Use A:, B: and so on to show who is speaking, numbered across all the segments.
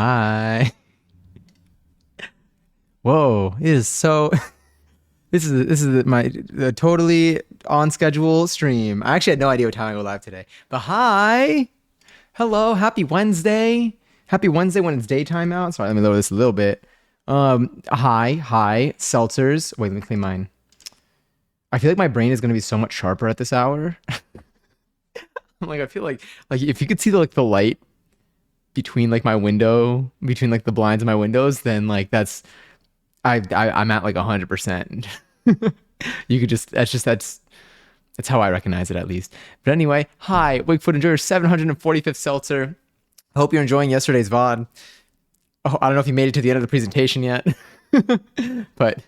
A: Hi. Whoa, it is so. This is my totally on schedule stream. I actually had no idea what time I go live today. But hi, hello, happy Wednesday. Happy Wednesday when it's daytime out. Sorry, let me lower this a little bit. Hi, seltzers. Wait, let me clean mine. I feel like my brain is gonna be so much sharper at this hour. I feel like if you could see the light between like my window, between like the blinds of my windows, then like I'm at like 100%. You could just that's how I recognize it at least. But anyway, hi, Wakefoot, enjoy your 745th seltzer. I hope you're enjoying yesterday's VOD. Oh, I don't know if you made it to the end of the presentation yet, but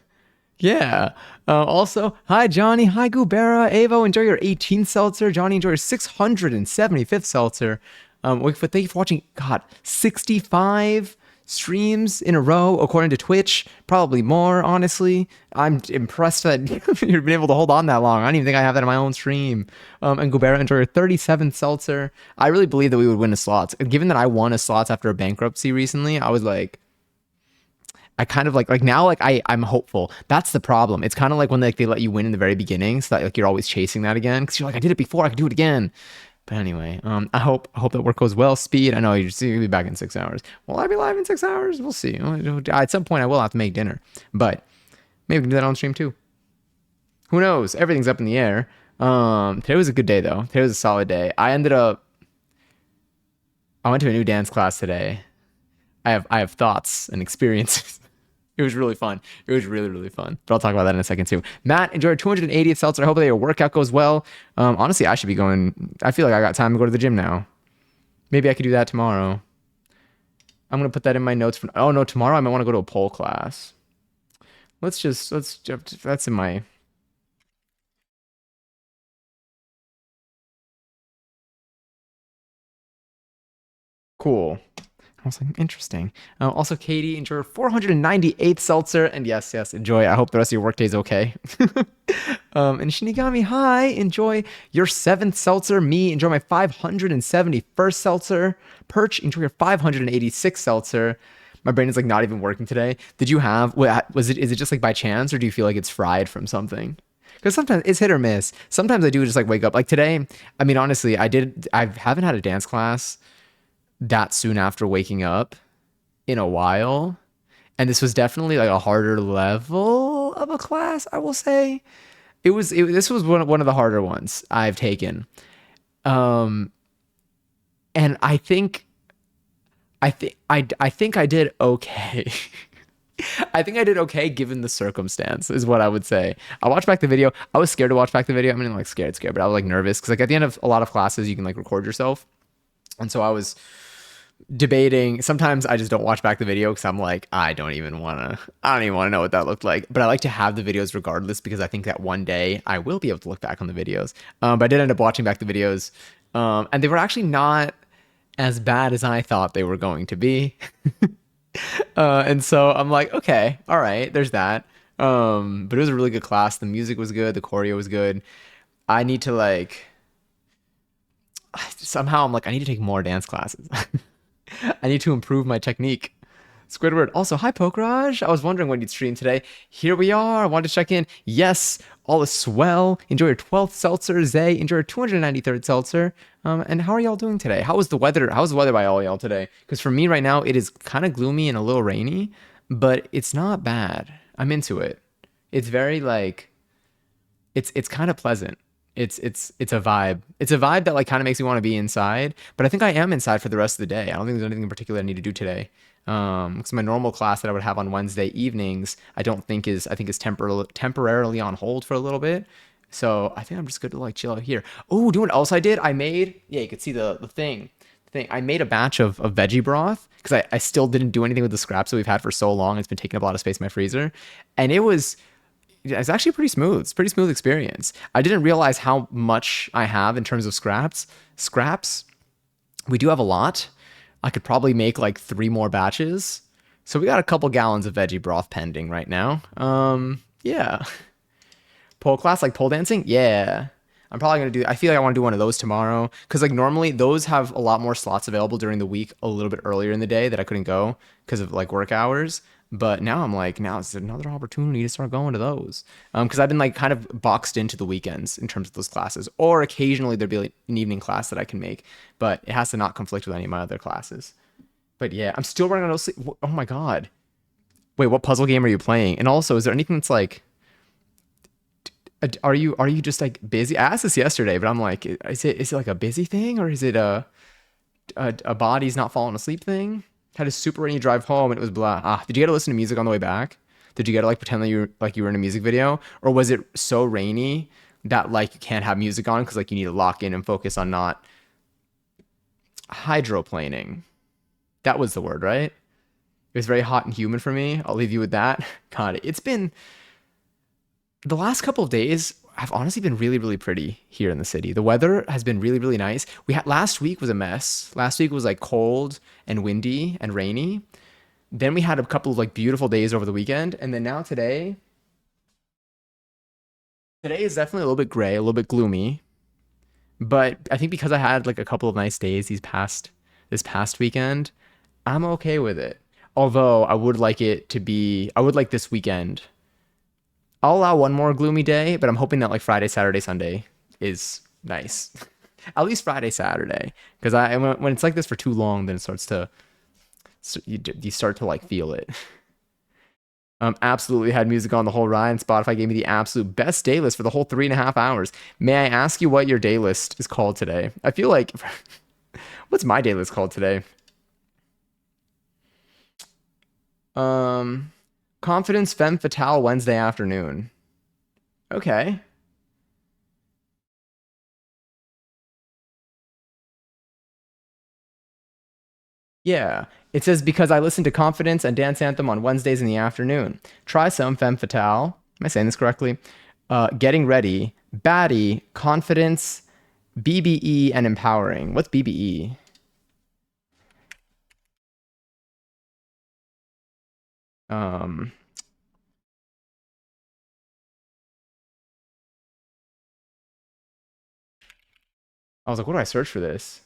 A: yeah. Also, hi Johnny, hi Gubera, Avo, enjoy your 18th seltzer. Johnny, enjoy your 675th seltzer. Wakefoot, thank you for watching. God, 65 streams in a row according to Twitch, probably more. Honestly, I'm impressed that you've been able to hold on that long. I don't even think I have that in my own stream. And Gubera, enjoy your 37th seltzer. I really believe that we would win a slots. Given that I won a slots after a bankruptcy recently, I was like, I kind of like now like I'm hopeful. That's the problem. It's kind of like when they let you win in the very beginning, so that like you're always chasing that again because you're like, I did it before, I can do it again. But anyway, I hope that work goes well. Speed, I know you'll be back in 6 hours. Will I be live in 6 hours? We'll see. At some point, I will have to make dinner, but maybe we can do that on stream too. Who knows? Everything's up in the air. Today was a good day though. Today was a solid day. I went to a new dance class today. I have thoughts and experiences. It was really fun. It was really, really fun. But I'll talk about that in a second too. Matt, enjoy your 280th seltzer. I hope that your workout goes well. Honestly, I should be going. I feel like I got time to go to the gym now. Maybe I could do that tomorrow. I'm gonna put that in my notes for. Oh no, tomorrow I might want to go to a pole class. That's in my. Cool. I was like, interesting. Also, Katie, enjoy your 498th seltzer. And yes, enjoy. I hope the rest of your workday's okay. And Shinigami, hi, enjoy your 7th seltzer. Me, enjoy my 571st seltzer. Perch, enjoy your 586th seltzer. My brain is like not even working today. Did you have, is it just like by chance or do you feel like it's fried from something? Because sometimes it's hit or miss. Sometimes I do just like wake up. Like today, I mean, honestly, I haven't had a dance class that soon after waking up in a while. And this was definitely like a harder level of a class, I will say. This was one of the harder ones I've taken. Um and I think I did okay. I think I did okay given the circumstance, is what I would say. I watched back the video. I was scared to watch back the video. I mean, like scared, but I was like nervous because like at the end of a lot of classes, you can like record yourself, and so I was debating. Sometimes I just don't watch back the video because I'm like, I don't even want to know what that looked like. But I like to have the videos regardless because I think that one day I will be able to look back on the videos. But I did end up watching back the videos, and they were actually not as bad as I thought they were going to be. And so I'm like, okay, all right, there's that. But it was a really good class. The music was good. The choreo was good. I need to like somehow I'm like I need to take more dance classes. I need to improve my technique. Squidward. Also, hi Pokraj. I was wondering when you'd stream today. Here we are. I wanted to check in. Yes, all is swell. Enjoy your 12th seltzer. Zay, enjoy your 293rd seltzer. And how are y'all doing today? How was the weather? How's the weather by all y'all today? Because for me right now, it is kind of gloomy and a little rainy, but it's not bad. I'm into it. It's very like it's kind of pleasant. It's a vibe. It's a vibe that like kind of makes me want to be inside. But I think I am inside for the rest of the day. I don't think there's anything in particular I need to do today. Because my normal class that I would have on Wednesday evenings, I think is temporarily on hold for a little bit. So I think I'm just good to like chill out here. Oh, do you know what else I did? Yeah, you could see the thing. I made a batch of veggie broth because I still didn't do anything with the scraps that we've had for so long. It's been taking up a lot of space in my freezer. And it's actually pretty smooth. It's a pretty smooth experience. I didn't realize how much I have in terms of scraps. Scraps, we do have a lot. I could probably make like 3 more batches. So we got a couple gallons of veggie broth pending right now. Yeah. Pole class, like pole dancing? Yeah. I'm probably gonna do. I feel like I want to do one of those tomorrow because like normally those have a lot more slots available during the week, a little bit earlier in the day that I couldn't go because of like work hours. But now I'm like, now it's another opportunity to start going to those. Because I've been like kind of boxed into the weekends in terms of those classes, or occasionally there'd be like an evening class that I can make, but it has to not conflict with any of my other classes. But yeah, I'm still running on no sleep. Oh my god! Wait, what puzzle game are you playing? And also, is there anything that's like are you just like busy? I asked this yesterday, but I'm like, is it like a busy thing or is it a body's not falling asleep thing? Had a super rainy drive home and it was blah. Did you get to listen to music on the way back? Did you get to like pretend that you were in a music video, or was it so rainy that like you can't have music on because like you need to lock in and focus on not hydroplaning? That was the word, right? It was very hot and humid for me. I'll leave you with that. God, it's been the last couple of days have honestly been really, really pretty here in the city. The weather has been really, really nice. We had last week was a mess. Last week was like cold and windy and rainy. Then we had a couple of like beautiful days over the weekend, and then now today is definitely a little bit gray, a little bit gloomy. But I think because I had like a couple of nice days this past weekend, I'm okay with it. Although I would like this weekend I'll allow one more gloomy day, but I'm hoping that like Friday, Saturday, Sunday is nice. At least Friday, Saturday, because when it's like this for too long, then it starts to you start to like feel it. Absolutely had music on the whole ride. And Spotify gave me the absolute best day list for the whole 3.5 hours. May I ask you what your day list is called today? I feel like what's my day list called today? Um, Confidence Femme Fatale Wednesday afternoon. Okay. Yeah. It says because I listen to Confidence and Dance Anthem on Wednesdays in the afternoon. Try some Femme Fatale. Am I saying this correctly? Getting Ready, Baddie, Confidence, BBE, and Empowering. What's BBE? Um, I was like, what do I search for this?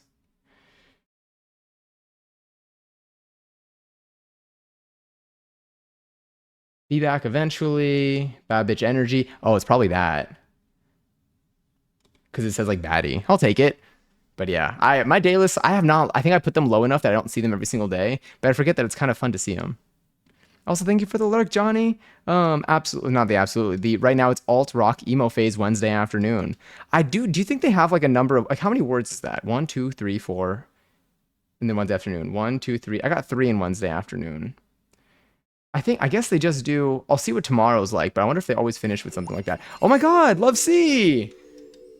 A: Be back eventually. Bad bitch energy. Oh, it's probably that because it says like baddie. I'll take it. But yeah, I my day list. I have not. I think I put them low enough that I don't see them every single day. But I forget that it's kind of fun to see them. Also, thank you for the lurk, Johnny. Absolutely not the absolutely the right now it's alt rock emo phase Wednesday afternoon. I do. Do you think they have like a number of like how many words is that? One, two, three, four, and then Wednesday afternoon. One, two, three. I got three in Wednesday afternoon. I guess they just do. I'll see what tomorrow's like, but I wonder if they always finish with something like that. Oh my God, Love C.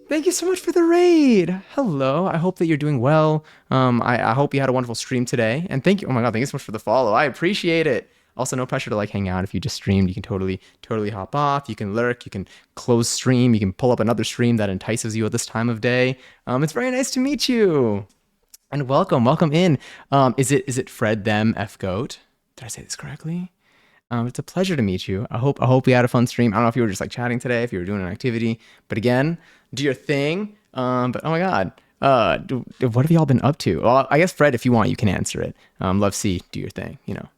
A: Thank you so much for the raid. Hello. I hope that you're doing well. I hope you had a wonderful stream today. And thank you. Oh my God, thank you so much for the follow. I appreciate it. Also, no pressure to like hang out. If you just streamed, you can totally hop off. You can lurk. You can close stream. You can pull up another stream that entices you at this time of day. It's very nice to meet you. And welcome in. Is it Fred them F goat? Did I say this correctly? It's a pleasure to meet you. I hope we had a fun stream. I don't know if you were just like chatting today, if you were doing an activity, but again, do your thing. But oh my God, what have y'all been up to? Well, I guess Fred, if you want, you can answer it. Love C, do your thing, you know.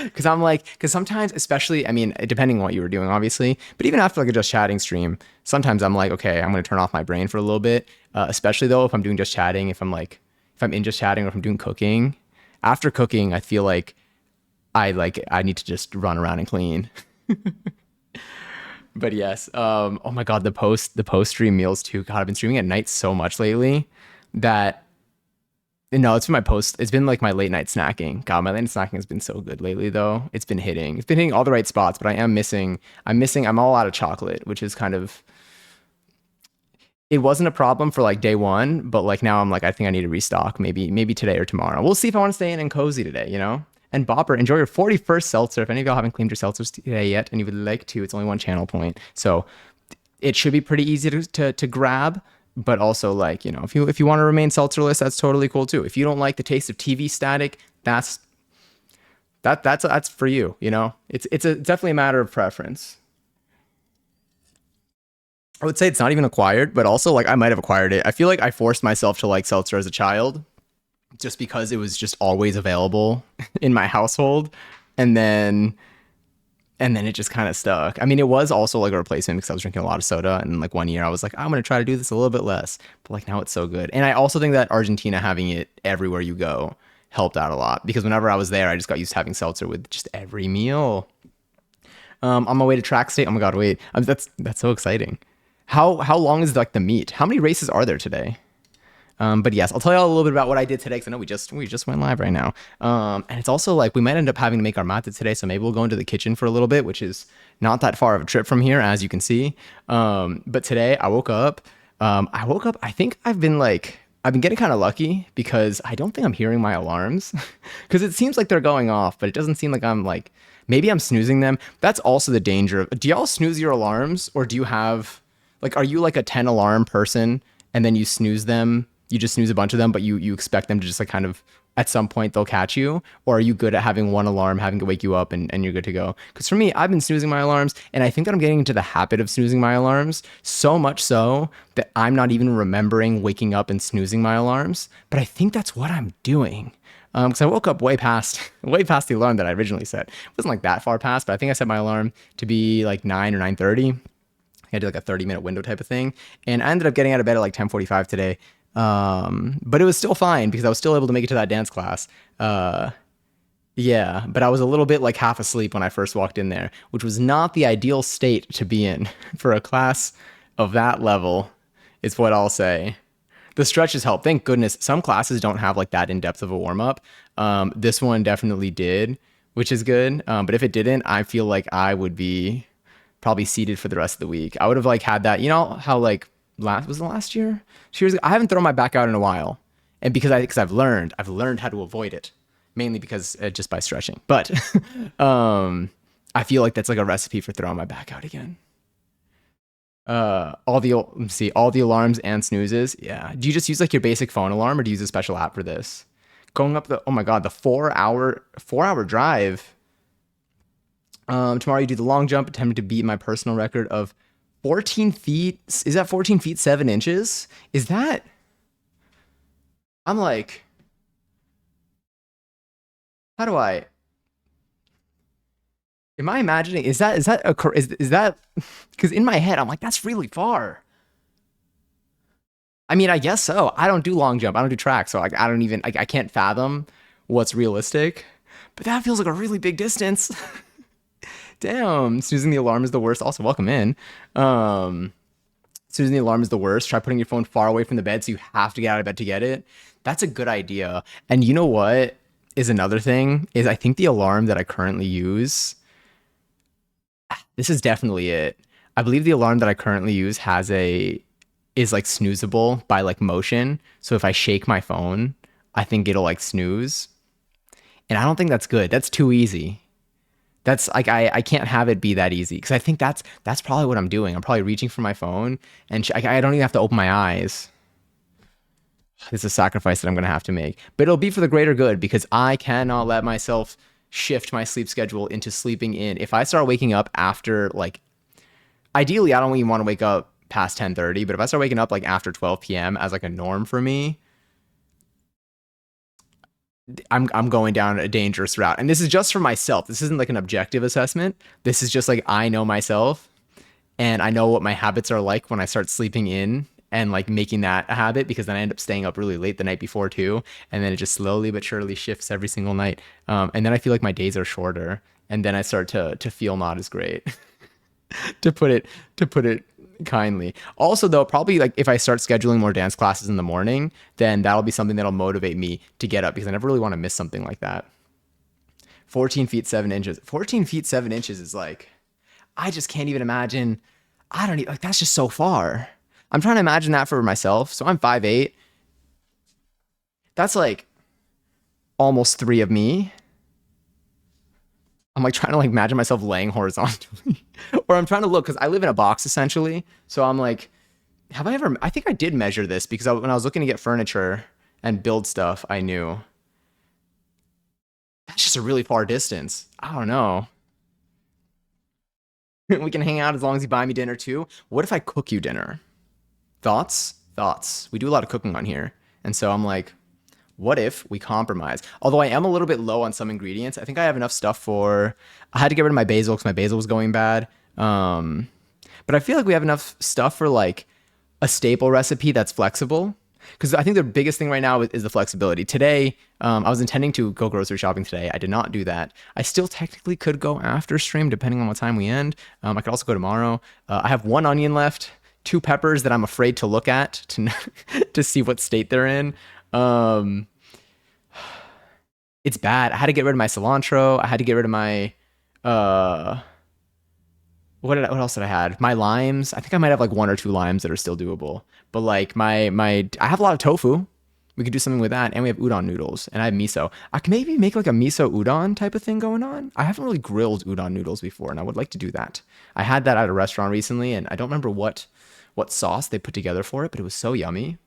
A: Because sometimes, especially, I mean, depending on what you were doing, obviously, but even after like a just chatting stream, sometimes I'm like, okay, I'm gonna turn off my brain for a little bit. Especially though, if I'm doing just chatting, if I'm in just chatting, or if I'm doing cooking. After cooking, I feel like I need to just run around and clean. But yes, oh my God, the post stream meals too. God, I've been streaming at night so much lately that no, it's been my post. It's been like my late night snacking. God, my late night snacking has been so good lately though. It's been hitting. It's been hitting all the right spots, but I am missing. I'm all out of chocolate, which is kind of. It wasn't a problem for like day one, but like now I'm like I think I need to restock. Maybe today or tomorrow. We'll see if I want to stay in and cozy today. You know. And Bopper, enjoy your 41st seltzer. If any of y'all haven't claimed your seltzers today yet and you would like to, it's only one channel point. So it should be pretty easy to grab. But also, like, you know, if you want to remain seltzerless, that's totally cool too. If you don't like the taste of TV static, that's for you, you know? It's definitely a matter of preference. I would say it's not even acquired, but also like I might have acquired it. I feel like I forced myself to like seltzer as a child just because it was just always available in my household. And then it just kind of stuck. I mean, it was also like a replacement because I was drinking a lot of soda, and like one year I was like, I'm gonna try to do this a little bit less. But like now it's so good, and I also think that Argentina having it everywhere you go helped out a lot because whenever I was there, I just got used to having seltzer with just every meal. On my way to track state. Oh my god, wait, that's so exciting. How long is like the meet? How many races are there today? But yes, I'll tell you all a little bit about what I did today because I know we just went live right now. And it's also like we might end up having to make our mate today, so maybe we'll go into the kitchen for a little bit, which is not that far of a trip from here, as you can see. But today I woke up. I think I've been getting kind of lucky because I don't think I'm hearing my alarms because it seems like they're going off, but it doesn't seem like I'm like maybe I'm snoozing them. That's also the danger. Do y'all snooze your alarms or do you have like are you like a 10 alarm person and then you snooze them? You just snooze a bunch of them, but you expect them to just like kind of at some point they'll catch you? Or are you good at having one alarm, having to wake you up and you're good to go? Because for me, I've been snoozing my alarms and I think that I'm getting into the habit of snoozing my alarms so much so that I'm not even remembering waking up and snoozing my alarms. But I think that's what I'm doing. Because I woke up way past the alarm that I originally set. It wasn't like that far past, but I think I set my alarm to be like 9 or 9:30. I did like a 30-minute window type of thing. And I ended up getting out of bed at like 10:45 today. But it was still fine because I was still able to make it to that dance class. Yeah, but I was a little bit like half asleep when I first walked in there, which was not the ideal state to be in for a class of that level, is what I'll say. The stretches help. Thank goodness. Some classes don't have like that in depth of a warm up. This one definitely did, which is good. But if it didn't, I feel like I would be probably seated for the rest of the week. I would have like had that. You know how like last was the last year? 2 years ago. I haven't thrown my back out in a while, and because I've learned how to avoid it, mainly because just by stretching. But I feel like that's like a recipe for throwing my back out again. Let's see, all the alarms and snoozes. Yeah. Do you just use like your basic phone alarm, or do you use a special app for this? Going up the oh my god, the 4 hour drive. Tomorrow you do the long jump, attempting to beat my personal record of 14 feet. Is that 14 feet 7 inches? Is that? I'm like, how do I? Am I imagining? Is that? Because in my head I'm like, that's really far. I mean, I guess so. I don't do long jump. I don't do track, so like I don't even I can't fathom what's realistic. But that feels like a really big distance. Damn, snoozing the alarm is the worst. Also, welcome in. Um, Snoozing the alarm is the worst. Try putting your phone far away from the bed so you have to get out of bed to get it. That's a good idea. And you know what is another thing is I think the alarm that I currently use, this is definitely it. I believe the alarm that I currently use is like snoozable by like motion. So if I shake my phone, I think it'll like snooze. And I don't think that's good. That's too easy. That's like I can't have it be that easy because I think that's probably what I'm doing. I'm probably reaching for my phone and I don't even have to open my eyes. It's a sacrifice that I'm gonna have to make, but it'll be for the greater good because I cannot let myself shift my sleep schedule into sleeping in. If I start waking up after like ideally I don't even want to wake up past 10:30, but if I start waking up like after 12 p.m. as like a norm for me, I'm going down a dangerous route. And this is just for myself. This isn't like an objective assessment. This is just like I know myself and I know what my habits are like when I start sleeping in and like making that a habit because then I end up staying up really late the night before too. And then it just slowly but surely shifts every single night. And then I feel like my days are shorter and then I start to feel not as great. to put it to put it kindly. Also though, probably like if I start scheduling more dance classes in the morning, then that'll be something that'll motivate me to get up because I never really want to miss something like that. 14 feet 7 inches. 14 feet 7 inches is like I just can't even imagine. I don't even like that's just so far. I'm trying to imagine that for myself. So I'm 5'8". That's like almost three of me. I'm like trying to like imagine myself laying horizontally. Or I'm trying to look because I live in a box essentially. So I'm like, have I ever? I think I did measure this because when I was looking to get furniture and build stuff, I knew that's just a really far distance. I don't know. We can hang out as long as you buy me dinner too. What if I cook you dinner? Thoughts? Thoughts. We do a lot of cooking on here. And so I'm like, what if we compromise? Although I am a little bit low on some ingredients, I think I have enough stuff for. I had to get rid of my basil because my basil was going bad. Um, but I feel like we have enough stuff for like a staple recipe that's flexible. Because I think the biggest thing right now is the flexibility. Today, I was intending to go grocery shopping today. I did not do that. I still technically could go after stream, depending on what time we end. I could also go tomorrow. I have one onion left, two peppers that I'm afraid to look at to to see what state they're in. Um, it's bad. I had to get rid of my cilantro. I had to get rid of my uh what else did I had? My limes. I think I might have like one or two limes that are still doable. But like my I have a lot of tofu. We could do something with that, and we have udon noodles, and I have miso. I can maybe make like a miso udon type of thing going on. I haven't really grilled udon noodles before, and I would like to do that. I had that at a restaurant recently, and I don't remember what sauce they put together for it, but it was so yummy.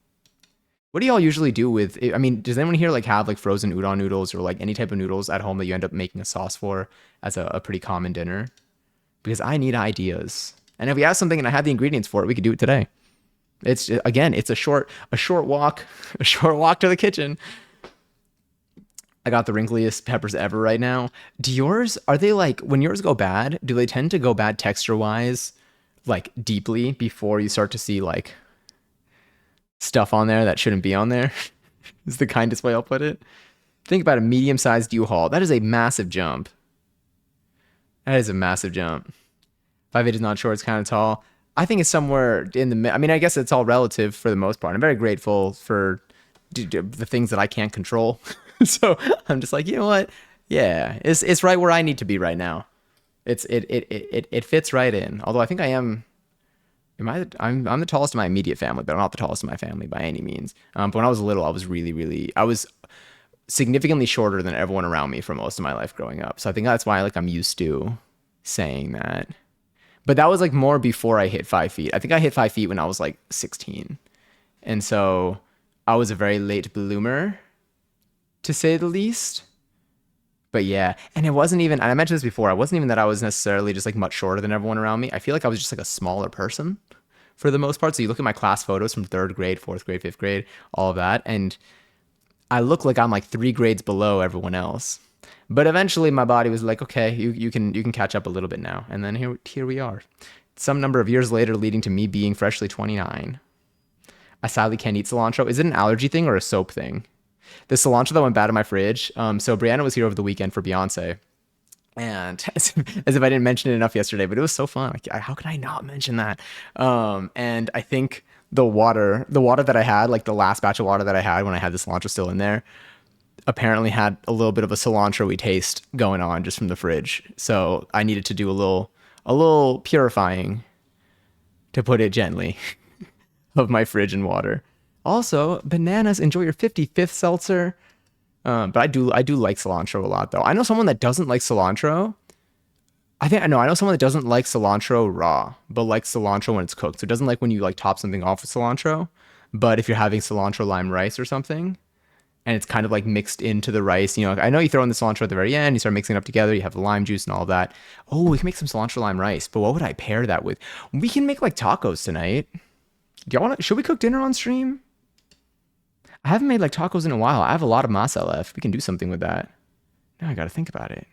A: What do y'all usually do with? I mean, does anyone here like have like frozen udon noodles or like any type of noodles at home that you end up making a sauce for as a pretty common dinner? Because I need ideas. And if we have something and I have the ingredients for it, we could do it today. It's again, it's a short walk, a short walk to the kitchen. I got the wrinkliest peppers ever right now. Do yours, are they like, when yours go bad, do they tend to go bad texture wise, like deeply before you start to see like stuff on there that shouldn't be on there? Is the kindest way I'll put it. Think about a medium sized U-Haul. That is a massive jump. That is a massive jump. 5'8" is not short, it's kind of tall. I think it's somewhere in the I mean, I guess it's all relative for the most part. I'm very grateful for the things that I can't control. So I'm just like, you know what? Yeah, it's right where I need to be right now. It fits right in. Although I think I am. I'm the tallest in my immediate family, but I'm not the tallest in my family by any means. But when I was little, I was I was significantly shorter than everyone around me for most of my life growing up. So I think that's why like I'm used to saying that. But that was like more before I hit 5 feet. I think I hit 5 feet when I was like 16. And so I was a very late bloomer, to say the least. But yeah, and it wasn't even, and I mentioned this before, it wasn't even that I was necessarily just like much shorter than everyone around me. I feel like I was just like a smaller person for the most part. So you look at my class photos from third grade, fourth grade, fifth grade, all of that. And I look like I'm like 3 grades below everyone else. But eventually my body was like, okay, you can catch up a little bit now. And then here we are. Some number of years later, leading to me being freshly 29. I sadly can't eat cilantro. Is it an allergy thing or a soap thing? The cilantro that went bad in my fridge. So Brianna was here over the weekend for Beyonce. And as if I didn't mention it enough yesterday, but it was so fun. Like, how could I not mention that? And I think the water that I had, like the last batch of water that I had when I had the cilantro still in there, apparently had a little bit of a cilantro-y taste going on just from the fridge. So I needed to do a little purifying, to put it gently, of my fridge and water. Also, bananas, enjoy your 55th seltzer. But I do like cilantro a lot though. I know someone that doesn't like cilantro. I know someone that doesn't like cilantro raw, but likes cilantro when it's cooked. So it doesn't like when you like top something off with cilantro. But if you're having cilantro lime rice or something, and it's kind of like mixed into the rice, you know, I know you throw in the cilantro at the very end, you start mixing it up together, you have the lime juice and all of that. Oh, we can make some cilantro lime rice, but what would I pair that with? We can make like tacos tonight. Do y'all want to, should we cook dinner on stream? I haven't made like tacos in a while. I have a lot of masa left. We can do something with that. Now I got to think about it.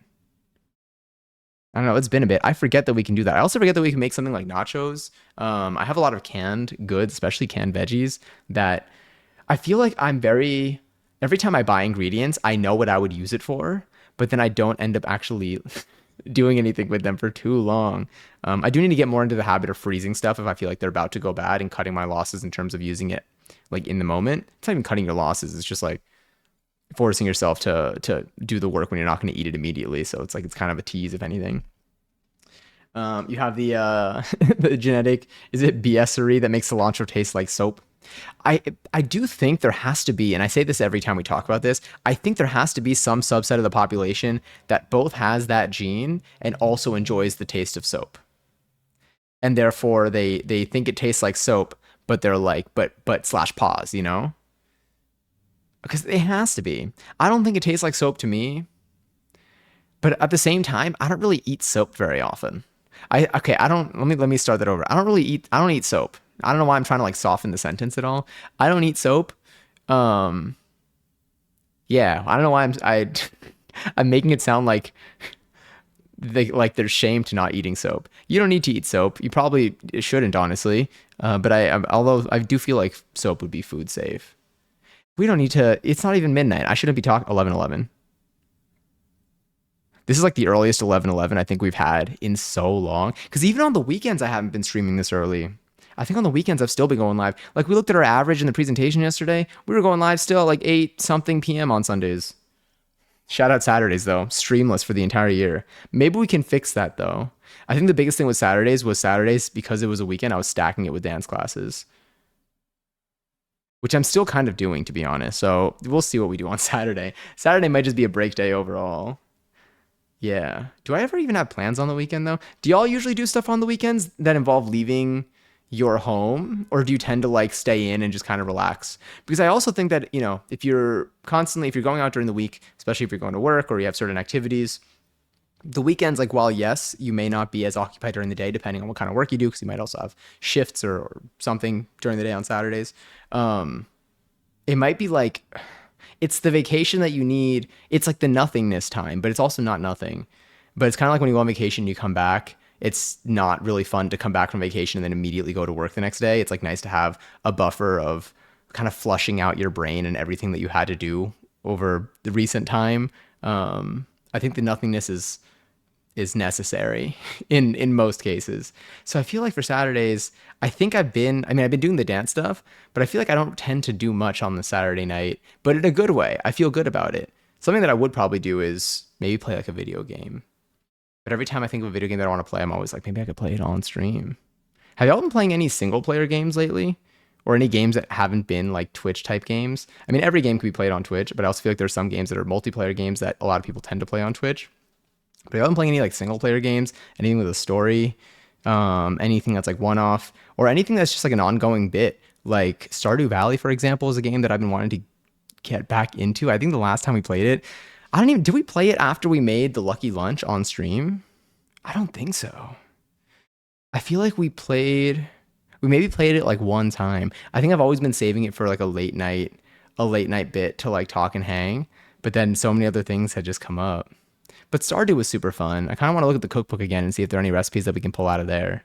A: I don't know. It's been a bit. I forget that we can do that. I also forget that we can make something like nachos. I have a lot of canned goods, especially canned veggies, that I feel like every time I buy ingredients, I know what I would use it for, but then I don't end up actually doing anything with them for too long. I do need to get more into the habit of freezing stuff if I feel like they're about to go bad and cutting my losses in terms of using it like in the moment. It's not even cutting your losses. It's just like forcing yourself to do the work when you're not going to eat it immediately. So it's like, it's kind of a tease, if anything. You have the the genetic, is it BSery that makes cilantro taste like soap? I do think there has to be, and I say this every time we talk about this, I think there has to be some subset of the population that both has that gene and also enjoys the taste of soap. And therefore they think it tastes like soap, but they're like, but slash pause, you know? Because it has to be. I don't think it tastes like soap to me, but at the same time, I don't really eat soap very often. I okay, I don't let me start that over. I don't eat soap. I don't know why I'm trying to like soften the sentence at all. I don't eat soap. Um yeah, I don't know why I'm making it sound like like there's shame to not eating soap. You don't need to eat soap. You probably shouldn't honestly. But although I do feel like soap would be food safe. We don't need to. It's not even midnight. I shouldn't be talking 11:11. This is like the earliest 11:11 I think we've had in so long. Because even on the weekends, I haven't been streaming this early. I think on the weekends, I've still been going live. Like we looked at our average in the presentation yesterday. We were going live still at like 8 something p.m. on Sundays. Shout out Saturdays though, streamless for the entire year. Maybe we can fix that though. I think the biggest thing with Saturdays was Saturdays because it was a weekend. I was stacking it with dance classes, which I'm still kind of doing to be honest. So we'll see what we do on Saturday. Saturday might just be a break day overall. Yeah. Do I ever even have plans on the weekend though? Do y'all usually do stuff on the weekends that involve leaving your home or do you tend to like stay in and just kind of relax? Because I also think that, if you're going out during the week, especially if you're going to work or you have certain activities, the weekends, like while yes, you may not be as occupied during the day, depending on what kind of work you do, because you might also have shifts or something during the day on Saturdays. Um, it might be like it's the vacation that you need. It's like the nothingness time, but it's also not nothing. But it's kind of like when you go on vacation, you come back. It's not really fun to come back from vacation and then immediately go to work the next day. It's like nice to have a buffer of kind of flushing out your brain and everything that you had to do over the recent time. I think the nothingness is necessary in most cases. So I feel like for Saturdays, I've been doing the dance stuff, but I feel like I don't tend to do much on the Saturday night, but in a good way. I feel good about it. Something that I would probably do is maybe play like a video game. But every time I think of a video game that I want to play, I'm always like, maybe I could play it on stream. Have y'all been playing any single player games lately? Or any games that haven't been like Twitch type games? I mean, every game can be played on Twitch, but I also feel like there's some games that are multiplayer games that a lot of people tend to play on Twitch. But y'all been playing any like single player games, anything with a story, anything that's like one off, or anything that's just like an ongoing bit. Like Stardew Valley, for example, is a game that I've been wanting to get back into. I think the last time we played it, did we play it after we made the Lucky Lunch on stream? I don't think so. I feel like we maybe played it like one time. I think I've always been saving it for like a late night bit to like talk and hang. But then so many other things had just come up. But Stardew was super fun. I kind of want to look at the cookbook again and see if there are any recipes that we can pull out of there.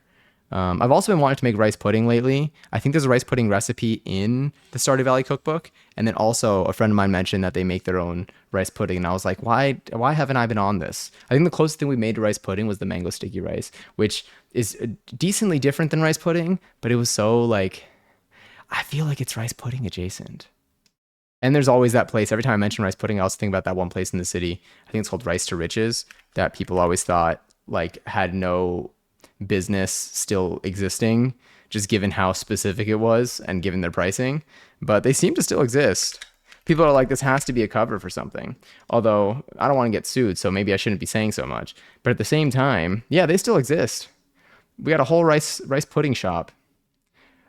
A: I've also been wanting to make rice pudding lately. I think there's a rice pudding recipe in the Stardew Valley cookbook. And then also a friend of mine mentioned that they make their own rice pudding. And I was like, why haven't I been on this? I think the closest thing we made to rice pudding was the mango sticky rice, which is decently different than rice pudding, but it was so like, I feel like it's rice pudding adjacent. And there's always that place. Every time I mention rice pudding, I also think about that one place in the city. I think it's called Rice to Riches that people always thought like had no business still existing, just given how specific it was and given their pricing. But they seem to still exist. People are like, this has to be a cover for something. Although I don't want to get sued, so maybe I shouldn't be saying so much. But at the same time, yeah, they still exist. We got a whole rice pudding shop.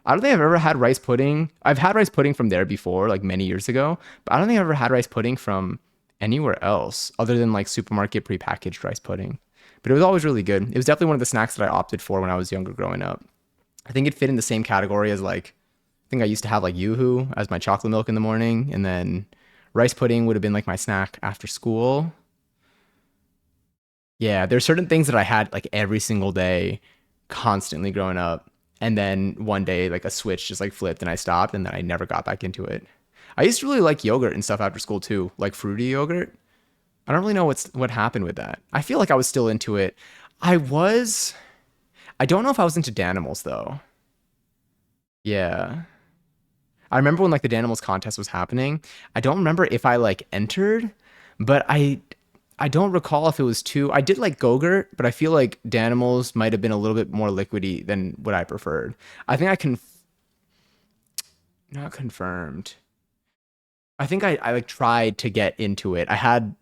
A: I don't think I've ever had rice pudding. I've had rice pudding from there before, like many years ago, but I don't think I've ever had rice pudding from anywhere else other than like supermarket prepackaged rice pudding. But it was always really good. It was definitely one of the snacks that I opted for when I was younger growing up. I think it fit in the same category as like, I think I used to have like Yoo-Hoo as my chocolate milk in the morning, and then rice pudding would have been like my snack after school. Yeah, there's certain things that I had like every single day, constantly growing up. And then one day, like a switch just like flipped and I stopped and then I never got back into it. I used to really like yogurt and stuff after school too, like fruity yogurt. I don't really know what happened with that. I feel like I was still into it. I was. I don't know if I was into Danimals though. Yeah. I remember when like the Danimals contest was happening. I don't remember if I like entered, but I don't recall if it was too. I did like Go-Gurt, but I feel like Danimals might have been a little bit more liquidy than what I preferred. I think I can not confirmed. I think I like tried to get into it. I had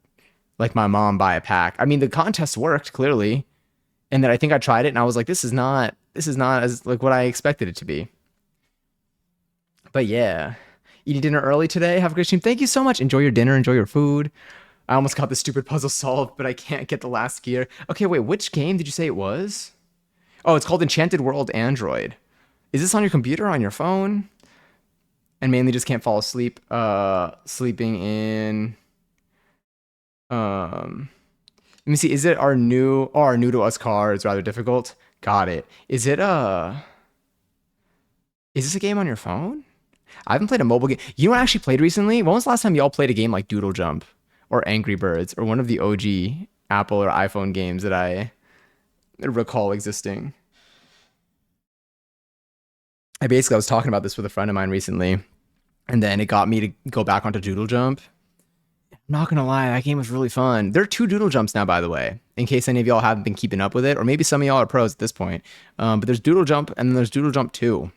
A: like my mom buy a pack. I mean, the contest worked clearly, and then I think I tried it and I was like, this is not as like what I expected it to be. But yeah, eating dinner early today. Have a great stream. Thank you so much. Enjoy your dinner. Enjoy your food. I almost got this stupid puzzle solved, but I can't get the last gear. Okay, wait, which game did you say it was? Oh, it's called Enchanted World Android. Is this on your computer or on your phone? And mainly just can't fall asleep. Sleeping in. Um, Let me see. Is it our new? Oh, our new to us car is rather difficult. Got it. Is it Is this a game on your phone? I haven't played a mobile game. You know what I actually played recently? When was the last time y'all played a game like Doodle Jump or Angry Birds or one of the OG Apple or iPhone games that I recall existing? I was talking about this with a friend of mine recently, and then it got me to go back onto Doodle Jump. I'm not gonna lie, that game was really fun. There are two Doodle Jumps now, by the way, in case any of y'all haven't been keeping up with it, or maybe some of y'all are pros at this point. But there's Doodle Jump and then there's Doodle Jump 2.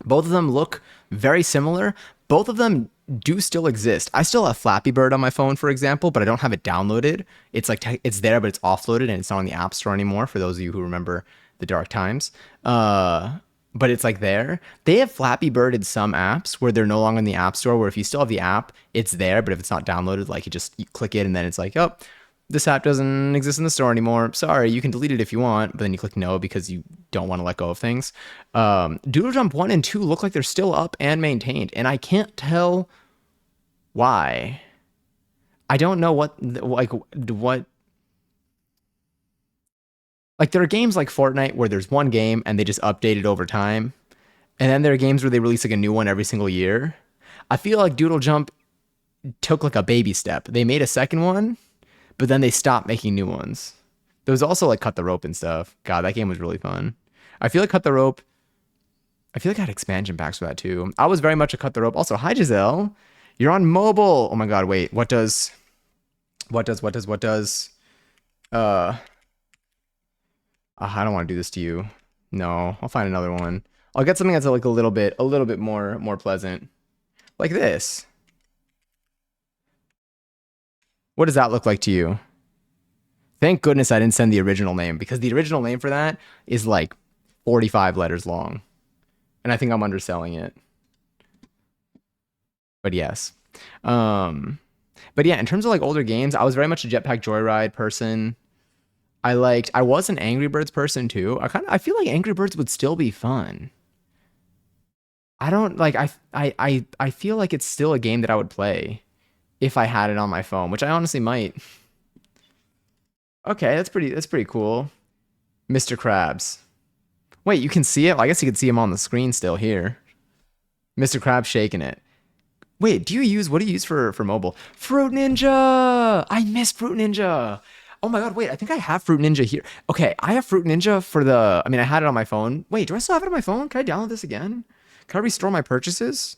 A: Both of them look very similar. Both of them do still exist. I still have Flappy Bird on my phone, for example, but I don't have it downloaded. It's like it's there, but it's offloaded and it's not on the App Store anymore. For those of you who remember the dark times, but it's like there. They have Flappy Bird in some apps where they're no longer in the App Store. Where if you still have the app, it's there, but if it's not downloaded, like you click it and then it's like, oh, this app doesn't exist in the store anymore. Sorry, you can delete it if you want, but then you click no because you don't want to let go of things. Doodle Jump 1 and 2 look like they're still up and maintained, and I can't tell why. I don't know what like there are games like Fortnite where there's one game and they just update it over time. And then there are games where they release like a new one every single year. I feel like Doodle Jump took like a baby step. They made a second one, but then they stopped making new ones. There was also like Cut the Rope and stuff. God, that game was really fun. I feel like Cut the Rope. I feel like I had expansion packs for that too. I was very much a Cut the Rope. Also, hi Giselle, you're on mobile. Oh my God, wait. What does? Uh, I don't want to do this to you. No, I'll find another one. I'll get something that's like a little bit more pleasant, like this. What does that look like to you? Thank goodness I didn't send the original name because the original name for that is like 45 letters long. And I think I'm underselling it. But yes. Um, but yeah, in terms of like older games, I was very much a Jetpack Joyride person. I was an Angry Birds person too. I feel like Angry Birds would still be fun. I don't like I feel like it's still a game that I would play if I had it on my phone, which I honestly might. Okay, that's pretty cool. Mr. Krabs. Wait, you can see it? Well, I guess you can see him on the screen still here. Mr. Krabs shaking it. Wait, what do you use for mobile? Fruit Ninja! I miss Fruit Ninja. Oh my God, wait, I think I have Fruit Ninja here. Okay, I have Fruit Ninja I mean, I had it on my phone. Wait, do I still have it on my phone? Can I download this again? Can I restore my purchases?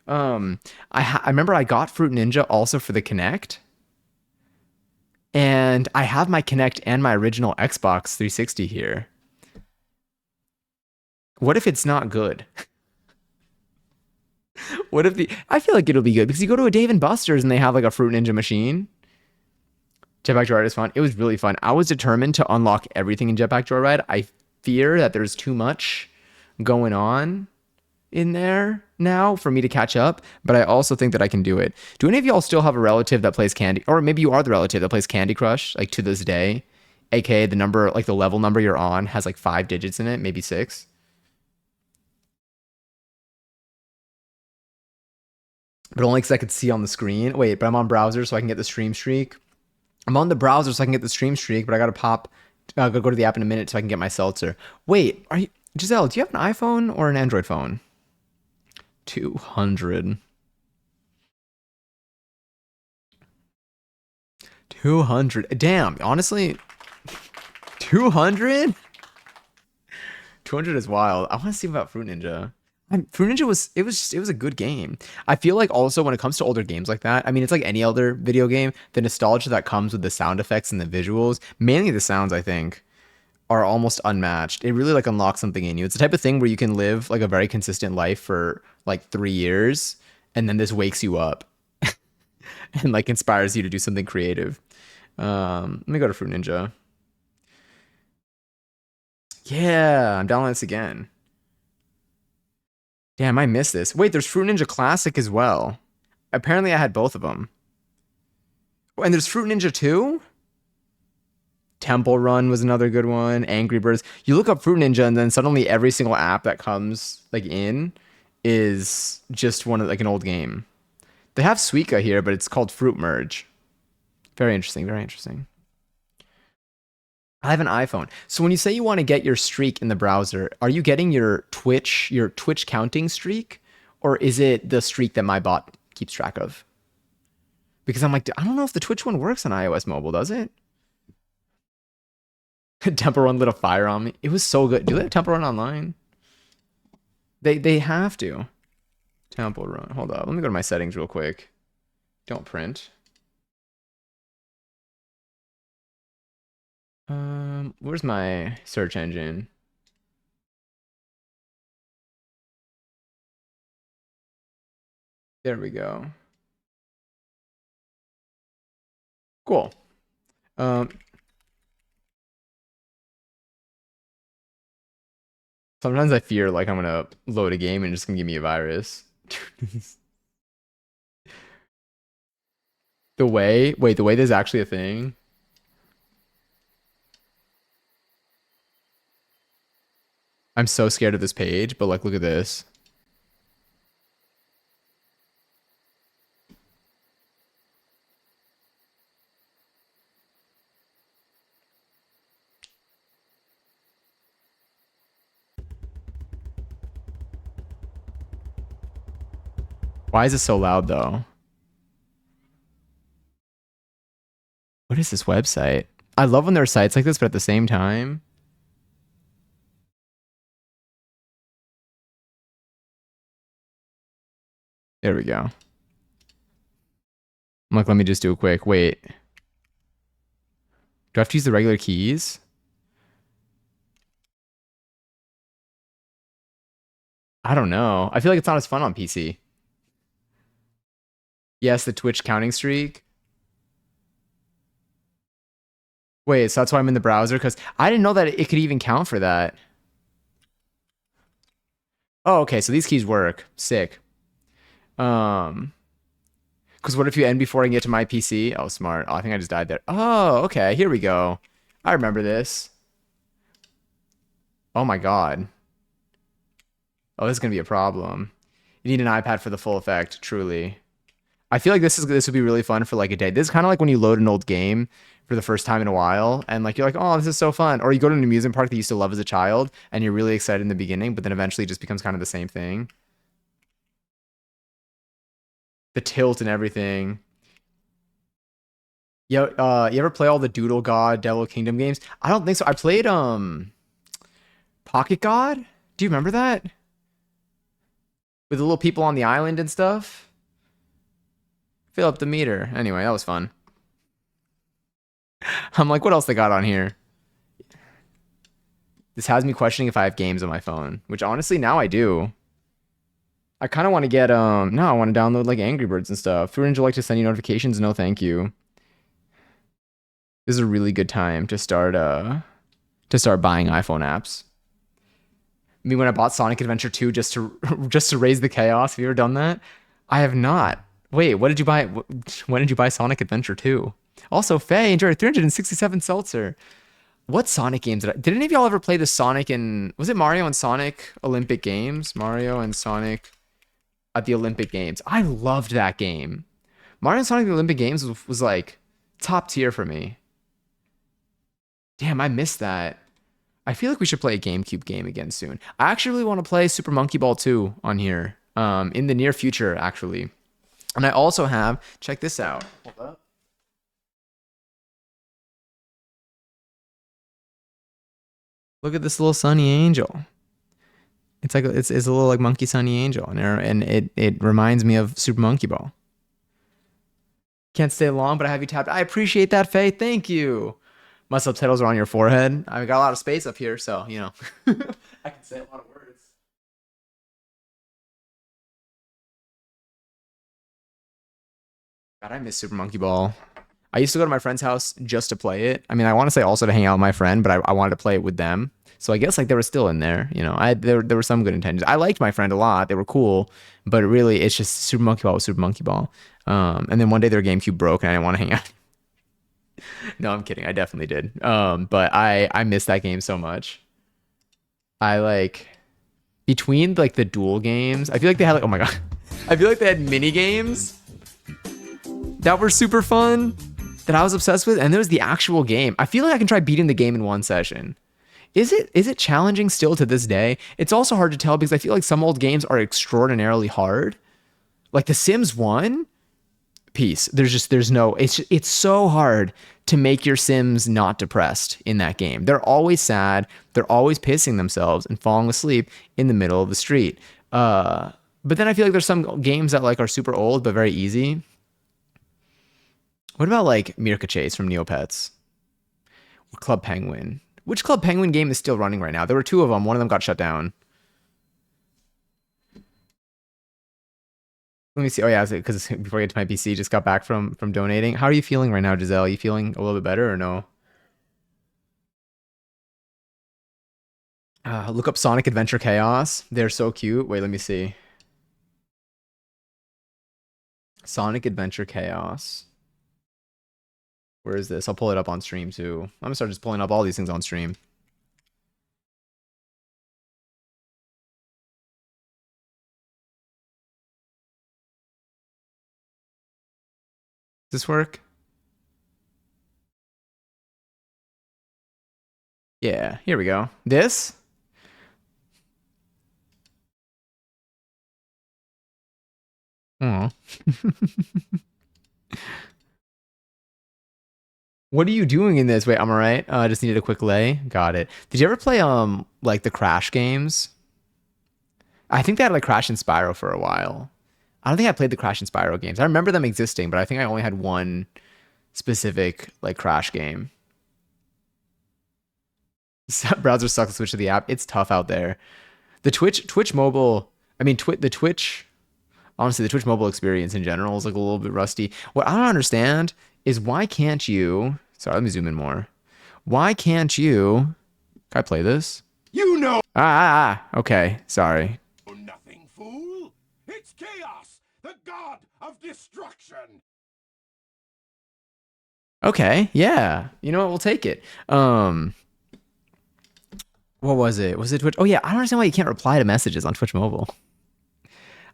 A: Um, I remember I got Fruit Ninja also for the Kinect, and I have my Kinect and my original Xbox 360 here. What if it's not good? What if the I feel like it'll be good because you go to a Dave and Buster's and they have like a Fruit Ninja machine. Jetpack Joyride is fun. It was really fun. I was determined to unlock everything in Jetpack Joyride. I fear that there's too much going on in there now for me to catch up, but I also think that I can do it. Do any of y'all still have a relative that plays Candy, or maybe you are the relative that plays Candy Crush, like to this day? AKA the number, like the level number you're on has like 5 digits in it, maybe six. But only because I could see on the screen. Wait, but I'm on browser so I can get the stream streak. I'm on the browser so I can get the stream streak, but I gotta go to the app in a minute so I can get my seltzer. Wait, Giselle, do you have an iPhone or an Android phone? 200. 200. Damn, honestly, 200? 200 is wild. I want to see about Fruit Ninja. Fruit Ninja it was a good game. I feel like also when it comes to older games like that, I mean it's like any other video game, the nostalgia that comes with the sound effects and the visuals, mainly the sounds I think, are almost unmatched. It really like unlocks something in you. It's the type of thing where you can live like a very consistent life for like 3 years and then this wakes you up and like inspires you to do something creative. Let me go to Fruit Ninja. Yeah, I'm downloading this again. Damn, I missed this. Wait, there's Fruit Ninja Classic as well. Apparently I had both of them. Oh, and there's Fruit Ninja 2? Temple Run was another good one. Angry Birds. You look up Fruit Ninja, and then suddenly every single app that comes like in is just one of like an old game. They have Suica here, but it's called Fruit Merge. Very interesting. Very interesting. I have an iPhone. So when you say you want to get your streak in the browser, are you getting your Twitch counting streak, or is it the streak that my bot keeps track of? Because I'm like, I don't know if the Twitch one works on iOS mobile, does it? Temple Run lit a fire on me. It was so good. Do they have Temple Run online? They have to. Temple Run. Hold up. Let me go to my settings real quick. Don't print. Where's my search engine? There we go. Cool. Um, Sometimes I fear like I'm gonna load a game and it's just gonna give me a virus. Wait, the way there's actually a thing. I'm so scared of this page, but like, look at this. Why is it so loud though? What is this website? I love when there are sites like this, but at the same time, there we go. I'm like, let me just do a quick wait. Do I have to use the regular keys? I don't know. I feel like it's not as fun on PC. Yes, the Twitch counting streak. Wait, so that's why I'm in the browser? Because I didn't know that it could even count for that. Oh, okay, so these keys work. Sick. Um, because what if you end before I can get to my PC? Oh, smart. Oh, I think I just died there. Oh, okay, here we go. I remember this. Oh my God. Oh, this is gonna be a problem. You need an iPad for the full effect, truly. I feel like this would be really fun for like a day. This is kind of like when you load an old game for the first time in a while, and like you're like, oh, this is so fun. Or you go to an amusement park that you used to love as a child, and you're really excited in the beginning, but then eventually it just becomes kind of the same thing. The tilt and everything. You ever play all the Doodle God, Devil Kingdom games? I don't think so. I played Pocket God. Do you remember that? With the little people on the island and stuff? Fill up the meter. Anyway, that was fun. I'm like, what else they got on here? This has me questioning if I have games on my phone, which honestly now I do. I kind of want to get no, I want to download like Angry Birds and stuff. Wouldn't you like to send you notifications? No, thank you. This is a really good time to start buying iPhone apps. I mean, when I bought Sonic Adventure 2 just to just to raise the chaos. Have you ever done that? I have not. Wait, what did you buy? When did you buy Sonic Adventure 2? Also, Faye enjoyed 367 seltzer. What Sonic games did any of y'all ever play the Sonic and was it Mario and Sonic Olympic Games? Mario and Sonic at the Olympic Games. I loved that game. Mario and Sonic at the Olympic Games was like top tier for me. Damn, I missed that. I feel like we should play a GameCube game again soon. I actually really want to play Super Monkey Ball 2 on here. In the near future, actually. And I also have, check this out. Hold up. Look at this little Sunny Angel. It's like it's a little like Monkey Sunny Angel, and it reminds me of Super Monkey Ball. Can't stay long, but I have you tapped. I appreciate that, Faye. Thank you. My subtitles are on your forehead. I got a lot of space up here, so you know. I can say a lot of words. God, I miss Super Monkey Ball. I used to go to my friend's house just to play it. I mean, I want to say also to hang out with my friend, but I wanted to play it with them. So I guess like they were still in there, you know. There were some good intentions. I liked my friend a lot. They were cool, but really it's just Super Monkey Ball was Super Monkey Ball. And then one day their GameCube broke and I didn't want to hang out. No, I'm kidding. I definitely did. But I miss that game so much. I like between like the duel games. I feel like they had like oh my god. I feel like they had mini games that were super fun that I was obsessed with, and there was the actual game. I feel like I can try beating the game in one session. Is it challenging still to this day? It's also hard to tell because I feel like some old games are extraordinarily hard. Like The Sims 1, peace. There's no it's so hard to make your Sims not depressed in that game. They're always sad, they're always pissing themselves and falling asleep in the middle of the street. But then I feel like there's some games that like are super old but very easy. What about like Mirka Chase from Neopets? Or Club Penguin? Which Club Penguin game is still running right now? There were two of them. One of them got shut down. Let me see. Oh yeah, because before I get to my PC, just got back from donating. How are you feeling right now, Giselle? Are you feeling a little bit better or no? Look up Sonic Adventure Chaos. They're so cute. Wait, let me see. Sonic Adventure Chaos. Where is this? I'll pull it up on stream too. I'm gonna start just pulling up all these things on stream. Does this work? Yeah, here we go. This? Oh. What are you doing in this? Wait, I'm alright. I just needed a quick lay. Got it. Did you ever play like the Crash games? I think they had like Crash and Spyro for a while. I don't think I played the Crash and Spyro games. I remember them existing, but I think I only had one specific like Crash game. Browser sucks. Switch to the app. It's tough out there. The Twitch mobile. I mean, the Twitch. Honestly, the Twitch mobile experience in general is like a little bit rusty. What I don't understand is why can't you? Sorry, let me zoom in more. Why can't you? Can I play this?
B: You know
A: Okay, sorry.
B: nothing, fool. It's chaos, the god of destruction.
A: Okay, yeah. You know what? We'll take it. What was it? Was it Twitch? Oh yeah, I don't understand why you can't reply to messages on Twitch mobile.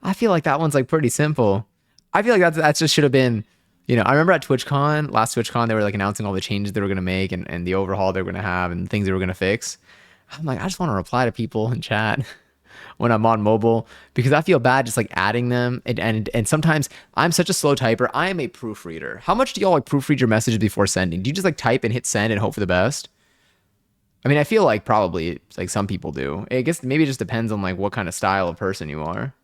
A: I feel like that one's like pretty simple. I feel like that just should have been, I remember at TwitchCon, last TwitchCon, they were like announcing all the changes they were gonna make and the overhaul they were gonna have and things they were gonna fix. I'm like, I just want to reply to people in chat when I'm on mobile because I feel bad just like adding them and sometimes I'm such a slow typer. I am a proofreader. How much do y'all like proofread your messages before sending? Do you just like type and hit send and hope for the best? I mean, I feel like probably like some people do. I guess maybe it just depends on like what kind of style of person you are.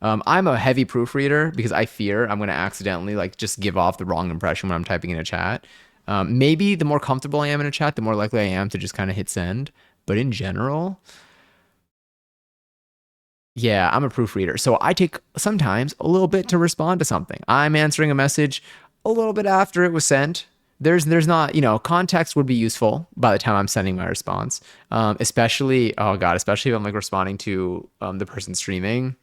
A: I'm a heavy proofreader because I fear I'm going to accidentally like just give off the wrong impression when I'm typing in a chat. Maybe the more comfortable I am in a chat, the more likely I am to just kind of hit send. But in general, yeah, I'm a proofreader. So I take sometimes a little bit to respond to something. I'm answering a message a little bit after it was sent. There's not, context would be useful by the time I'm sending my response. Especially, oh God, especially if I'm like responding to the person streaming.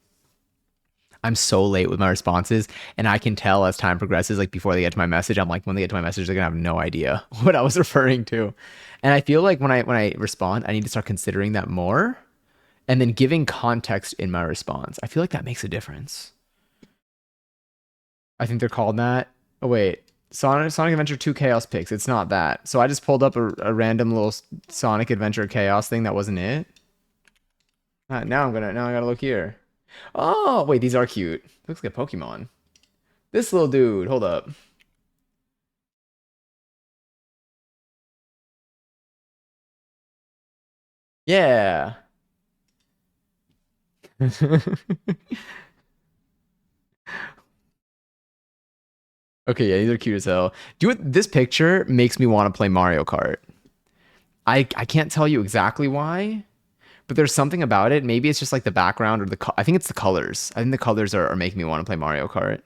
A: I'm so late with my responses, and I can tell as time progresses, like before they get to my message, I'm like, when they get to my message, they're gonna have no idea what I was referring to. And I feel like when I respond, I need to start considering that more and then giving context in my response. I feel like that makes a difference. I think they're called that. Oh wait, Sonic Adventure 2 Chaos Picks. It's not that. So I just pulled up a random little Sonic Adventure Chaos thing that wasn't it. Now I gotta look here. Oh wait, these are cute. Looks like a Pokemon. This little dude. Hold up. Yeah. Okay, yeah, these are cute as hell. This picture makes me want to play Mario Kart. I can't tell you exactly why, but there's something about it. Maybe it's just like the background or I think it's the colors. I think the colors are making me want to play Mario Kart,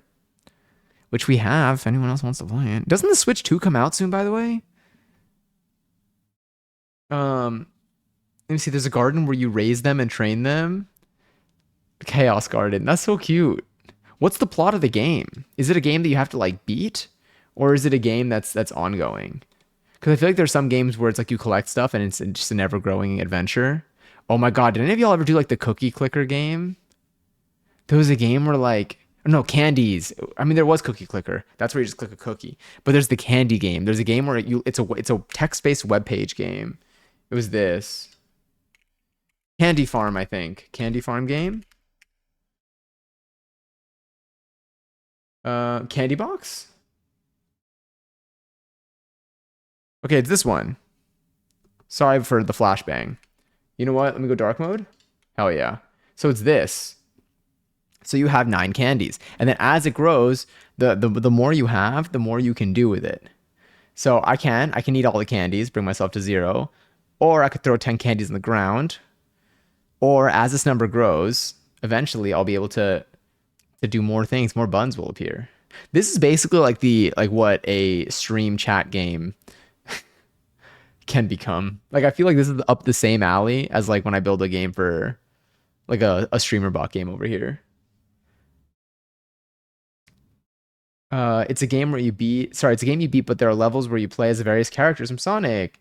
A: which we have. If anyone else wants to play it, doesn't the Switch 2 come out soon? By the way, um, let me see. There's a garden where you raise them and train them. Chaos Garden. That's so cute. What's the plot of the game? Is it a game that you have to like beat, Or is it a game that's ongoing? Because I feel like there's some games where it's like you collect stuff and it's just an ever-growing adventure. Oh my God, did any of y'all ever do like the cookie clicker game? There was a game where like no candies. I mean, there was Cookie Clicker. That's where you just click a cookie. But there's the candy game. There's a game where it's a text-based web page game. It was this Candy Farm, I think. Candy Farm game. Candy Box. Okay, it's this one. Sorry for the flashbang. You know what? Let me go dark mode. Hell yeah. So it's this. So you have 9 candies, and then as it grows, the more you have, the more you can do with it. So I can eat all the candies, bring myself to 0, or I could throw 10 candies in the ground, or as this number grows, eventually I'll be able to do more things. More buns will appear. This is basically like what a stream chat game can become. Like I feel like this is up the same alley as like when I build a game for like a streamer bot game over here. It's a game where you beat. Sorry, it's a game you beat, but there are levels where you play as the various characters from Sonic.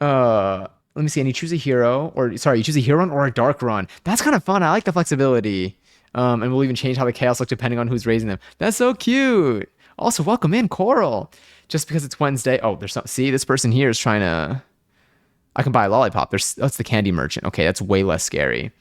A: Let me see. And you choose a hero, or sorry, you choose a hero run or a dark run. That's kind of fun. I like the flexibility. And we'll even change how the chaos look depending on who's raising them. That's so cute. Also, welcome in, Coral. Just because it's Wednesday. Oh, there's some. See, this person here is trying to. I can buy a lollipop. That's the candy merchant. Okay, that's way less scary.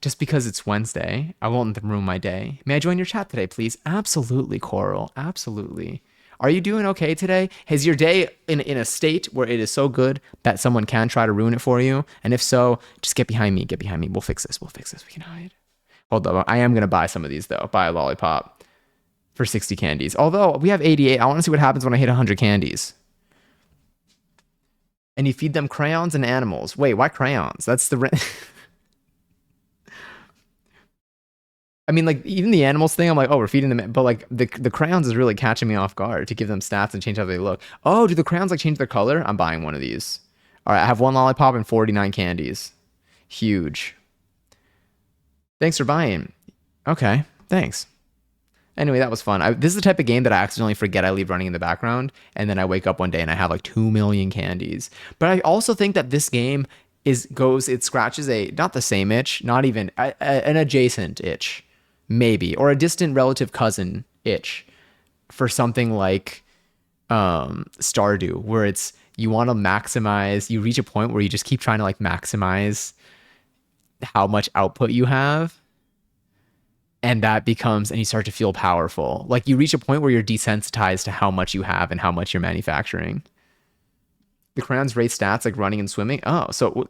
A: Just because it's Wednesday, I won't let them ruin my day. May I join your chat today, please? Absolutely, Coral. Absolutely. Are you doing okay today? Is your day in a state where it is so good that someone can try to ruin it for you? And if so, just get behind me. Get behind me. We'll fix this. We'll fix this. We can hide. Hold up. I am going to buy some of these, though. Buy a lollipop for 60 candies. Although we have 88. I want to see what happens when I hit 100 candies. And you feed them crayons and animals. Wait, why crayons? That's the... I mean, like even the animals thing, I'm like, oh, we're feeding them, but like the crayons is really catching me off guard to give them stats and change how they look. Oh, do the crayons like change their color? I'm buying one of these. All right, I have one lollipop and 49 candies. Huge. Thanks for buying. Okay, thanks. Anyway, that was fun. This is the type of game that I accidentally forget I leave running in the background, and then I wake up one day and I have like 2 million candies. But I also think that this game it scratches a not the same itch, not even an adjacent itch maybe, or a distant relative cousin itch for something like Stardew, where it's you want to maximize, you reach a point where you just keep trying to like maximize how much output you have. And that becomes, and you start to feel powerful. Like you reach a point where you're desensitized to how much you have and how much you're manufacturing. The crayons rate stats like running and swimming. Oh, so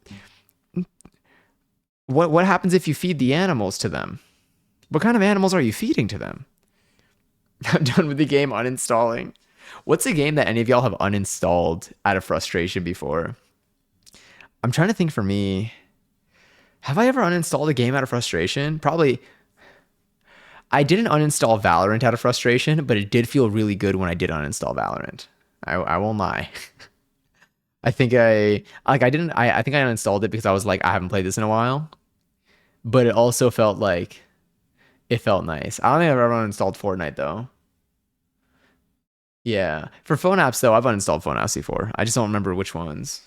A: what happens if you feed the animals to them? What kind of animals are you feeding to them? I'm done with the game uninstalling. What's a game that any of y'all have uninstalled out of frustration before? I'm trying to think for me. Have I ever uninstalled a game out of frustration? Probably. I didn't uninstall Valorant out of frustration, but it did feel really good when I did uninstall Valorant. I won't lie. I think I think I uninstalled it because I was like, I haven't played this in a while. But it also felt like it felt nice. I don't think I've ever uninstalled Fortnite though. Yeah. For phone apps though, I've uninstalled phone apps before. I just don't remember which ones.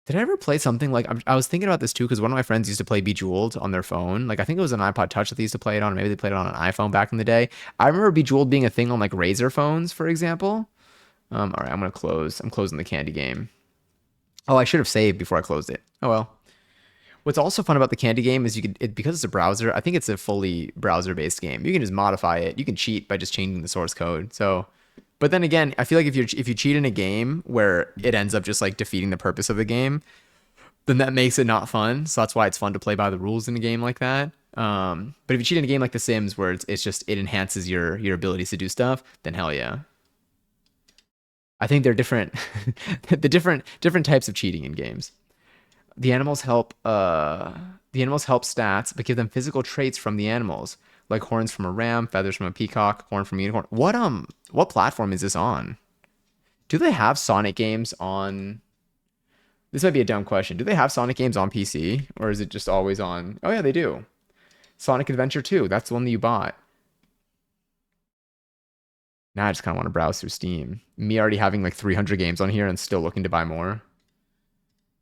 A: Did I ever play something like I was thinking about this too because one of my friends used to play Bejeweled on their phone. Like I think it was an iPod Touch that they used to play it on. Or maybe they played it on an iPhone back in the day. I remember Bejeweled being a thing on like Razer phones, for example. All right, I'm gonna close. I'm closing the candy game. Oh, I should have saved before I closed it. Oh well. What's also fun about the candy game is because it's a browser. I think it's a fully browser-based game. You can just modify it. You can cheat by just changing the source code. So, but then again, I feel like if you cheat in a game where it ends up just like defeating the purpose of the game, then that makes it not fun. So that's why it's fun to play by the rules in a game like that. But if you cheat in a game like The Sims, where it's just it enhances your abilities to do stuff, then hell yeah. I think they're different, the different types of cheating in games. The animals help stats, but give them physical traits from the animals, like horns from a ram, feathers from a peacock, horn from a unicorn. What platform is this on? Do they have Sonic games on? This might be a dumb question. Do they have Sonic games on PC, or is it just always on? Oh yeah, they do. Sonic Adventure 2. That's the one that you bought. Now I just kind of want to browse through Steam. Me already having like 300 games on here and still looking to buy more.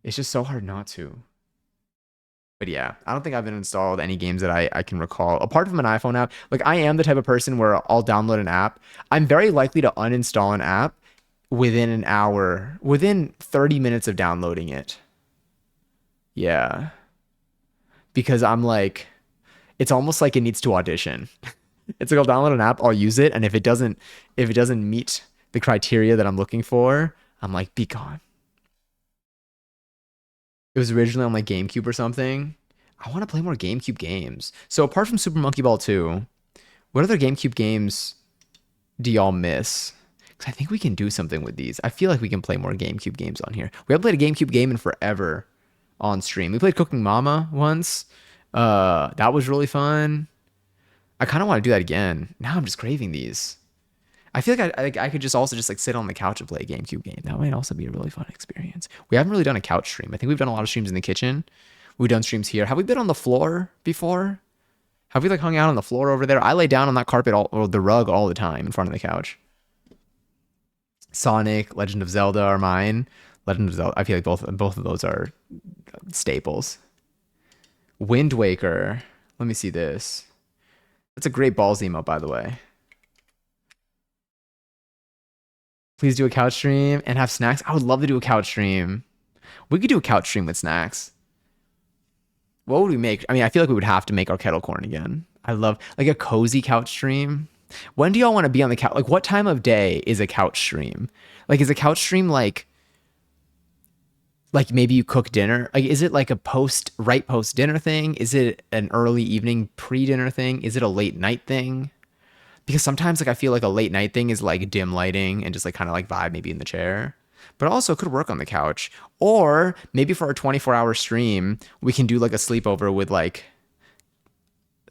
A: It's just so hard not to. But yeah, I don't think I've been installed any games that I can recall apart from an iPhone app. Like I am the type of person where I'll download an app. I'm very likely to uninstall an app within an hour, within 30 minutes of downloading it. Yeah, because I'm like, it's almost like it needs to audition. It's like I'll download an app, I'll use it, and if it doesn't meet the criteria that I'm looking for, I'm like, be gone. It was originally on like GameCube or something. I want to play more GameCube games. So apart from Super Monkey Ball 2, what other GameCube games do y'all miss? Because I think we can do something with these. I feel like we can play more GameCube games on here. We haven't played a GameCube game in forever on stream. We played Cooking Mama once. That was really fun. I kind of want to do that again. Now I'm just craving these. I feel like I could just also just like sit on the couch and play a GameCube game. That might also be a really fun experience. We haven't really done a couch stream. I think we've done a lot of streams in the kitchen. We've done streams here. Have we been on the floor before? Have we like hung out on the floor over there? I lay down on that carpet or the rug all the time in front of the couch. Sonic, Legend of Zelda are mine. Legend of Zelda. I feel like both of those are staples. Wind Waker. Let me see this. That's a great balls emote, by the way. Please do a couch stream and have snacks. I would love to do a couch stream. We could do a couch stream with snacks. What would we make? I mean, I feel like we would have to make our kettle corn again. I love like a cozy couch stream. When do y'all want to be on the couch? Like, what time of day is a couch stream? Like, is a couch stream like maybe you cook dinner? Like, is it like a post dinner thing? Is it an early evening pre-dinner thing? Is it a late night thing? Because sometimes like I feel like a late night thing is like dim lighting and just like kind of like vibe maybe in the chair. But also could work on the couch. Or maybe for our 24-hour stream, we can do like a sleepover with like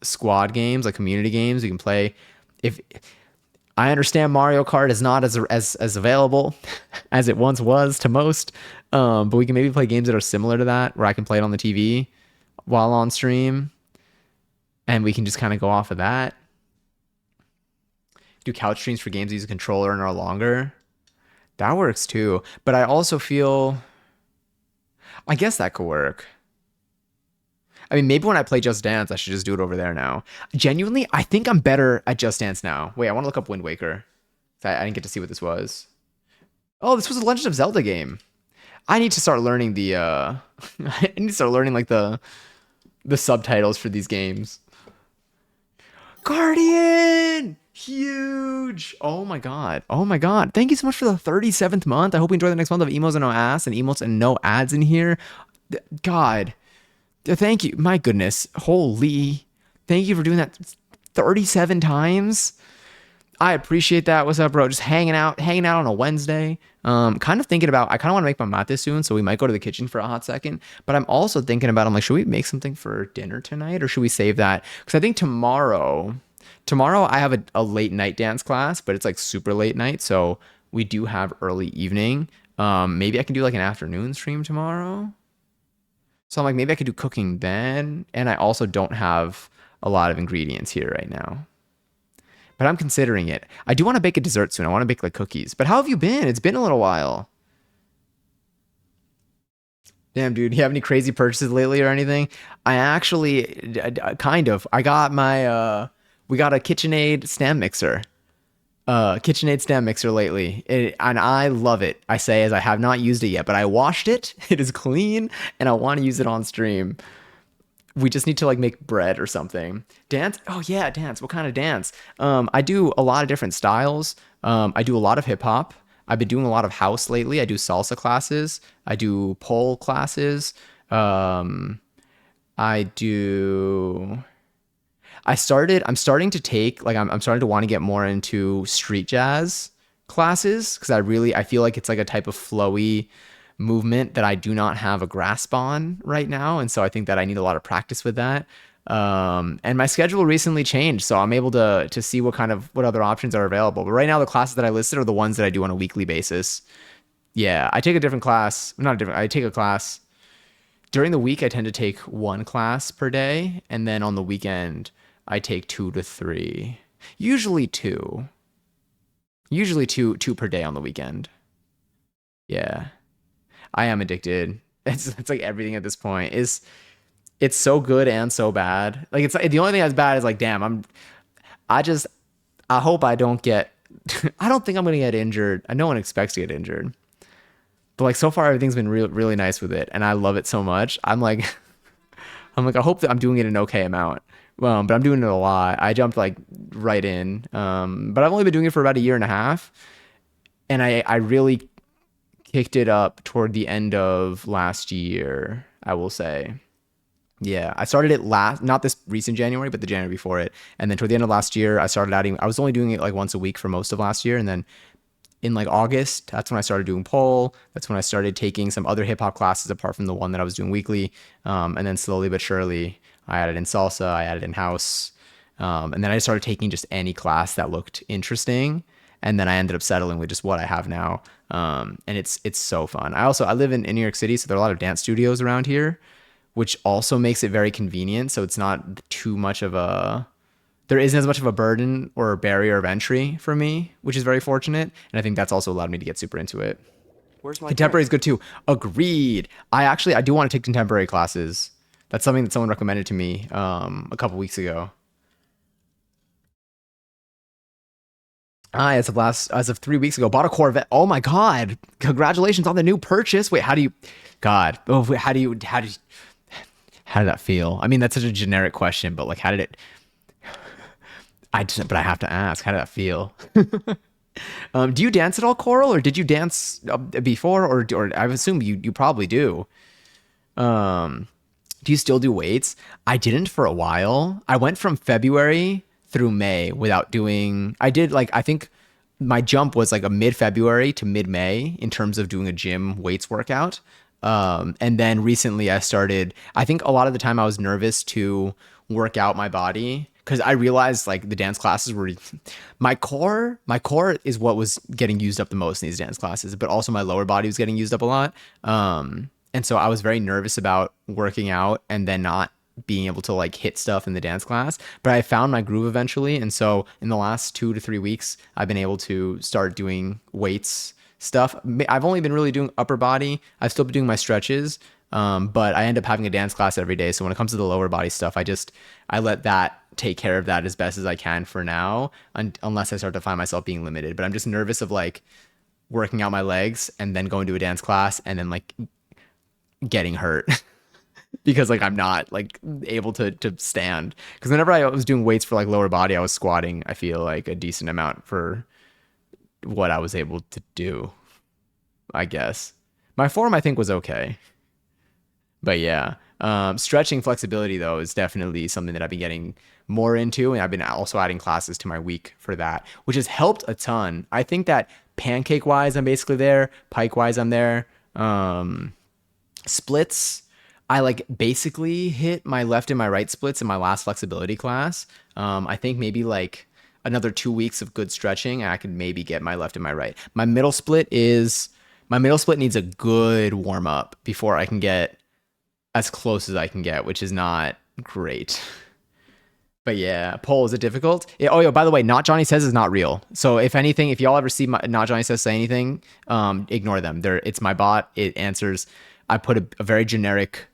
A: squad games, like community games. We can play. If I understand Mario Kart is not as available as it once was to most, but we can maybe play games that are similar to that, where I can play it on the TV while on stream, and we can just kind of go off of that. Do couch streams for games that use a controller and are longer. That works too. But I also feel, I guess that could work. I mean, maybe when I play Just Dance, I should just do it over there now. Genuinely, I think I'm better at Just Dance now. Wait, I want to look up Wind Waker. I didn't get to see what this was. Oh, this was a Legend of Zelda game. I need to start learning the I need to start learning like the subtitles for these games. Guardian! Huge! Oh my god. Oh my god. Thank you so much for the 37th month. I hope you enjoy the next month of emos and no ass and emotes and no ads in here. God. Thank you. My goodness. Holy. Thank you for doing that 37 times. I appreciate that. What's up, bro? Just hanging out on a Wednesday. Kind of thinking about, I kind of want to make my mate soon, so we might go to the kitchen for a hot second. But I'm also thinking about, I'm like, should we make something for dinner tonight or should we save that? Because I think tomorrow I have a late night dance class, but it's like super late night. So we do have early evening. Maybe I can do like an afternoon stream tomorrow. So I'm like, maybe I could do cooking then. And I also don't have a lot of ingredients here right now. But I'm considering it. I do want to bake a dessert soon. I want to bake like cookies. But how have you been? It's been a little while. Damn, dude. You have any crazy purchases lately or anything? I actually, kind of. I got we got a KitchenAid stand mixer. KitchenAid stand mixer lately, and I love it. I say as I have not used it yet, but I washed it. It is clean, and I want to use it on stream. We just need to like make bread or something. Dance? Oh yeah, dance. What kind of dance? I do a lot of different styles. I do a lot of hip hop. I've been doing a lot of house lately. I do salsa classes. I do pole classes. I do. I'm starting to take like I'm starting to want to get more into street jazz classes because I feel like it's like a type of flowy movement that I do not have a grasp on right now, and so I think that I need a lot of practice with that. And my schedule recently changed, so I'm able to see what other options are available. But right now, the classes that I listed are the ones that I do on a weekly basis. Yeah, I take a different class. Not a different. I take a class during the week. I tend to take one class per day, and then on the weekend, I take 2 to 3, usually 2. Usually two per day on the weekend. Yeah. I am addicted. It's like everything at this point is it's so good and so bad. Like it's the only thing that's bad is like damn, I just I hope I don't get I don't think I'm gonna get injured. No one expects to get injured. But like so far everything's been really nice with it and I love it so much. I'm like I hope that I'm doing it an okay amount. But I'm doing it a lot. I jumped like right in. But I've only been doing it for about a year and a half. And I really kicked it up toward the end of last year, I will say. Yeah, I started it not this recent January, but the January before it. And then toward the end of last year, I was only doing it like once a week for most of last year. And then in like August, that's when I started doing pole. That's when I started taking some other hip hop classes apart from the one that I was doing weekly. And then slowly but surely, I added in salsa, I added in house. And then I started taking just any class that looked interesting. And then I ended up settling with just what I have now. And it's so fun. I live in New York City, so there are a lot of dance studios around here, which also makes it very convenient. So it's not too much of a there isn't as much of a burden or a barrier of entry for me, which is very fortunate. And I think that's also allowed me to get super into it.
C: Where's my
A: Contemporary is
C: drink?
A: good too. Agreed. I do want to take contemporary classes. That's something that someone recommended to me a couple weeks ago. As of 3 weeks ago, bought a Corvette. Oh my God! Congratulations on the new purchase. Wait, how do you? God, oh, how did that feel? I mean, that's such a generic question, but like, how did it? But I have to ask, how did that feel? Do you dance at all, Coral, or did you dance before, or I assume you probably do. Do you still do weights? I didn't for a while. I went from February through May without doing. I did like I think my jump was like a mid February to mid May in terms of doing a gym weights workout. And then recently I started. I think a lot of the time I was nervous to work out my body because I realized like the dance classes were my core is what was getting used up the most in these dance classes, but also my lower body was getting used up a lot. And so I was very nervous about working out and then not being able to like hit stuff in the dance class. But I found my groove eventually. And so in the last 2 to 3 weeks, I've been able to start doing weights stuff. I've only been really doing upper body. I've still been doing my stretches. But I end up having a dance class every day. So when it comes to the lower body stuff, I let that take care of that as best as I can for now, unless I start to find myself being limited. But I'm just nervous of like working out my legs and then going to a dance class and then like getting hurt because like I'm not like able to stand. Because whenever I was doing weights for like lower body, I was squatting, I feel like a decent amount for what I was able to do, I guess. My form I think was okay. But yeah, stretching flexibility though is definitely something that I've been getting more into, and I've been also adding classes to my week for that, which has helped a ton. I think that pancake wise, I'm basically there. Pike wise, I'm there. Splits, I like basically hit my left and my right splits in my last flexibility class. I think maybe like another 2 weeks of good stretching, and I could maybe get my left and my right. My middle split needs a good warm up before I can get as close as I can get, which is not great. But yeah, poll, is it difficult? Yeah, oh, yeah, by the way, Not Johnny Says is not real. So if anything, if y'all ever see Not Johnny Says say anything, ignore them. It's my bot. It answers. I put a very generic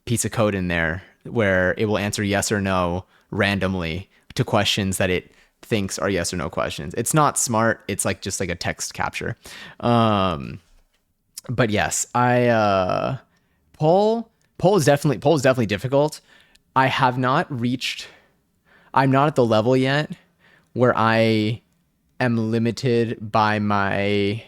A: piece of code in there where it will answer yes or no randomly to questions that it thinks are yes or no questions. It's not smart. It's like just like a text capture. But yes, poll is definitely difficult. I have not reached I'm not at the level yet where I am limited by my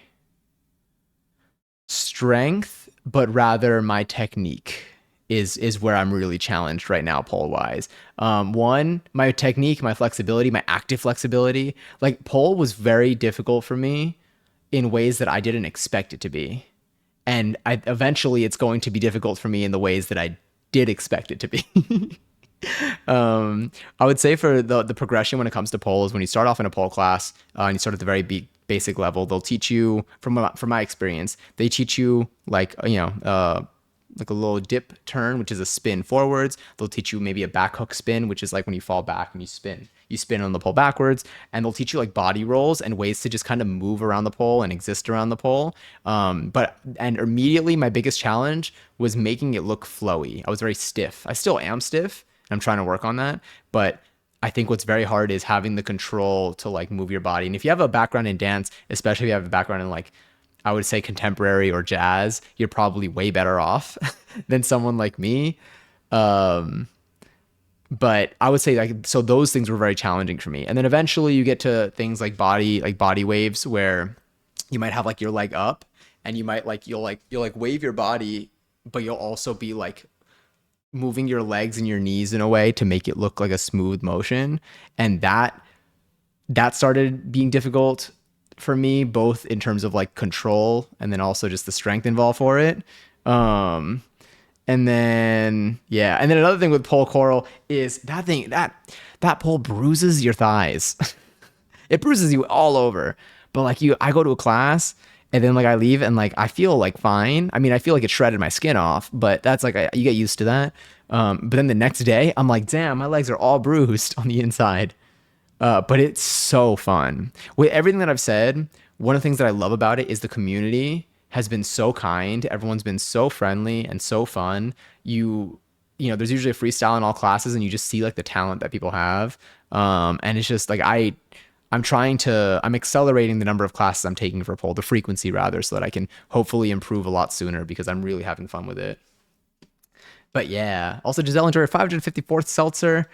A: strength, but rather my technique is where I'm really challenged right now, pole wise. One, my technique, my flexibility, my active flexibility. Like pole was very difficult for me in ways that I didn't expect it to be, and eventually it's going to be difficult for me in the ways that I did expect it to be. I would say for the progression when it comes to pole is when you start off in a pole class and you start at the very basic level, they'll teach you from my experience, they teach you like like a little dip turn, which is a spin forwards. They'll teach you maybe a back hook spin, which is like when you fall back and you spin. you spin on the pole backwards, and they'll teach you like body rolls and ways to just kind of move around the pole and exist around the pole. But immediately my biggest challenge was making it look flowy. I was very stiff. I still am stiff. And I'm trying to work on that, but I think what's very hard is having the control to like move your body. And if you have a background in dance, especially if you have a background in like, I would say contemporary or jazz, you're probably way better off than someone like me. Um, but I would say like, so those things were very challenging for me. And then eventually you get to things like body waves, where you might have like your leg up, and you might like you'll like wave your body, but you'll also be like moving your legs and your knees in a way to make it look like a smooth motion. And that started being difficult for me, both in terms of like control and then also just the strength involved for it. Um, and then yeah, and then another thing with pole coral is that pole bruises your thighs. It bruises you all over. But like I go to a class and then like I leave and like I feel like fine. I mean, I feel like it shredded my skin off, but that's like you get used to that. But then the next day, I'm like, damn, my legs are all bruised on the inside. But it's so fun. With everything that I've said, one of the things that I love about it is the community has been so kind. Everyone's been so friendly and so fun. There's usually a freestyle in all classes, and you just see like the talent that people have. And it's just like I'm accelerating the number of classes I'm taking for pole, the frequency rather, so that I can hopefully improve a lot sooner because I'm really having fun with it. But yeah, also Giselle enjoyed her 554th seltzer.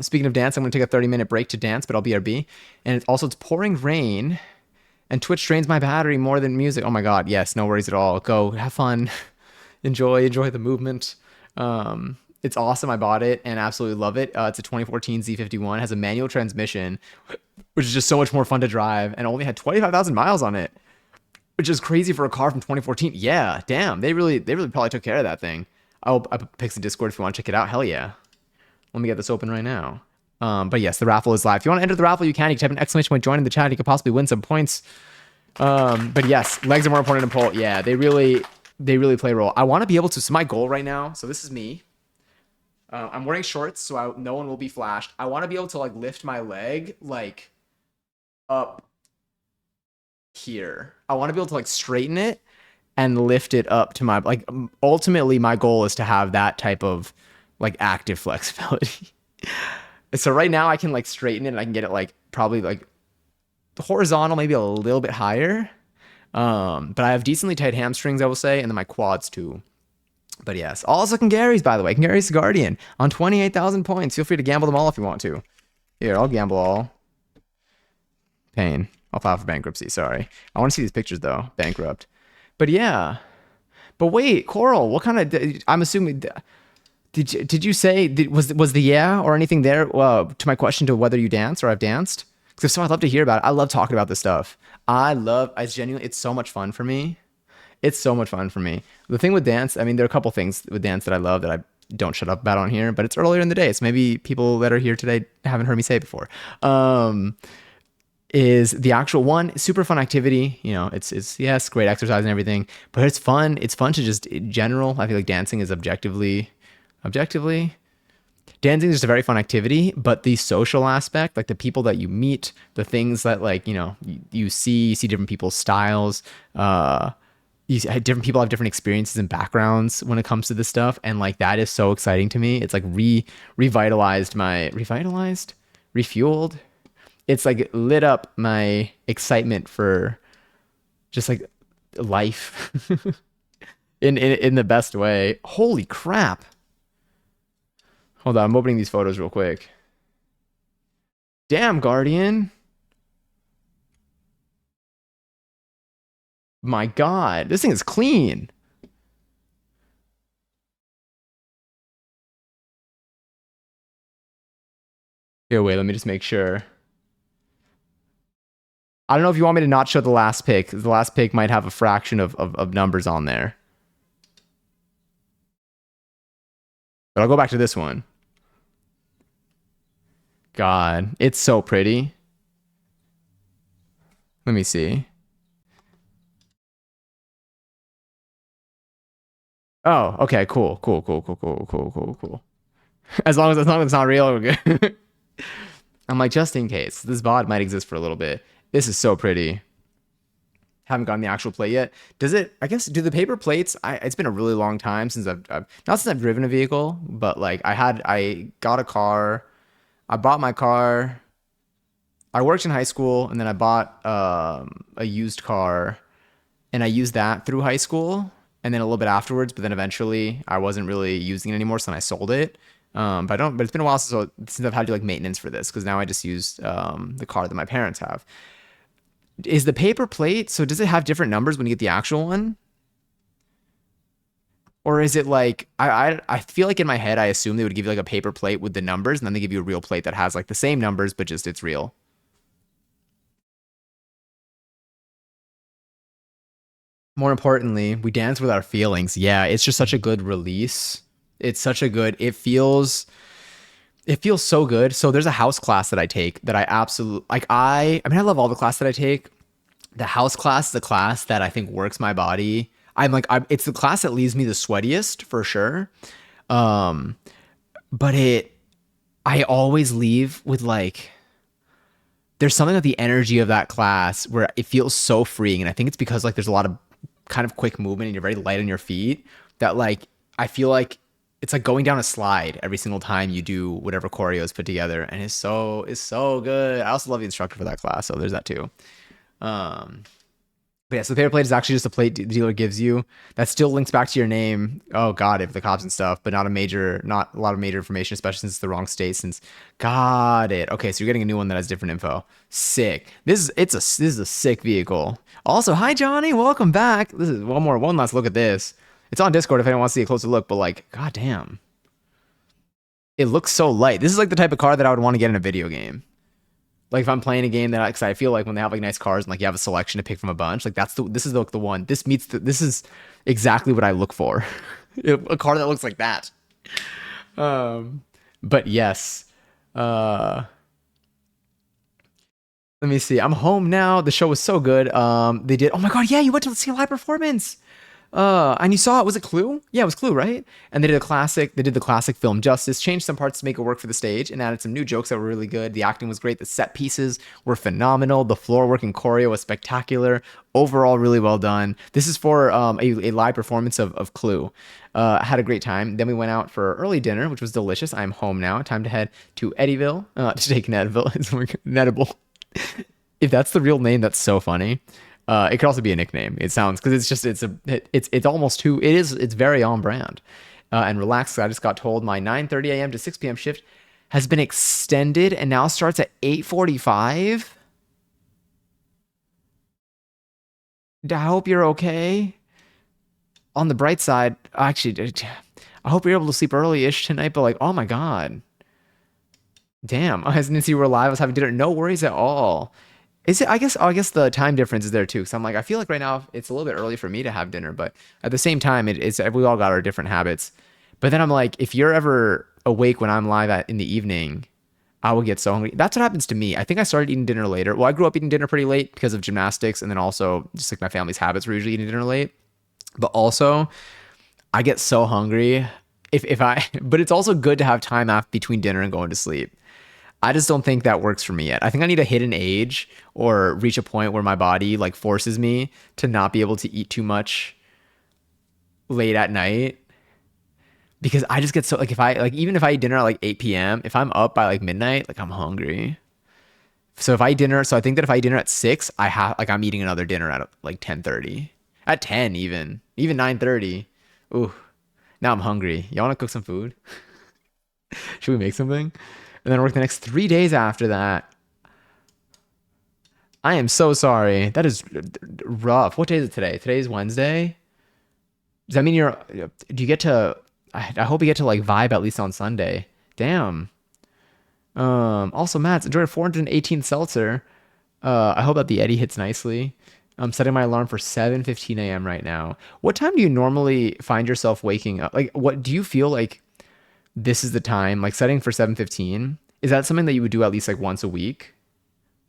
A: Speaking of dance, I'm going to take a 30-minute break to dance, but I'll BRB. And it's pouring rain, and Twitch drains my battery more than music. Oh my God, yes, no worries at all. Go have fun, enjoy the movement. It's awesome. I bought it and absolutely love it. It's a 2014 Z51, has a manual transmission, which is just so much more fun to drive, and only had 25,000 miles on it, which is crazy for a car from 2014. Yeah, damn, they really probably took care of that thing. I put pics in Discord if you want to check it out. Hell yeah. Let me get this open right now. But yes, the raffle is live. If you want to enter the raffle, you can. You can type an exclamation point, join in the chat. You could possibly win some points. But yes, legs are more important than pole. Yeah, they really play a role. I want to be able to. So my goal right now. So this is me. I'm wearing shorts, so no one will be flashed. I want to be able to like lift my leg like up here. I want to be able to like straighten it and lift it up to my like. Ultimately, my goal is to have that type of like active flexibility. So right now I can like straighten it and I can get it like probably like horizontal, maybe a little bit higher. But I have decently tight hamstrings, I will say, and then my quads too. But yes, also Gary's, by the way. Gary's the Guardian on 28,000 points. Feel free to gamble them all if you want to. Here, I'll gamble all. Pain. I'll file for bankruptcy. Sorry. I want to see these pictures though. Bankrupt. But yeah. But wait, Coral. What kind of? I'm assuming. Did you say was the yeah or anything there to my question to whether you dance or I've danced? Because if so, I'd love to hear about it. I love talking about this stuff. I genuinely, it's so much fun for me. It's so much fun for me. The thing with dance, I mean, there are a couple things with dance that I love that I don't shut up about on here, but it's earlier in the day. So maybe people that are here today haven't heard me say it before. Is the actual one super fun activity. It's yes, great exercise and everything, but it's fun. It's fun to just in general. I feel like dancing is objectively dancing is just a very fun activity, but the social aspect, like the people that you meet, the things that like you see different people's styles, different people have different experiences and backgrounds when it comes to this stuff, and like that is so exciting to me. It's like refueled. It's like lit up my excitement for just like life in the best way. Holy crap. Hold on, I'm opening these photos real quick. Damn, Guardian. My God, this thing is clean. Here, wait, let me just make sure. I don't know if you want me to not show the last pick. The last pick might have a fraction of numbers on there. But I'll go back to this one. God, it's so pretty. Let me see. Oh, okay, cool. As long as it's not real, we're good. I'm like, just in case. This VOD might exist for a little bit. This is so pretty. Haven't gotten the actual plate yet. Does it? I guess do the paper plates? It's been a really long time since I've not since I've driven a vehicle, but like I got a car. I bought my car. I worked in high school, and then I bought a used car, and I used that through high school, and then a little bit afterwards. But then eventually, I wasn't really using it anymore, so then I sold it. But I don't. But it's been a while since I've had to do like maintenance for this because now I just use the car that my parents have. Is the paper plate, so does it have different numbers when you get the actual one? Or is it like I feel like in my head I assume they would give you like a paper plate with the numbers and then they give you a real plate that has like the same numbers but just it's real. More importantly, we dance with our feelings. Yeah, it's just such a good release. It's such a good it feels so good. So there's a house class that I take that I absolutely like I mean I love all the class that I take. The house class is a class that I think works my body. It's the class that leaves me the sweatiest for sure. Um, but I always leave with like, there's something of the energy of that class where it feels so freeing. And I think it's because like there's a lot of kind of quick movement and you're very light on your feet that like, I feel like it's like going down a slide every single time you do whatever choreo is put together. And it's so good. I also love the instructor for that class. So there's that too. Um, But yeah, so the paper plate is actually just a plate the dealer gives you that still links back to your name. Oh God, if the cops and stuff, but not a lot of major information, especially since it's the wrong state. Since got it. Okay, so you're getting a new one that has different info. Sick. This is a sick vehicle. Also, hi Johnny, welcome back. This is one last look at this. It's on Discord if anyone wants to see a closer look. But like, god damn, it looks so light. This is like the type of car that I would want to get in a video game. Like if I'm playing a game that, because I feel like when they have like nice cars and like you have a selection to pick from a bunch, like this is the one. This is exactly what I look for. A car that looks like that. But yes, uh, let me see. I'm home now. The show was so good. They did. Oh my god, yeah, you went to see a live performance. And you saw it. Was it Clue? Yeah, it was Clue, right? And they did a classic. They did the classic film justice. Changed some parts to make it work for the stage, and added some new jokes that were really good. The acting was great. The set pieces were phenomenal. The floor work and choreo was spectacular. Overall, really well done. This is for a live performance of Clue. I had a great time. Then we went out for early dinner, which was delicious. I'm home now. Time to head to Eddyville to take Netable. It's Netable. If that's the real name, that's so funny. It could also be a nickname. It sounds because it's almost too it's very on brand and relaxed. I just got told my 9:30 a.m. to 6 p.m. shift has been extended and now starts at 8:45. I hope you're okay. On the bright side, actually, I hope you're able to sleep early-ish tonight. But like, oh my god, damn! I didn't see you were alive. I was having dinner. No worries at all. Is it? I guess the time difference is there too. Cause I'm like, I feel like right now it's a little bit early for me to have dinner, but at the same time, it's we all got our different habits. But then I'm like, if you're ever awake when I'm live in the evening, I will get so hungry. That's what happens to me. I think I started eating dinner later. Well, I grew up eating dinner pretty late because of gymnastics, and then also just like my family's habits were usually eating dinner late. But also, I get so hungry if I. But it's also good to have time after between dinner and going to sleep. I just don't think that works for me yet. I think I need to hit an age or reach a point where my body like forces me to not be able to eat too much late at night because I just get so like if I like even if I eat dinner at like 8 p.m., if I'm up by like midnight, like I'm hungry. So if I eat dinner, so I think that if I eat dinner at 6, I have like I'm eating another dinner at like 10:30. At 10 even 9:30. Ooh. Now I'm hungry. Y'all want to cook some food? Should we make something? And then work the next 3 days after that. I am so sorry. That is rough. What day is it today? Today's Wednesday. Does that mean do you get to, I hope you get to like vibe at least on Sunday. Damn. Also, Matt, enjoyed a 418 seltzer. I hope that the Eddy hits nicely. I'm setting my alarm for 7:15 a.m. right now. What time do you normally find yourself waking up? Like, what do you feel like this is the time, like setting for 7:15? Is that something that you would do at least like once a week?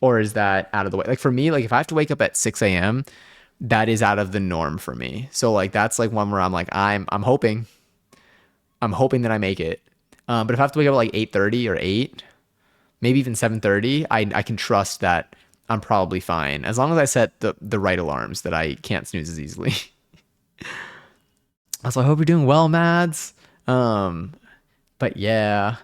A: Or is that out of the way? Like for me, like if I have to wake up at 6 a.m., that is out of the norm for me. So like that's like one where I'm like, I'm hoping that I make it. But if I have to wake up at like 8:30 or 8, maybe even 7:30, I can trust that I'm probably fine as long as I set the right alarms that I can't snooze as easily. So I hope you're doing well, Mads. Um, but yeah,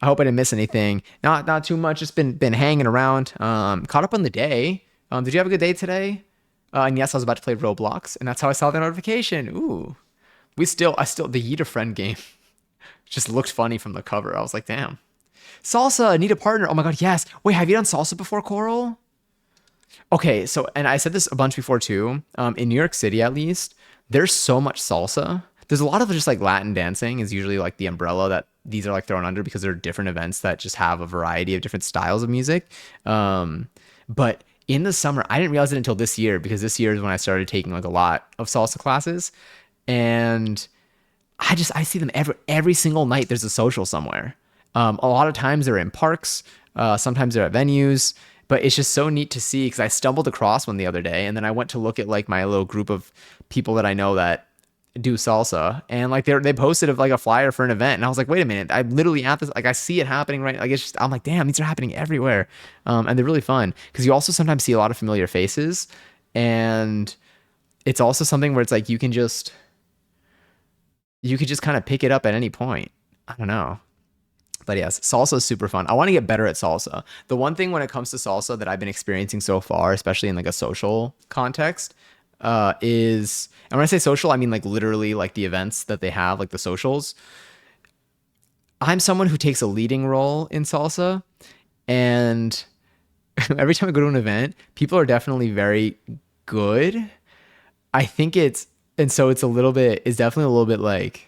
A: I hope I didn't miss anything. Not too much. Just been hanging around. Caught up on the day. Did you have a good day today? And yes, I was about to play Roblox, and that's how I saw the notification. Ooh, I still the Yeet a Friend game just looked funny from the cover. I was like, damn. Salsa, need a partner. Oh my god, yes. Wait, have you done salsa before, Coral? Okay, so and I said this a bunch before too. In New York City, at least, there's so much salsa. There's a lot of just like Latin dancing is usually like the umbrella that these are like thrown under because there are different events that just have a variety of different styles of music. But in the summer, I didn't realize it until this year because this year is when I started taking like a lot of salsa classes, and I see them every single night. There's a social somewhere. A lot of times they're in parks. Sometimes they're at venues. But it's just so neat to see because I stumbled across one the other day, and then I went to look at like my little group of people that I know that do salsa, and like they posted of like a flyer for an event, and I was like, wait a minute, I'm literally at this. Like I see it happening right. Like it's just I'm like, damn, these are happening everywhere, and they're really fun because you also sometimes see a lot of familiar faces, and it's also something where it's like you could just kind of pick it up at any point. I don't know. But yes, salsa is super fun. I want to get better at salsa. The one thing when it comes to salsa that I've been experiencing so far, especially in like a social context, and when I say social, I mean like literally like the events that they have, like the socials. I'm someone who takes a leading role in salsa, and every time I go to an event, people are definitely very good. I think and so it's definitely a little bit like,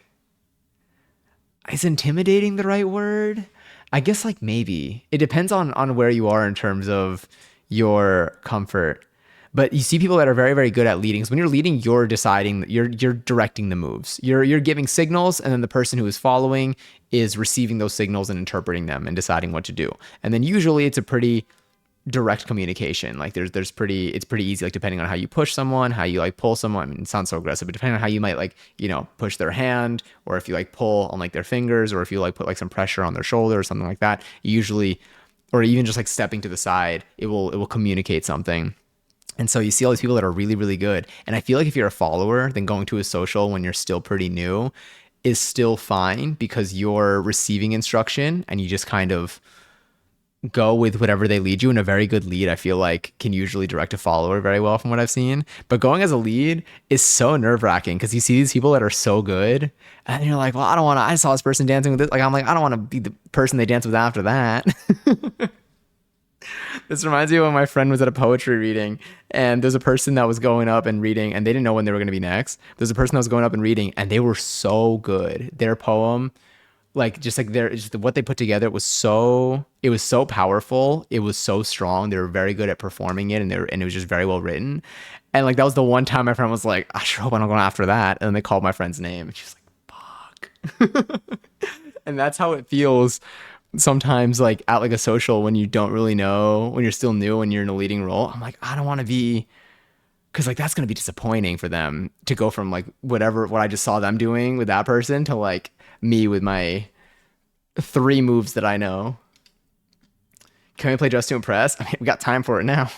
A: is intimidating the right word? I guess like maybe it depends on where you are in terms of your comfort. But you see people that are very very good at leading. So when you're leading, you're deciding, you're directing the moves. You're giving signals, and then the person who is following is receiving those signals and interpreting them and deciding what to do. And then usually it's a pretty direct communication. Like it's pretty easy, like depending on how you push someone, how you like pull someone. I mean, it sounds so aggressive, but depending on how you might like, push their hand, or if you like pull on like their fingers, or if you like put like some pressure on their shoulder or something like that, usually, or even just like stepping to the side, it will communicate something. And so you see all these people that are really, really good. And I feel like if you're a follower, then going to a social when you're still pretty new is still fine because you're receiving instruction and you just kind of go with whatever they lead you. And a very good lead, I feel like, can usually direct a follower very well from what I've seen. But going as a lead is so nerve wracking because you see these people that are so good, and you're like, well, I saw this person dancing with this. Like, I'm like, I don't want to be the person they dance with after that. This reminds me of when my friend was at a poetry reading, and there's a person that was going up and reading, and they didn't know when they were going to be next. There's a person that was going up and reading, and they were so good. Their poem, like just like what they put together, it was so powerful, it was so strong. They were very good at performing it, and it was just very well written. And like that was the one time my friend was like, I sure hope I don't go after that. And then they called my friend's name, and she was like, fuck. And that's how it feels sometimes, like at like a social when you don't really know, when you're still new and you're in a leading role. I'm like, I don't want to be, because like that's going to be disappointing for them to go from like what I just saw them doing with that person to like me with my three moves that I know. Can we play Dress to Impress? I mean, we got time for it now.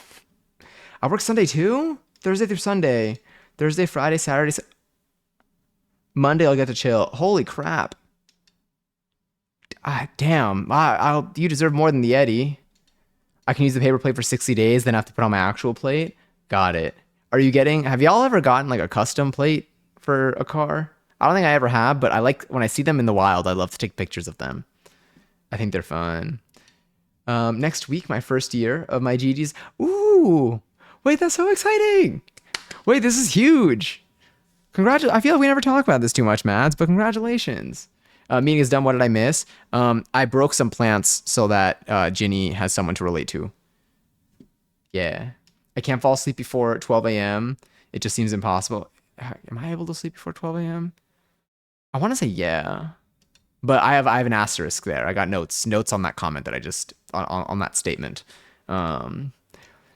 A: I work Sunday too? Thursday through Sunday. Thursday, Friday, Saturday, Monday I'll get to chill. Holy crap. Damn. You deserve more than the Yeti. I can use the paper plate for 60 days, then have to put on my actual plate. Got it. Have y'all ever gotten like a custom plate for a car? I don't think I ever have, but I like when I see them in the wild, I love to take pictures of them. I think they're fun. Next week, my first year of my GDs. Ooh, wait, that's so exciting. Wait, this is huge. I feel like we never talk about this too much, Mads, but congratulations. Meeting is done. What did I miss? I broke some plants so that Ginny has someone to relate to. Yeah. I can't fall asleep before 12 a.m. It just seems impossible. Am I able to sleep before 12 a.m.? I want to say yeah. But I have an asterisk there. I got notes on that comment that I just on that statement.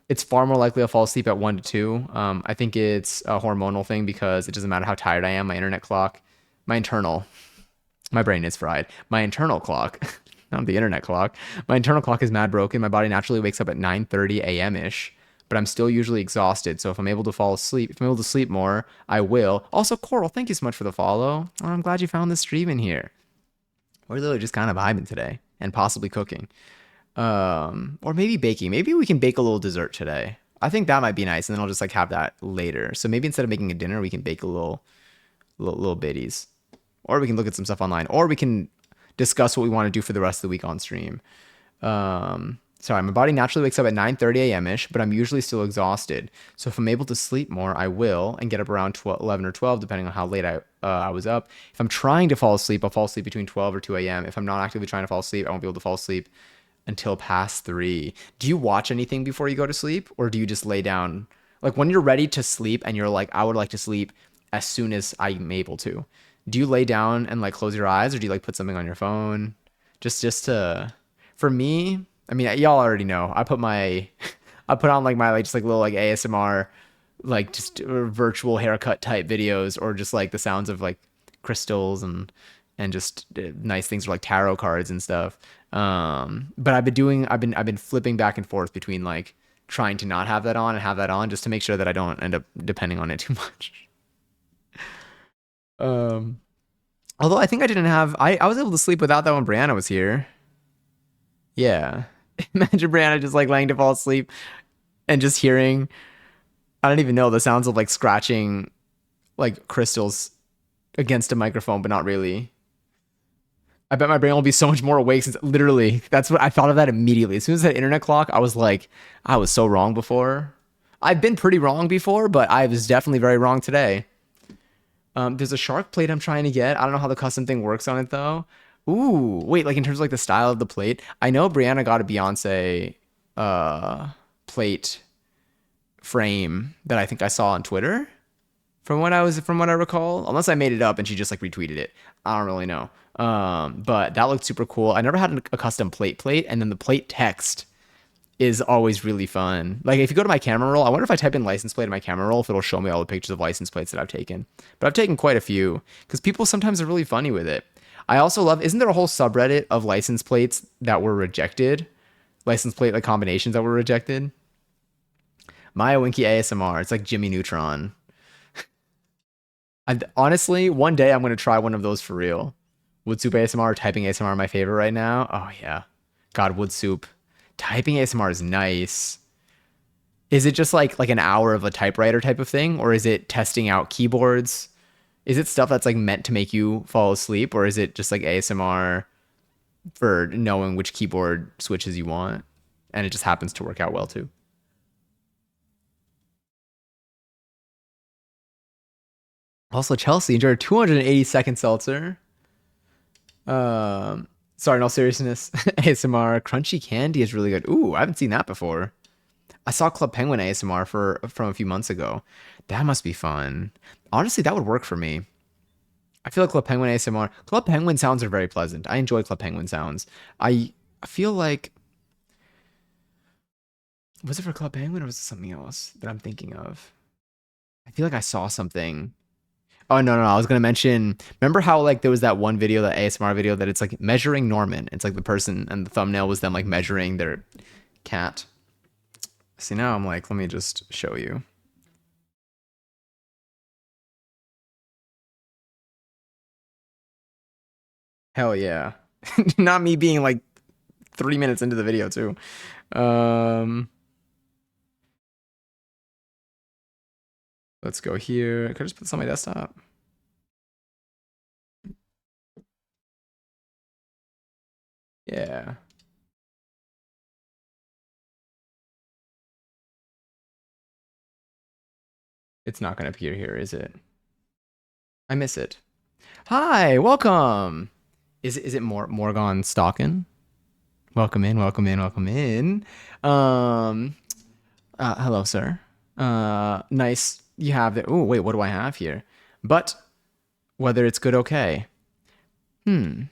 A: It's far more likely I'll fall asleep at 1 to 2. I think it's a hormonal thing because it doesn't matter how tired I am. My internal clock, my brain is fried. My internal clock not the internet clock. My internal clock is mad broken. My body naturally wakes up at 9:30 a.m. ish, but I'm still usually exhausted. So if I'm able to fall asleep, if I'm able to sleep more, I will. Also, Coral, thank you so much for the follow. Oh, I'm glad you found this stream in here. We're literally just kind of vibing today and possibly cooking. Or maybe baking. Maybe we can bake a little dessert today. I think that might be nice, and then I'll just like have that later. So maybe instead of making a dinner, we can bake a little bitties, or we can look at some stuff online, or we can discuss what we want to do for the rest of the week on stream. Sorry, my body naturally wakes up at 9:30 a.m. ish, but I'm usually still exhausted. So if I'm able to sleep more, I will, and get up around 12, 11 or 12, depending on how late I was up. If I'm trying to fall asleep, I'll fall asleep between 12 or 2 a.m. If I'm not actively trying to fall asleep, I won't be able to fall asleep until past 3. Do you watch anything before you go to sleep, or do you just lay down? Like when you're ready to sleep and you're like, I would like to sleep as soon as I'm able to. Do you lay down and like close your eyes, or do you like put something on your phone? Just to, for me, I mean, y'all already know. I put my, I put on like my like just like little like ASMR, like just virtual haircut type videos, or just like the sounds of like crystals and just nice things like tarot cards and stuff. But I've been flipping back and forth between like trying to not have that on and have that on just to make sure that I don't end up depending on it too much. Um, Although I think I didn't have I was able to sleep without that when Brianna was here. Yeah. Imagine Brianna just like laying to fall asleep and just hearing I don't even know the sounds of like scratching like crystals against a microphone, but not really. I bet my brain will be so much more awake since literally that's what I thought of that immediately. As soon as that internet clock, I was like, I was so wrong before. I've been pretty wrong before, but I was definitely very wrong today. There's a shark plate I'm trying to get. I don't know how the custom thing works on it though. Ooh, wait, like in terms of like the style of the plate, I know Brianna got a Beyonce uh plate frame that I think I saw on Twitter from what I recall. Unless I made it up and she just like retweeted it. I don't really know. But that looked super cool. I never had a custom plate, and then the plate text is always really fun. Like if you go to my camera roll, I wonder if I type in license plate in my camera roll if it'll show me all the pictures of license plates that I've taken. But I've taken quite a few because people sometimes are really funny with it. I also love, isn't there a whole subreddit of license plates that were rejected? License plate like combinations that were rejected? Maya Winky ASMR. It's like Jimmy Neutron. Honestly, one day I'm gonna try one of those for real. Wood soup ASMR or typing ASMR are my favorite right now. Oh yeah, God, wood soup. Typing ASMR is nice. Is it just like an hour of a typewriter type of thing, or is it testing out keyboards? Is it stuff that's like meant to make you fall asleep, or is it just like ASMR for knowing which keyboard switches you want, and it just happens to work out well too? Also, Chelsea enjoyed a 280-second seltzer. Sorry, in all seriousness, ASMR crunchy candy is really good. Ooh, I haven't seen that before. I saw Club Penguin ASMR from a few months ago. That must be fun. Honestly, that would work for me. I feel like Club Penguin ASMR. Club Penguin sounds are very pleasant. I enjoy Club Penguin sounds. I feel like was it for Club Penguin or was it something else that I'm thinking of? I feel like I saw something. Oh no, I was gonna mention. Remember how like there was that one video, that ASMR video, that it's like measuring Norman. It's like the person and the thumbnail was them like measuring their cat. See now I'm like, let me just show you. Hell yeah. Not me being like 3 minutes into the video too. Um, let's go here. Could I just put this on my desktop? Yeah. It's not gonna appear here, is it? I miss it. Hi, welcome. Is it Morgan Stalkin? Welcome in, welcome in, welcome in. Um, Hello, sir. Nice. You have the. Oh, wait, what do I have here? But whether it's good, okay. Hmm.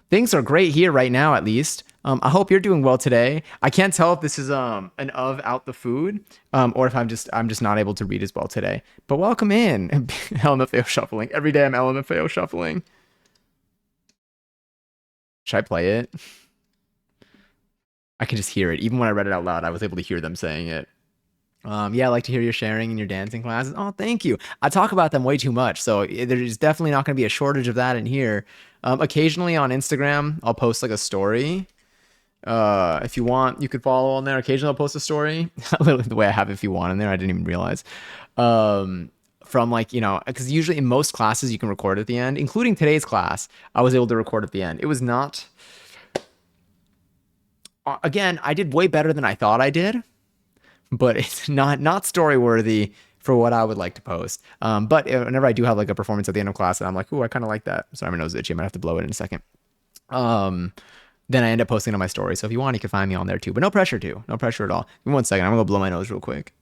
A: Things are great here right now, at least. I hope you're doing well today. I can't tell if this is an of out the food, or if I'm just not able to read as well today. But welcome in. LMFAO shuffling. Every day I'm LMFAO shuffling. Should I play it? I can just hear it. Even when I read it out loud, I was able to hear them saying it. Yeah, I like to hear your sharing in your dancing classes. Oh, thank you. I talk about them way too much, so there's definitely not going to be a shortage of that in here. Occasionally on Instagram, I'll post like a story. If you want, you could follow on there. Occasionally, I'll post a story. Literally the way I have "if you want" in there, I didn't even realize. Um, from like because usually in most classes you can record at the end, including today's class. I was able to record at the end. It was not. Again, I did way better than I thought I did, but it's not story worthy for what I would like to post. But whenever I do have like a performance at the end of class, and I'm like, ooh, I kind of like that. Sorry, my nose is itchy. I might have to blow it in a second. Um, then I end up posting on my story. So if you want, you can find me on there too. But no pressure to. No pressure at all. Give me 1 second. I'm gonna go blow my nose real quick.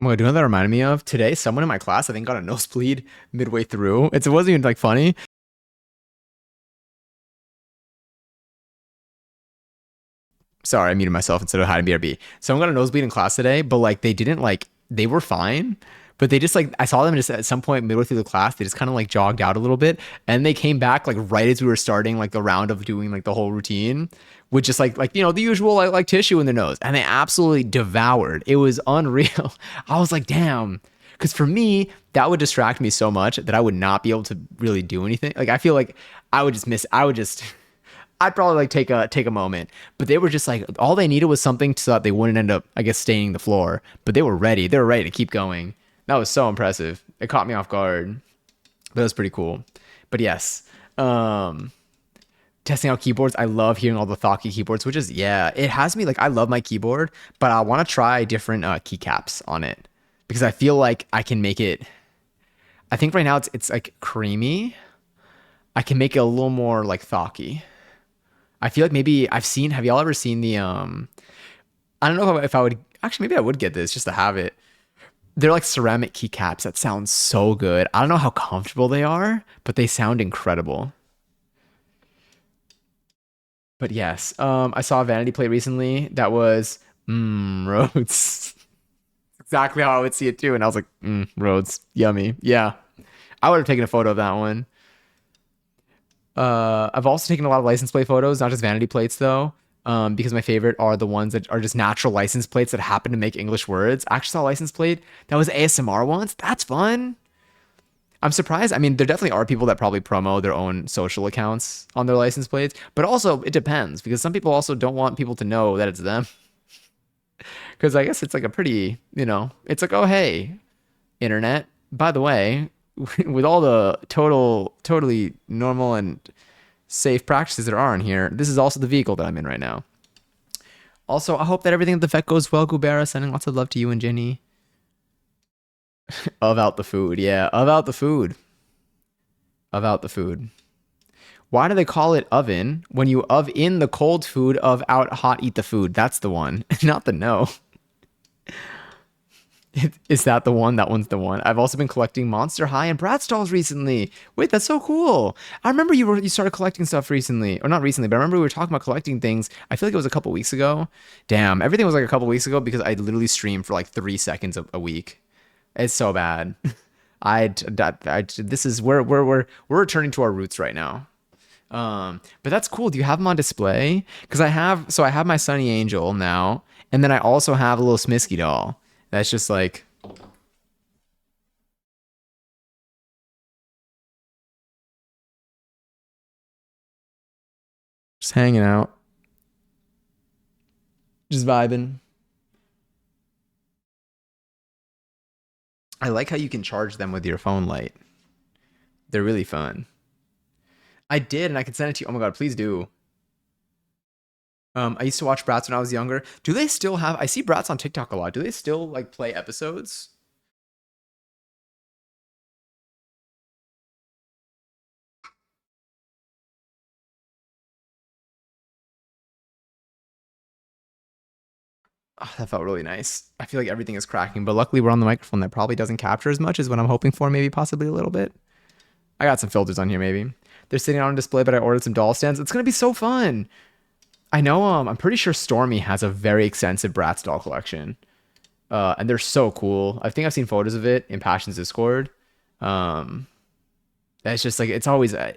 A: Well, do you know what that reminded me of? Today, someone in my class, I think, got a nosebleed midway through. It wasn't even like funny. Sorry, I muted myself instead of hiding BRB. Someone got a nosebleed in class today, but like they didn't like they were fine, but they just like I saw them just at some point midway through the class, they just kind of like jogged out a little bit, and they came back like right as we were starting like the round of doing like the whole routine, with just like the usual like tissue in their nose, and they absolutely devoured. It was unreal. I was like, damn. Because for me, that would distract me so much that I would not be able to really do anything. Like I feel like I would just miss. I would just I'd probably like take a moment, but they were just like all they needed was something so that they wouldn't end up, I guess, staining the floor. But they were ready. They were ready to keep going. That was so impressive. It caught me off guard, but it was pretty cool. But yes, um, testing out keyboards. I love hearing all the Thoughtkey keyboards, which is yeah, it has me like I love my keyboard, but I want to try different keycaps on it because I feel like I can make it. I think right now it's like creamy. I can make it a little more like Thoughtkey. I feel like maybe I've seen. Have y'all ever seen the? I don't know if I would actually. Maybe I would get this just to have it. They're like ceramic keycaps that sound so good. I don't know how comfortable they are, but they sound incredible. But yes, I saw a vanity plate recently that was Rhodes. Exactly how I would see it too, and I was like, Rhodes, yummy. Yeah, I would have taken a photo of that one. I've also taken a lot of license plate photos, not just vanity plates though. Because my favorite are the ones that are just natural license plates that happen to make English words. I actually saw a license plate that was ASMR once. That's fun. I'm surprised. I mean, there definitely are people that probably promo their own social accounts on their license plates, but also it depends because some people also don't want people to know that it's them. Because I guess it's like a pretty, it's like, oh, hey, internet, by the way, with all the totally normal and safe practices there are in here, this is also the vehicle that I'm in right now. Also, I hope that everything at the vet goes well, Gubera. Sending lots of love to you and Jenny. Of out the food, yeah. Of out the food. Of out the food. Why do they call it oven when you of in the cold food of out hot eat the food? That's the one, not the no. Is that the one? That one's the one. I've also been collecting Monster High and Bratz dolls recently. Wait, that's so cool. I remember you started collecting stuff recently, or not recently, but I remember we were talking about collecting things. I feel like it was a couple weeks ago. Damn, everything was like a couple weeks ago because I literally stream for like 3 seconds a week. It's so bad. This is we're returning to our roots right now. But that's cool. Do you have them on display? Because I have my Sunny Angel now, and then I also have a little Smisky doll. That's just like just hanging out, just vibing. I like how you can charge them with your phone light. They're really fun. I did, and I can send it to you. Oh my god, please do. I used to watch Bratz when I was younger. Do they still have? I see Bratz on TikTok a lot. Do they still like play episodes? Oh, that felt really nice. I feel like everything is cracking, but luckily we're on the microphone that probably doesn't capture as much as what I'm hoping for. Maybe possibly a little bit. I got some filters on here. Maybe they're sitting on display, but I ordered some doll stands. It's gonna be so fun. I know. I'm pretty sure Stormy has a very extensive Bratz doll collection. And they're so cool. I think I've seen photos of it in Passion's Discord. Um, it's just like it's always. I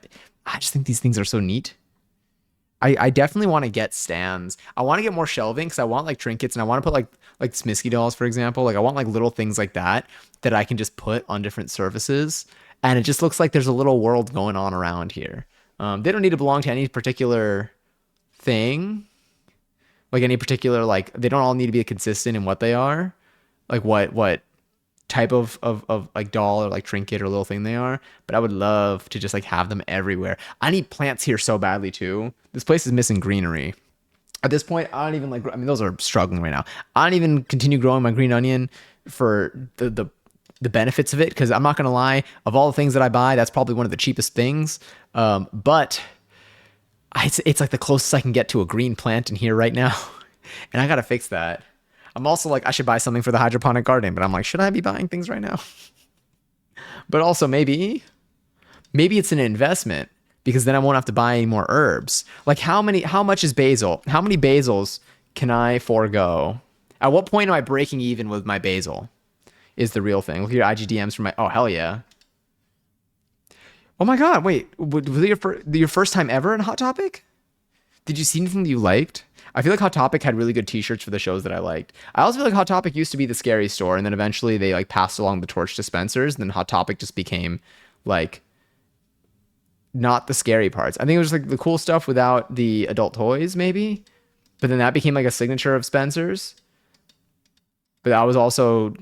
A: just think these things are so neat. I definitely want to get stands. I want to get more shelving because I want like trinkets and I want to put like Smisky dolls, for example. Like I want like little things like that that I can just put on different surfaces, and it just looks like there's a little world going on around here. They don't need to belong to any particular thing, like any particular like they don't all need to be consistent in what they are, like what type of like doll or like trinket or little thing they are, but I would love to just like have them everywhere. I need plants here so badly too. This place is missing greenery. At this point, I don't even like, I mean, those are struggling right now. I don't even continue growing my green onion for the benefits of it, because I'm not gonna lie, of all the things that I buy, that's probably one of the cheapest things. But it's like the closest I can get to a green plant in here right now. And I gotta fix that. I'm also like, I should buy something for the hydroponic garden, but I'm like, should I be buying things right now? But also maybe it's an investment because then I won't have to buy any more herbs. Like how much is basil? How many basils can I forego? At what point am I breaking even with my basil? Is the real thing. Look at your IGDMs for my, oh hell yeah. Oh my god, wait, was it your first time ever in Hot Topic? Did you see anything that you liked? I feel like Hot Topic had really good T-shirts for the shows that I liked. I also feel like Hot Topic used to be the scary store, and then eventually they like passed along the torch to Spencer's, and then Hot Topic just became like not the scary parts. I think it was like the cool stuff without the adult toys, maybe. But then that became like a signature of Spencer's. But that was also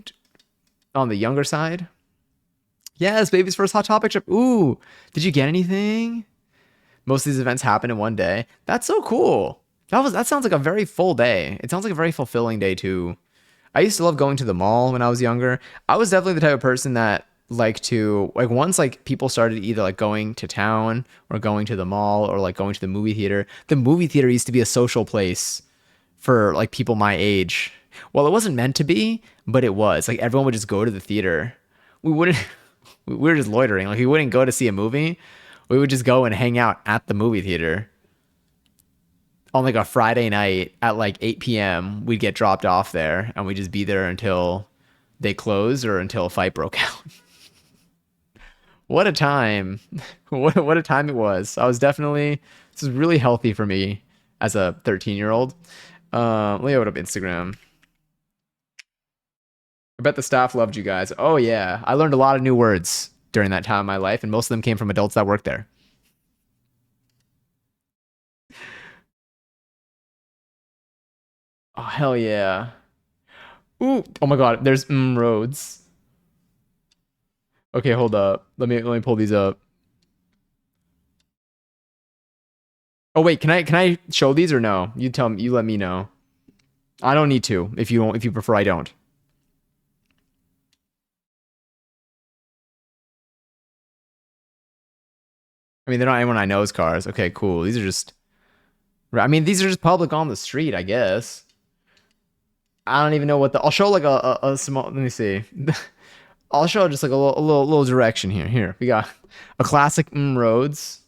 A: on the younger side. Yes, baby's first Hot Topic trip. Ooh, did you get anything? Most of these events happen in one day. That's so cool. That sounds like a very full day. It sounds like a very fulfilling day too. I used to love going to the mall when I was younger. I was definitely the type of person that liked to like once like people started either like going to town or going to the mall or like going to the movie theater. The movie theater used to be a social place for like people my age. Well, it wasn't meant to be, but it was. Like everyone would just go to the theater. We wouldn't we were just loitering. Like we wouldn't go to see a movie. We would just go and hang out at the movie theater on like a Friday night at like 8 p.m. We'd get dropped off there and we'd just be there until they closed or until a fight broke out. What a time. What a time it was. I was definitely, this is really healthy for me as a 13-year-old. Let me open up Instagram. I bet the staff loved you guys. Oh yeah. I learned a lot of new words during that time in my life, and most of them came from adults that worked there. Oh hell yeah. Ooh, oh my god, there's roads. Okay, hold up. Let me pull these up. Oh wait, can I show these or no? You tell me, you let me know. I don't need to. If you don't, if you prefer, I don't. I mean, they're not anyone I know's cars. Okay, cool. These are just I mean, these are just public on the street, I guess. I don't even know what the I'll show like a small, let me see. I'll show just like a little direction here. Here. We got a classic roads.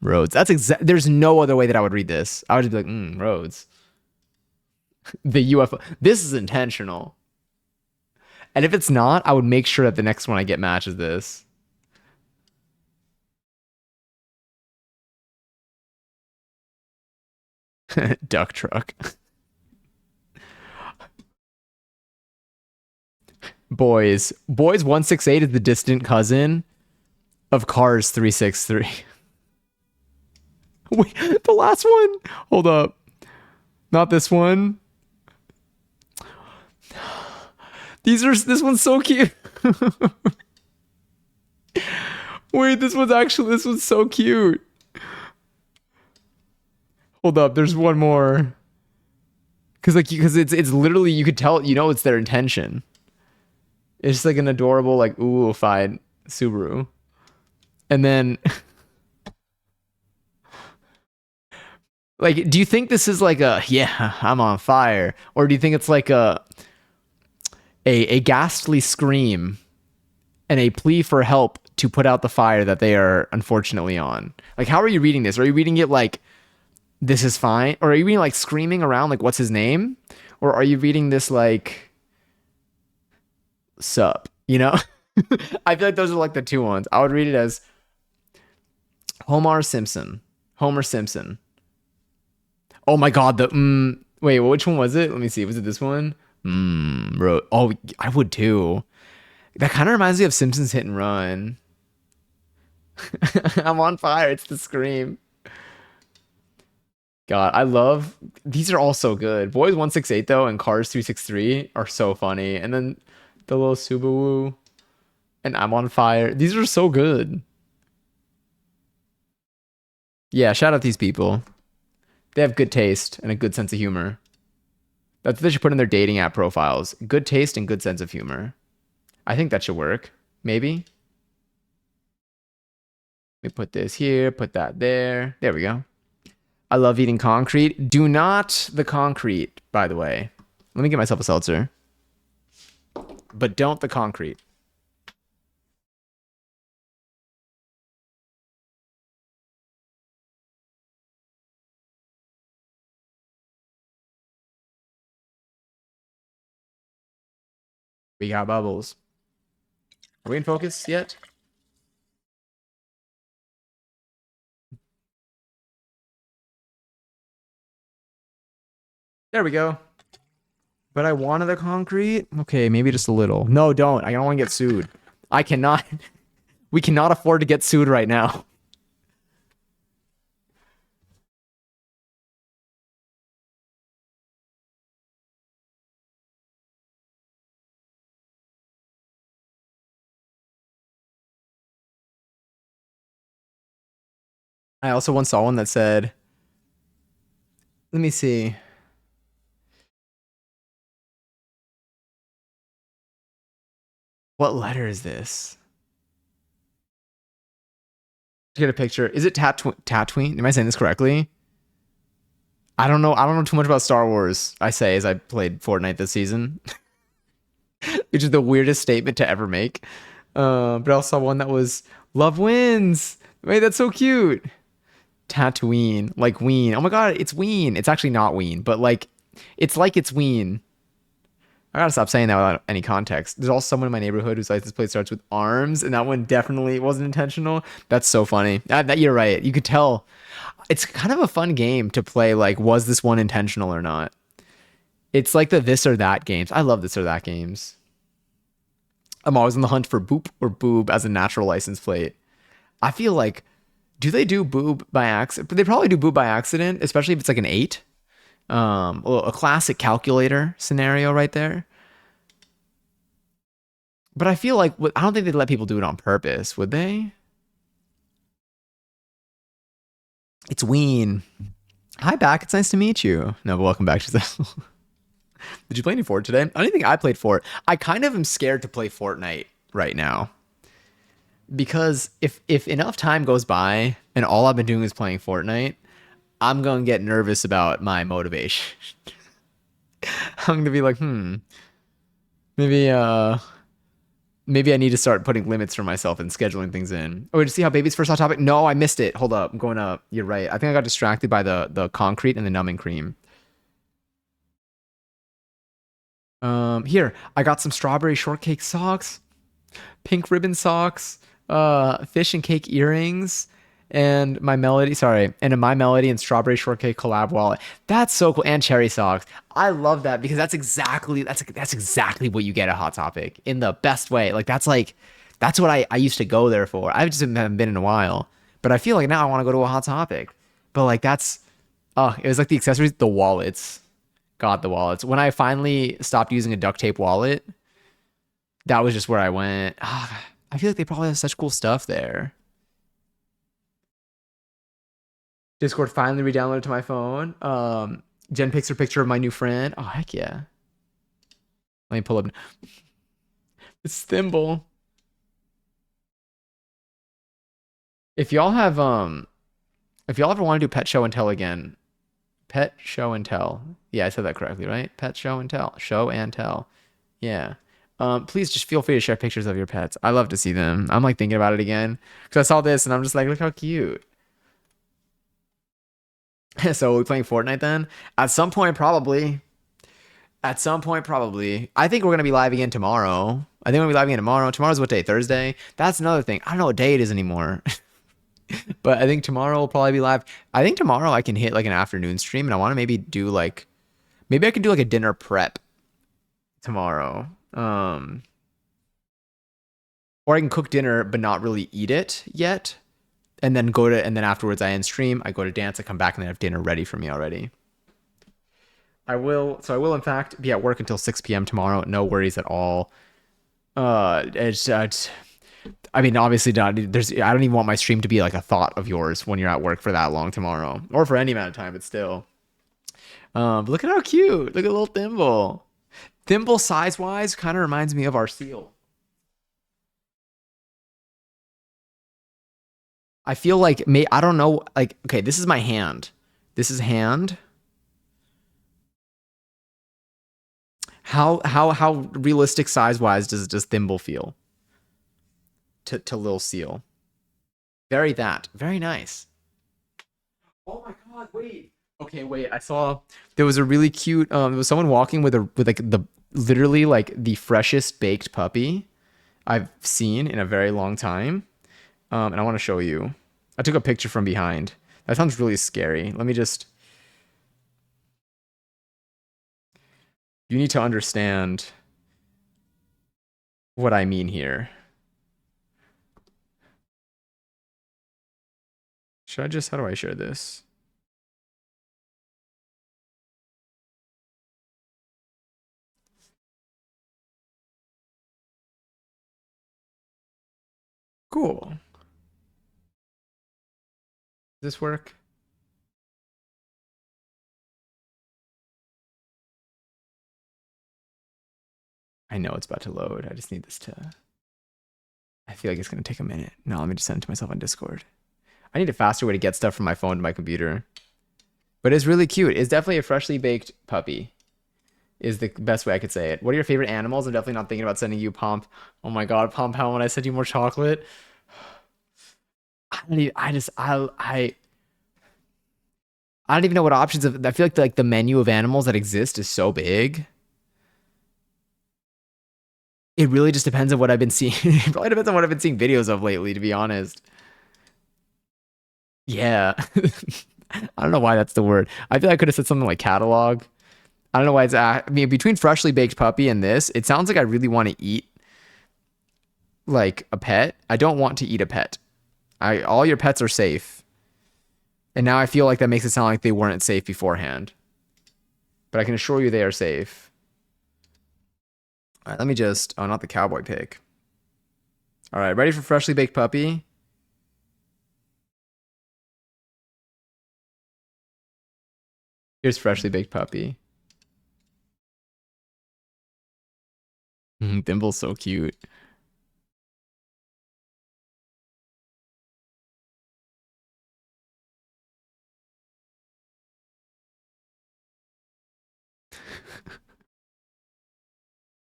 A: Roads. That's exact. There's no other way that I would read this. I would just be like, roads. The UFO. This is intentional. And if it's not, I would make sure that the next one I get matches this. Duck truck. Boys 168 is the distant cousin of Cars 363. Wait, the last one. Hold up. Not this one. This one's so cute. Wait, this one's so cute. Hold up, there's one more. Cause like it's literally you could tell it's their intention. It's just like an adorable like ooh-fied Subaru. And then like do you think this is like a yeah, I'm on fire? Or do you think it's like a ghastly scream and a plea for help to put out the fire that they are unfortunately on? Like how are you reading this? Are you reading it like this is fine? Or are you reading like screaming around like what's his name? Or are you reading this like sup? I feel like those are like the two ones. I would read it as Homer Simpson. Homer Simpson. Oh my god, the wait, which one was it? Let me see. Was it this one? Bro. Oh, I would too. That kind of reminds me of Simpsons Hit and Run. I'm on fire. It's the scream. God, I love these are all so good. Boys 168 though and Cars 363 are so funny. And then the little Subaru and I'm on fire. These are so good. Yeah, shout out these people. They have good taste and a good sense of humor. That's what they should put in their dating app profiles. Good taste and good sense of humor. I think that should work. Maybe. We put this here, put that there. There we go. I love eating concrete. Do not the concrete, by the way. Let me get myself a seltzer. But don't the concrete. We got bubbles. Are we in focus yet? There we go. But I wanted the concrete? Okay, maybe just a little. No, don't. I don't want to get sued. I cannot. We cannot afford to get sued right now. I also once saw one that said, let me see. What letter is this? Get a picture. Is it Tatooine? Am I saying this correctly? I don't know. I don't know too much about Star Wars. I say as I played Fortnite this season, which is the weirdest statement to ever make. But I also saw one that was "Love wins." Wait, that's so cute. Tatooine, like Ween. Oh my god, it's Ween. It's actually not Ween, but like it's Ween. I gotta stop saying that without any context. There's also someone in my neighborhood who's like, this place starts with arms, and that one definitely wasn't intentional. That's so funny. That you're right. You could tell. It's kind of a fun game to play. Like, was this one intentional or not? It's like the this or that games. I love this or that games. I'm always on the hunt for boop or boob as a natural license plate. I feel like, do they do boob by accident? But they probably do boob by accident, especially if it's like an eight. A classic calculator scenario right there. But I feel like I don't think they'd let people do it on purpose, would they? It's Ween. Hi, back. It's nice to meet you. No, but welcome back to this. Did you play any Fort today? I don't think I played Fort. I kind of am scared to play Fortnite right now because if enough time goes by and all I've been doing is playing Fortnite, I'm gonna get nervous about my motivation. I'm gonna be like, maybe maybe I need to start putting limits for myself and scheduling things in. Oh, did you see how baby's first hot topic? No, I missed it. Hold up, I'm going up. You're right. I think I got distracted by the concrete and the numbing cream. Here I got some strawberry shortcake socks, pink ribbon socks, fish and cake earrings, and my melody. Sorry, and a my melody and strawberry shortcake collab wallet. That's so cool. And cherry socks. I love that because that's exactly what you get at Hot Topic in the best way. That's what I used to go there for. I just haven't been in a while, but I feel like now I want to go to a Hot Topic. But like that's it was like the accessories, the wallets. God, the wallets. When I finally stopped using a duct tape wallet, that was just where I went. I feel like they probably have such cool stuff there. Discord finally re-downloaded to my phone. Jen picks her picture of my new friend. Oh heck yeah. Let me pull up this thimble. If y'all have if y'all ever want to do pet show and tell again, pet show and tell. Yeah, I said that correctly, right? Pet show and tell. Show and tell. Yeah. Please just feel free to share pictures of your pets. I love to see them. I'm like thinking about it again because I saw this and I'm just like, look how cute. So we're playing Fortnite then? At some point, probably. At some point, probably. I think we're gonna be live again tomorrow. I think we're gonna be live again tomorrow. Tomorrow's what day? Thursday. That's another thing. I don't know what day it is anymore. But I think tomorrow will probably be live. I think tomorrow I can hit like an afternoon stream, and I want to maybe do like maybe I could do like a dinner prep tomorrow. Or I can cook dinner but not really eat it yet, and then afterwards I end stream. I go to dance. I come back and then have dinner ready for me already. I will in fact be at work until 6 p.m. tomorrow. No worries at all. It's I mean, obviously, not. There's. I don't even want my stream to be like a thought of yours when you're at work for that long tomorrow, or for any amount of time. But still, but look at how cute. Look at little Thimble. Thimble size wise kind of reminds me of our seal. I feel like I don't know. Like, okay, this is my hand. This is hand. How realistic size wise does Thimble feel to Lil Seal? Very that. Very nice. Oh my god, wait. Okay, wait. I saw there was a really cute there was someone walking with like the literally like the freshest baked puppy I've seen in a very long time. And I want to show you. I took a picture from behind. That sounds really scary. Let me just you need to understand what I mean here. Should I just how do I share this? Cool. Does this work? I know it's about to load. I just need this to. I feel like it's going to take a minute. No, let me just send it to myself on Discord. I need a faster way to get stuff from my phone to my computer. But it's really cute. It's definitely a freshly baked puppy, is the best way I could say it. What are your favorite animals? I'm definitely not thinking about sending you Pomp. Oh my God, Pomp, how when I send you more chocolate? I don't even, I just, I don't even know what options of, I feel like the menu of animals that exist is so big. It really just depends on what I've been seeing. It probably depends on what I've been seeing videos of lately, to be honest. Yeah. I don't know why that's the word. I feel like I could have said something like catalog. I don't know why it's. I mean, between freshly baked puppy and this, it sounds like I really want to eat like a pet. I don't want to eat a pet. All your pets are safe, and now I feel like that makes it sound like they weren't safe beforehand. But I can assure you they are safe. All right, let me just. Oh, not the cowboy pick. All right, ready for freshly baked puppy? Here's freshly baked puppy. Thimble's so cute.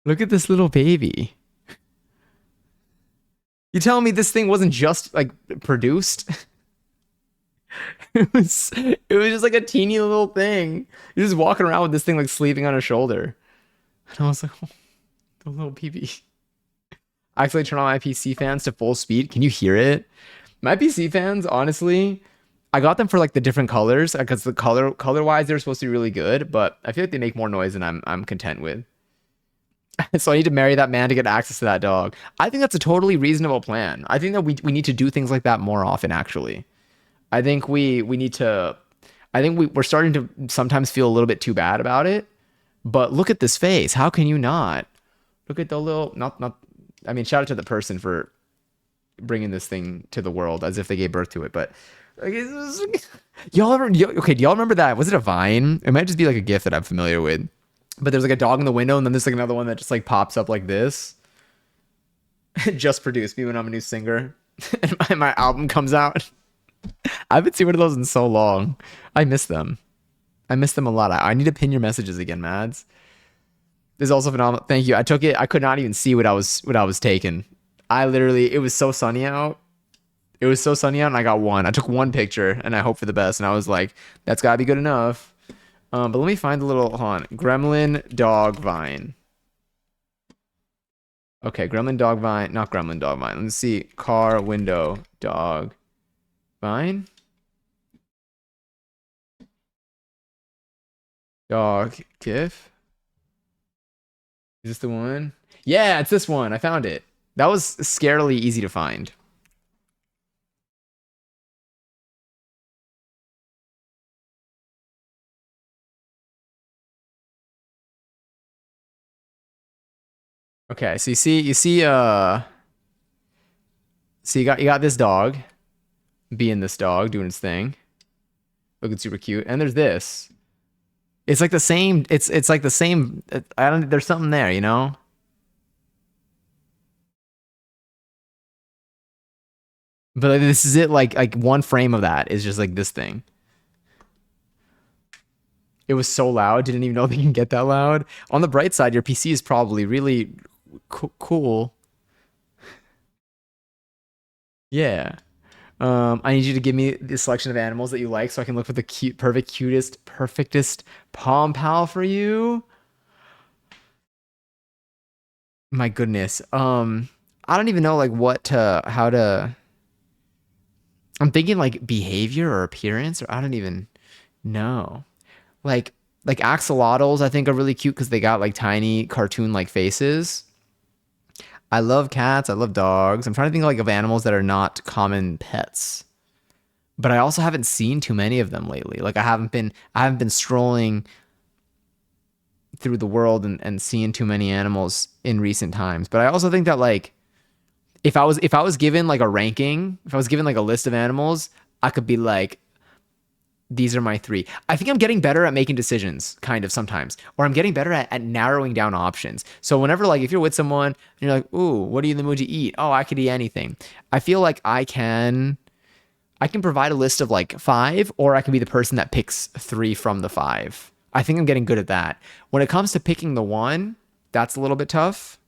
A: Look at this little baby. You telling me this thing wasn't just like produced? It was just like a teeny little thing. You're just walking around with this thing like sleeping on her shoulder. And I was like, oh, the little baby. I actually turn on my PC fans to full speed. Can you hear it? My PC fans, honestly, I got them for like the different colors because the color wise they're supposed to be really good, but I feel like they make more noise than I'm content with. So I need to marry that man to get access to that dog. I think that's a totally reasonable plan. I think that we need to do things like that more often, actually. I think we need to. I think we're starting to sometimes feel a little bit too bad about it. But look at this face. How can you not? Look at the little not. I mean, shout out to the person for bringing this thing to the world as if they gave birth to it. But Like, y'all ever? Okay, do y'all remember that? Was it a Vine? It might just be like a GIF that I'm familiar with. But there's like a dog in the window, and then there's like another one that just like pops up like this. Just produced me when I'm a new singer, and my album comes out. I haven't seen one of those in so long. I miss them. I miss them a lot. I need to pin your messages again, Mads. This is also phenomenal. Thank you. I took it. I could not even see what I was taking. I literally, it was so sunny out. It was so sunny out, and I got one. I took one picture, and I hope for the best. And I was like, that's gotta be good enough. But let me find the little, hold on, Gremlin dog vine. Okay, Gremlin dog vine, not Gremlin dog vine. Let's see, car window dog vine, dog gif. Is this the one? Yeah, it's this one. I found it. That was scarily easy to find. Okay, so you got this dog being this dog doing its thing, looking super cute, and there's this. It's like the same. It's like the same. I don't. There's something there, you know. But like, this is it. Like one frame of that is just like this thing. It was so loud. Didn't even know they can get that loud. On the bright side, your PC is probably really cool. Yeah. I need you to give me the selection of animals that you like so I can look for the cute, perfect, cutest, perfectest Palm Pal for you. My goodness. I don't even know like how to. I'm thinking like behavior or appearance, or I don't even know. Like like axolotls, I think are really cute because they got like tiny cartoon like faces. I love cats. I love dogs. I'm trying to think like of animals that are not common pets. But I also haven't seen too many of them lately. Like I haven't been strolling through the world and seeing too many animals in recent times. But I also think that like if I was given like a ranking, if I was given like a list of animals, I could be like, these are my three. I think I'm getting better at making decisions, kind of sometimes, or I'm getting better at narrowing down options. So whenever like if you're with someone and you're like, "Ooh, what are you in the mood to eat?" Oh, I could eat anything. I feel like I can provide a list of like five, or I can be the person that picks three from the five. I think I'm getting good at that. When it comes to picking the one, that's a little bit tough.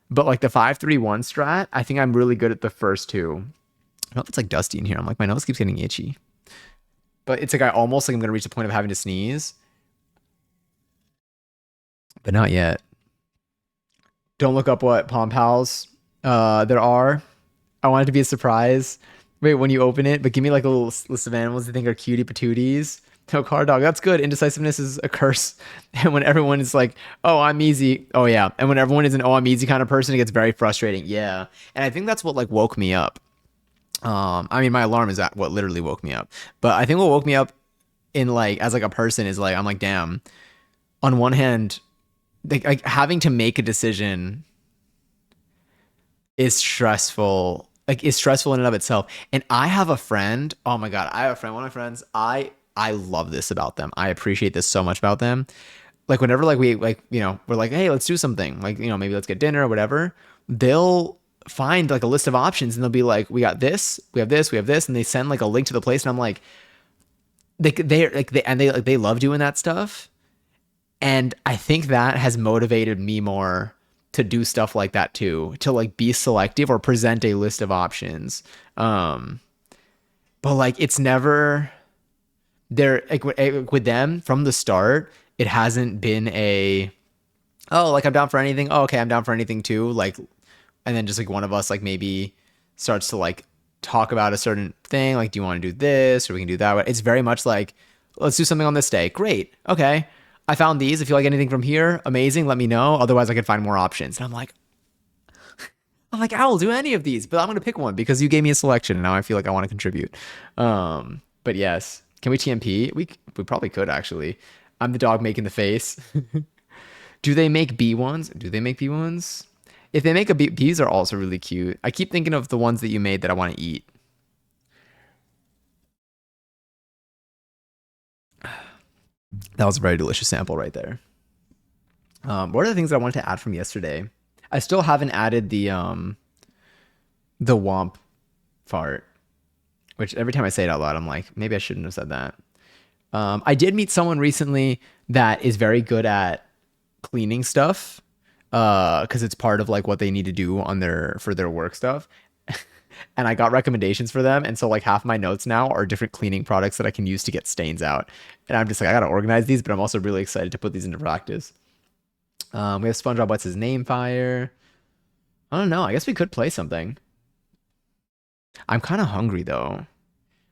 A: But like the 5-3-1 strat, I think I'm really good at the first two. I don't know if it's like dusty in here. I'm like, my nose keeps getting itchy. But it's like I almost like I'm gonna reach the point of having to sneeze, but not yet. Don't look up what Palm Pals there are. I want it to be a surprise. Wait, when you open it, but give me like a little list of animals you think are cutie patooties. No car dog. That's good. Indecisiveness is a curse. And when everyone is like, "Oh, I'm easy." Oh yeah. And when everyone is an "Oh, I'm easy" kind of person, it gets very frustrating. Yeah. And I think that's what like woke me up. I mean, my alarm is at what literally woke me up. But I think what woke me up in like as like a person is like I'm like, damn. On one hand, like having to make a decision is stressful. Like is stressful in and of itself. And I have a friend. Oh my god, I have a friend. One of my friends. I love this about them. I appreciate this so much about them. Like whenever like we like we're like, hey, let's do something. Like maybe let's get dinner or whatever. They'll find like a list of options and they'll be like, we got this, we have this, we have this, and they send like a link to the place, and I'm like, they love doing that stuff. And I think that has motivated me more to do stuff like that too, to like be selective or present a list of options. Um, but like it's never there like with them from the start. It hasn't been a oh like I'm down for anything. Oh okay, I'm down for anything too. Like and then just like one of us like maybe starts to like talk about a certain thing. Like do you want to do this or we can do that? It's very much like let's do something on this day. Great. Okay. I found these. If you like anything from here, amazing. Let me know. Otherwise, I could find more options. And I'm like, I'll do any of these, but I'm gonna pick one because you gave me a selection, and now I feel like I want to contribute. But yes, can we TMP? We probably could actually. I'm the dog making the face. Do they make B ones? Do they make B ones? If they make a B, Bs are also really cute. I keep thinking of the ones that you made that I want to eat. That was a very delicious sample right there. What are the things that I wanted to add from yesterday? I still haven't added the womp fart, which every time I say it out loud, I'm like, maybe I shouldn't have said that. I did meet someone recently that is very good at cleaning stuff, because it's part of like what they need to do on their for their work stuff. And I got recommendations for them, and so like half my notes now are different cleaning products that I can use to get stains out. And I'm just like, I gotta organize these, but I'm also really excited to put these into practice. We have SpongeBob What's His Name Fire. I don't know. I guess we could play something. I'm kind of hungry though.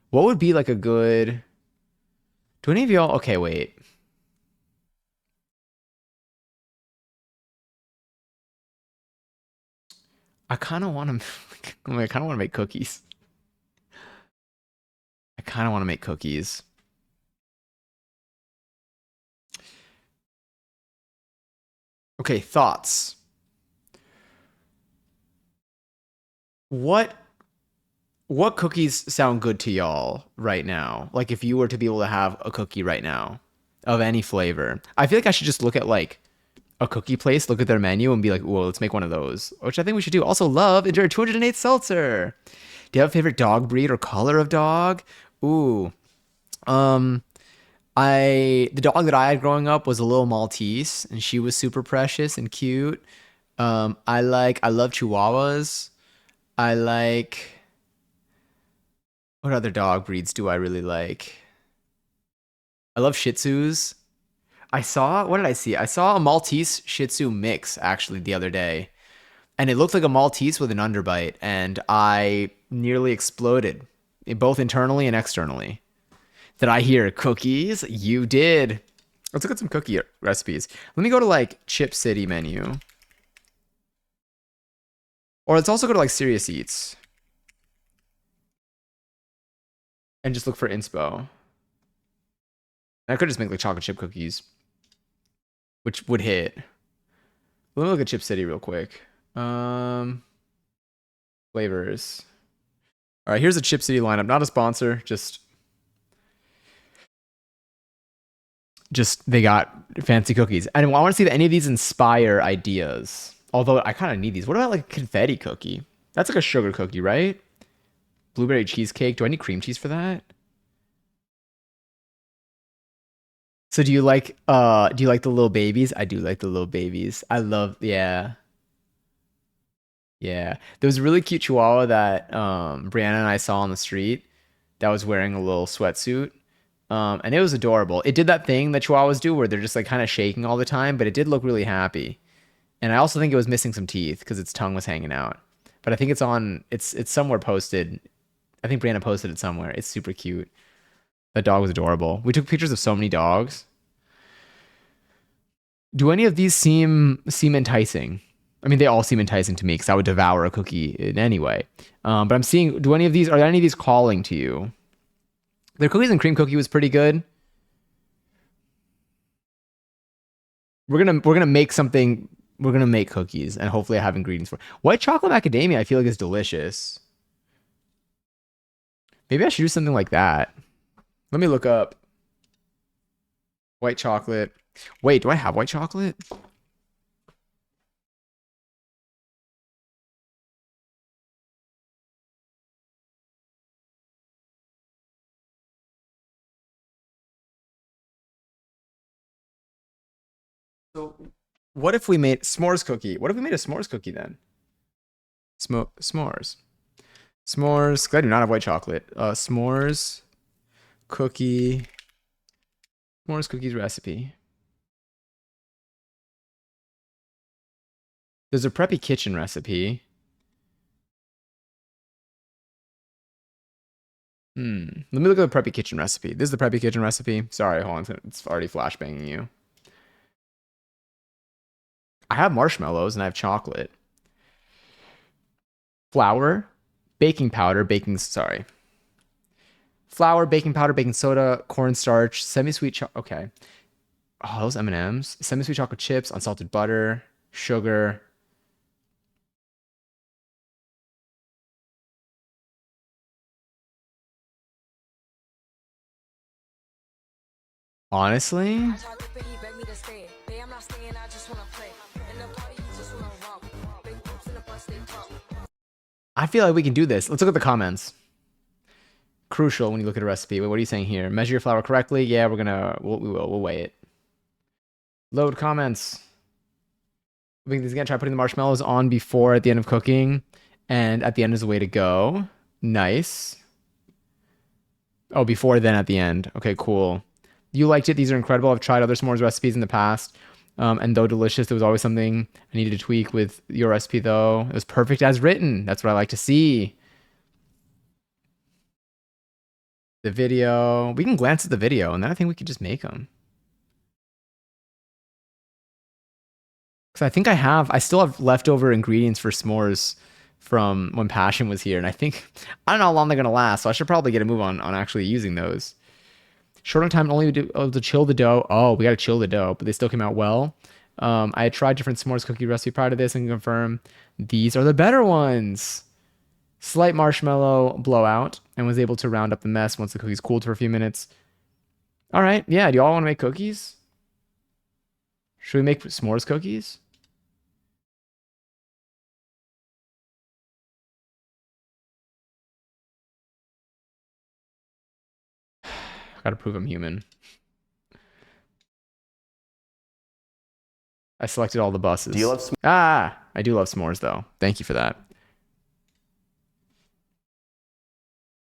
A: What would be like a good? Do any of y'all? Okay, wait. I kind of want to. I kind of want to make cookies. I kind of want to make cookies. Okay, thoughts. What what cookies sound good to y'all right now? Like if you were to be able to have a cookie right now of any flavor. I feel like I should just look at like a cookie place, look at their menu and be like, "Whoa, let's make one of those." Which I think we should do. Also love enjoy 208 seltzer. Do you have a favorite dog breed or color of dog? Ooh. Um the dog that I had growing up was a little Maltese and she was super precious and cute. I love Chihuahuas. I like what other dog breeds do I really like? I love Shih Tzus. What did I see? I saw a Maltese Shih Tzu mix actually the other day, and it looked like a Maltese with an underbite, and I nearly exploded, both internally and externally. Did I hear cookies? You did. Let's look at some cookie recipes. Let me go to like Chip City menu, or let's also go to like Serious Eats and just look for inspo. I could just make like chocolate chip cookies, which would hit. Let me look at Chip City real quick. Um, Flavors. All right, here's a Chip City lineup. Not a sponsor, just they got fancy cookies. And I want to see if any of these inspire ideas. Although I kind of need these. What about like a confetti cookie? That's like a sugar cookie, right? Blueberry cheesecake. Do I need cream cheese for that? So do you like the little babies? I do like the little babies. I love yeah. Yeah. There was a really cute chihuahua that Brianna and I saw on the street that was wearing a little sweatsuit. And it was adorable. It did that thing that chihuahuas do where they're just like kind of shaking all the time, but it did look really happy. And I also think it was missing some teeth because its tongue was hanging out. But I think it's somewhere posted. I think Brianna posted it somewhere. It's super cute. That dog was adorable. We took pictures of so many dogs. Do any of these seem enticing? I mean, they all seem enticing to me because I would devour a cookie in any way. But I'm seeing. Do any of these are any of these calling to you? Their cookies and cream cookie was pretty good. We're gonna make something. We're gonna make cookies and hopefully I have ingredients for white chocolate macadamia. I feel like is delicious. Maybe I should do something like that. Let me look up white chocolate. Wait, do I have white chocolate? So what if we made s'mores cookie? What if we made a s'mores cookie then? S'mores. S'mores. 'Cause I do not have white chocolate. S'mores cookie. S'mores cookies recipe. There's a preppy kitchen recipe. Let me look at the preppy kitchen recipe. This is the preppy kitchen recipe. Sorry, hold on. It's already flashbanging you. I have marshmallows and I have chocolate. Flour, baking powder, sorry. Flour, baking powder, baking soda, cornstarch, semi-sweet okay. Oh, those M&Ms. Semi-sweet chocolate chips, unsalted butter, sugar. Honestly, I feel like we can do this. Let's look at the comments. Crucial when you look at a recipe. Wait, what are you saying here? Measure your flour correctly. Yeah, we'll weigh it. Load comments. We can again try putting the marshmallows on before at the end of cooking, and at the end is the way to go. Nice. Oh, before then at the end. Okay, cool. You liked it. These are incredible. I've tried other s'mores recipes in the past. And though delicious, there was always something I needed to tweak with your recipe, though. It was perfect as written. That's what I like to see. The video. We can glance at the video, and then I think we could just make them. Because I think I still have leftover ingredients for s'mores from when Passion was here. And I don't know how long they're going to last. So I should probably get a move on actually using those. Short on time, only to chill the dough. Oh, we got to chill the dough, but they still came out well. I had tried different s'mores cookie recipe prior to this and can confirm these are the better ones. Slight marshmallow blowout and was able to round up the mess once the cookies cooled for a few minutes. All right. Yeah. Do y'all want to make cookies? Should we make s'mores cookies? Gotta prove I'm human. I selected all the buses.
C: Do you love
A: I do love s'mores though. Thank you for that.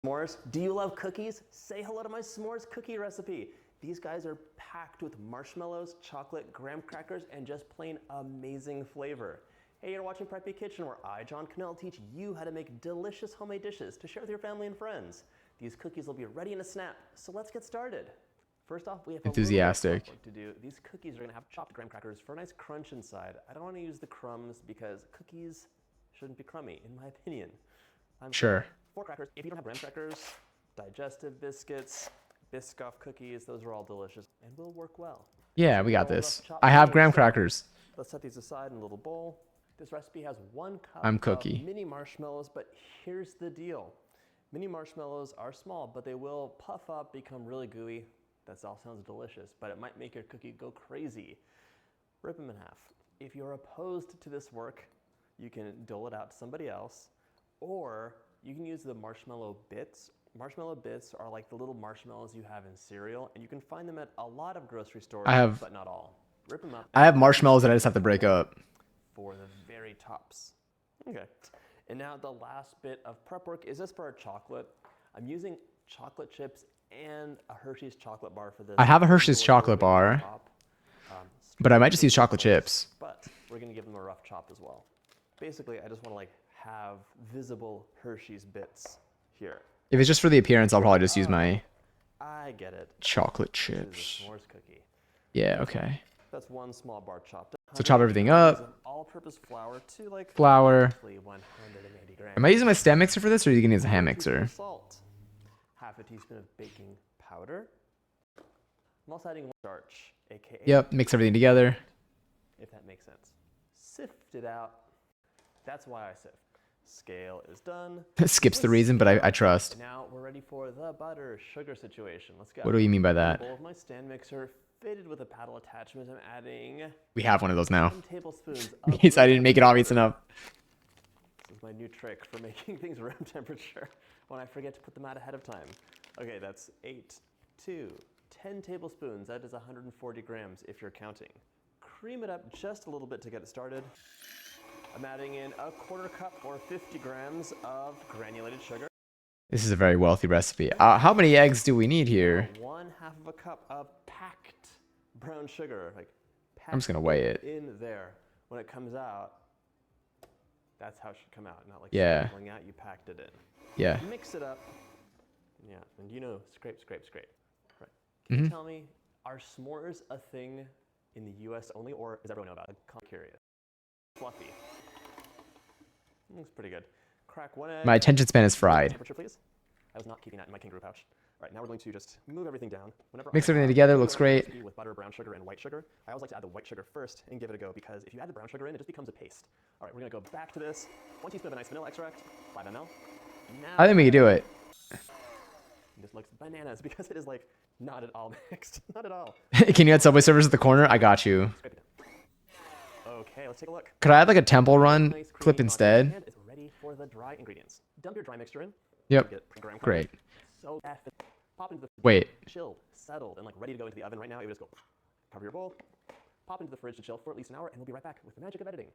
C: s'mores? Do you love cookies? Say hello to my s'mores cookie recipe. These guys are packed with marshmallows, chocolate, graham crackers, and just plain amazing flavor. Hey, you're watching Preppy Kitchen, where I, John Cannell, teach you how to make delicious homemade dishes to share with your family and friends. These cookies will be ready in a snap, so let's get started. First off, we have
A: enthusiastic
C: a little bit of work to do. These cookies are gonna have chopped graham crackers for a nice crunch inside. I don't want to use the crumbs because cookies shouldn't be crummy, in my opinion.
A: Sure.
C: 4 crackers. If you don't have graham crackers, digestive biscuits, Biscoff cookies, those are all delicious and will work well.
A: Yeah, we got this. I have graham crackers.
C: Let's set these aside in a little bowl. This recipe has 1 cup
A: I'm cookie.
C: of mini marshmallows, but here's the deal. Mini marshmallows are small, but they will puff up, become really gooey. That all sounds delicious, but it might make your cookie go crazy. Rip them in half. If you're opposed to this work, you can dole it out to somebody else, or you can use the marshmallow bits. Marshmallow bits are like the little marshmallows you have in cereal, and you can find them at a lot of grocery stores, but not all. Rip them up.
A: I have marshmallows that I just have to break up.
C: For the very tops. Okay. And now the last bit of prep work is this for our chocolate. I'm using chocolate chips and a Hershey's chocolate bar for this.
A: I have a Hershey's chocolate bar, but I might just use chocolate chips.
C: But we're gonna give them a rough chop as well. Basically, I just want to have visible Hershey's bits here.
A: If it's just for the appearance, I'll probably just use my
C: I get it.
A: chocolate
C: This is a
A: chips.
C: s'mores cookie.
A: Yeah, okay.
C: That's 1 small bar chopped.
A: So chop everything up.
C: All-purpose flour to
A: Flour.
C: roughly 180 grams.
A: Am I using my stand mixer for this, or are you gonna use a hand mixer?
C: Salt. Half a teaspoon of baking powder. I'm also adding 1 starch, aka.
A: Yep, mix everything together.
C: If that makes sense. Sift it out. That's why I sift. Scale is done.
A: Skips the reason, but I trust.
C: Now we're ready for the butter sugar situation. Let's go.
A: What do you mean by
C: In a
A: that?
C: bowl of my stand mixer, fitted with a paddle attachment, I'm adding
A: We have one of those now.
C: 10 tablespoons
A: In
C: of
A: case I didn't make it obvious enough.
C: This is my new trick for making things room temperature when I forget to put them out ahead of time. Okay, that's 8 to 10 tablespoons. That is 140 grams if you're counting. Cream it up just a little bit to get it started. I'm adding in a 1/4 cup or 50 grams of granulated sugar.
A: This is a very wealthy recipe. How many eggs do we need here?
C: 1/2 of a cup of packed brown sugar.
A: I'm just gonna weigh it.
C: In there. When it comes out, that's how it should come out. Not
A: Yeah.
C: sampling out, you packed it in.
A: Yeah.
C: Mix it up. Yeah, and scrape, scrape, scrape. Right. Can you tell me, are s'mores a thing in the US only, or does everyone know about it? I'm curious. Fluffy. Looks pretty good. Crack 1 egg.
A: My attention span is fried.
C: Temperature, please. I was not keeping that in my kangaroo pouch. All right, now we're going to just move everything down. Whenever
A: Mix
C: I
A: everything
C: have
A: together,
C: a
A: looks great.
C: recipe with butter, brown sugar, and white sugar, I always like to add the white sugar first and give it a go, because if you add the brown sugar in, it just becomes a paste. All right, we're gonna go back to this. 1 teaspoon of a nice vanilla extract, 5 ml. Now
A: I think we can do it.
C: this looks bananas because it is Not at all mixed. Not at all.
A: Can you add Subway servers at the corner? I got you.
C: Scrape it down. Okay, let's take a look.
A: Could I add like a temple run
C: Nice,
A: clip
C: creamy,
A: instead?
C: and it's ready for the dry ingredients. Dump your dry mixture in.
A: Yep.
C: Get graham crackers.
A: Great.
C: So pop into the
A: Wait.
C: chilled, settled, and like ready to go into the oven right now. You would just go cover your bowl, pop into the fridge to chill for at least an hour, and we'll be right back with the magic of editing.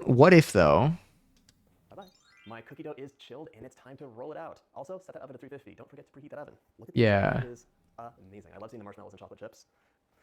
A: What if though?
C: Bye-bye. My cookie dough is chilled, and it's time to roll it out. Also, set that oven to 350. Don't forget to preheat that oven. Look at the
A: Yeah.
C: It is amazing. I love seeing the marshmallows and chocolate chips.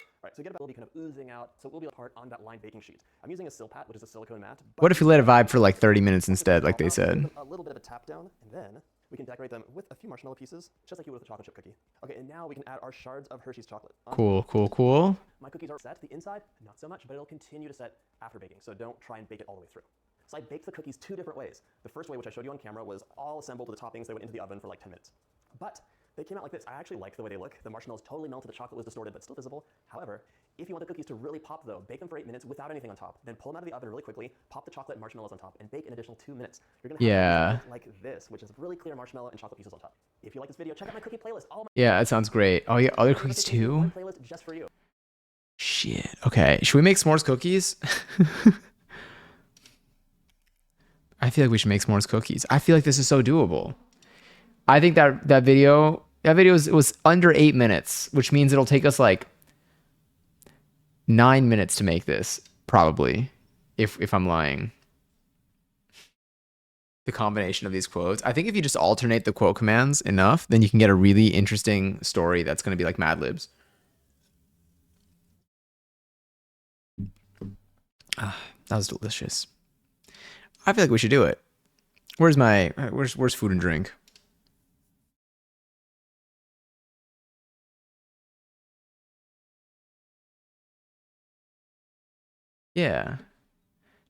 C: All right, so get about will be kind of oozing out, so it will be apart on that lined baking sheet. I'm using a Silpat, which is a silicone mat.
A: What if we let it vibe for like 30 minutes instead, like they said?
C: A little bit of a tap down, and then we can decorate them with a few marshmallow pieces, just like you would with a chocolate chip cookie. Okay, and now we can add our shards of Hershey's chocolate.
A: Cool, cool, cool.
C: My cookies are set. The inside, not so much, but it'll continue to set after baking, so don't try and bake it all the way through. So I baked the cookies 2 different ways. The first way, which I showed you on camera, was all assembled with the toppings. They went into the oven for like 10 minutes. But they came out like this. I actually like the way they look. The marshmallows totally melted, the chocolate was distorted, but still visible. However, if you want the cookies to really pop though, bake them for 8 minutes without anything on top. Then pull them out of the oven really quickly, pop the chocolate and marshmallows on top, and bake an additional 2 minutes. You're gonna have like this, which is really clear marshmallow and chocolate pieces on top. If you like this video, check out my cookie playlist. All my
A: Yeah, that sounds great. Oh yeah, other cookies too?
C: one playlist just for you.
A: Shit. Okay, should we make s'mores cookies? I feel like we should make s'mores cookies. I feel like this is so doable. I think that video was under 8 minutes, which means it'll take us like 9 minutes to make this, probably, if I'm lying. The combination of these quotes. I think if you just alternate the quote commands enough, then you can get a really interesting story that's going to be like Mad Libs. Ah, that was delicious. I feel like we should do it. Where's food and drink? Yeah.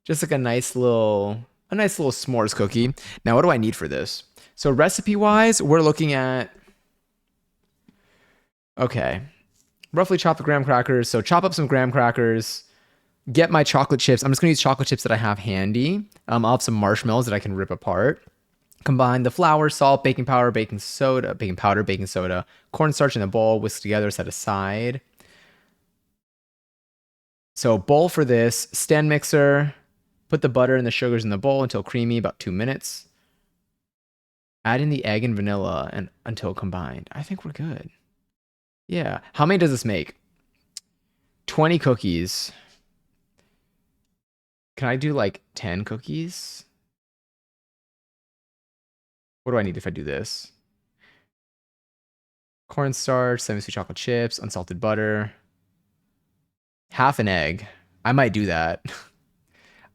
A: Just like a nice little s'mores cookie. Now, what do I need for this? So recipe-wise, we're looking at, okay, roughly chop the graham crackers. So chop up some graham crackers, get my chocolate chips. I'm just gonna use chocolate chips that I have handy. I'll have some marshmallows that I can rip apart. Combine the flour, salt, baking powder, baking powder, baking soda, cornstarch in a bowl, whisk together, set aside. So bowl for this, stand mixer, put the butter and the sugars in the bowl until creamy, about 2 minutes. Add in the egg and vanilla and until combined. I think we're good. Yeah. How many does this make? 20 cookies. Can I do like 10 cookies? What do I need if I do this? Cornstarch, semi-sweet chocolate chips, unsalted butter. Half an egg. I might do that.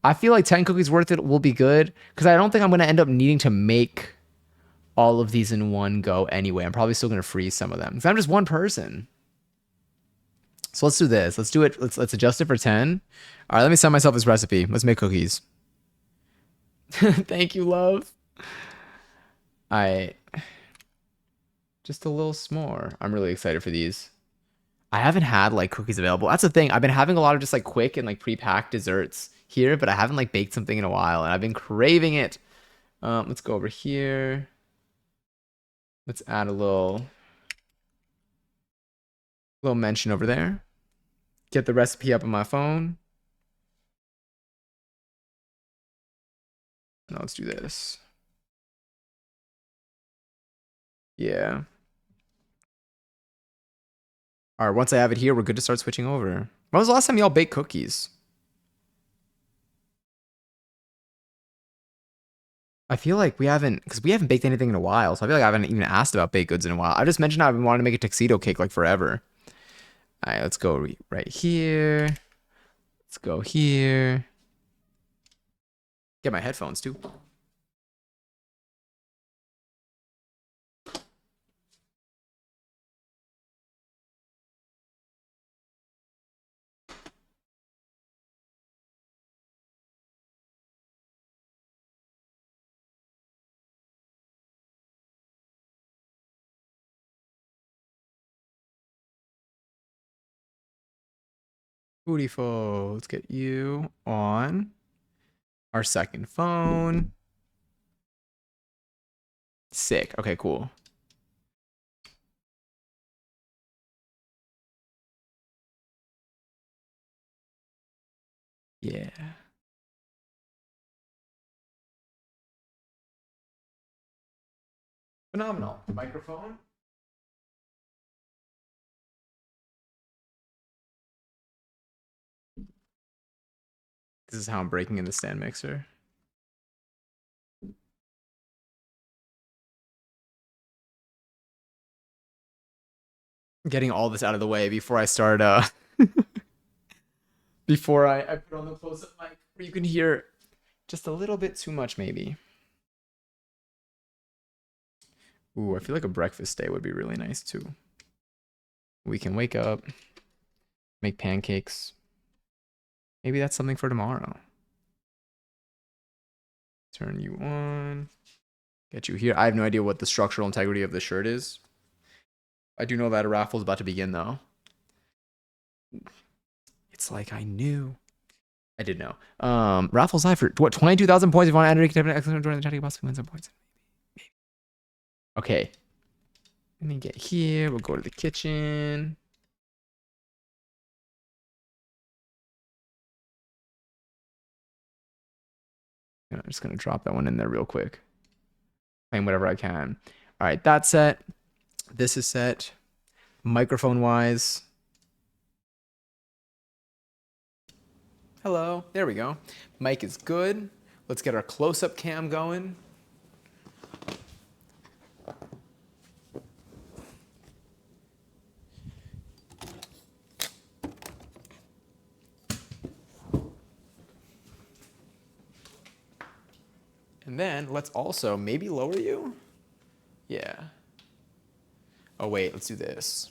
A: I feel like 10 cookies worth it will be good because I don't think I'm going to end up needing to make all of these in one go anyway. I'm probably still going to freeze some of them because I'm just one person. So let's do this. Let's do it. Let's adjust it for 10. All right, let me send myself this recipe. Let's make cookies. Thank you, love. Just a little s'more. I'm really excited for these. I haven't had like cookies available. That's the thing. I've been having a lot of just like quick and like pre-packed desserts here, but I haven't like baked something in a while and I've been craving it. Let's go over here. Let's add a little mention over there. Get the recipe up on my phone. Now let's do this. Yeah. All right, once I have it here, we're good to start switching over. When was the last time y'all baked cookies? I feel like we haven't, because we haven't baked anything in a while, so I feel like I haven't even asked about baked goods in a while. I just mentioned I've been wanting to make a tuxedo cake like forever. All right, let's go right here. Let's go here. Get my headphones too. Beautiful. Let's get you on our second phone. Sick. Okay, cool. Yeah. Phenomenal. Microphone. This is how I'm breaking in the stand mixer. Getting all this out of the way before I start before I put on the close-up mic where you can hear just a little bit too much maybe. Ooh, I feel like a breakfast day would be really nice too. We can wake up, make pancakes. Maybe that's something for tomorrow. Turn you on. Get you here. I have no idea what the structural integrity of the shirt is. I do know that a raffle is about to begin though. It's like I knew. I did know. Raffles live for what 22,000 points. If you want to enter, you can type in join the chat. You can possibly win some points. Maybe. Okay. Let me get here. We'll go to the kitchen. I'm just gonna drop that one in there real quick. Claim whatever I can. All right, that's set. This is set. Microphone wise. Hello. There we go. Mic is good. Let's get our close-up cam going. And then let's also maybe lower you. Yeah. Oh, wait, let's do this.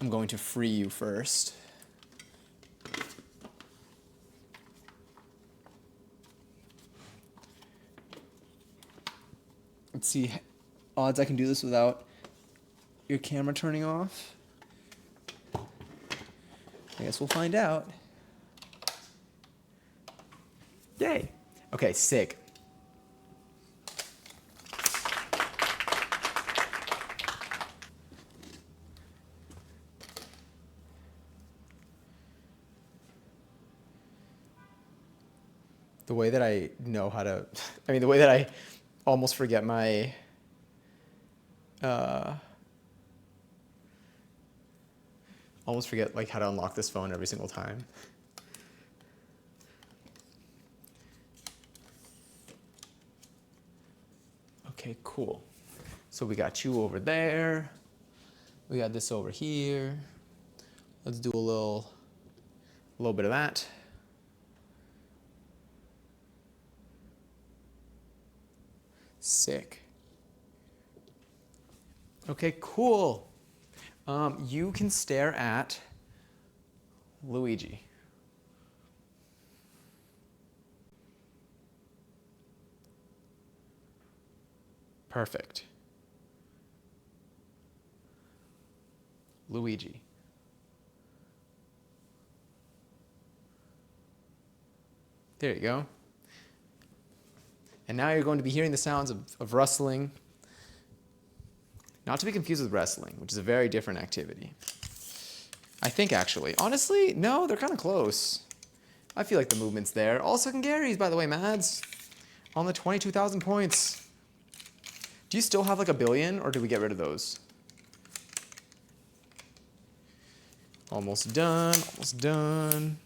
A: I'm going to free you first. Let's see. Odds I can do this without your camera turning off. I guess we'll find out. Yay. Okay, sick. The way that I know how to, the way that I almost forget my, almost forget like how to unlock this phone every single time. Okay, cool. So we got you over there. We got this over here. Let's do a little bit of that. Sick. Okay, cool. You can stare at Luigi. Perfect. Luigi. There you go. And now you're going to be hearing the sounds of rustling. Not to be confused with wrestling, which is a very different activity. I think, actually. Honestly, no, they're kind of close. I feel like the movement's there. All second Garys, by the way, Mads. On the 22,000 points. Do you still have like a billion, or did we get rid of those? Almost done, almost done.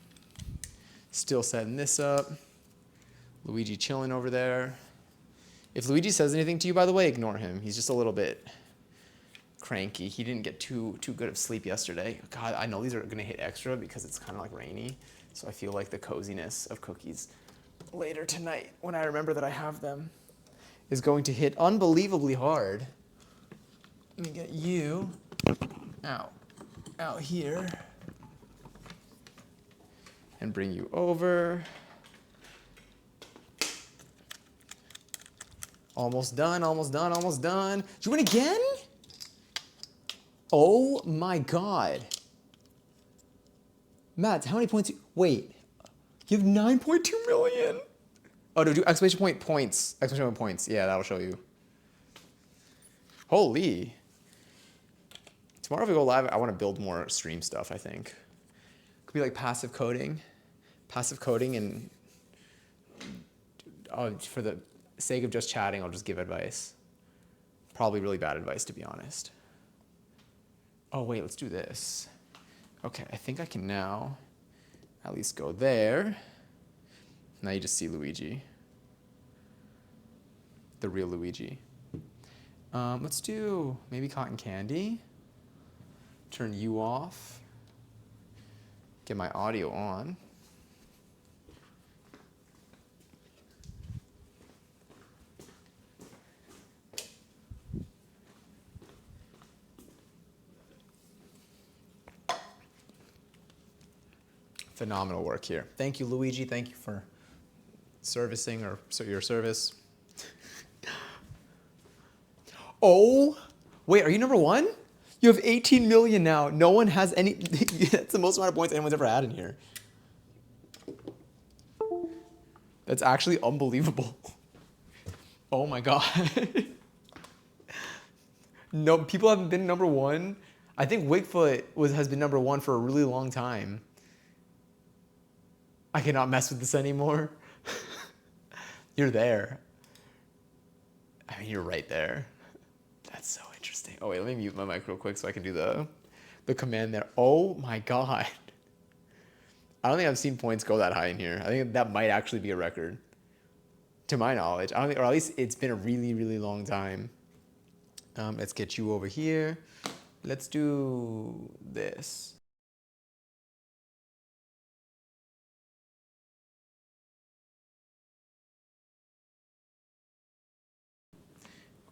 A: Still setting this up. Luigi chilling over there. If Luigi says anything to you, by the way, ignore him. He's just a little bit cranky. He didn't get too good of sleep yesterday. God, I know these are gonna hit extra because it's kind of like rainy. So I feel like the coziness of cookies later tonight, when I remember that I have them, is going to hit unbelievably hard. Let me get you out here and bring you over. Almost done, almost done, almost done. Did you win again? Oh my God. Matt, how many points? Wait, you have 9.2 million. Oh, do exclamation point points. Exclamation point points. Yeah, that'll show you. Holy. Tomorrow if we go live, I want to build more stream stuff, I think. Could be like passive coding. Passive coding and for the sake of just chatting, I'll just give advice. Probably really bad advice, to be honest. Oh, wait, let's do this. Okay, I think I can now at least go there. Now you just see Luigi. The real Luigi. Let's do maybe cotton candy. Turn you off. Get my audio on. Phenomenal work here. Thank you, Luigi. Thank you for servicing or your service. Oh, wait, are you number one? You have 18 million now. No one has any. That's the most amount of points anyone's ever had in here. That's actually unbelievable. Oh my God. No, people haven't been number one. I think Wigfoot has been number one for a really long time. I cannot mess with this anymore. You're there. I mean, you're right there. That's so interesting. Oh wait, let me mute my mic real quick so I can do the command there. Oh my God. I don't think I've seen points go that high in here. I think that might actually be a record. To my knowledge. I don't think, or at least it's been a really, really long time. Let's get you over here. Let's do this.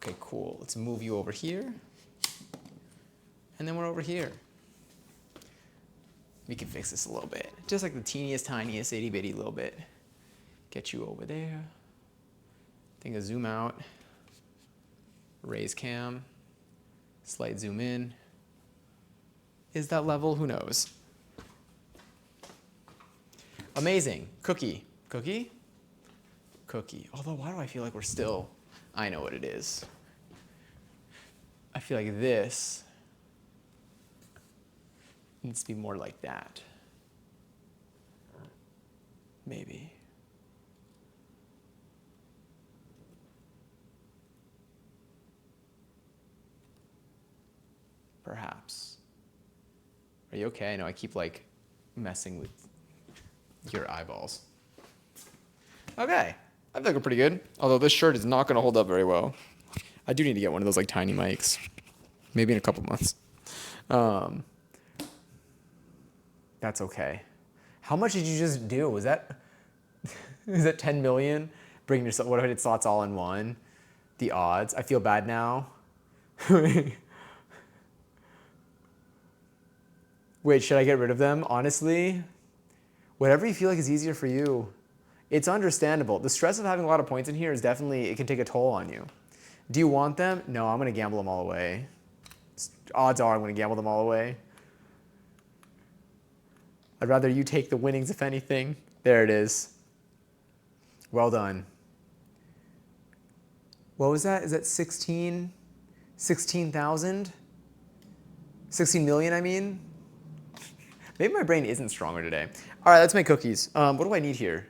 A: Okay, cool. Let's move you over here. And then we're over here. We can fix this a little bit. Just like the teeniest, tiniest, itty bitty little bit. Get you over there. Think of zoom out. Raise cam. Slight zoom in. Is that level? Who knows? Amazing. Cookie. Cookie? Cookie. Although, why do I feel like we're still... I know what it is. I feel like this needs to be more like that. Maybe. Perhaps. Are you okay? I know I keep like messing with your eyeballs. Okay. I feel like we're pretty good. Although this shirt is not going to hold up very well. I do need to get one of those like tiny mics. Maybe in a couple months. That's okay. How much did you just do? Was that is that 10 million? Bring yourself. What if I did slots all in one? The odds. I feel bad now. Wait, should I get rid of them? Honestly, whatever you feel like is easier for you. It's understandable. The stress of having a lot of points in here is definitely, it can take a toll on you. Do you want them? No, I'm going to gamble them all away. Odds are I'm going to gamble them all away. I'd rather you take the winnings, if anything. There it is. Well done. What was that? Is that 16,000? 16 million, I mean? Maybe my brain isn't stronger today. All right, let's make cookies. What do I need here?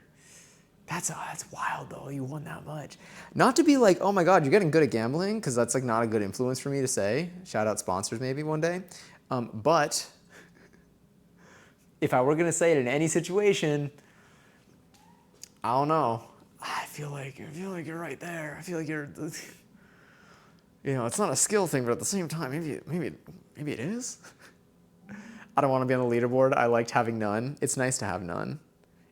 A: That's wild though, you won that much. Not to be like, oh my God, you're getting good at gambling, because that's like not a good influence for me to say. Shout out sponsors maybe one day. But if I were gonna say it in any situation, I don't know. I feel like you're right there. I feel like you're, you know, it's not a skill thing, but at the same time, maybe it is. I don't want to be on the leaderboard. I liked having none. It's nice to have none.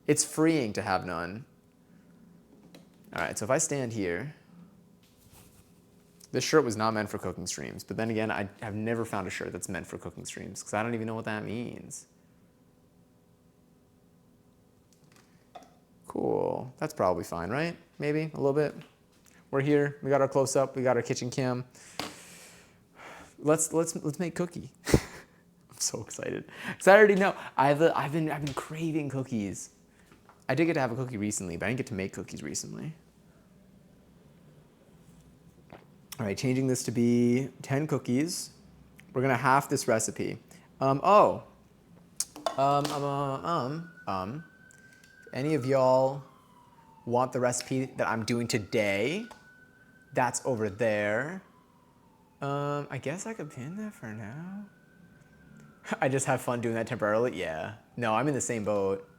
A: It's freeing to have none. All right, so if I stand here, this shirt was not meant for cooking streams, but then again, I have never found a shirt that's meant for cooking streams because I don't even know what that means. Cool, that's probably fine, right? Maybe a little bit. We're here, we got our close up, we got our kitchen cam. Let's make cookie. I'm so excited. Because I already know, I've been craving cookies. I did get to have a cookie recently, but I didn't get to make cookies recently. All right, changing this to be 10 cookies. We're gonna half this recipe. Oh, any of y'all want the recipe that I'm doing today? That's over there. I guess I could pin that for now. I just have fun doing that temporarily. Yeah. No, I'm in the same boat.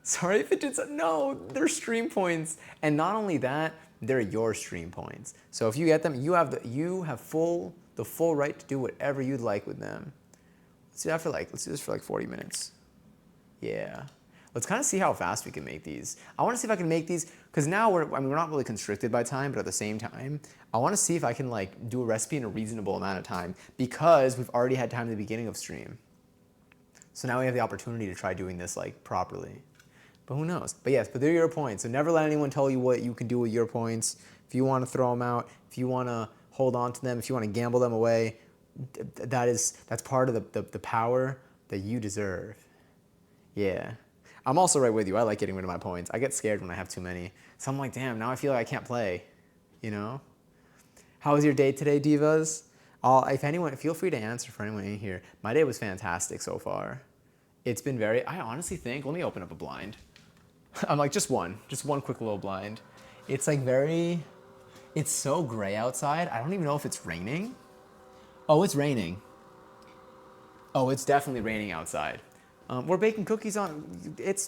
A: Sorry if it did. No, they're stream points, and not only that, they're your stream points. So if you get them, you have the full right to do whatever you'd like with them. Let's do this for like 40 minutes. Yeah. Let's kind of see how fast we can make these. I want to see if I can make these, because now we're not really constricted by time, but at the same time, I want to see if I can like do a recipe in a reasonable amount of time, because we've already had time at the beginning of stream. So now we have the opportunity to try doing this like properly. But who knows? But yes, but they're your points. So never let anyone tell you what you can do with your points. If you want to throw them out, if you want to hold on to them, if you want to gamble them away, that's part of the power that you deserve. Yeah. I'm also right with you. I like getting rid of my points. I get scared when I have too many. So I'm like, damn, now I feel like I can't play. You know? How was your day today, divas? If anyone, feel free to answer for anyone in here. My day was fantastic so far. It's been I honestly think, let me open up a blind. I'm like, just one quick little blind. It's like it's so gray outside. I don't even know if it's raining. Oh, it's raining. Oh, it's definitely raining outside. We're baking cookies on, Did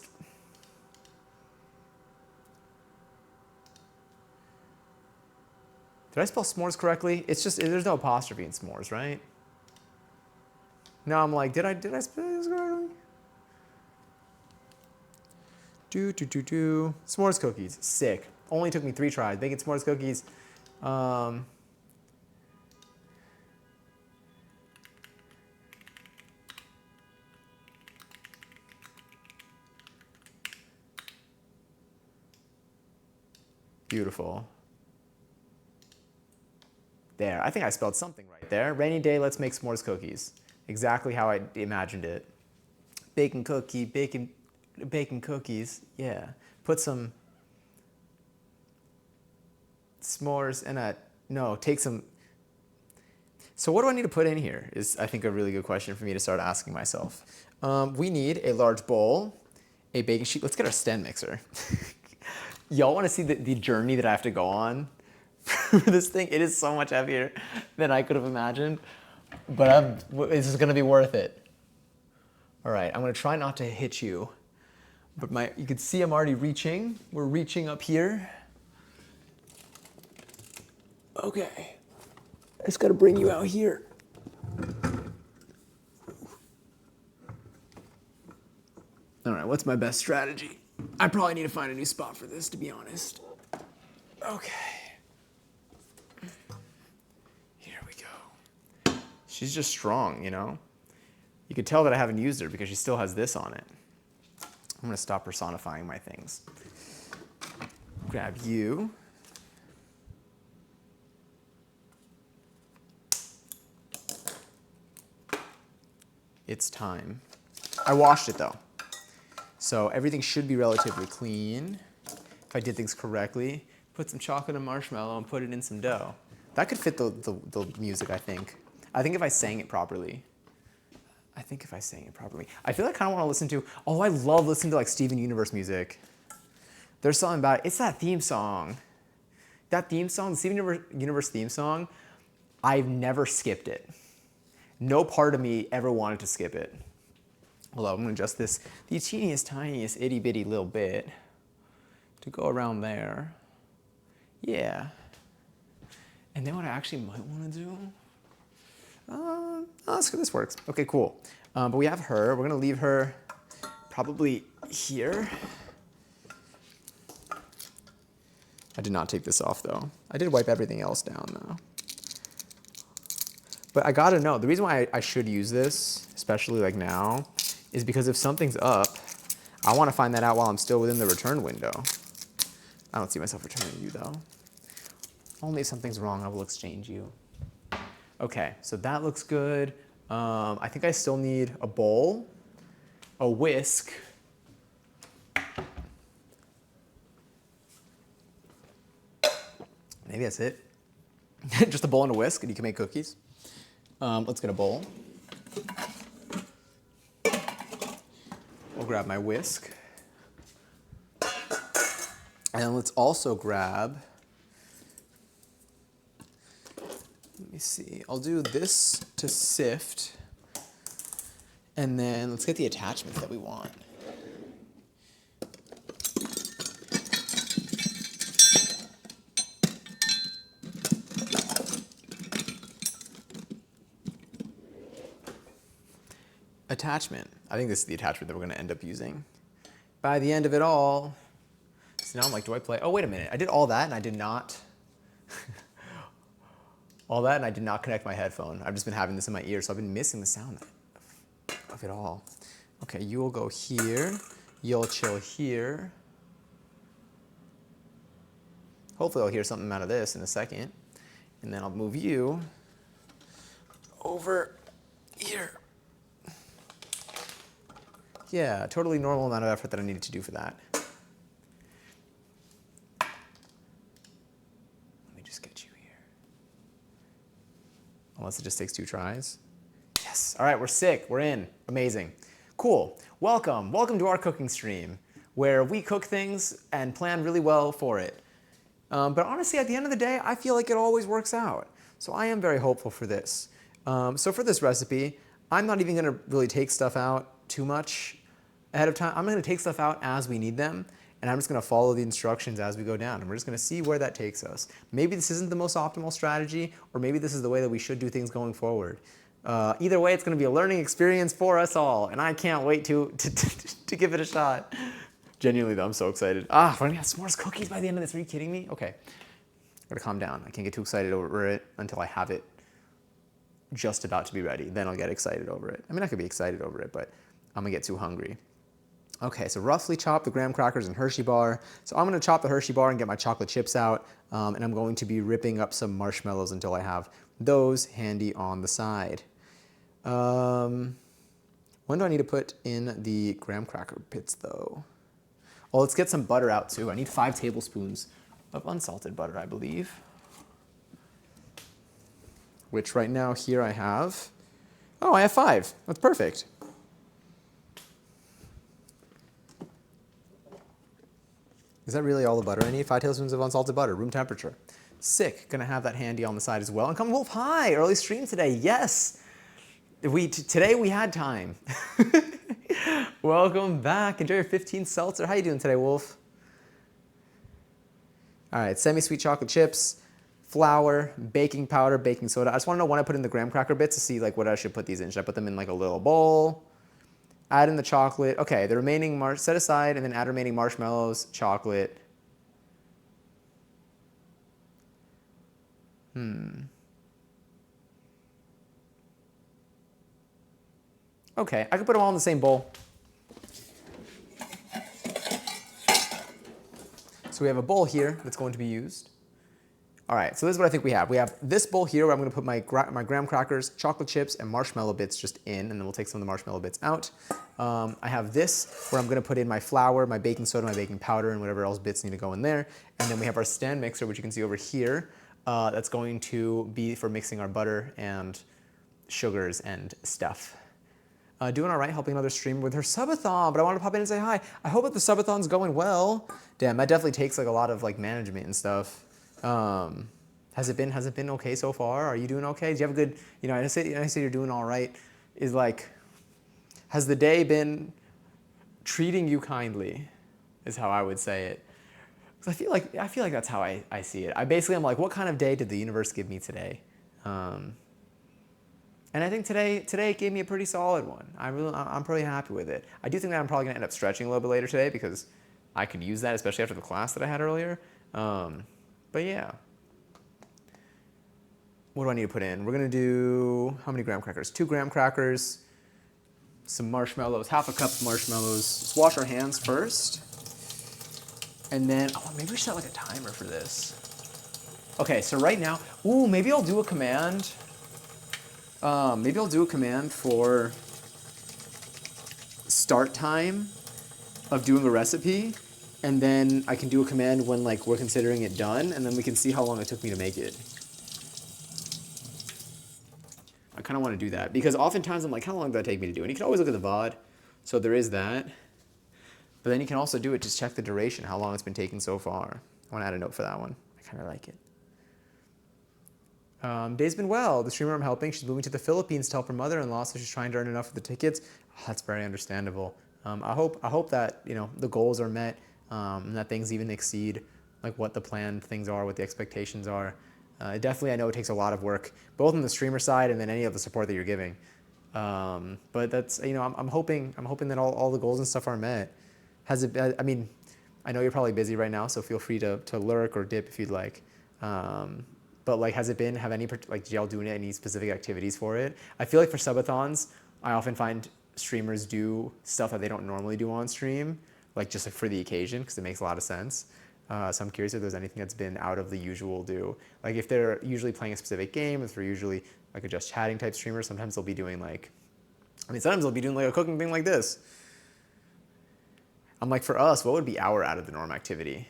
A: I spell s'mores correctly? It's just, there's no apostrophe in s'mores, right? Now I'm like, did I spell this correctly? S'mores cookies, sick. Only took me 3 tries. Baking s'mores cookies. Beautiful. There, I think I spelled something right there. Rainy day, let's make s'mores cookies. Exactly how I imagined it. Bacon cookies, yeah. Put some s'mores in take some. So what do I need to put in here is, I think, a really good question for me to start asking myself. We need a large bowl, a baking sheet. Let's get our stand mixer. Y'all want to see the journey that I have to go on for this thing? It is so much heavier than I could have imagined, but this is going to be worth it. All right, I'm going to try not to hit you, but you can see I'm already reaching. We're reaching up here. Okay. I just got to bring you out here. All right, what's my best strategy? I probably need to find a new spot for this, to be honest. Okay. Here we go. She's just strong, you know? You could tell that I haven't used her because she still has this on it. I'm going to stop personifying my things. Grab you. It's time. I washed it though. So everything should be relatively clean. If I did things correctly, put some chocolate and marshmallow and put it in some dough. That could fit the music, I think. I think if I sang it properly. I feel like I kind of want to listen to, I love listening to like Steven Universe music. There's something about it. It's that theme song. That theme song, the Steven Universe theme song, I've never skipped it. No part of me ever wanted to skip it. Hold on, I'm gonna adjust this the teeniest, tiniest, itty bitty little bit to go around there. Yeah. And then what I actually might wanna do, this works. Okay, cool. But we have her, we're gonna leave her probably here. I did not take this off though. I did wipe everything else down though. But I gotta know, the reason why I should use this, especially like now, is because if something's up, I wanna find that out while I'm still within the return window. I don't see myself returning you though. Only if something's wrong, I will exchange you. Okay, so that looks good. I think I still need a bowl, a whisk, maybe that's it. Just a bowl and a whisk and you can make cookies. Let's get a bowl. We'll grab my whisk. And let's also grab, let me see, I'll do this to sift. And then let's get the attachments that we want. Attachment. I think this is the attachment that we're going to end up using. By the end of it all, so now I'm like, do I play? Oh, wait a minute. I did all that and I did not. All that and I did not connect my headphone. I've just been having this in my ear, so I've been missing the sound of it all. Okay, you will go here. You'll chill here. Hopefully I'll hear something out of this in a second. And then I'll move you over here. Yeah, totally normal amount of effort that I needed to do for that. Let me just get you here. Unless it just takes 2 tries. Yes, all right, we're sick, we're in, amazing. Cool, welcome to our cooking stream, where we cook things and plan really well for it. But honestly, at the end of the day, I feel like it always works out. So I am very hopeful for this. So for this recipe, I'm not even gonna really take stuff out too much ahead of time. I'm gonna take stuff out as we need them, and I'm just gonna follow the instructions as we go down, and we're just gonna see where that takes us. Maybe this isn't the most optimal strategy, or maybe this is the way that we should do things going forward. Either way, it's gonna be a learning experience for us all, and I can't wait to give it a shot. Genuinely though, I'm so excited. We're gonna have s'mores cookies by the end of this, are you kidding me? Okay, gotta calm down. I can't get too excited over it until I have it just about to be ready. Then I'll get excited over it. I mean, I could be excited over it, but I'm gonna get too hungry. Okay, so roughly chop the graham crackers and Hershey bar. So I'm gonna chop the Hershey bar and get my chocolate chips out, and I'm going to be ripping up some marshmallows until I have those handy on the side. When do I need to put in the graham cracker bits though? Well, let's get some butter out too. I need 5 tablespoons of unsalted butter, I believe. Which right now here I have, oh, I have 5, that's perfect. Is that really all the butter I need? 5 tablespoons of unsalted butter, room temperature. Sick, gonna have that handy on the side as well. And come Wolf, hi, early stream today, yes. Today we had time. Welcome back, enjoy your 15th seltzer. How you doing today, Wolf? All right, semi-sweet chocolate chips, flour, baking powder, baking soda. I just wanna know when I put in the graham cracker bits to see like what I should put these in. Should I put them in like a little bowl? Add in the chocolate. Okay, the remaining, set aside and then add remaining marshmallows, chocolate. Okay, I could put them all in the same bowl. So we have a bowl here that's going to be used. All right, so this is what I think we have. We have this bowl here where I'm gonna put my graham crackers, chocolate chips, and marshmallow bits just in, and then we'll take some of the marshmallow bits out. I have this where I'm gonna put in my flour, my baking soda, my baking powder, and whatever else bits need to go in there. And then we have our stand mixer, which you can see over here. That's going to be for mixing our butter and sugars and stuff. Doing all right, helping another streamer with her subathon, but I wanted to pop in and say hi. I hope that the subathon's going well. Damn, that definitely takes like a lot of like management and stuff. Has it been okay so far? Are you doing okay? Do you have a good, I say you're doing all right, is like, has the day been treating you kindly, is how I would say it. Because I feel like that's how I see it. I'm like, what kind of day did the universe give me today? And I think today gave me a pretty solid one. I'm pretty happy with it. I do think that I'm probably gonna end up stretching a little bit later today because I could use that, especially after the class that I had earlier. But yeah. What do I need to put in? We're gonna do, how many graham crackers? 2 graham crackers, some marshmallows, half a cup of marshmallows. Let's wash our hands first. And then, maybe we should set like a timer for this. Okay, so right now, maybe I'll do a command. Maybe I'll do a command for start time of doing a recipe, and then I can do a command when like we're considering it done, and then we can see how long it took me to make it. I kind of want to do that because oftentimes I'm like, how long did that take me to do? And you can always look at the VOD. So there is that. But then you can also do it, just check the duration, how long it's been taking so far. I want to add a note for that one. I kind of like it. Day's been well. The streamer I'm helping, she's moving to the Philippines to help her mother-in-law, so she's trying to earn enough for the tickets. Oh, that's very understandable. I hope that the goals are met, and that things even exceed like what the planned things are, what the expectations are. Definitely, I know it takes a lot of work, both on the streamer side and then any of the support that you're giving. But that's I'm hoping that all the goals and stuff are met. Has it? I mean, I know you're probably busy right now, so feel free to lurk or dip if you'd like. But like, have did y'all do any specific activities for it? I feel like for subathons, I often find streamers do stuff that they don't normally do on stream, like just like for the occasion, because it makes a lot of sense. So I'm curious if there's anything that's been out of the usual do. Like if they're usually playing a specific game, if they're usually like a just chatting type streamer, sometimes they'll be doing sometimes they'll be doing like a cooking thing like this. I'm like, for us, what would be our out of the norm activity?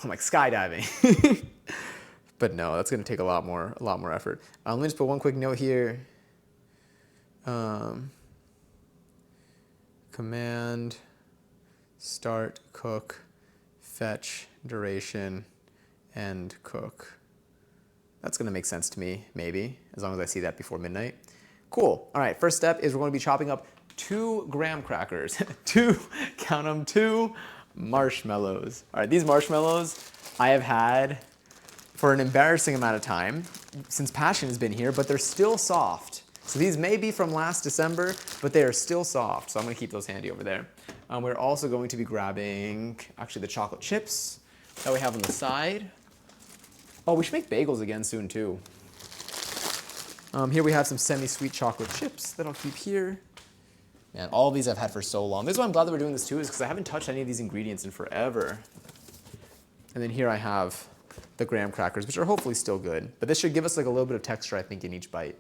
A: I'm like skydiving. But no, that's gonna take a lot more effort. Let me just put one quick note here. Command, start, cook, fetch, duration, and cook. That's gonna make sense to me, maybe, as long as I see that before midnight. Cool, all right, first step is we're gonna be chopping up 2 graham crackers. Count them, 2 marshmallows. All right, these marshmallows I have had for an embarrassing amount of time since Passion has been here, but they're still soft. So these may be from last December, but they are still soft. So I'm gonna keep those handy over there. We're also going to be grabbing actually the chocolate chips that we have on the side. Oh, we should make bagels again soon too. Here we have some semi-sweet chocolate chips that I'll keep here. Man, all of these I've had for so long. This is why I'm glad that we're doing this too, is because I haven't touched any of these ingredients in forever. And then here I have the graham crackers, which are hopefully still good. But this should give us like a little bit of texture, I think, in each bite.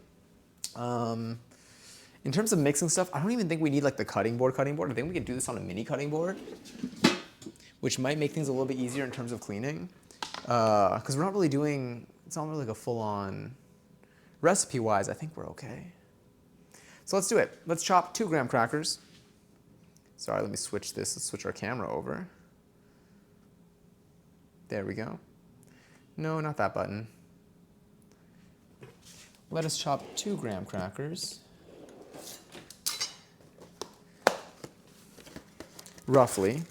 A: In terms of mixing stuff, I don't even think we need like the cutting board. I think we can do this on a mini cutting board, which might make things a little bit easier in terms of cleaning. Because we're not really doing, it's not really like a full-on, recipe-wise, I think we're okay. So let's do it. Let's chop 2 graham crackers. Sorry, let me switch this. Let's switch our camera over. There we go. No, not that button. Let us chop 2 graham crackers. Roughly.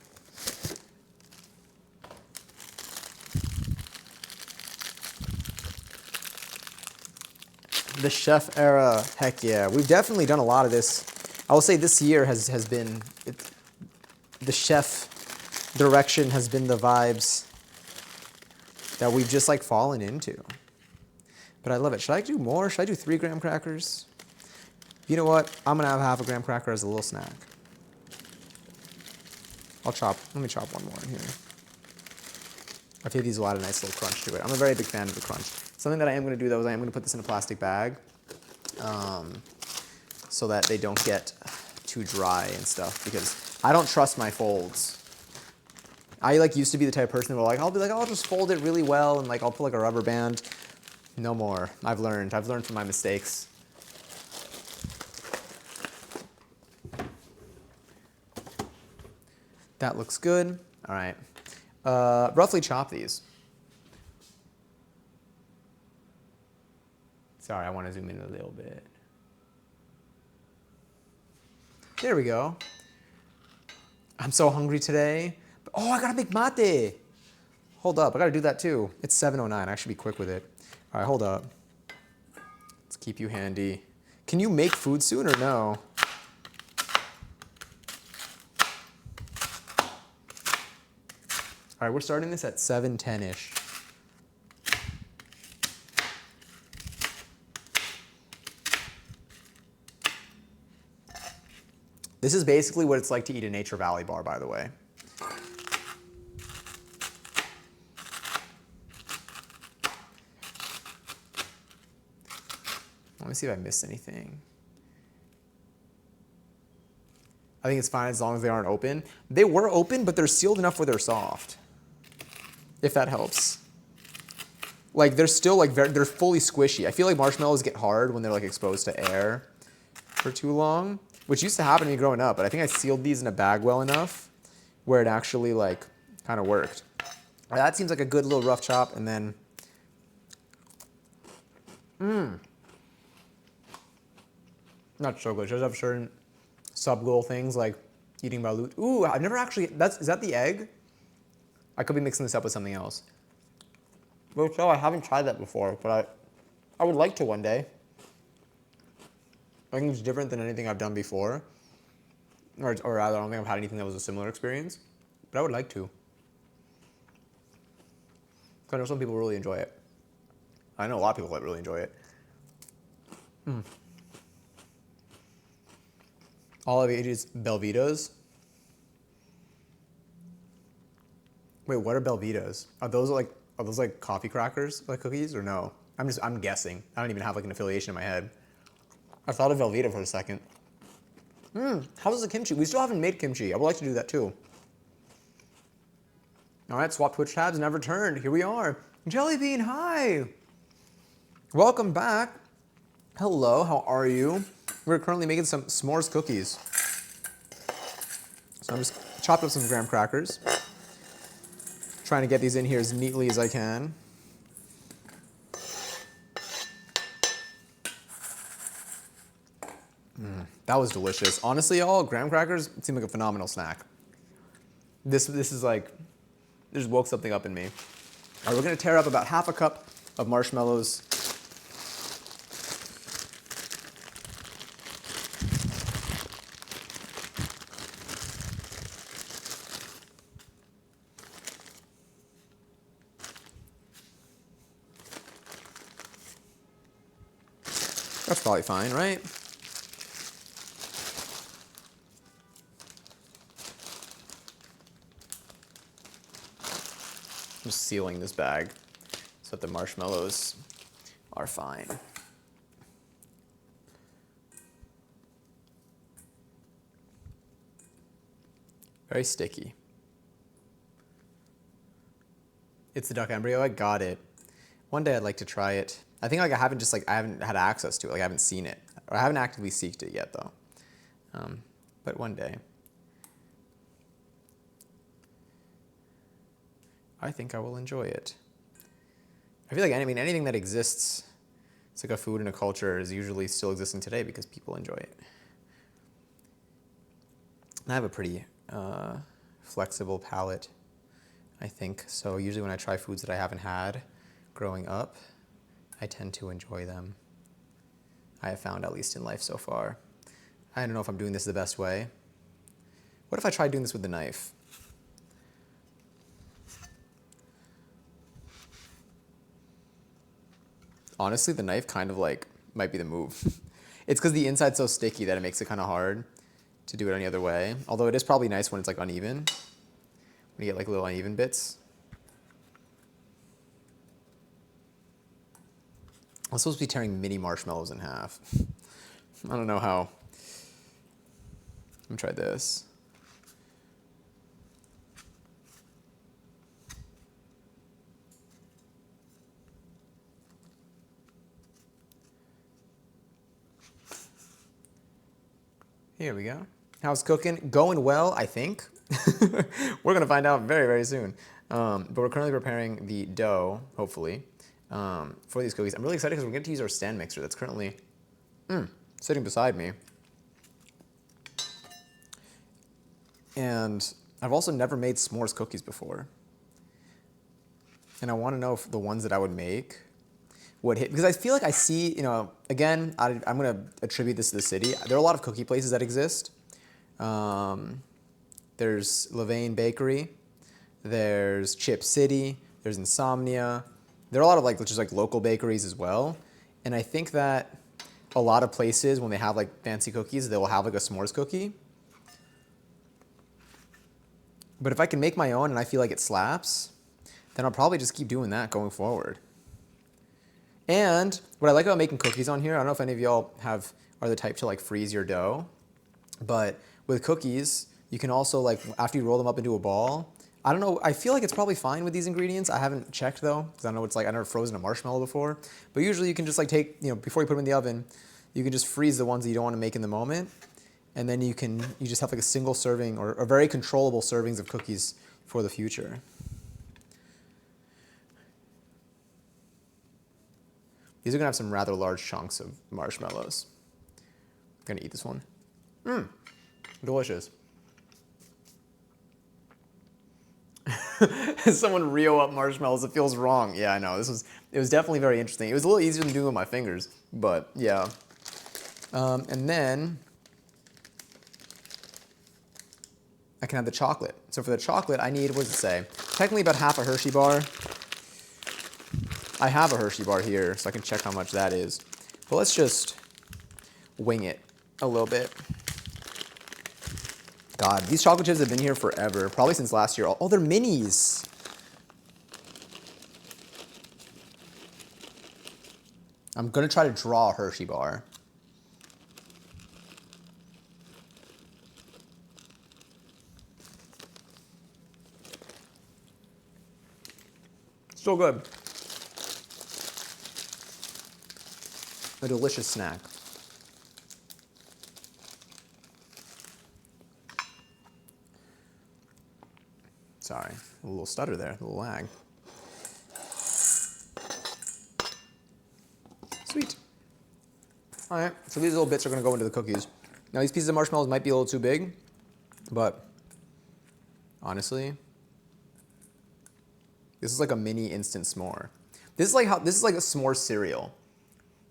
A: The chef era, heck yeah. We've definitely done a lot of this. I will say this year has been, the chef direction has been the vibes that we've just like fallen into. But I love it. Should I do more? Should I do 3 graham crackers? You know what? I'm gonna have half a graham cracker as a little snack. Let me chop one more in here. I feel these will add a nice little crunch to it. I'm a very big fan of the crunch. Something that I am gonna do though is I am gonna put this in a plastic bag so that they don't get too dry and stuff, because I don't trust my folds. I like used to be the type of person who I'll just fold it really well and like I'll put like a rubber band. No more. I've learned from my mistakes. That looks good. All right. Roughly chop these. Sorry, I want to zoom in a little bit. There we go. I'm so hungry today. Oh, I gotta make mate. Hold up, I gotta do that too. It's 7:09, I should be quick with it. All right, hold up. Let's keep you handy. Can you make food soon or no? All right, we're starting this at 7:10-ish. This is basically what it's like to eat a Nature Valley bar, by the way. Let me see if I missed anything. I think it's fine as long as they aren't open. They were open, but they're sealed enough where they're soft, if that helps. Like they're still like they're fully squishy. I feel like marshmallows get hard when they're like exposed to air for too long, which used to happen to me growing up, but I think I sealed these in a bag well enough where it actually like kind of worked. That seems like a good little rough chop, and then not so good. It does have certain subgoal things like eating balut. Ooh, I've never actually, is that the egg? I could be mixing this up with something else. But so I haven't tried that before, but I would like to one day. I think it's different than anything I've done before. Or rather, I don't think I've had anything that was a similar experience, but I would like to. 'Cause I know some people really enjoy it. I know a lot of people that really enjoy it. Olive Ages Belvitas. Wait, what are Belvitas? Are those like coffee crackers, like cookies, or no? I'm guessing. I don't even have like an affiliation in my head. I thought of Velveeta for a second. How's the kimchi? We still haven't made kimchi. I would like to do that too. All right, swap Twitch tabs and I've returned. Here we are. Jellybean, hi. Welcome back. Hello, how are you? We're currently making some s'mores cookies. So I'm just chopped up some graham crackers. Trying to get these in here as neatly as I can. That was delicious. Honestly, y'all, graham crackers seem like a phenomenal snack. This is like, it just woke something up in me. All right, we're gonna tear up about half a cup of marshmallows. That's probably fine, right? I'm just sealing this bag so that the marshmallows are fine. Very sticky. It's the duck embryo. I got it. One day I'd like to try it. I think like I haven't had access to it. Like I haven't seen it. Or I haven't actively seeked it yet though. But one day. I think I will enjoy it. I feel like anything that exists, it's like a food and a culture, is usually still existing today because people enjoy it. I have a pretty flexible palate, I think. So usually when I try foods that I haven't had growing up, I tend to enjoy them. I have found, at least in life so far. I don't know if I'm doing this the best way. What if I tried doing this with the knife? Honestly, the knife kind of like might be the move. It's because the inside's so sticky that it makes it kind of hard to do it any other way. Although it is probably nice when it's like uneven. When you get like little uneven bits. I'm supposed to be tearing mini marshmallows in half. I don't know how. Let me try this. Here we go. How's cooking? Going well, I think. We're gonna find out very, very soon. But we're currently preparing the dough, hopefully, for these cookies. I'm really excited because we're going to use our stand mixer that's currently sitting beside me. And I've also never made s'mores cookies before. And I want to know if the ones that I would make would hit, because I feel like I see, again, I'm going to attribute this to the city. There are a lot of cookie places that exist. There's Levain Bakery. There's Chip City. There's Insomnia. There are a lot of just local bakeries as well. And I think that a lot of places, when they have like fancy cookies, they will have like a s'mores cookie. But if I can make my own and I feel like it slaps, then I'll probably just keep doing that going forward. And what I like about making cookies on here, I don't know if any of y'all are the type to like freeze your dough, but with cookies, you can also after you roll them up into a ball,
D: I don't know. I feel like it's probably fine with these ingredients. I haven't checked though, because I know it's like, I've never frozen a marshmallow before. But usually you can just like take, before you put them in the oven, you can just freeze the ones that you don't want to make in the moment. And then you just have like a single serving or very controllable servings of cookies for the future. These are gonna have some rather large chunks of marshmallows. I'm gonna eat this one. Delicious. Someone reel up marshmallows, it feels wrong. Yeah, I know, it was definitely very interesting. It was a little easier than doing it with my fingers, but yeah. And then I can have the chocolate. So for the chocolate, I need, what does it say? Technically about half a Hershey bar. I have a Hershey bar here, so I can check how much that is. But let's just wing it a little bit. God, these chocolate chips have been here forever, probably since last year. Oh, they're minis. I'm gonna try to draw a Hershey bar. Still good. A delicious snack. Sorry, a little stutter there, a little lag. Sweet. All right, so these little bits are gonna go into the cookies. Now these pieces of marshmallows might be a little too big, but honestly, this is like a mini instant s'more. This is like a s'more cereal.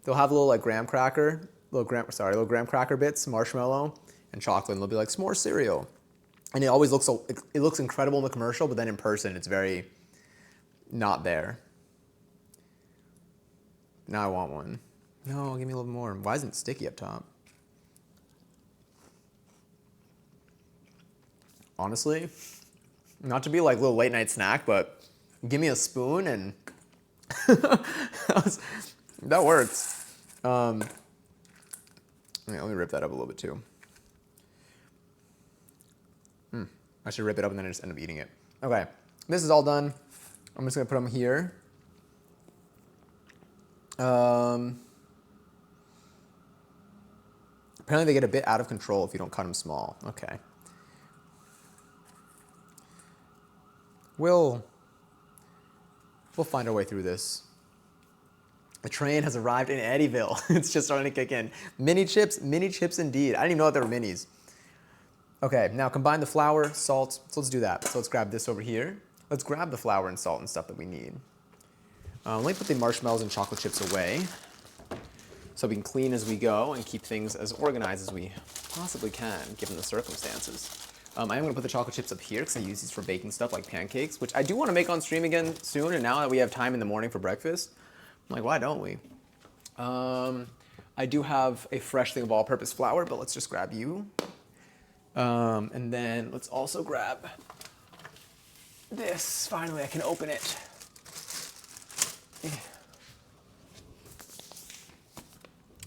D: They'll have a little like graham cracker bits, marshmallow, and chocolate, and they'll be like s'more cereal. And it always looks incredible in the commercial, but then in person it's very not there. Now I want one. No, give me a little more. Why isn't it sticky up top? Honestly, not to be like a little late night snack, but give me a spoon and that works. Yeah, let me rip that up a little bit too. I should rip it up and then I just end up eating it. Okay, this is all done. I'm just gonna put them here. Apparently they get a bit out of control if you don't cut them small. Okay. We'll find our way through this. The train has arrived in Eddyville. It's just starting to kick in. Mini chips indeed. I didn't even know that there were minis. Okay, now combine the flour, salt. So let's do that. So let's grab this over here. Let's grab the flour and salt and stuff that we need. Let me put the marshmallows and chocolate chips away so we can clean as we go and keep things as organized as we possibly can, given the circumstances. I am going to put the chocolate chips up here because I use these for baking stuff like pancakes, which I do want to make on stream again soon, and now that we have time in the morning for breakfast, I'm like, why don't we? I do have a fresh thing of all-purpose flour, but let's just grab you. And then let's also grab this. Finally, I can open it.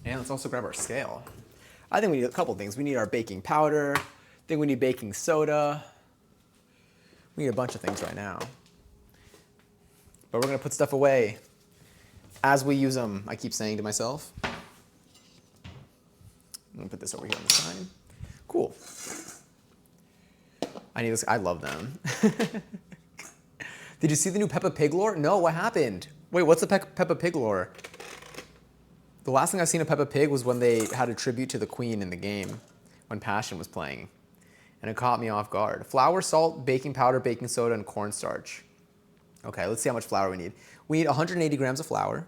D: And let's also grab our scale. I think we need a couple things. We need our baking powder. I think we need baking soda. We need a bunch of things right now. But we're gonna put stuff away as we use them, I keep saying to myself. I'm gonna put this over here on the side. Cool. I need this, I love them. Did you see the new Peppa Pig lore? No, what happened? Wait, what's the Peppa Pig lore? The last thing I've seen of Peppa Pig was when they had a tribute to the Queen in the game, when Passion was playing. And it caught me off guard. Flour, salt, baking powder, baking soda, and cornstarch. Okay, let's see how much flour we need. We need 180 grams of flour.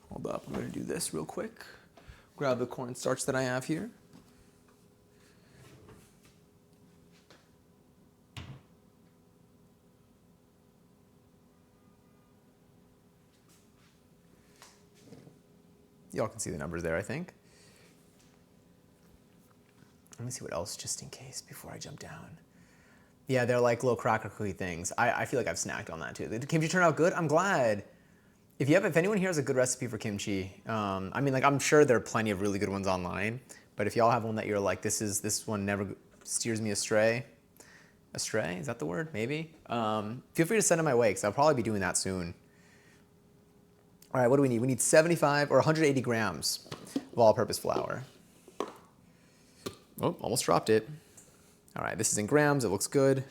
D: Hold up, I'm gonna do this real quick. Grab the cornstarch that I have here. Y'all can see the numbers there, I think. Let me see what else, just in case, before I jump down. Yeah, they're like little cracker cookie things. I feel like I've snacked on that too. The kimchi turned out good. I'm glad. If anyone here has a good recipe for kimchi, I mean, like, I'm sure there are plenty of really good ones online, but if y'all have one that you're like, this one never steers me astray, is that the word? Maybe. Feel free to send it my way, because I'll probably be doing that soon. All right, what do we need? We need 75 or 180 grams of all-purpose flour. Oh, almost dropped it. All right, this is in grams. It looks good.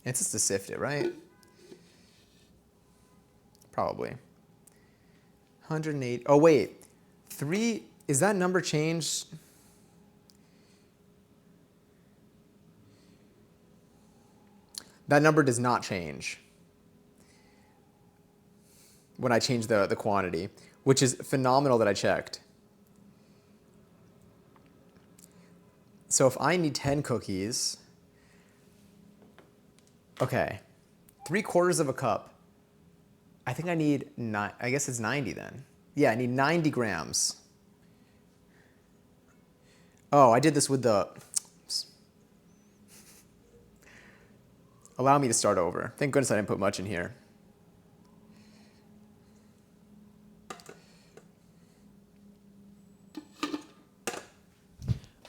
D: It's just to sift it, right? Probably. 108. Oh, wait. 3. Is that number changed? That number does not change when I change the quantity, which is phenomenal that I checked. So if I need 10 cookies, okay, 3/4 of a cup. I think I need, I guess it's 90 then. Yeah, I need 90 grams. Oh, I did this with the, allow me to start over. Thank goodness I didn't put much in here.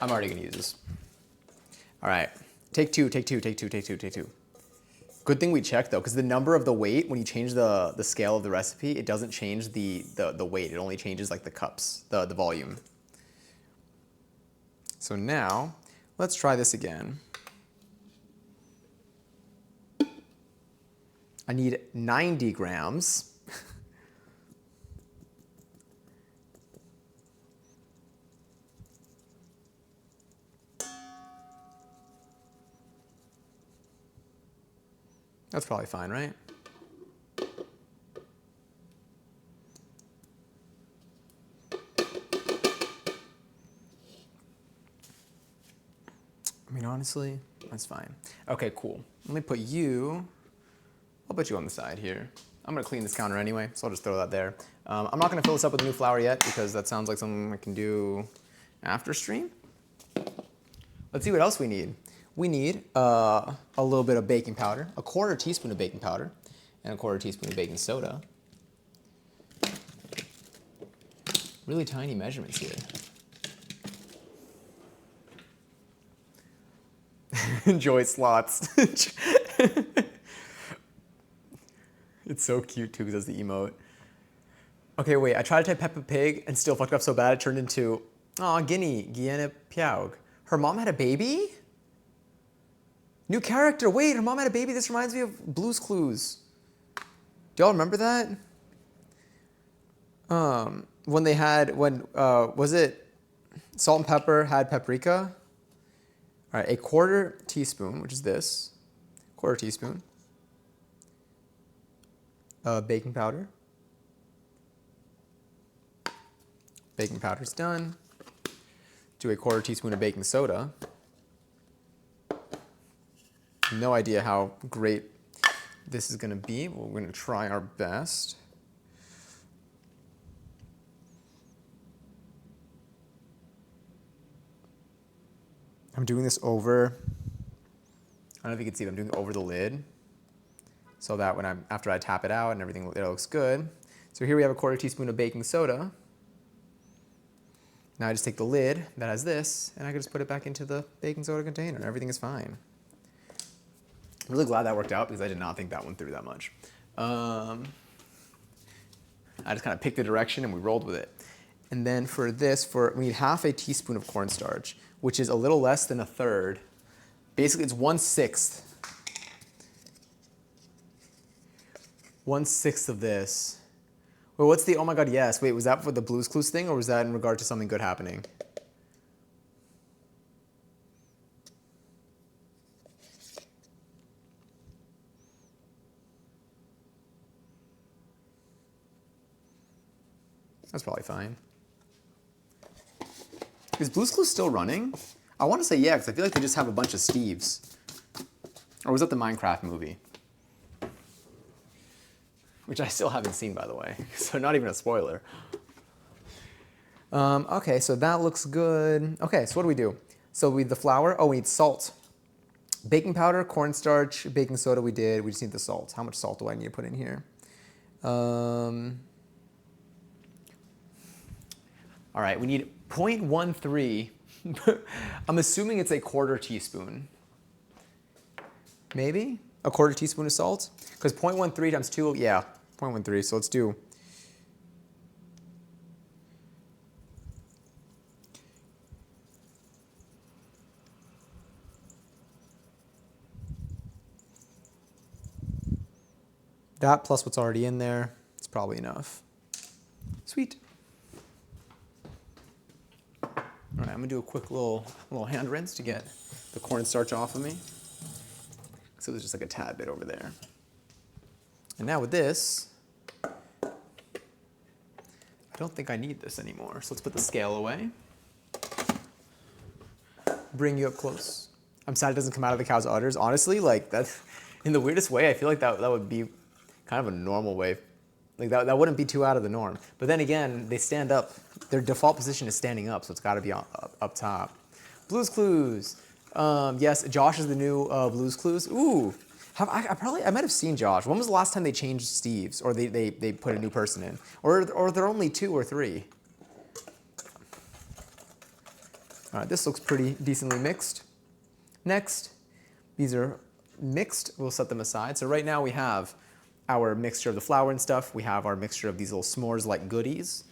D: I'm already gonna use this. All right, take two. Good thing we checked though, because the number of the weight, when you change the scale of the recipe, it doesn't change the weight. It only changes like the cups, the volume. So now, let's try this again. I need 90 grams. That's probably fine, right? I mean, honestly, that's fine. Okay, cool. Let me put you, I'll put you on the side here. I'm gonna clean this counter anyway, so I'll just throw that there. I'm not gonna fill this up with new flour yet because that sounds like something I can do after stream. Let's see what else we need. We need a little bit of baking powder, a 1/4 teaspoon of baking powder, and a 1/4 teaspoon of baking soda. Really tiny measurements here. Enjoy slots. It's so cute too because that's the emote. Okay, wait, I tried to type Peppa Pig and still fucked up so bad it turned into, aw, Guinea Piaug. Her mom had a baby? New character, wait, her mom had a baby? This reminds me of Blue's Clues. Do y'all remember that? When they had, was it salt and pepper had paprika? All right, a 1/4 teaspoon, which is this, 1/4 teaspoon of baking powder. Baking powder's done. Do a 1/4 teaspoon of baking soda. No idea how great this is gonna be, but we're gonna try our best. I'm doing this over, I don't know if you can see, but I'm doing it over the lid so that after I tap it out and everything, it looks good. So here we have a 1/4 teaspoon of baking soda. Now I just take the lid that has this and I can just put it back into the baking soda container and everything is fine. I'm really glad that worked out because I did not think that one through that much. I just kind of picked the direction and we rolled with it. And then for this, we need 1/2 teaspoon of cornstarch, which is a little less than 1/3. Basically, it's 1/6. 1/6 of this. Wait, what's the, oh my God, yes. Wait, was that for the Blue's Clues thing or was that in regard to something good happening? That's probably fine. Is Blue's Clues still running? I want to say yeah, because I feel like they just have a bunch of Steves. Or was that the Minecraft movie? Which I still haven't seen, by the way. So not even a spoiler. Okay, so that looks good. Okay, so what do we do? So we need the flour. Oh, we need salt. Baking powder, cornstarch, baking soda we did. We just need the salt. How much salt do I need to put in here? All right, we need 0.13. I'm assuming it's a quarter teaspoon. Maybe? A quarter teaspoon of salt? Because 0.13 times 2, yeah, 0.13. So let's do. That plus what's already in there, it's probably enough. Sweet. All right, I'm gonna do a quick little hand rinse to get the cornstarch off of me. So there's just like a tad bit over there. And now with this, I don't think I need this anymore. So let's put the scale away. Bring you up close. I'm sad it doesn't come out of the cow's udders. Honestly, like that, in the weirdest way, I feel like that would be kind of a normal way. Like that wouldn't be too out of the norm. But then again, they stand up. Their default position is standing up, so it's got to be up top. Blue's Clues. Yes, Josh is the new Blue's Clues. Ooh, I might have seen Josh. When was the last time they changed Steve's, or they put a new person in, or they're only 2 or 3? All right, this looks pretty decently mixed. Next, these are mixed. We'll set them aside. So right now we have our mixture of the flour and stuff. We have our mixture of these little s'mores-like goodies.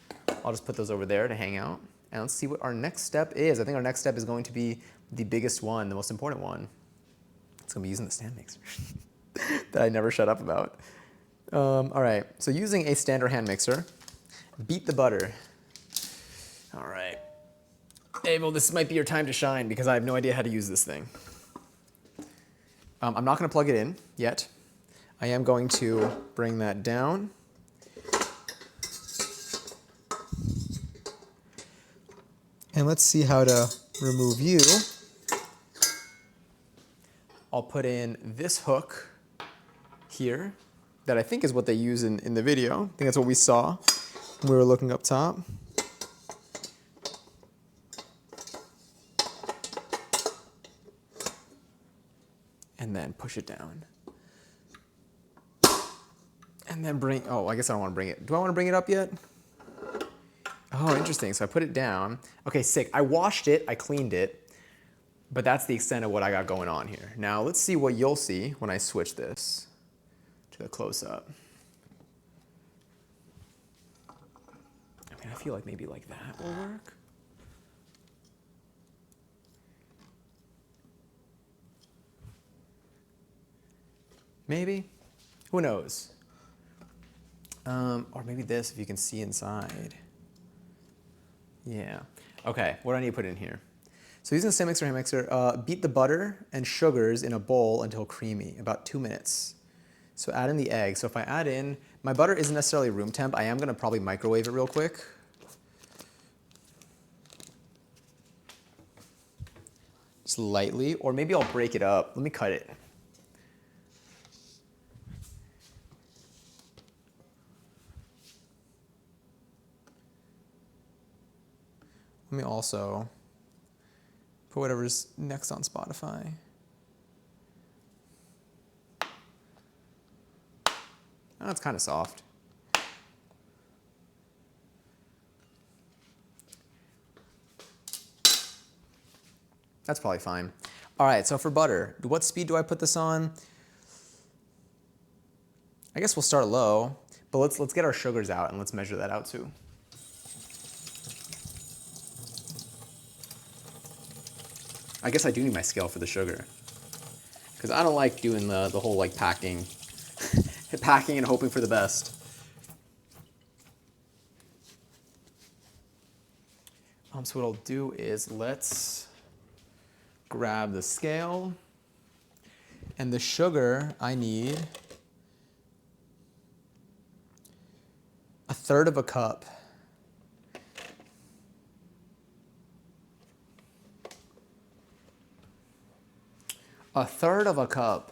D: I'll just put those over there to hang out. And let's see what our next step is. I think our next step is going to be the biggest one, the most important one. It's going to be using the stand mixer that I never shut up about. All right, so using a standard hand mixer, beat the butter. All right. Abel, this might be your time to shine because I have no idea how to use this thing. I'm not going to plug it in yet. I am going to bring that down. And let's see how to remove you. I'll put in this hook here that I think is what they use in the video. I think that's what we saw when we were looking up top. And then push it down. And then bring, oh, I guess I don't want to bring it. Do I want to bring it up yet? Oh, interesting. So I put it down. Okay, sick. I washed it, I cleaned it, but that's the extent of what I got going on here. Now let's see what you'll see when I switch this to the close-up. I mean, I feel like maybe like that will work. Maybe? Who knows? Or maybe this, if you can see inside. Yeah. Okay, what do I need to put in here? So using the stand mixer, hand mixer, beat the butter and sugars in a bowl until creamy, about 2 minutes. So add in the egg. So if I add in, my butter isn't necessarily room temp. I am going to probably microwave it real quick. Just lightly, or maybe I'll break it up. Let me cut it. Let me also put whatever's next on Spotify. Oh, it's kind of soft. That's probably fine. All right, so for butter, what speed do I put this on? I guess we'll start low, but let's get our sugars out and let's measure that out too. I guess I do need my scale for the sugar, because I don't like doing the whole like packing and hoping for the best. So what I'll do is let's grab the scale, and the sugar I need 1/3 cup. A third of a cup.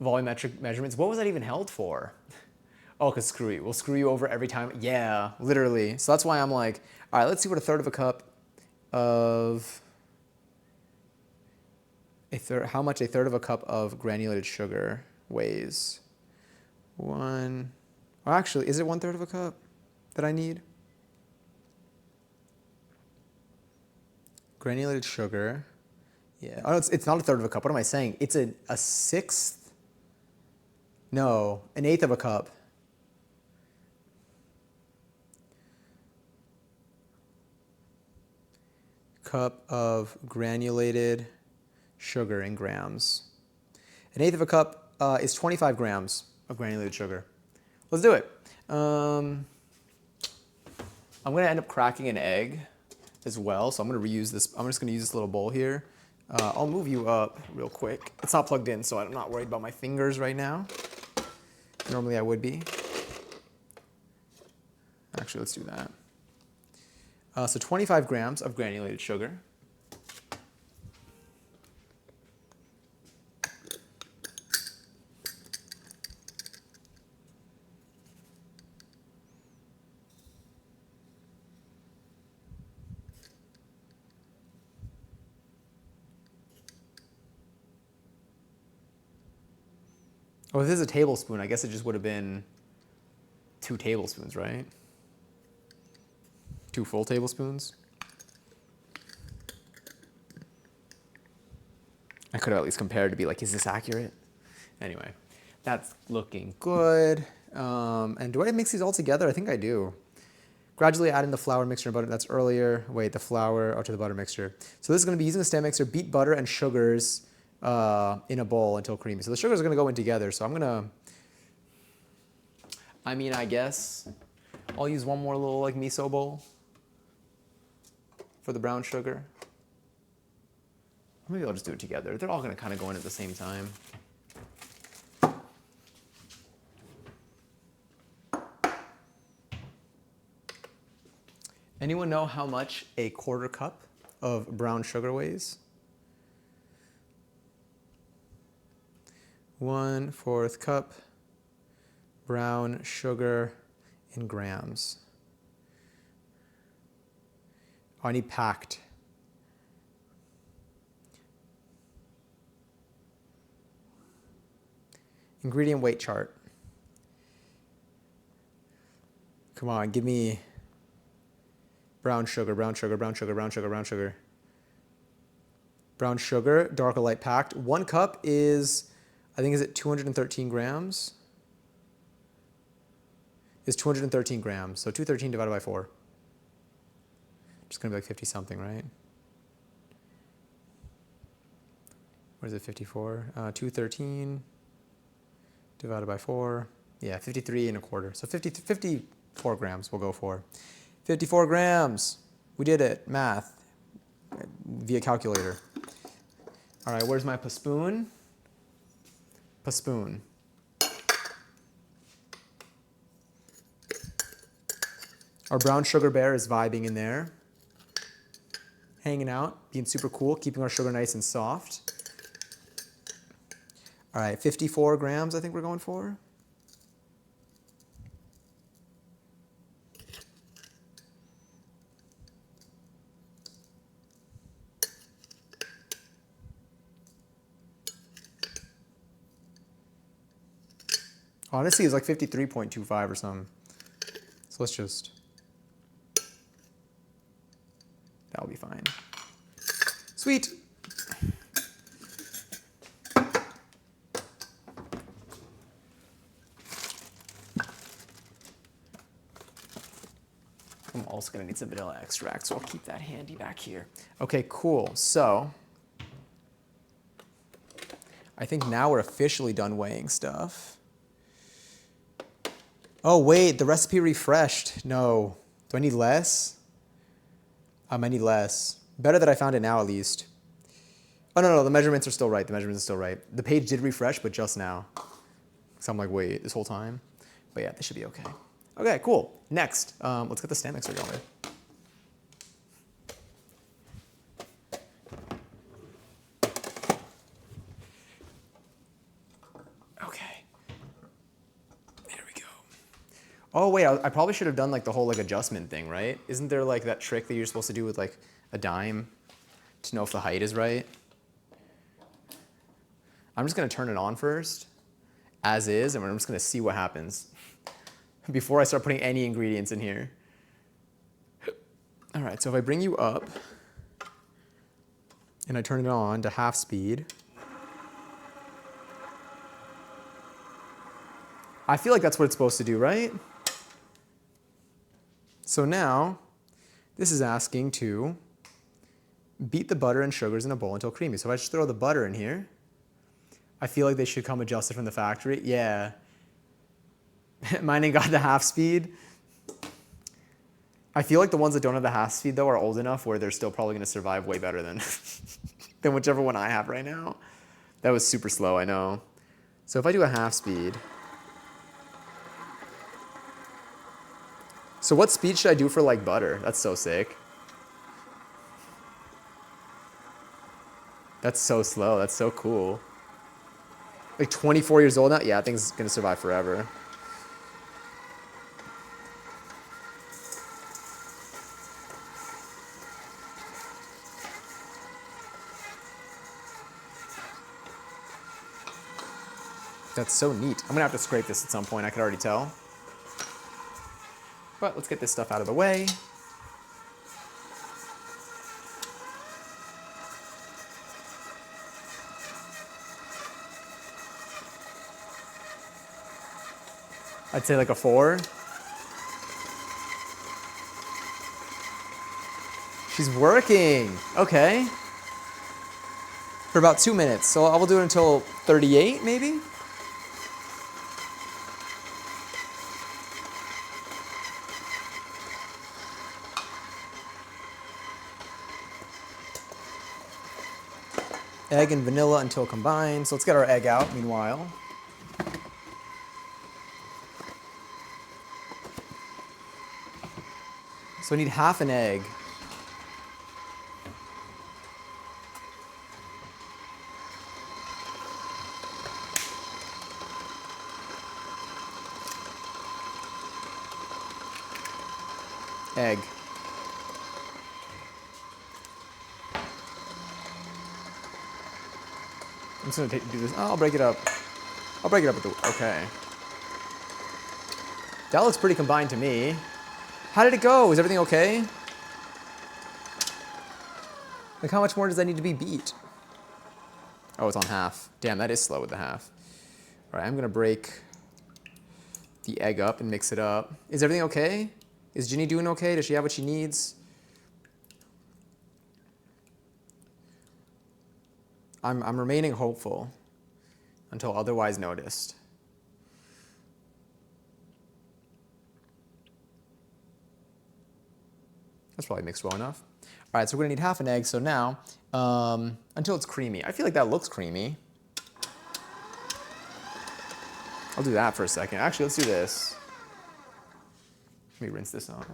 D: Volumetric measurements. What was that even held for? Oh, because screw you. We'll screw you over every time. Yeah, literally. So that's why I'm like, all right, let's see what a third of a cup of how much a third of a cup of granulated sugar weighs. One, or actually, is it 1/3 of a cup that I need? Granulated sugar. Yeah. Oh, it's not a third of a cup. What am I saying? It's a sixth? No, an eighth of a cup. Cup of granulated sugar in grams. An eighth of a cup is 25 grams of granulated sugar. Let's do it. I'm going to end up cracking an egg as well, so I'm going to reuse this. I'm just going to use this little bowl here. I'll move you up real quick. It's not plugged in, so I'm not worried about my fingers right now. Normally I would be. Actually, let's do that. So 25 grams of granulated sugar. Oh, if this is a tablespoon, I guess it just would have been 2 tablespoons, right? 2 full tablespoons. I could have at least compared to be like, is this accurate? Anyway, that's looking good. And do I mix these all together? I think I do. Gradually add in the flour mixture and butter. That's earlier. Wait, the flour to the butter mixture. So this is going to be using a stand mixer. Beat butter and sugars in a bowl until creamy. So the sugars are going to go in together. So I'm going to, I guess I'll use one more little like miso bowl for the brown sugar. Or maybe I'll just do it together. They're all going to kind of go in at the same time. Anyone know how much a 1/4 cup of brown sugar weighs? 1/4 cup brown sugar in grams. Oh, I need packed. Ingredient weight chart. Come on, give me brown sugar, brown sugar, brown sugar, brown sugar, brown sugar. Brown sugar, dark or light packed. 1 cup is, I think, is it 213 grams? Is 213 grams. So 213 divided by 4. Just gonna be like 50 something, right? What is it, 54? 213 divided by 4. Yeah, 53 1/4. So 54 grams we'll go for. 54 grams. We did it. Math via calculator. All right, where's my spoon? Spoon. Our brown sugar bear is vibing in there. Hanging out, being super cool, keeping our sugar nice and soft. All right, 54 grams I think we're going for. Honestly, it's like 53.25 or something. So let's just, that'll be fine. Sweet. I'm also gonna need some vanilla extract, so I'll keep that handy back here. Okay, cool. So I think now we're officially done weighing stuff. Oh wait, the recipe refreshed. No. Do I need less? I need less. Better that I found it now at least. Oh no, the measurements are still right. The measurements are still right. The page did refresh, but just now. So I'm like, wait, this whole time? But yeah, this should be okay. Okay, cool. Next, let's get the stand mixer going. Okay. There we go. Oh wait, I probably should have done like the whole like adjustment thing, right? Isn't there like that trick that you're supposed to do with like a dime to know if the height is right? I'm just gonna turn it on first, as is, and I'm just gonna see what happens before I start putting any ingredients in here. All right, so if I bring you up and I turn it on to half speed, I feel like that's what it's supposed to do, right? So now, this is asking to beat the butter and sugars in a bowl until creamy. So if I just throw the butter in here, I feel like they should come adjusted from the factory. Yeah. Mine ain't got the half speed. I feel like the ones that don't have the half speed though are old enough where they're still probably gonna survive way better than, than whichever one I have right now. That was super slow, I know. So if I do a half speed, so what speed should I do for like butter? That's so sick. That's so slow, that's so cool. Like 24 years old now? Yeah, that thing's gonna survive forever. That's so neat. I'm gonna have to scrape this at some point, I could already tell. But let's get this stuff out of the way. I'd say like a 4. She's working, okay. For about 2 minutes, so I will do it until 38 maybe? Egg and vanilla until combined. So let's get our egg out meanwhile. So I need half an egg. Egg. I'm just gonna do this. Oh, I'll break it up. I'll break it up with the, okay. That looks pretty combined to me. How did it go? Is everything okay? Like how much more does that need to be beat? Oh, it's on half. Damn, that is slow with the half. All right, I'm gonna break the egg up and mix it up. Is everything okay? Is Ginny doing okay? Does she have what she needs? I'm remaining hopeful until otherwise noticed. That's probably mixed well enough. All right, so we're gonna need half an egg. So now, until it's creamy. I feel like that looks creamy. I'll do that for a second. Actually, let's do this. Let me rinse this off.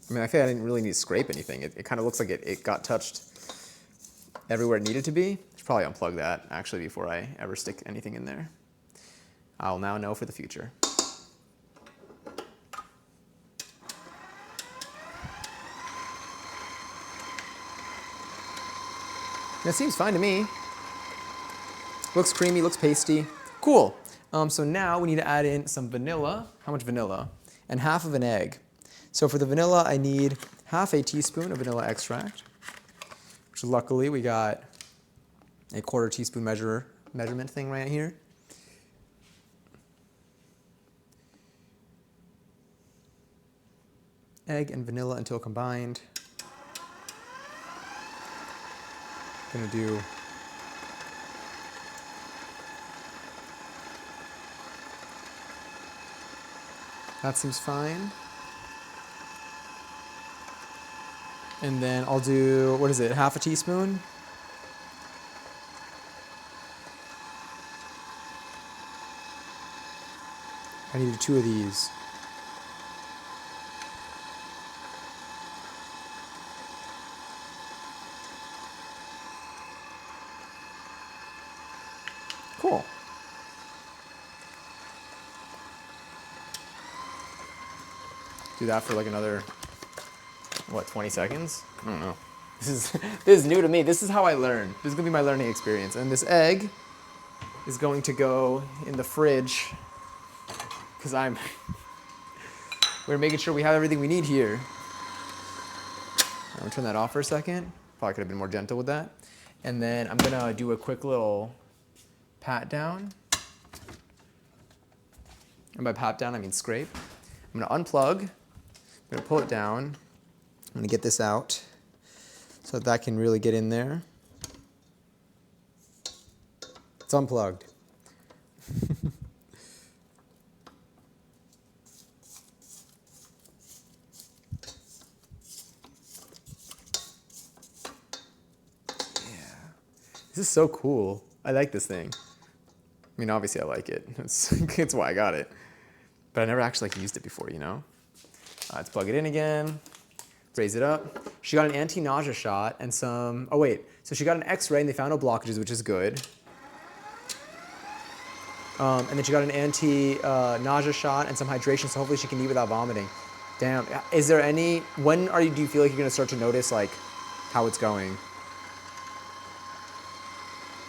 D: I mean, I feel like I didn't really need to scrape anything. It kind of looks like it got touched everywhere it needed to be. I should probably unplug that, actually, before I ever stick anything in there. I'll now know for the future. That seems fine to me. Looks creamy, looks pasty. Cool. So now we need to add in some vanilla. How much vanilla? And half of an egg. So for the vanilla, I need half a teaspoon of vanilla extract, which luckily we got a 1/4 teaspoon measurement thing right here. Egg and vanilla until combined. Gonna do that seems fine. And then I'll do, what is it, half a teaspoon? I need 2 of these. Cool. Do that for like another, what, 20 seconds? I don't know. This is new to me. This is how I learn. This is gonna be my learning experience. And this egg is going to go in the fridge because we're making sure we have everything we need here. I'm gonna turn that off for a second. Probably could have been more gentle with that. And then I'm gonna do a quick little pat down. And by pat down, I mean scrape. I'm gonna unplug. I'm gonna pull it down. I'm gonna get this out so that can really get in there. It's unplugged. This is so cool. I like this thing. I mean, obviously I like it. It's why I got it. But I never actually used it before, you know? Let's plug it in again. Raise it up. She got an anti-nausea shot and some, oh wait. So she got an x-ray and they found no blockages, which is good. And then she got an anti-nausea shot and some hydration, so hopefully she can eat without vomiting. Damn, is there any, when do you feel like you're gonna start to notice like how it's going?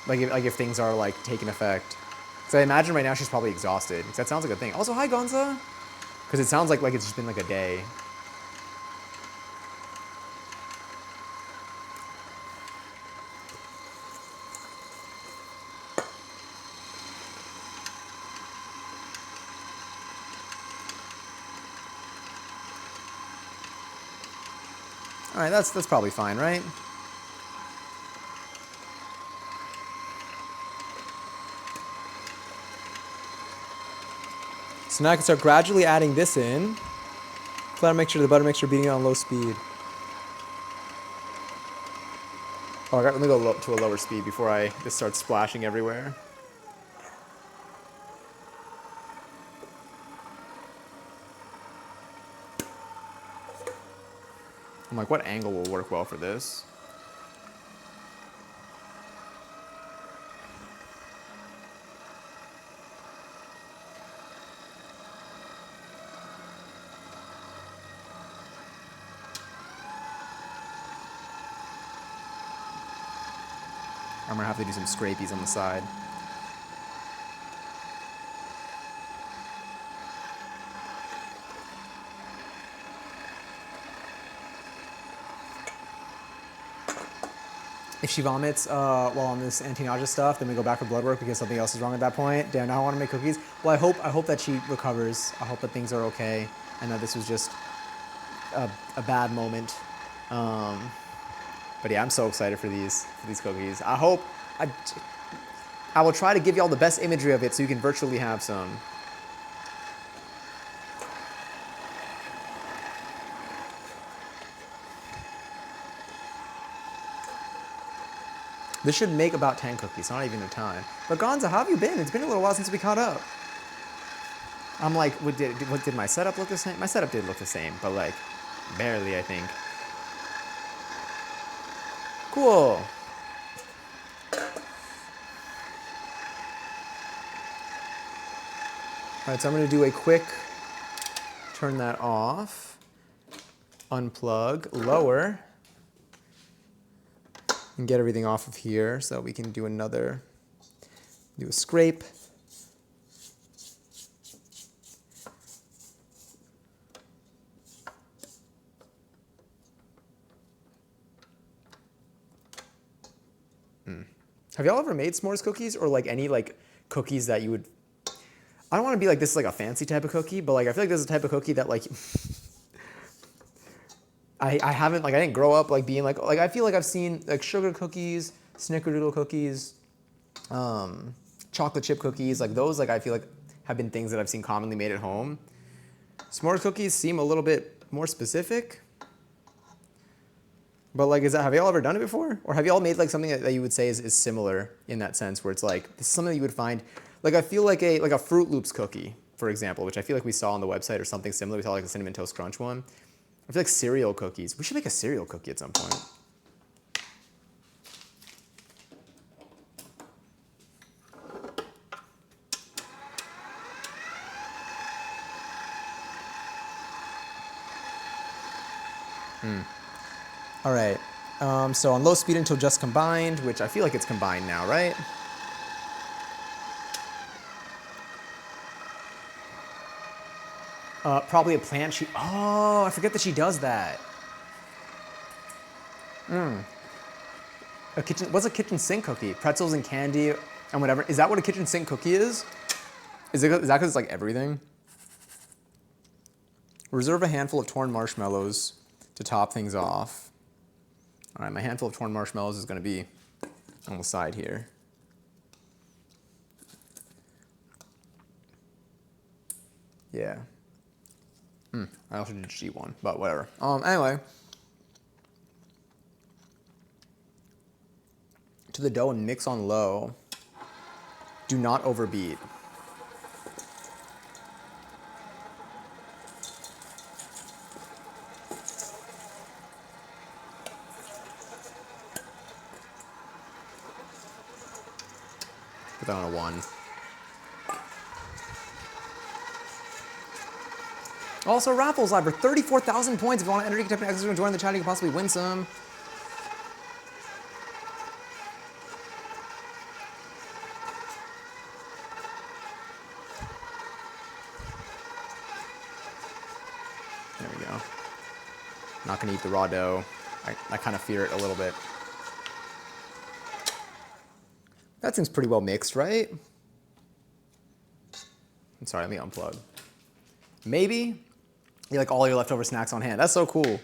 D: Like if things are like taking effect. So I imagine right now she's probably exhausted. Because that sounds like a thing. Also, hi Gonza. Because it sounds like it's just been like a day. All right, that's probably fine, right? So now I can start gradually adding this in. Try to make sure the butter mixture beating it on low speed. Oh, let me go to a lower speed before I just start splashing everywhere. I'm like, what angle will work well for this? I'm gonna have to do some scrapies on the side. If she vomits while on this anti-nausea stuff, then we go back for blood work because something else is wrong at that point. Damn, now I want to make cookies. Well, I hope that she recovers. I hope that things are okay, and that this was just a bad moment. But yeah, I'm so excited for these cookies. I will try to give y'all the best imagery of it so you can virtually have some. This should make about 10 cookies, not even a time. But Gonza, how have you been? It's been a little while since we caught up. I'm like, what did my setup look the same? My setup did look the same, but like, barely, I think. Cool. All right, so I'm gonna do a quick turn that off, unplug, lower, and get everything off of here so we can do a scrape. Have y'all ever made s'mores cookies or like any like cookies that you would, I don't want to be like this is like a fancy type of cookie, but like I feel like this is a type of cookie that like I haven't, like I didn't grow up like being like I feel like I've seen like sugar cookies, snickerdoodle cookies, chocolate chip cookies, like those like I feel like have been things that I've seen commonly made at home. S'mores cookies seem a little bit more specific. But like, have y'all ever done it before? Or have y'all made like something that you would say is similar in that sense where it's like, this is something that you would find, like I feel like a Fruit Loops cookie, for example, which I feel like we saw on the website or something similar. We saw like a Cinnamon Toast Crunch one. I feel like cereal cookies. We should make a cereal cookie at some point. All right. So on low speed until just combined, which I feel like it's combined now, right? Probably a plant. Oh, I forget that she does that. What's a kitchen sink cookie? Pretzels and candy and whatever. Is that what a kitchen sink cookie is? Is that because it's like everything? Reserve a handful of torn marshmallows to top things off. All right, my handful of torn marshmallows is going to be on the side here. Yeah. I also did G1, but whatever. Anyway. To the dough and mix on low. Do not overbeat. Put that on a 1. Also, raffles live for 34,000 points. If you want to enter, you can type in X and join the chat. You can possibly win some. There we go. Not gonna eat the raw dough. I kind of fear it a little bit. That seems pretty well mixed, right? I'm sorry, let me unplug. Maybe you like all your leftover snacks on hand. That's so cool.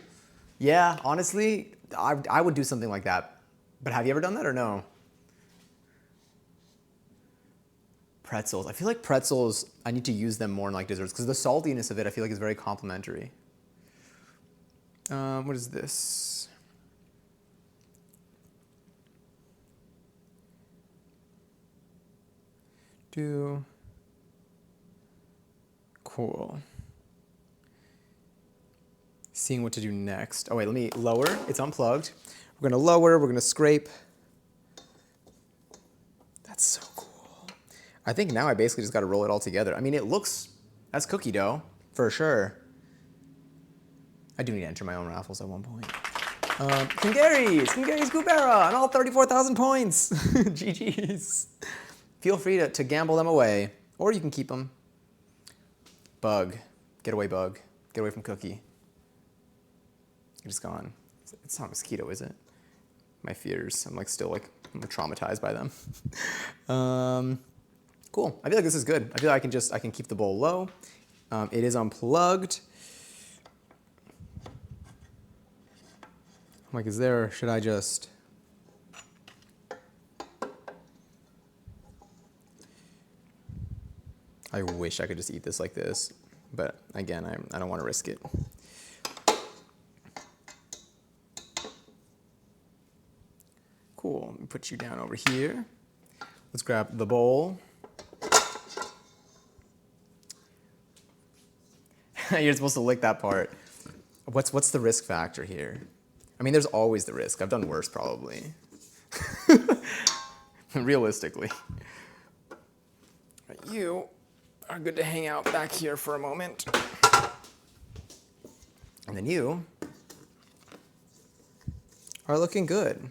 D: Yeah, honestly, I would do something like that. But have you ever done that or no? Pretzels. I feel like pretzels, I need to use them more in like desserts because the saltiness of it I feel like is very complimentary. What is this? Cool. Seeing what to do next. Oh wait, let me lower. It's unplugged. We're gonna lower, we're gonna scrape. That's so cool. I think now I basically just gotta roll it all together. I mean, it looks, that's cookie dough, for sure. I do need to enter my own raffles at one point. Kingary's Goobera, and all 34,000 points. GG's. Feel free to gamble them away, or you can keep them. Bug, get away bug, get away from cookie. It's gone. It's not a mosquito, is it? My fears, I'm traumatized by them. Cool, I feel like this is good. I feel like I can keep the bowl low. It is unplugged. I'm like, should I just? I wish I could just eat this like this, but again, I don't want to risk it. Cool, let me put you down over here. Let's grab the bowl. You're supposed to lick that part. What's the risk factor here? I mean, there's always the risk. I've done worse, probably. Realistically. You are good to hang out back here for a moment. And then you are looking good.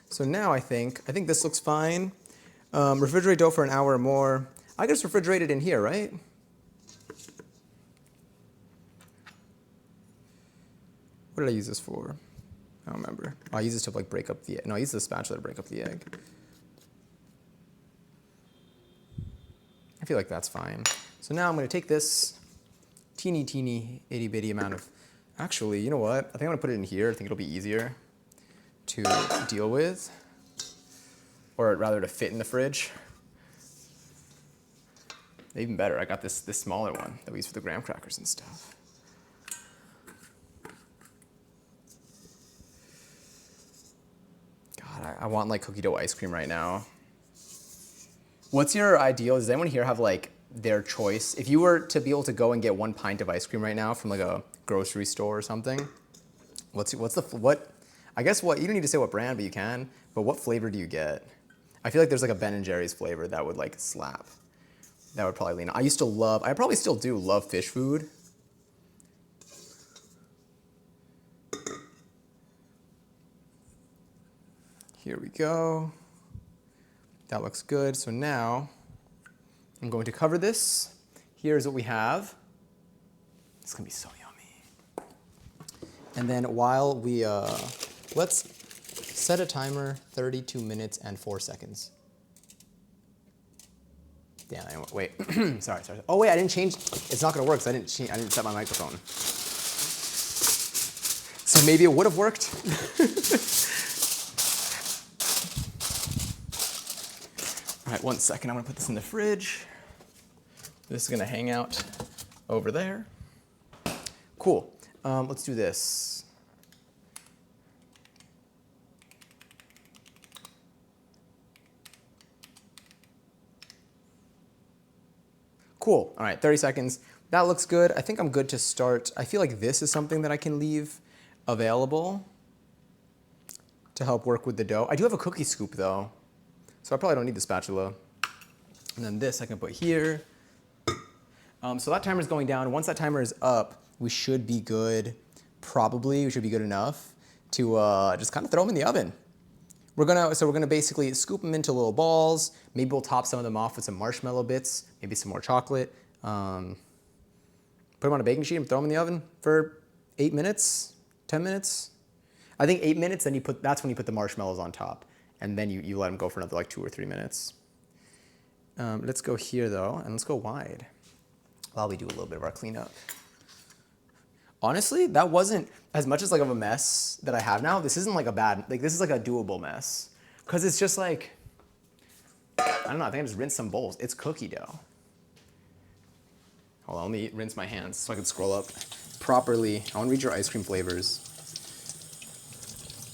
D: So now I think this looks fine. Refrigerate dough for an hour or more. I just refrigerate it in here, right? What did I use this for? I don't remember. Oh, I use this to like break up the egg. No, I use the spatula to break up the egg. I feel like that's fine. So now I'm going to take this teeny itty bitty amount of, actually, you know what? I think I'm going to put it in here. I think it'll be easier to deal with, or rather to fit in the fridge. Even better, I got this smaller one that we use for the graham crackers and stuff. God, I want like cookie dough ice cream right now. What's your ideal? Does anyone here have like their choice? If you were to be able to go and get 1 pint of ice cream right now from like a grocery store or something, I guess you don't need to say what brand, but you can. But what flavor do you get? I feel like there's like a Ben & Jerry's flavor that would like slap. That would probably lean. I probably still do love fish food. Here we go. That looks good. So now I'm going to cover this. Here's what we have. It's gonna be so yummy. And then while we, let's set a timer, 32 minutes and 4 seconds. Damn, wait, sorry. Oh wait, I didn't change, it's not gonna work because I didn't set my microphone. So maybe it would have worked. All right, 1 second, I'm gonna put this in the fridge. This is gonna hang out over there. Cool, let's do this. Cool, all right, 30 seconds. That looks good. I think I'm good to start. I feel like this is something that I can leave available to help work with the dough. I do have a cookie scoop though, so I probably don't need the spatula. And then this I can put here. So that timer's going down. Once that timer is up, we should be good. Probably, we should be good enough to just kind of throw them in the oven. We're gonna basically scoop them into little balls. Maybe we'll top some of them off with some marshmallow bits, maybe some more chocolate. Put them on a baking sheet and throw them in the oven for 8 minutes, 10 minutes. I think 8 minutes, then that's when you put the marshmallows on top. And then you let them go for another like 2 or 3 minutes. Let's go here though, and let's go wide while we do a little bit of our cleanup. Honestly, that wasn't as much as like of a mess that I have now. This isn't like a bad, like this is like a doable mess. Cause it's just like, I don't know, I think I just rinsed some bowls. It's cookie dough. Hold on, let me rinse my hands so I can scroll up properly. I wanna read your ice cream flavors.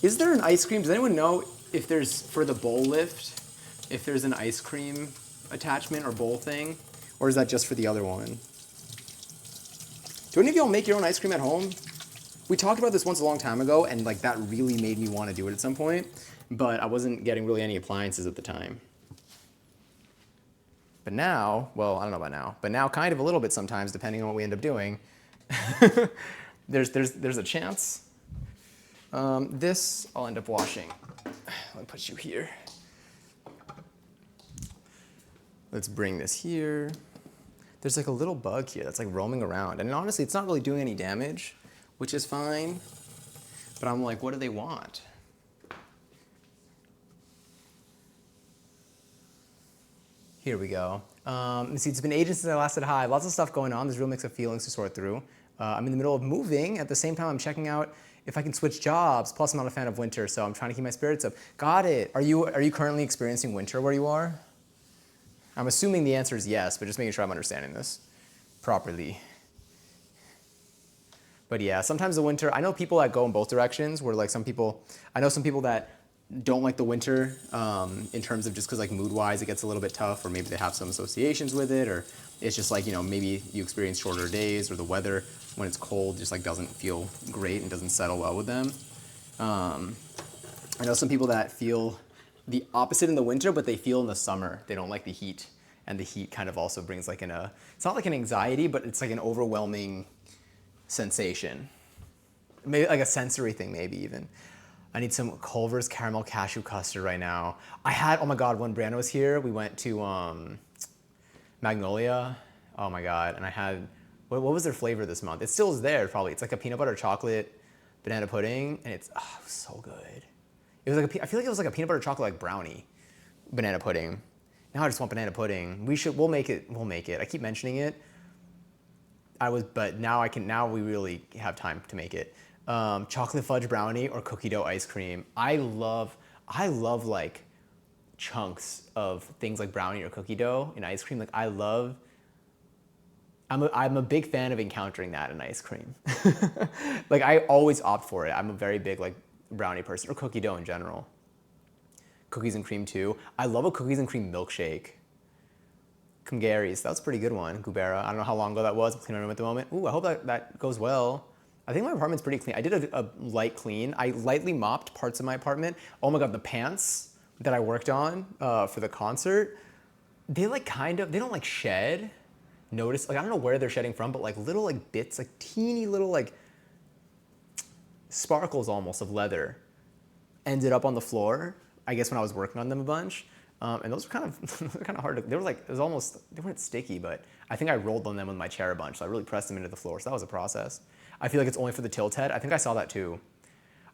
D: Is there an ice cream, does anyone know if there's, for the bowl lift, if there's an ice cream attachment or bowl thing? Or is that just for the other one? Do any of y'all make your own ice cream at home? We talked about this once a long time ago, and like that really made me want to do it at some point, but I wasn't getting really any appliances at the time. But now, well, I don't know about now, but now kind of a little bit sometimes, depending on what we end up doing. there's a chance. This I'll end up washing. Let me put you here. Let's bring this here. There's like a little bug here that's like roaming around. And honestly, it's not really doing any damage, which is fine. But I'm like, what do they want? Here we go. See, it's been ages since I last said hi. Lots of stuff going on. There's a real mix of feelings to sort through. I'm in the middle of moving. At the same time, I'm checking out if I can switch jobs. Plus, I'm not a fan of winter, so I'm trying to keep my spirits up. Got it. Are you currently experiencing winter where you are? I'm assuming the answer is yes, but just making sure I'm understanding this properly. But yeah, sometimes the winter, I know people that go in both directions, where like I know some people that don't like the winter in terms of just because like mood-wise it gets a little bit tough, or maybe they have some associations with it, or it's just like, you know, maybe you experience shorter days, or the weather when it's cold just like doesn't feel great and doesn't settle well with them. I know some people that feel the opposite in the winter, but they feel in the summer. They don't like the heat, and the heat kind of also brings like it's not like an anxiety, but it's like an overwhelming sensation. Maybe like a sensory thing, maybe even. I need some Culver's caramel cashew custard right now. Oh my God, when Brandon was here, we went to Magnolia. Oh my God, and I had, what was their flavor this month? It still is there probably. It's like a peanut butter chocolate banana pudding, and it was so good. It was like I feel like it was like a peanut butter chocolate like brownie banana pudding. Now I just want banana pudding. We'll make it. I keep mentioning it. But now we really have time to make it. Chocolate fudge brownie or cookie dough ice cream. I love like chunks of things like brownie or cookie dough in ice cream. Like I'm a big fan of encountering that in ice cream. Like I always opt for it. I'm a very big like brownie person, or cookie dough in general. Cookies and cream too. I love a cookies and cream milkshake. Gary's, that was a pretty good one. Gubera, I don't know how long ago that was. I'm cleaning my room at the moment. Ooh, I hope that goes well. I think my apartment's pretty clean. I did a light clean. I lightly mopped parts of my apartment. Oh my God, the pants that I worked on for the concert, they like they don't like shed. Notice, like I don't know where they're shedding from, but like little like bits, like teeny little like sparkles almost of leather ended up on the floor I guess when I was working on them a bunch. And those were kind of those were kind of hard to, they were like, it was almost, they weren't sticky, but I think I rolled on them with my chair a bunch. So I really pressed them into the floor. So that was a process. I feel like it's only for the tilt head. I think I saw that too.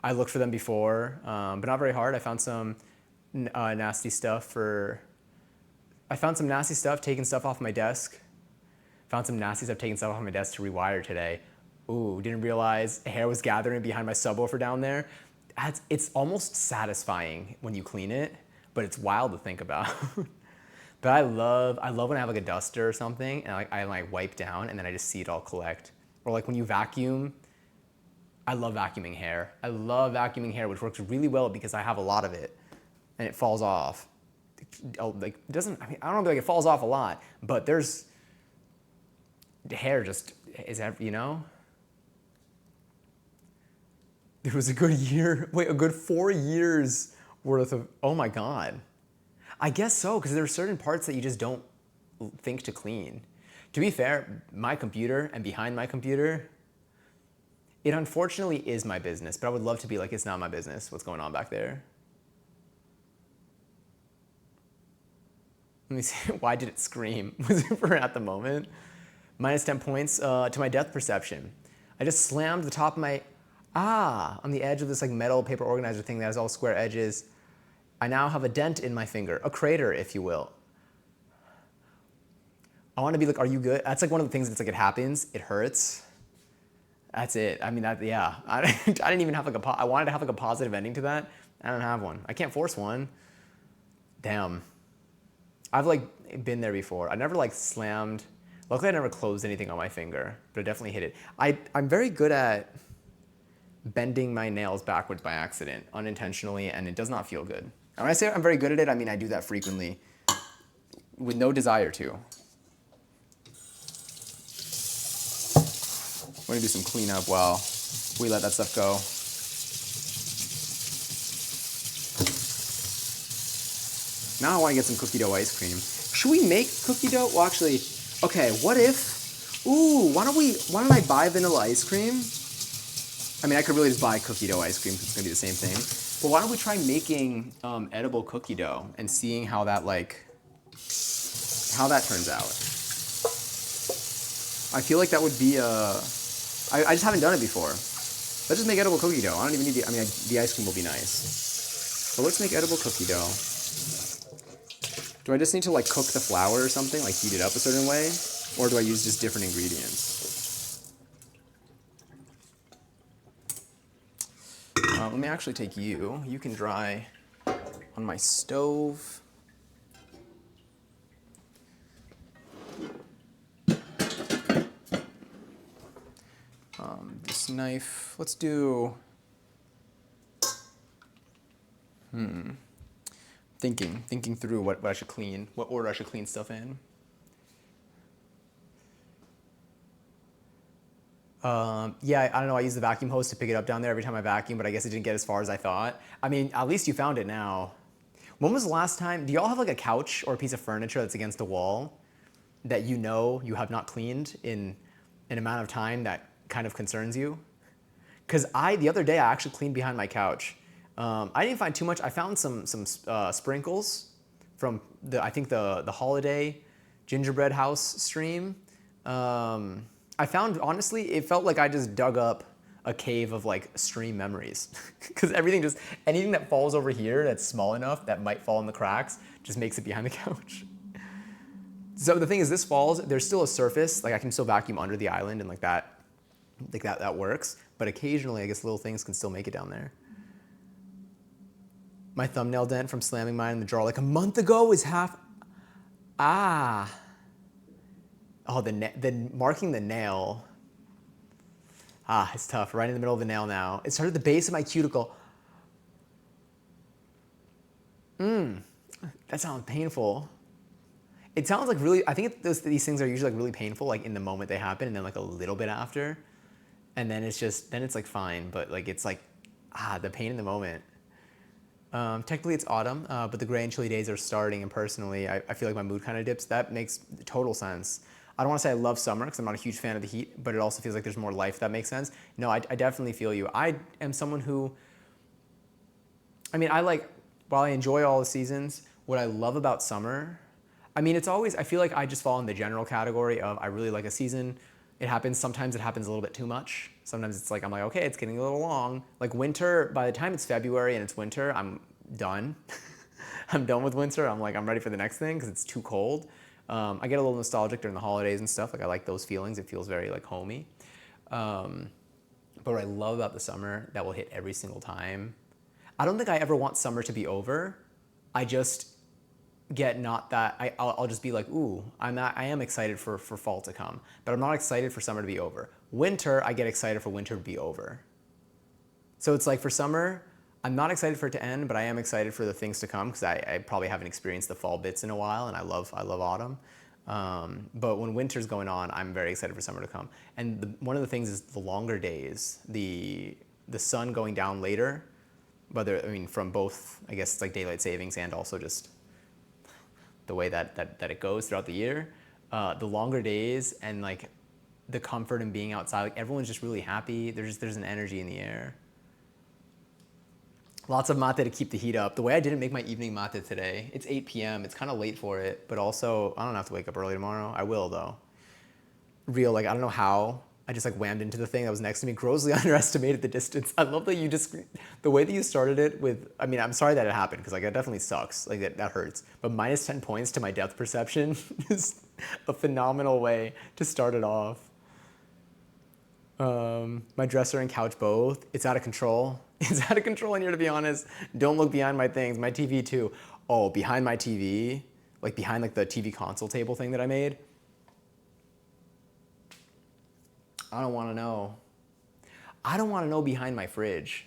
D: I looked for them before, but not very hard. I found some nasty stuff taking stuff off my desk. Found some nasty stuff taking stuff off my desk to rewire today. Ooh, didn't realize hair was gathering behind my subwoofer down there. It's almost satisfying when you clean it, but it's wild to think about. But I love when I have like a duster or something and I like wipe down and then I just see it all collect. Or like when you vacuum, I love vacuuming hair. I love vacuuming hair, which works really well because I have a lot of it and it falls off. Like it doesn't, I mean, I don't know, like it falls off a lot, but the hair just is, you know? There was a good 4 years worth of, oh my God. I guess so, because there are certain parts that you just don't think to clean. To be fair, my computer and behind my computer, it unfortunately is my business, but I would love to be like, it's not my business what's going on back there. Let me see, why did it scream? Was it for at the moment? Minus 10 points to my depth perception. I just slammed the top of my, on the edge of this like metal paper organizer thing that has all square edges. I now have a dent in my finger, a crater, if you will. I want to be like, are you good? That's like one of the things that's like, it happens, it hurts. That's it. I mean, yeah. I didn't even have like I wanted to have like a positive ending to that. I don't have one. I can't force one. Damn. I've like been there before. I never like slammed. Luckily, I never closed anything on my finger, but I definitely hit it. I'm very good at bending my nails backwards by accident, unintentionally, and it does not feel good. And when I say I'm very good at it, I mean I do that frequently with no desire to. We're gonna do some cleanup while we let that stuff go. Now I want to get some cookie dough ice cream. Should we make cookie dough? Well, actually, okay, what if, why don't I buy vanilla ice cream? I mean, I could really just buy cookie dough ice cream because it's gonna be the same thing. But why don't we try making edible cookie dough and seeing how that turns out. I feel like that would be I just haven't done it before. Let's just make edible cookie dough. I don't even need the ice cream will be nice. But let's make edible cookie dough. Do I just need to like cook the flour or something, like heat it up a certain way? Or do I use just different ingredients? Let me actually take you. You can dry on my stove. This knife, let's do, thinking through what I should clean, what order I should clean stuff in. Yeah, I don't know, I use the vacuum hose to pick it up down there every time I vacuum, but I guess it didn't get as far as I thought. I mean, at least you found it now. When was the last time, do y'all have like a couch or a piece of furniture that's against a wall that you know you have not cleaned in an amount of time that kind of concerns you? Because the other day I actually cleaned behind my couch. I didn't find too much. I found some sprinkles from I think the Holiday Gingerbread House stream. I found, honestly, it felt like I just dug up a cave of like stream memories. Because anything that falls over here that's small enough that might fall in the cracks just makes it behind the couch. So the thing is, this falls, there's still a surface, like I can still vacuum under the island and that works. But occasionally, I guess little things can still make it down there. My thumbnail dent from slamming mine in the drawer like a month ago is half, Oh, the marking the nail. It's tough, right in the middle of the nail now. It started at the base of my cuticle. That sounds painful. It sounds like really, I think these things are usually like really painful, like in the moment they happen and then like a little bit after. And then it's like fine, but like it's like, the pain in the moment. Technically it's autumn, but the gray and chilly days are starting, and personally, I feel like my mood kind of dips. That makes total sense. I don't want to say I love summer because I'm not a huge fan of the heat, but it also feels like there's more life. That makes sense. No, I definitely feel you. I am someone who, I mean, while I enjoy all the seasons, what I love about summer, I mean, it's always, I feel like I just fall in the general category of I really like a season. It happens, sometimes it happens a little bit too much. Sometimes it's like, I'm like, okay, it's getting a little long. Like winter, by the time it's February and it's winter, I'm done. I'm done with winter. I'm like, I'm ready for the next thing because it's too cold. I get a little nostalgic during the holidays and stuff. Like I like those feelings. It feels very like homey. But what I love about the summer that will hit every single time, I don't think I ever want summer to be over. I just get not that, I'll just be like, ooh, I am excited for fall to come, but I'm not excited for summer to be over. Winter, I get excited for winter to be over. So it's like for summer, I'm not excited for it to end, but I am excited for the things to come because I probably haven't experienced the fall bits in a while, and I love autumn. But when winter's going on, I'm very excited for summer to come. And one of the things is the longer days, the sun going down later, whether, I mean, from both, I guess, it's like daylight savings and also just the way that it goes throughout the year. The longer days and like the comfort in being outside, like everyone's just really happy. There's an energy in the air. Lots of mate to keep the heat up. The way I didn't make my evening mate today, it's 8 p.m. It's kind of late for it, but also I don't have to wake up early tomorrow. I will though. Real, like I don't know how. I just like whammed into the thing that was next to me, grossly underestimated the distance. I love that you just, the way that you started it with, I mean, I'm sorry that it happened because like it definitely sucks, like that hurts. But minus 10 points to my depth perception is a phenomenal way to start it off. My dresser and couch both, it's out of control. It's out of control in here, to be honest. Don't look behind my things. My TV too. Oh, behind my TV, like behind like the TV console table thing that I made. I don't want to know. I don't want to know behind my fridge.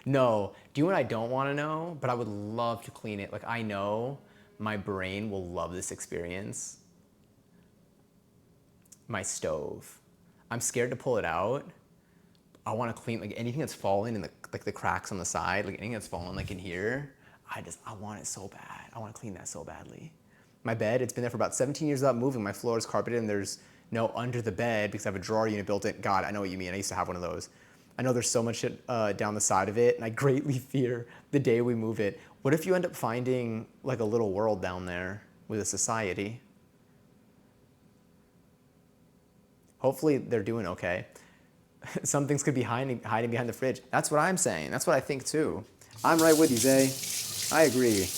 D: No. Do you know what I don't want to know? But I would love to clean it. Like I know my brain will love this experience. My stove. I'm scared to pull it out. I want to clean like anything that's fallen in the cracks on the side, like anything that's fallen like in here. I want it so bad. I want to clean that so badly. My bed, it's been there for about 17 years without moving. My floor is carpeted and there's no under the bed because I have a drawer unit built in. God, I know what you mean. I used to have one of those. I know there's so much shit down the side of it, and I greatly fear the day we move it. What if you end up finding like a little world down there with a society? Hopefully they're doing okay. Some things could be hiding behind the fridge. That's what I'm saying. That's what I think too. I'm right with you, Zay. I agree.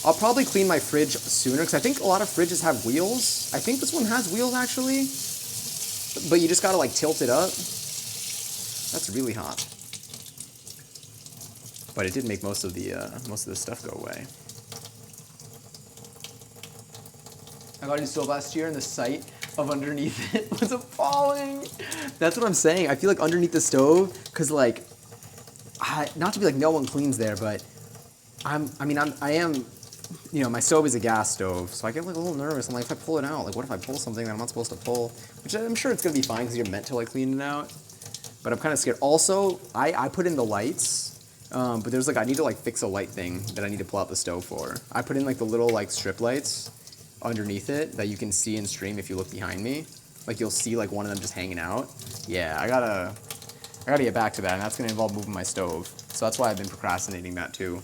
D: I'll probably clean my fridge sooner because I think a lot of fridges have wheels. I think this one has wheels actually, but you just gotta like tilt it up. That's really hot. But it did make most of the stuff go away. I got a new stove last year and the sight of underneath it was appalling. That's what I'm saying. I feel like underneath the stove, cause like, not to be like no one cleans there, but I am, you know, my stove is a gas stove, so I get like a little nervous. I'm like, if I pull it out, like what if I pull something that I'm not supposed to pull? Which I'm sure it's gonna be fine because you're meant to like clean it out. But I'm kind of scared. Also, I put in the lights, but there's like, I need to like fix a light thing that I need to pull out the stove for. I put in like the little like strip lights underneath it that you can see in stream if you look behind me. Like you'll see like one of them just hanging out. Yeah, I gotta get back to that, and that's gonna involve moving my stove. So that's why I've been procrastinating that too.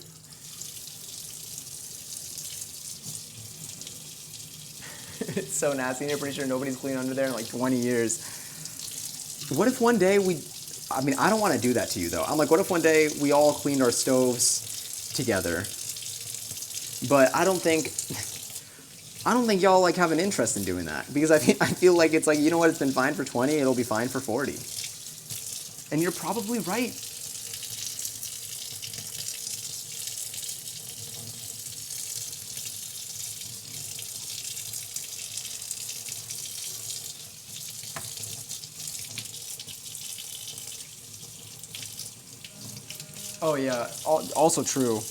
D: It's so nasty, and I'm pretty sure nobody's cleaned under there in like 20 years. What if one day I mean, I don't want to do that to you though. I'm like, what if one day we all cleaned our stoves together? But I don't think y'all like have an interest in doing that because I feel like it's like, you know what, it's been fine for 20, it'll be fine for 40. And you're probably right. Oh yeah, also true.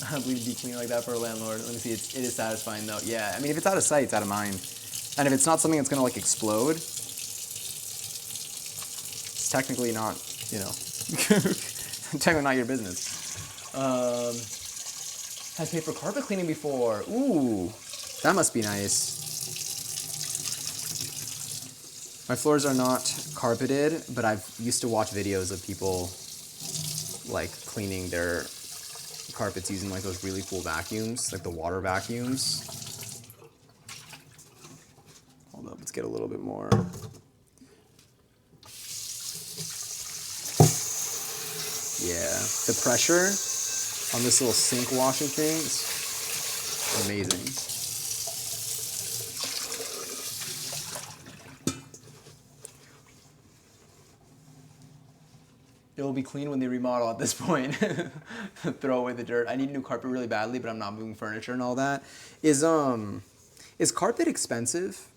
D: I don't believe deep cleaning like that for a landlord. Let me see, it is satisfying though. Yeah, I mean, if it's out of sight, it's out of mind. And if it's not something that's gonna like explode, it's technically not, you know, technically not your business. Has paid for carpet cleaning before. Ooh, that must be nice. My floors are not carpeted, but I've used to watch videos of people like cleaning their carpets using like those really cool vacuums, like the water vacuums. Hold up, let's get a little bit more. Yeah, the pressure on this little sink washing thing is amazing. It'll be clean when they remodel at this point. Throw away the dirt. I need new carpet really badly, but I'm not moving furniture and all that. Is carpet expensive?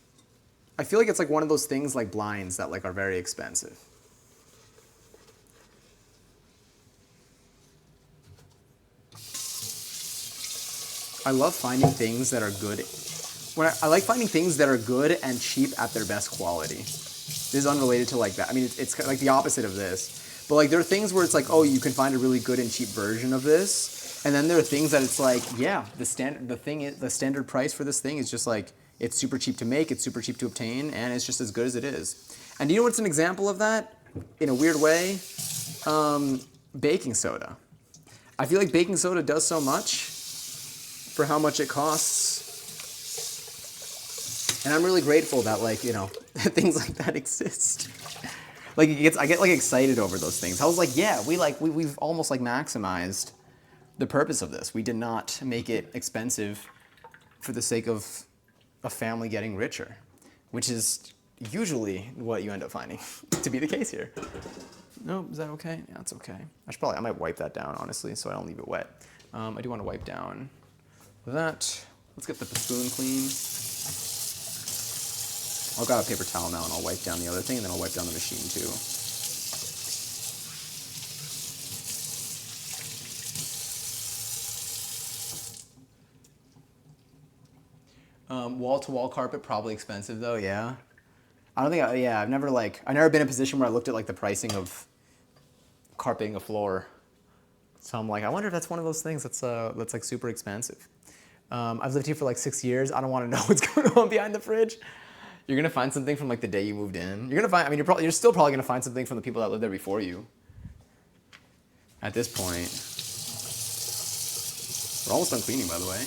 D: I feel like it's like one of those things like blinds that like are very expensive. I love finding things that are good. I like finding things that are good and cheap at their best quality. This is unrelated to like that. I mean, it's kind of like the opposite of this. But like there are things where it's like, oh, you can find a really good and cheap version of this. And then there are things that it's like, yeah, the standard price for this thing is just like, it's super cheap to make, it's super cheap to obtain, and it's just as good as it is. And you know what's an example of that? In a weird way? Baking soda. I feel like baking soda does so much for how much it costs. And I'm really grateful that like, you know, things like that exist. Like I get like excited over those things. I was like, yeah, we've almost like maximized the purpose of this. We did not make it expensive for the sake of a family getting richer, which is usually what you end up finding to be the case here. No, is that okay? Yeah, it's okay. I might wipe that down, honestly, so I don't leave it wet. I do want to wipe down that. Let's get the spoon clean. I'll grab a paper towel now and I'll wipe down the other thing, and then I'll wipe down the machine too. Wall-to-wall carpet, probably expensive though, yeah. I've never been in a position where I looked at like the pricing of carpeting a floor. So I'm like, I wonder if that's one of those things that's like super expensive. I've lived here for like 6 years. I don't want to know what's going on behind the fridge. You're gonna find something from like the day you moved in. You're still probably gonna find something from the people that lived there before you. At this point, we're almost done cleaning, by the way.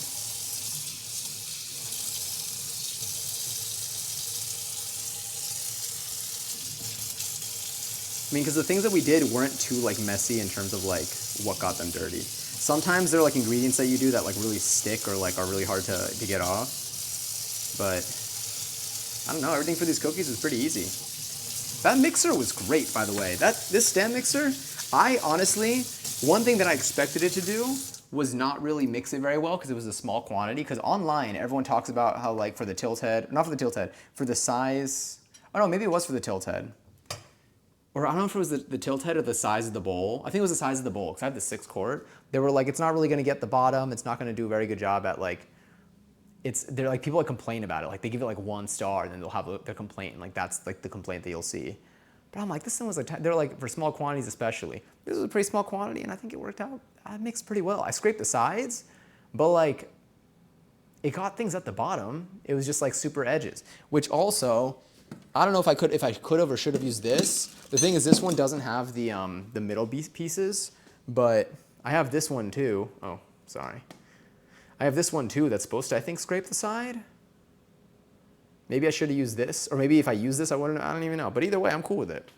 D: I mean, because the things that we did weren't too like messy in terms of like what got them dirty. Sometimes there are like ingredients that you do that like really stick or like are really hard to get off. But I don't know, everything for these cookies was pretty easy. That mixer was great, by the way. This stand mixer, I honestly, one thing that I expected it to do was not really mix it very well because it was a small quantity. Because online, everyone talks about how like for the tilt head, not for the tilt head, for the size, oh no, maybe it was for the tilt head. Or I don't know if it was the tilt head or the size of the bowl. I think it was the size of the bowl because I had the 6 quart. They were like, it's not really gonna get the bottom. It's not gonna do a very good job at like, they're like, people like complain about it. Like they give it like 1 star and then they'll have the complaint. And like that's like the complaint that you'll see. But I'm like, this thing was like, they're like for small quantities especially. This was a pretty small quantity and I think it worked out. It mixed pretty well. I scraped the sides, but like it got things at the bottom. It was just like super edges, which also, I don't know if I could have or should have used this. The thing is, this one doesn't have the middle pieces, but I have this one too. Oh, sorry. I have this one too that's supposed to, I think, scrape the side. Maybe I should have used this, or maybe if I use this, I wouldn't. I don't even know. But either way, I'm cool with it.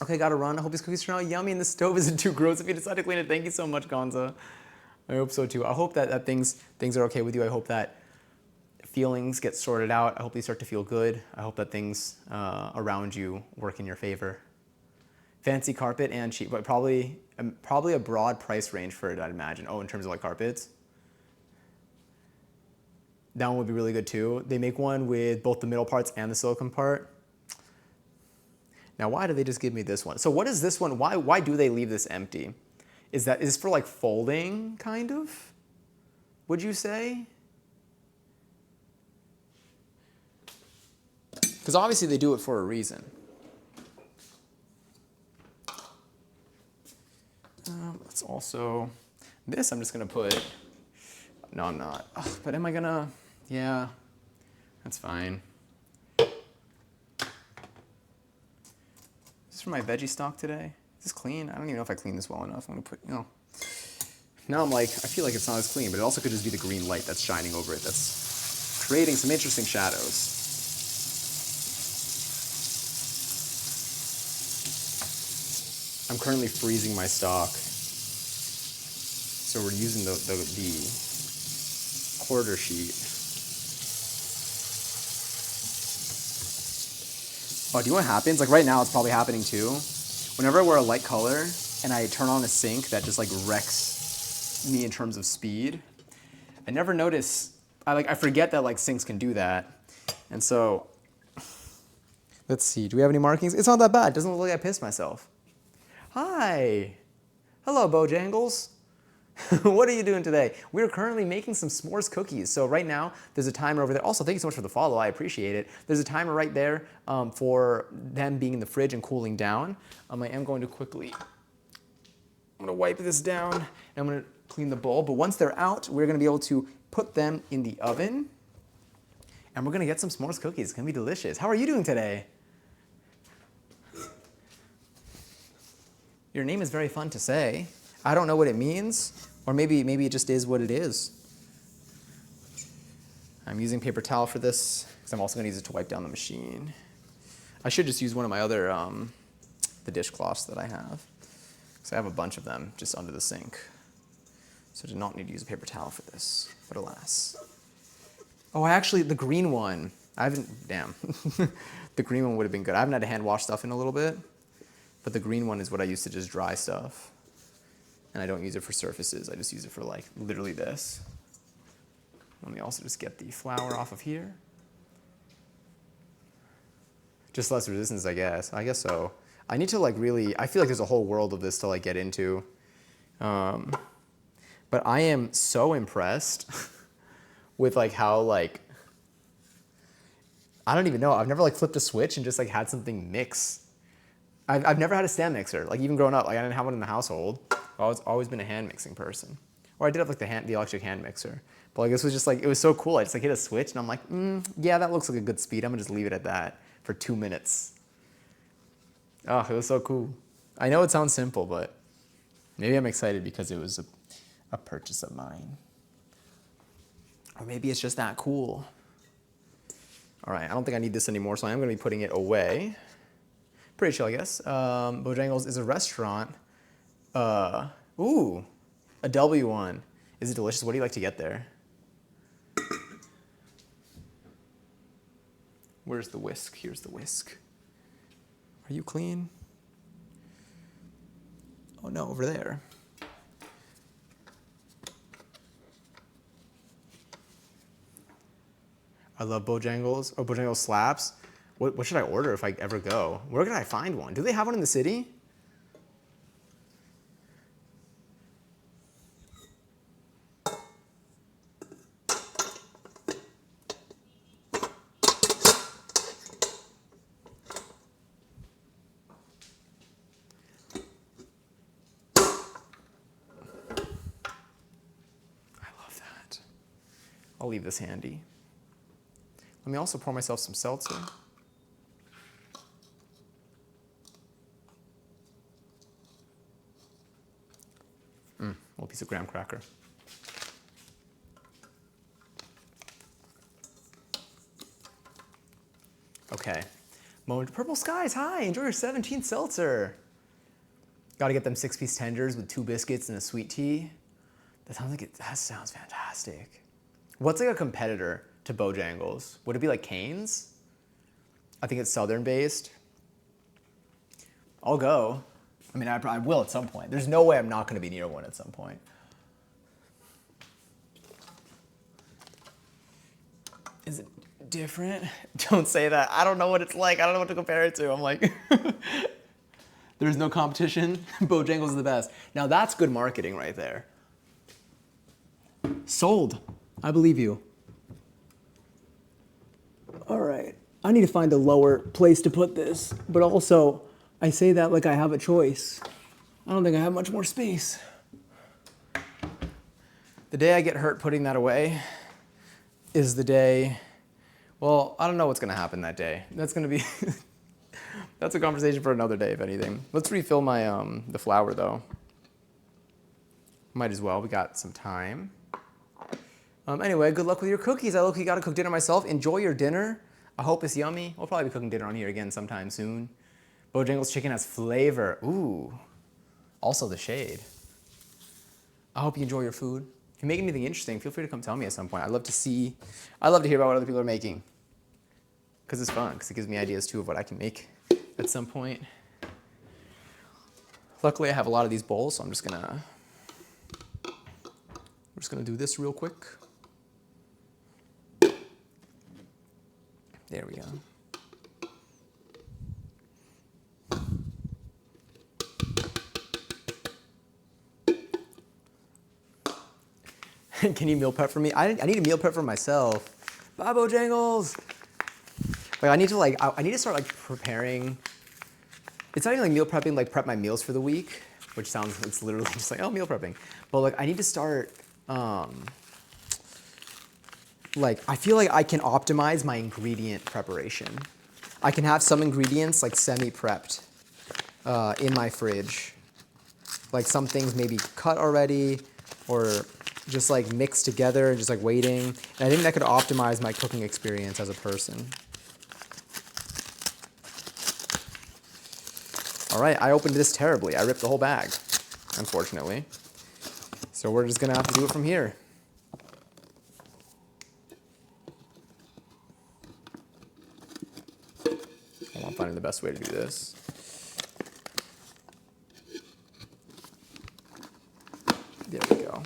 D: Okay, gotta run. I hope these cookies turn out yummy and the stove isn't too gross if you decide to clean it. Thank you so much, Gonza. I hope so too. I hope that things are okay with you. I hope that feelings get sorted out. I hope they start to feel good. I hope that things around you work in your favor. Fancy carpet and cheap, but probably a broad price range for it, I'd imagine. Oh, in terms of like carpets. That one would be really good too. They make one with both the middle parts and the silicone part. Now, why do they just give me this one? So what is this one? Why do they leave this empty? Is this for like folding, kind of? Would you say? Because obviously they do it for a reason. Let's also, this I'm just gonna put, no I'm not, but am I gonna, yeah, that's fine. for my veggie stock today. Is this clean? I don't even know if I cleaned this well enough. I'm gonna put, Now I'm like, I feel like it's not as clean, but it also could just be the green light that's shining over it that's creating some interesting shadows. I'm currently freezing my stock. So we're using the quarter sheet. Oh, do you know what happens? Like right now, it's probably happening too. Whenever I wear a light color and I turn on a sink that just like wrecks me in terms of speed, I never notice. I forget that like sinks can do that, and so let's see. Do we have any markings? It's not that bad. It doesn't look like I pissed myself. Hi, hello, Bojangles. What are you doing today? We're currently making some s'mores cookies. So right now, there's a timer over there. Also, thank you so much for the follow. I appreciate it. There's a timer right there for them being in the fridge and cooling down. I am going to quickly, I'm gonna wipe this down and I'm gonna clean the bowl. But once they're out, we're gonna be able to put them in the oven and we're gonna get some s'mores cookies. It's gonna be delicious. How are you doing today? Your name is very fun to say. I don't know what it means, or maybe it just is what it is. I'm using paper towel for this, because I'm also going to use it to wipe down the machine. I should just use one of my other, the dishcloths that I have, because I have a bunch of them just under the sink. So I do not need to use a paper towel for this, but alas. Oh, actually, the green one. Damn. The green one would have been good. I haven't had to hand wash stuff in a little bit, but the green one is what I use to just dry stuff. And I don't use it for surfaces. I just use it for like literally this. Let me also just get the flour off of here. Just less resistance, I guess. I guess so. I need to like really, I feel like there's a whole world of this to like get into. But I am so impressed with like how like, I don't even know. I've never like flipped a switch and just like had something mix. I've never had a stand mixer. Like even growing up, like I didn't have one in the household. I've always been a hand mixing person. Or I did have like the electric hand mixer. But like this was just like, it was so cool. I just like hit a switch and I'm like, yeah, that looks like a good speed. I'm gonna just leave it at that for 2 minutes. Oh, it was so cool. I know it sounds simple, but maybe I'm excited because it was a purchase of mine. Or maybe it's just that cool. All right, I don't think I need this anymore, so I am gonna be putting it away. Pretty chill, I guess. Bojangles is a restaurant. Ooh, a W one. Is it delicious? What do you like to get there? Where's the whisk? Here's the whisk. Are you clean? Oh no, over there. I love Bojangles. Oh, Bojangles slaps. What should I order if I ever go? Where can I find one? Do they have one in the city? I'll leave this handy. Let me also pour myself some seltzer. Little piece of graham cracker. Okay. Moment to purple skies. Hi, enjoy your 17th seltzer. Gotta get them 6-piece tenders with 2 biscuits and a sweet tea. That sounds fantastic. What's like a competitor to Bojangles? Would it be like Cane's? I think it's Southern based. I'll go. I mean, I will at some point. There's no way I'm not gonna be near one at some point. Is it different? Don't say that. I don't know what it's like. I don't know what to compare it to. I'm like, there's no competition. Bojangles is the best. Now that's good marketing right there. Sold. I believe you. All right. I need to find a lower place to put this, but also I say that like I have a choice. I don't think I have much more space. The day I get hurt putting that away is the day, well, I don't know what's gonna happen that day. That's gonna be That's a conversation for another day, if anything. Let's refill my the flour though. Might as well. We got some time. Anyway, good luck with your cookies. I look-y gotta cook dinner myself. Enjoy your dinner. I hope it's yummy. We'll probably be cooking dinner on here again sometime soon. Bojangles chicken has flavor. Ooh. Also the shade. I hope you enjoy your food. If you make anything interesting, feel free to come tell me at some point. I'd love to hear about what other people are making. Because it's fun, because it gives me ideas too of what I can make at some point. Luckily, I have a lot of these bowls, so I'm just gonna do this real quick. There we go. Can you meal prep for me? I need to meal prep for myself. Bye, Bojangles. Like I need to start like preparing. It's not even like meal prepping, like prep my meals for the week, which sounds, it's literally just like, oh, meal prepping. But like I need to start, like I feel like I can optimize my ingredient preparation. I can have some ingredients like semi-prepped in my fridge. Like some things maybe cut already or just like mixed together and just like waiting. And I think that could optimize my cooking experience as a person. All right, I opened this terribly. I ripped the whole bag, unfortunately. So we're just gonna have to do it from here. I'm finding the best way to do this. There we go.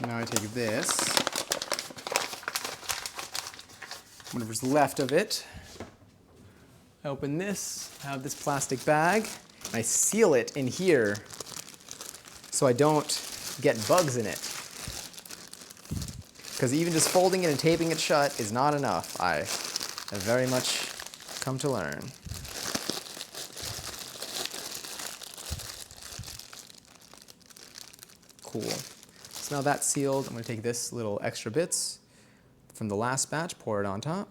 D: Now I take this, whatever's left of it, I open this, I have this plastic bag, and I seal it in here so I don't get bugs in it. Because even just folding it and taping it shut is not enough. I have very much come to learn. Cool. So now that's sealed, I'm going to take this little extra bits from the last batch, pour it on top.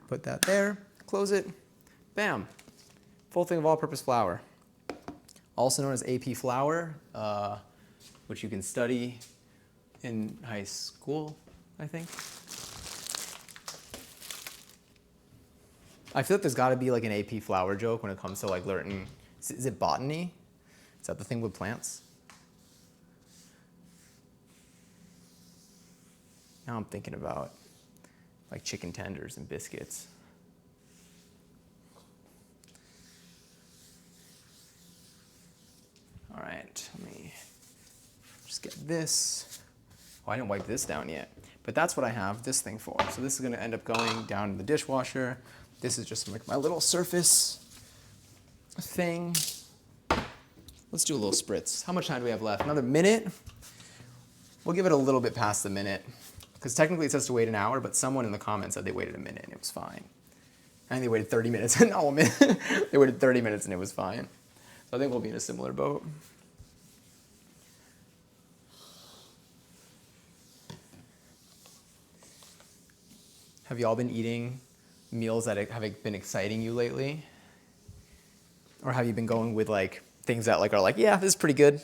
D: Put that there, close it, bam. Full thing of all-purpose flour. Also known as AP flour, which you can study in high school, I think. I feel like there's got to be like an AP flour joke when it comes to like learning. Is it botany? Is that the thing with plants? Now I'm thinking about like chicken tenders and biscuits. All right, let me just get this. Oh, I didn't wipe this down yet, but that's what I have this thing for. So this is gonna end up going down in the dishwasher. This is just like my little surface thing. Let's do a little spritz. How much time do we have left? Another minute? We'll give it a little bit past the minute, because technically it says to wait an hour, but someone in the comments said they waited a minute and it was fine. And they waited 30 minutes, no, a minute. They waited 30 minutes and it was fine. So I think we'll be in a similar boat. Have you all been eating meals that have been exciting you lately? Or have you been going with like things that like are like, yeah, this is pretty good?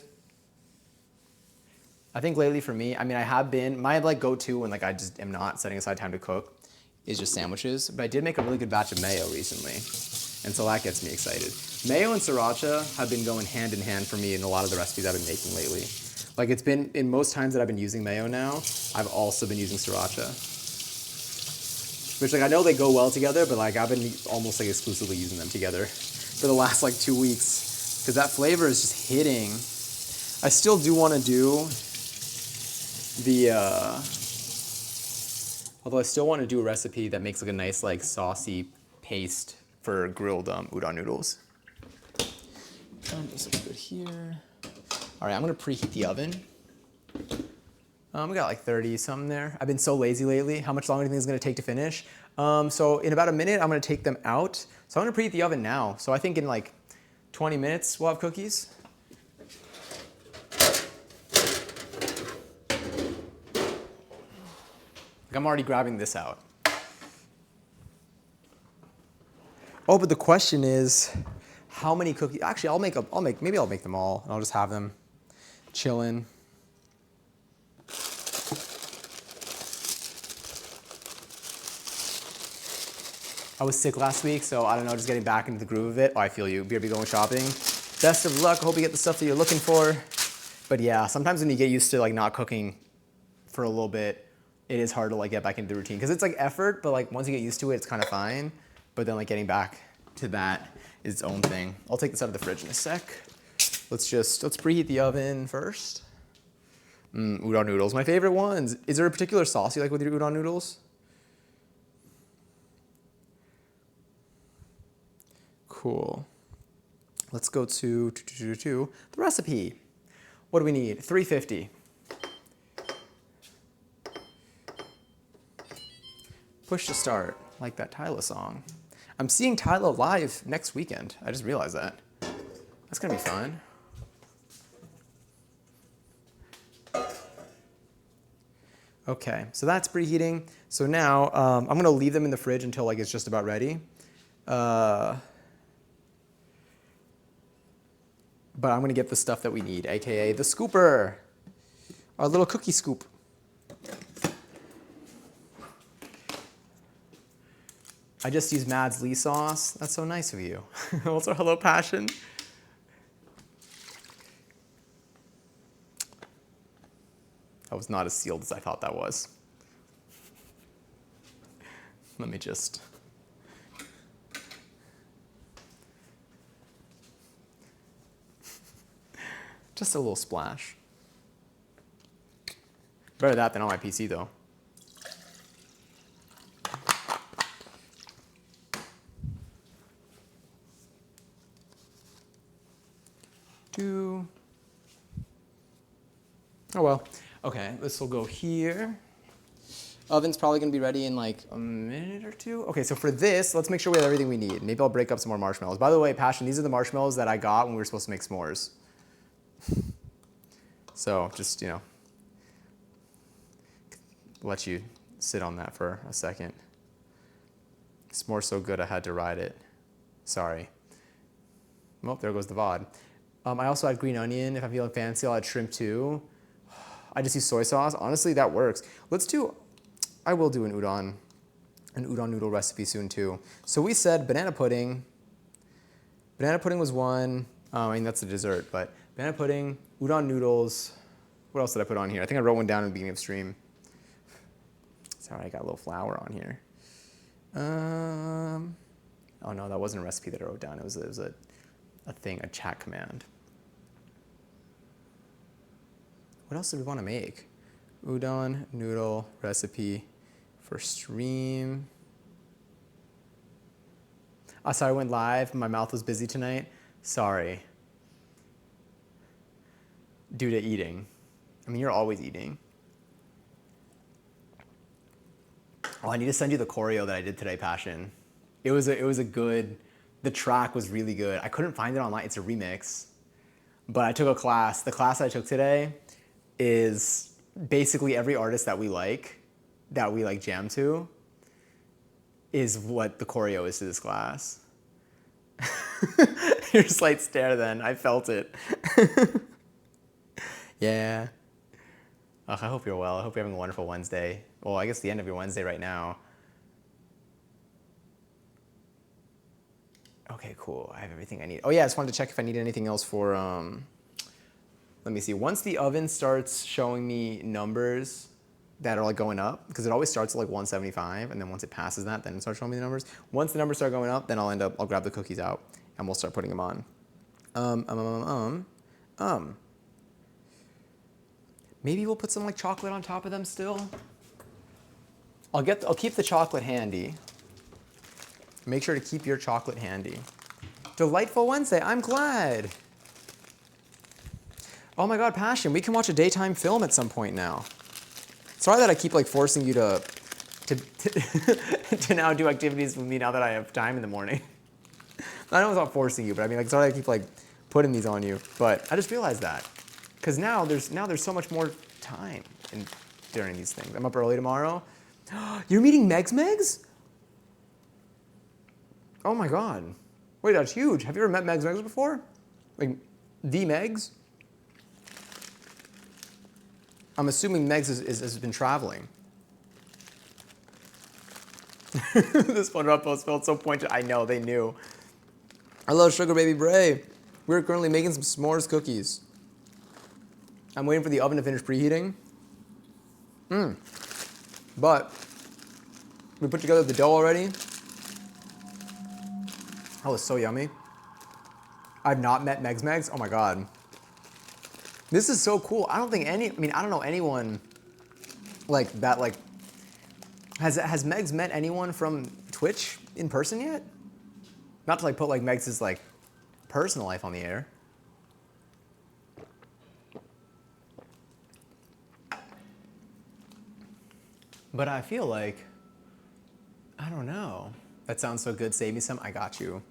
D: I think lately for me, I mean, I have been, my like go-to when like I just am not setting aside time to cook is just sandwiches. But I did make a really good batch of mayo recently. And so that gets me excited. Mayo and sriracha have been going hand in hand for me in a lot of the recipes I've been making lately. Like it's been, in most times that I've been using mayo now, I've also been using sriracha. which like I know they go well together, but like I've been almost like exclusively using them together for the last like 2 weeks because that flavor is just hitting. I still do want to do the, although I still want to do a recipe that makes like a nice like saucy paste for grilled udon noodles. This looks good here. All right, I'm gonna preheat the oven. We got like 30 something there. I've been so lazy lately. How much longer do you think it's gonna take to finish? So in about a minute, I'm gonna take them out. So I'm gonna preheat the oven now. So I think in like 20 minutes, we'll have cookies. Like I'm already grabbing this out. Oh, but the question is, how many cookies? Actually, maybe I'll make them all, and I'll just have them chilling. I was sick last week, so I don't know, just getting back into the groove of it. Oh, I feel you. BRB going shopping. Best of luck. Hope you get the stuff that you're looking for. But yeah, sometimes when you get used to like not cooking for a little bit, it is hard to like get back into the routine because it's like effort, but like once you get used to it, it's kind of fine. But then like getting back to that is its own thing. I'll take this out of the fridge in a sec. Let's preheat the oven first. Udon noodles, my favorite ones. Is there a particular sauce you like with your udon noodles? Cool. Let's go to the recipe. What do we need? 350. Push to start, like that Tyla song. I'm seeing Tyla live next weekend. I just realized that. That's gonna be fun. Okay, so that's preheating. So now I'm gonna leave them in the fridge until like it's just about ready. But I'm gonna get the stuff that we need, AKA the scooper, our little cookie scoop. I just used Mads Lee sauce. That's so nice of you. Also, hello, Passion. That was not as sealed as I thought that was. Let me just. Just a little splash. Better that than on my PC though. Oh well. Okay, this will go here. Oven's probably gonna be ready in like a minute or two. Okay, so for this, let's make sure we have everything we need. Maybe I'll break up some more marshmallows. By the way, Passion, these are the marshmallows that I got when we were supposed to make s'mores. So just, let you sit on that for a second. S'mores so good I had to ride it. Sorry. Well, there goes the VOD. I also add green onion. If I'm feeling fancy, I'll add shrimp too. I just use soy sauce. Honestly, that works. I will do an udon noodle recipe soon too. So we said banana pudding. Banana pudding was one. I mean, that's a dessert, but banana pudding, udon noodles. What else did I put on here? I think I wrote one down in the beginning of stream. Sorry, I got a little flour on here. Oh no, that wasn't a recipe that I wrote down. It was a thing, a chat command. What else do we want to make? Udon noodle recipe for stream. Oh, sorry, I went live. My mouth was busy tonight. Sorry. Due to eating. I mean, you're always eating. Oh, I need to send you the choreo that I did today, Passion. It was a good, the track was really good. I couldn't find it online. It's a remix. But I took a class. The class I took today is basically every artist that we like jam to, is what the choreo is to this class. Your slight stare then, I felt it. Yeah. I hope you're well. I hope you're having a wonderful Wednesday. Well, I guess the end of your Wednesday right now. Okay, cool. I have everything I need. Oh yeah, I just wanted to check if I need anything else for, let me see. Once the oven starts showing me numbers, that are like going up, because it always starts at like 175, and then once it passes that, then it starts showing me the numbers. Once the numbers start going up, then I'll grab the cookies out and we'll start putting them on. Maybe we'll put some like chocolate on top of them still. I'll keep the chocolate handy. Make sure to keep your chocolate handy. Delightful Wednesday, I'm glad. Oh my God, Passion, we can watch a daytime film at some point now. Sorry that I keep like forcing you to to now do activities with me now that I have time in the morning. I know it's not forcing you, but I mean, like, sorry I keep like putting these on you. But I just realized that, because now there's so much more time during these things. I'm up early tomorrow. You're meeting Megs? Oh my God. Wait, that's huge. Have you ever met Megs before? Like, the Megs? I'm assuming Megs has been traveling. This SpongeBob post felt so pointed. I know, they knew. Hello, Sugar Baby Bray. We're currently making some s'mores cookies. I'm waiting for the oven to finish preheating. But we put together the dough already. Oh, it's so yummy. I've not met Megs. Oh my God. This is so cool. I don't know anyone like that, like, has Megs met anyone from Twitch in person yet? Not to like put like Megs' like personal life on the air. But I feel like, I don't know. That sounds so good. Save me some. I got you.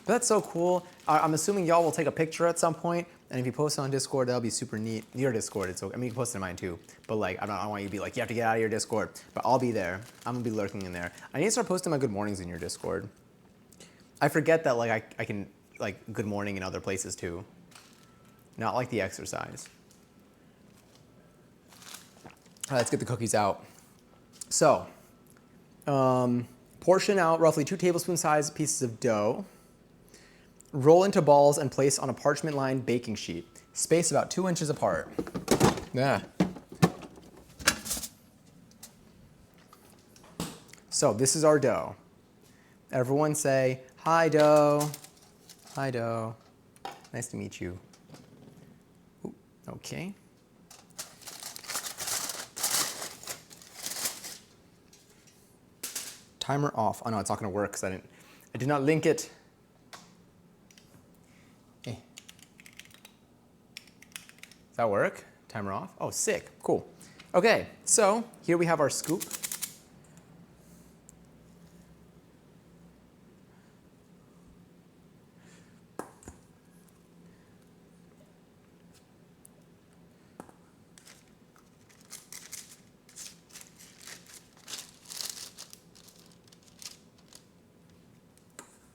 D: But that's so cool. I'm assuming y'all will take a picture at some point, and if you post it on Discord, that'll be super neat. Your Discord, it's okay. I mean, you can post it in mine too. But like, I don't want you to be like, you have to get out of your Discord. But I'll be there. I'm gonna be lurking in there. I need to start posting my good mornings in your Discord. I forget that like I can like good morning in other places too. Not like the exercise. All right, let's get the cookies out. So, portion out roughly 2 tablespoon sized pieces of dough. Roll into balls and place on a parchment lined baking sheet. Space about 2 inches apart. Yeah. So this is our dough. Everyone say, hi dough. Hi dough. Nice to meet you. Ooh, okay. Timer off. Oh no, it's not gonna work because I did not link it. Does that work? Timer off? Oh, sick, cool. Okay, so here we have our scoop.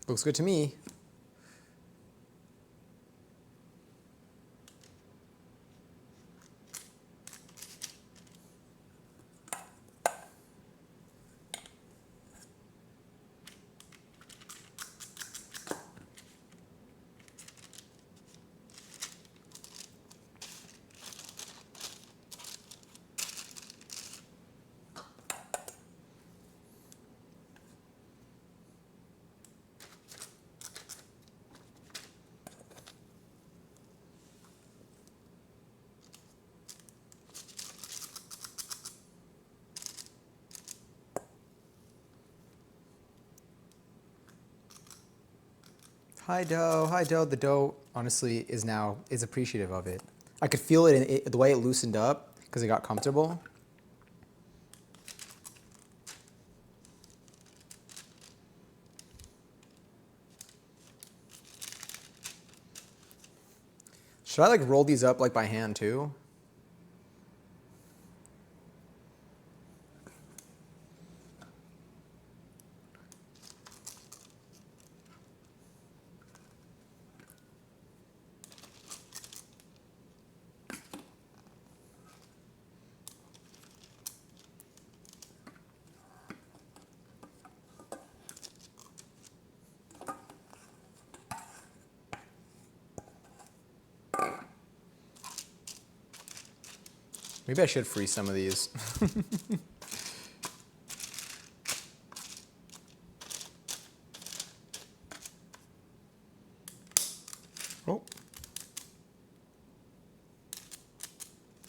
D: Looks good to me. Hi dough, hi dough. The dough honestly is appreciative of it. I could feel it in the way it loosened up because it got comfortable. Should I like roll these up like by hand too? Maybe I should freeze some of these. Oh.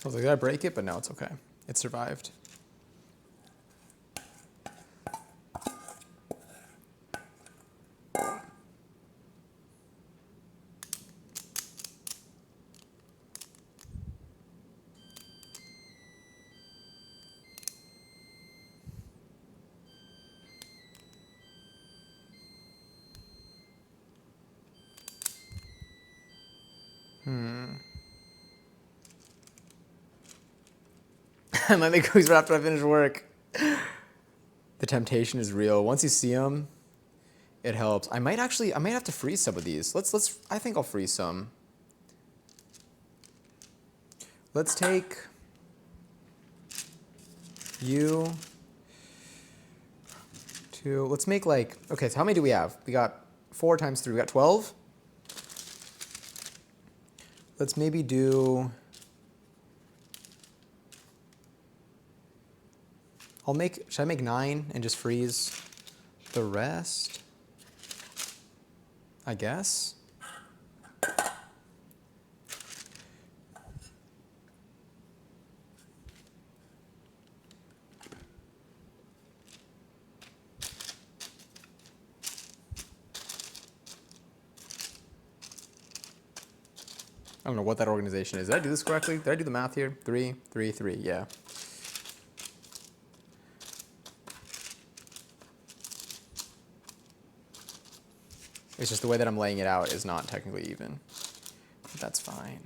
D: I was like, did I break it? But no, it's okay. It survived. I might make cookies right after I finish work. The temptation is real. Once you see them, it helps. I might have to freeze some of these. I think I'll freeze some. Let's take you to, let's make like, okay, so how many do we have? We got 4 times 3, we got 12. Let's maybe do, should I make 9 and just freeze the rest? I guess. I don't know what that organization is. Did I do this correctly? Did I do the math here? 3, 3, 3, yeah. It's just the way that I'm laying it out is not technically even. But that's fine.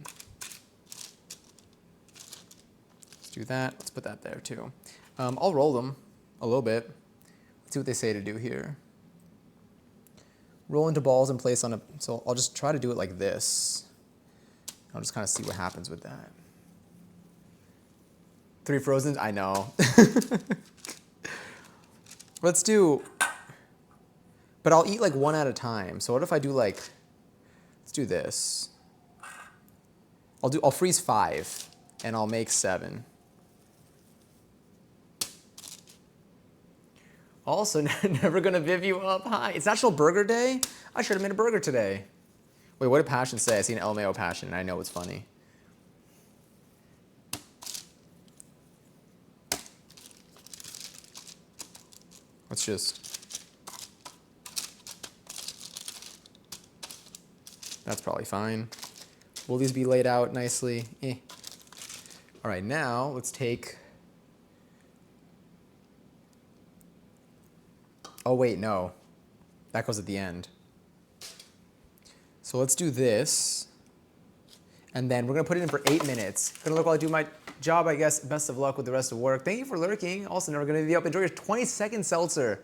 D: Let's do that. Let's put that there too. I'll roll them a little bit. Let's see what they say to do here. Roll into balls and place on a, so I'll just try to do it like this. I'll just kind of see what happens with that. 3 frozen? I know. Let's do, but I'll eat like 1 at a time. So what if I do like, let's do this. I'll freeze 5 and I'll make 7. Also, never gonna viv you up. Hi, it's National Burger Day? I should have made a burger today. Wait, what did Passion say? I see an LMAO Passion and I know it's funny. Let's just, that's probably fine. Will these be laid out nicely? Eh. All right, now let's take, oh wait, no. That goes at the end. So let's do this. And then we're gonna put it in for 8 minutes. Gonna look while I do my job, I guess. Best of luck with the rest of work. Thank you for lurking. Also, never gonna be up. Enjoy your 20-second seltzer.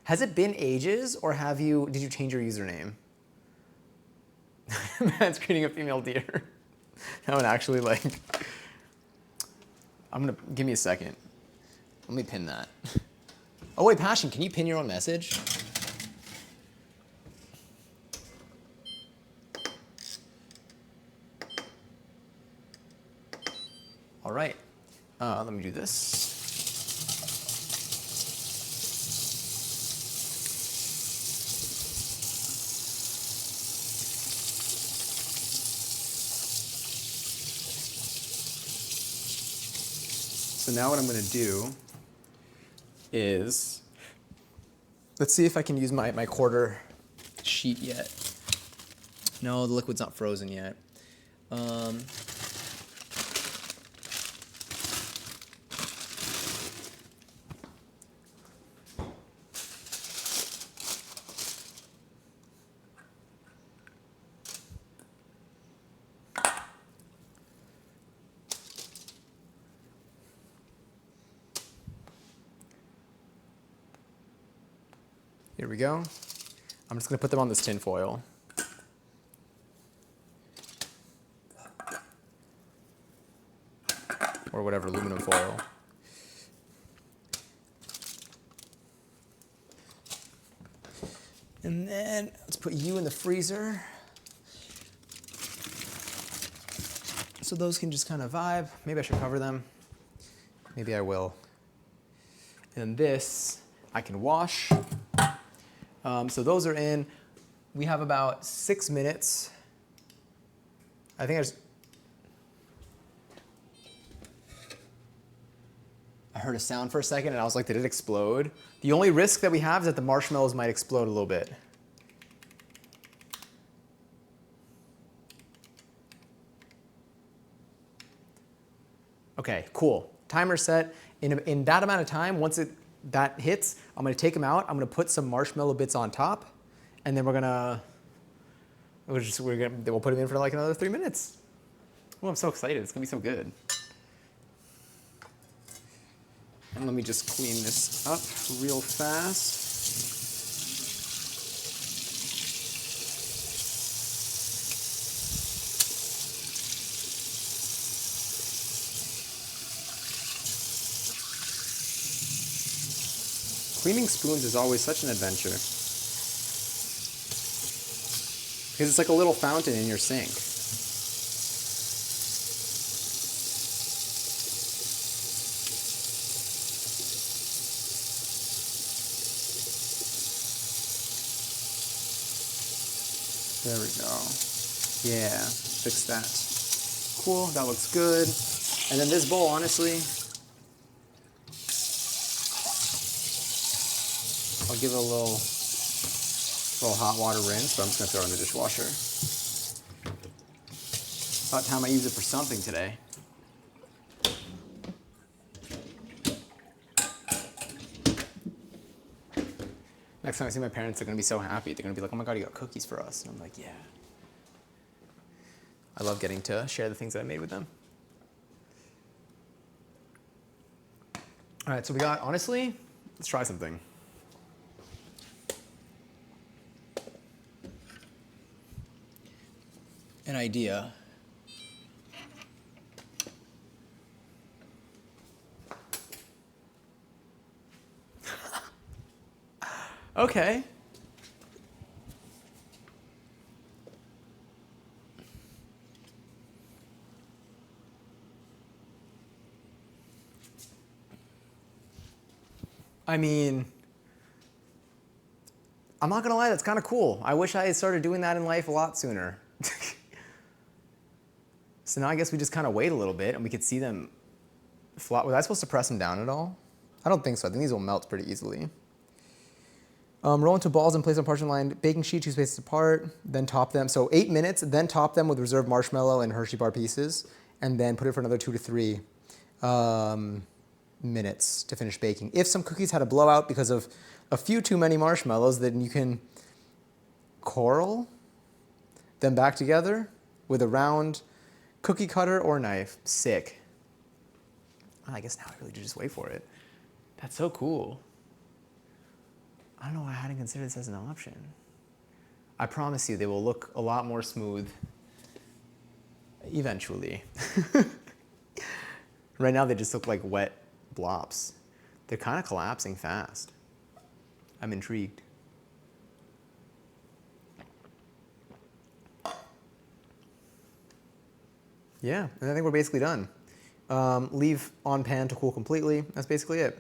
D: Has it been ages or did you change your username? Man's creating a female deer. That one actually like, give me a second. Let me pin that. Oh wait, Passion, can you pin your own message? All right, let me do this. So now what I'm gonna do is, let's see if I can use my quarter sheet yet. No, the liquid's not frozen yet. Here we go. I'm just gonna put them on this tin foil. Or whatever, aluminum foil. And then let's put you in the freezer. So those can just kind of vibe. Maybe I should cover them. Maybe I will. And this I can wash. So those are in. We have about 6 minutes. I think I heard a sound for a second and I was like, did it explode? The only risk that we have is that the marshmallows might explode a little bit. Okay, cool. Timer set. In that amount of time, once that hits, I'm gonna take them out. I'm gonna put some marshmallow bits on top, and then we'll put them in for like another 3 minutes. Oh, I'm so excited. It's gonna be so good. And let me just clean this up real fast. Cleaning spoons is always such an adventure. Because it's like a little fountain in your sink. There we go. Yeah, fix that. Cool, that looks good. And then this bowl, honestly, I'll give it a little hot water rinse, but I'm just gonna throw it in the dishwasher. About time I use it for something today. Next time I see my parents, they're gonna be so happy. They're gonna be like, oh my God, you got cookies for us. And I'm like, yeah. I love getting to share the things that I made with them. All right, so we got, honestly, let's try something. An idea. Okay. I mean, I'm not gonna lie, that's kind of cool. I wish I had started doing that in life a lot sooner. So now I guess we just kind of wait a little bit and we could see them flop. Was I supposed to press them down at all? I don't think so. I think these will melt pretty easily. Roll into balls and place on parchment lined baking sheet 2 spaces apart, then top them. So 8 minutes, then top them with reserved marshmallow and Hershey bar pieces, and then put it for another 2 to 3 minutes to finish baking. If some cookies had a blowout because of a few too many marshmallows, then you can coral them back together with a round cookie cutter or knife. Sick. I guess now I really do just wait for it. That's so cool. I don't know why I hadn't considered this as an option. I promise you they will look a lot more smooth eventually. Right now they just look like wet blobs. They're kind of collapsing fast. I'm intrigued. Yeah, and I think we're basically done. Leave on pan to cool completely. That's basically it.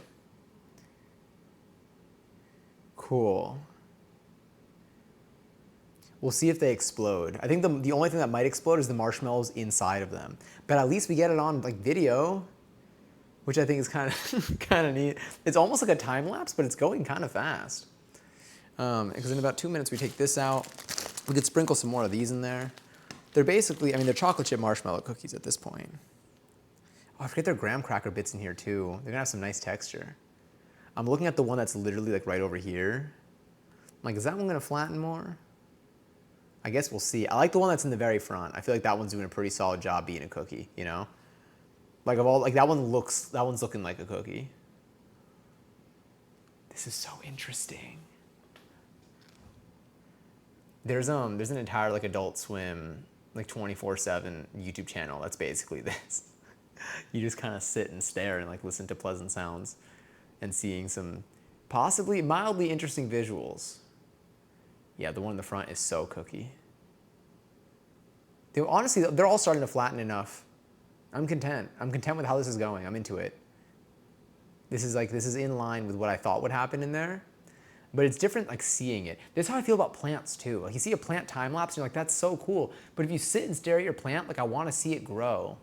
D: Cool. We'll see if they explode. I think the only thing that might explode is the marshmallows inside of them. But at least we get it on like video, which I think is kind of neat. It's almost like a time lapse, but it's going kind of fast. Because in about 2 minutes we take this out. We could sprinkle some more of these in there. They're basically, I mean, they're chocolate chip marshmallow cookies at this point. Oh, I forget there are graham cracker bits in here too. They're gonna have some nice texture. I'm looking at the one that's literally like right over here. I'm like, is that one gonna flatten more? I guess we'll see. I like the one that's in the very front. I feel like that one's doing a pretty solid job being a cookie, you know? Like of all, like that one's looking like a cookie. This is so interesting. There's an entire like Adult Swim like 24/7 YouTube channel that's basically this. You just kind of sit and stare and like listen to pleasant sounds and seeing some possibly mildly interesting visuals. Yeah, the one in the front is so cookie. Honestly, they're all starting to flatten enough I'm content. I'm content with how this is going. I'm into it. This is in line with what I thought would happen in there. But it's different like seeing it. That's how I feel about plants too. Like you see a plant time lapse and you're like, that's so cool. But if you sit and stare at your plant, like I want to see it grow.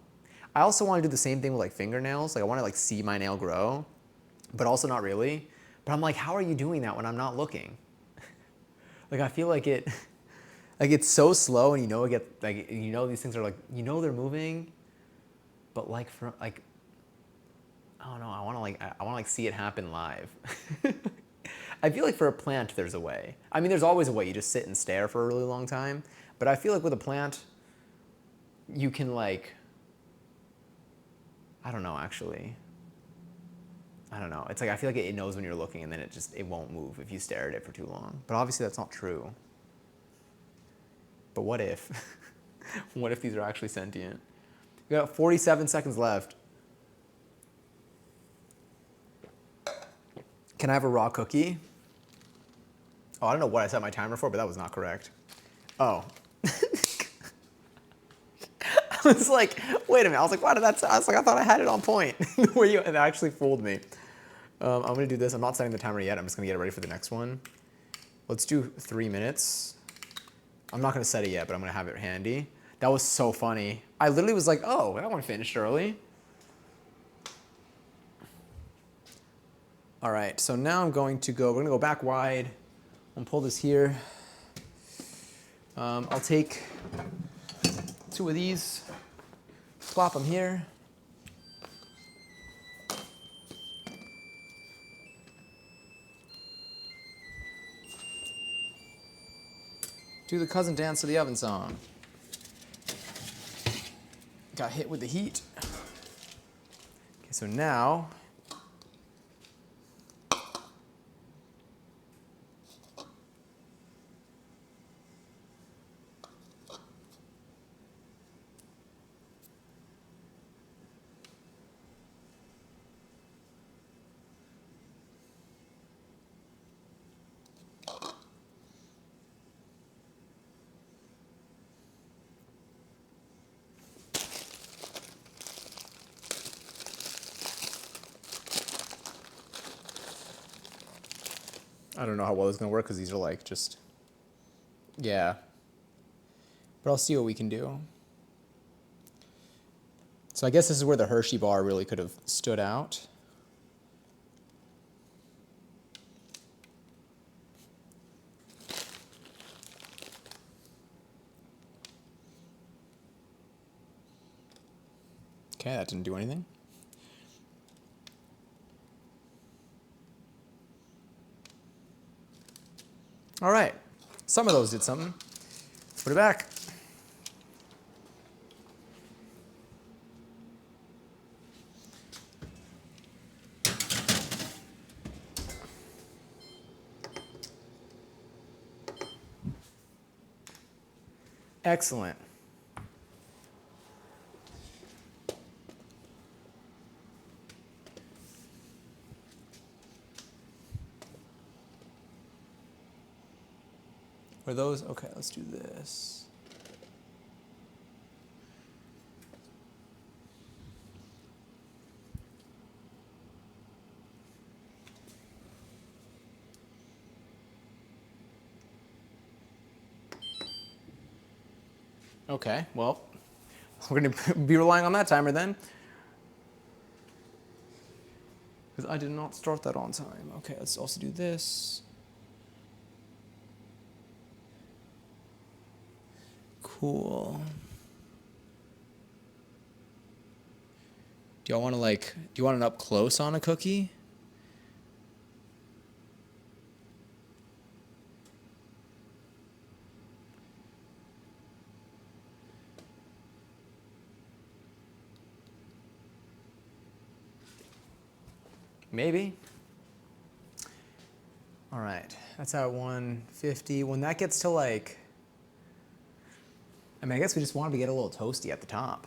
D: I also want to do the same thing with like fingernails. Like I want to like see my nail grow, but also not really. But I'm like, how are you doing that when I'm not looking? Like I feel like it, like it's so slow, and you know it get like you know these things are like you know they're moving, but like for like I don't know. I want to like see it happen live. I feel like for a plant there's a way. I mean, there's always a way. You just sit and stare for a really long time. But I feel like with a plant, you can like, I don't know actually. I don't know. It's like I feel like it knows when you're looking, and then it won't move if you stare at it for too long. But obviously that's not true. But what if? What if these are actually sentient? We got 47 seconds left. Can I have a raw cookie? Oh, I don't know what I set my timer for, but that was not correct. Oh. I was like, wait a minute. I was like, why did that? I was like, I thought I had it on point. Where you? It actually fooled me. I'm gonna do this. I'm not setting the timer yet. I'm just gonna get it ready for the next one. Let's do 3 minutes. I'm not gonna set it yet, but I'm gonna have it handy. That was so funny. I literally was like, oh, that one finished early. All right, so now I'm going to go, we're gonna go back wide. I'm gonna pull this here. I'll take 2 of these, plop them here. Do the cousin dance to the oven song. Got hit with the heat. Okay, so now, I don't know how well it's gonna work because these are like just, yeah. But I'll see what we can do. So I guess this is where the Hershey bar really could have stood out. Okay, that didn't do anything. All right, some of those did something. Let's put it back. Excellent. Are those, okay, let's do this. Okay, well, we're gonna be relying on that timer then. Because I did not start that on time. Okay, let's also do this. Cool. Do y'all want to like, do you want it up close on a cookie? Maybe. All right, that's at 150. When that gets to like, I mean, I guess we just wanted to get a little toasty at the top.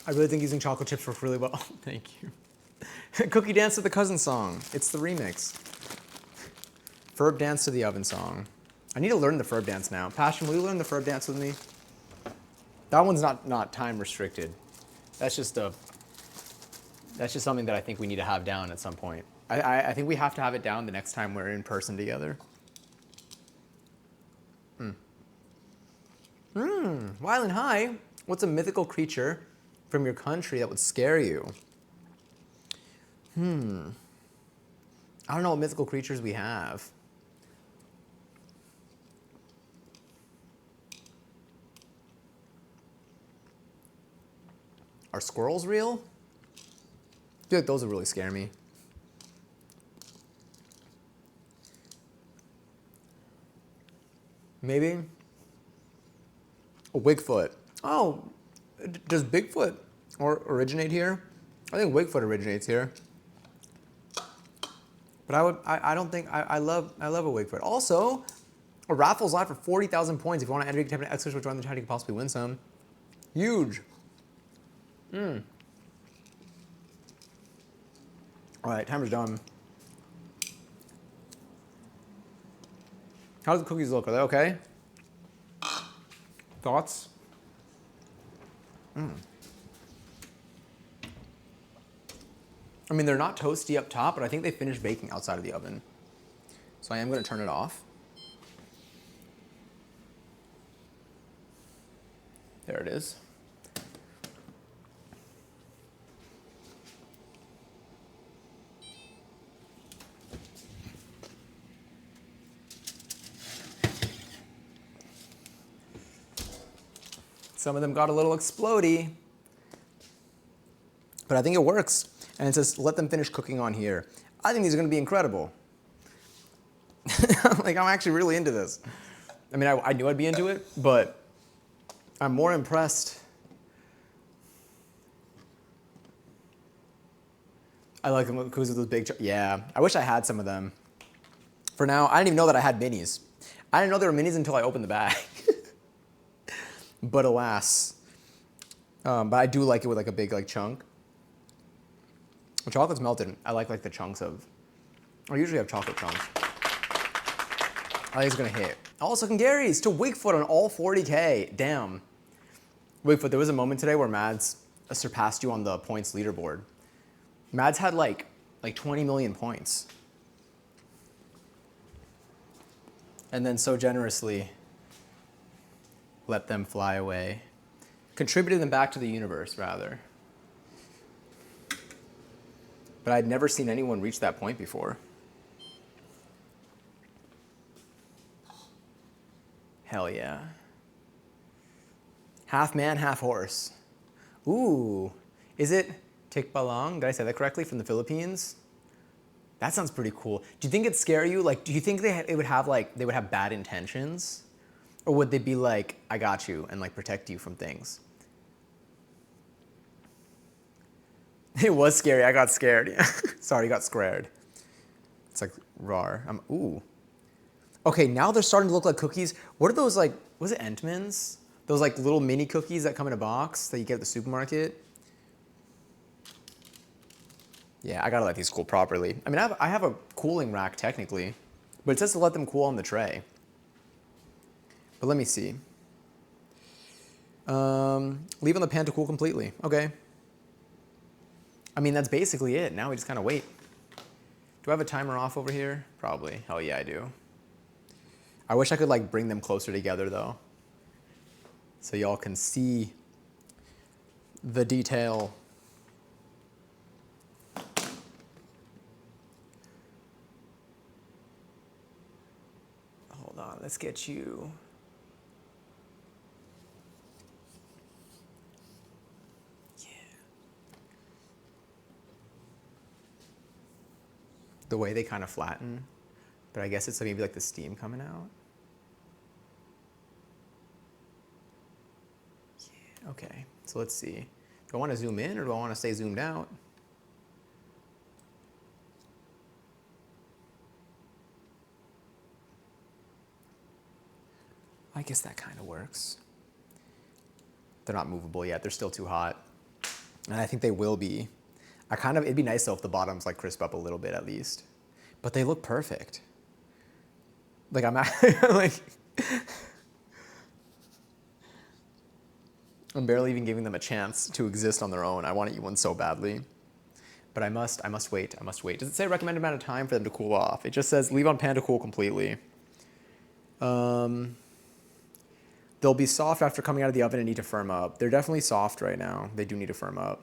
D: I really think using chocolate chips work really well. Thank you. Cookie Dance to the Cousin song. It's the remix. Ferb Dance to the Oven song. I need to learn the Ferb Dance now. Passion, will you learn the Ferb Dance with me? That one's not time restricted. That's just something that I think we need to have down at some point. I think we have to have it down the next time we're in person together. Wyland, hi. What's a mythical creature from your country that would scare you? I don't know what mythical creatures we have. Are squirrels real? I feel like those would really scare me. Maybe a Bigfoot. Oh, does Bigfoot originate here? I think Bigfoot originates here. But I don't think, I love a Bigfoot. Also, a raffle's live for 40,000 points. If you want to enter, you can type in X or join the chat, you can possibly win some. Huge. All right, timer's done. How do the cookies look? Are they okay? Thoughts? I mean, they're not toasty up top, but I think they finished baking outside of the oven. So I am going to turn it off. There it is. Some of them got a little explodey, but I think it works. And it says, let them finish cooking on here. I think these are gonna be incredible. Like, I'm actually really into this. I mean, I knew I'd be into it, but I'm more impressed. I like them because of those big, yeah. I wish I had some of them. For now, I didn't even know that I had minis. I didn't know there were minis until I opened the bag. But alas. But I do like it with like a big like chunk. The chocolate's melted. I like the chunks of, I usually have chocolate chunks. I think it's gonna hit. Also, Gary's to Wigfoot on all 40K. Damn. Wigfoot, there was a moment today where Mads surpassed you on the points leaderboard. Mads had like 20 million points. And then so generously let them fly away. Contributed them back to the universe, rather. But I'd never seen anyone reach that point before. Hell yeah. Half man, half horse. Ooh, is it Tikbalang? Did I say that correctly? From the Philippines? That sounds pretty cool. Do you think it'd scare you? Like, do you think they would have bad intentions? Or would they be like, I got you, and like protect you from things? It was scary, I got scared. Yeah. Sorry, you got scared. It's like, rar. Ooh. Okay, now they're starting to look like cookies. What are those like, was it Entmans? Those like little mini cookies that come in a box that you get at the supermarket? Yeah, I gotta let these cool properly. I mean, I have a cooling rack technically, but it says to let them cool on the tray. But let me see. Leave on the pan to cool completely. Okay. I mean, that's basically it. Now we just kind of wait. Do I have a timer off over here? Probably. Hell yeah, I do. I wish I could like bring them closer together though, so y'all can see the detail. Hold on, let's get you. The way they kind of flatten, but I guess it's maybe like the steam coming out. Yeah, okay, so let's see. Do I want to zoom in or do I want to stay zoomed out? I guess that kind of works. They're not movable yet, they're still too hot. And I think they will be. It'd be nice though if the bottoms like crisp up a little bit at least. But they look perfect. Like like, I'm barely even giving them a chance to exist on their own. I want to eat one so badly. But I must wait. Does it say recommended amount of time for them to cool off? It just says leave on pan to cool completely. They'll be soft after coming out of the oven and need to firm up. They're definitely soft right now. They do need to firm up.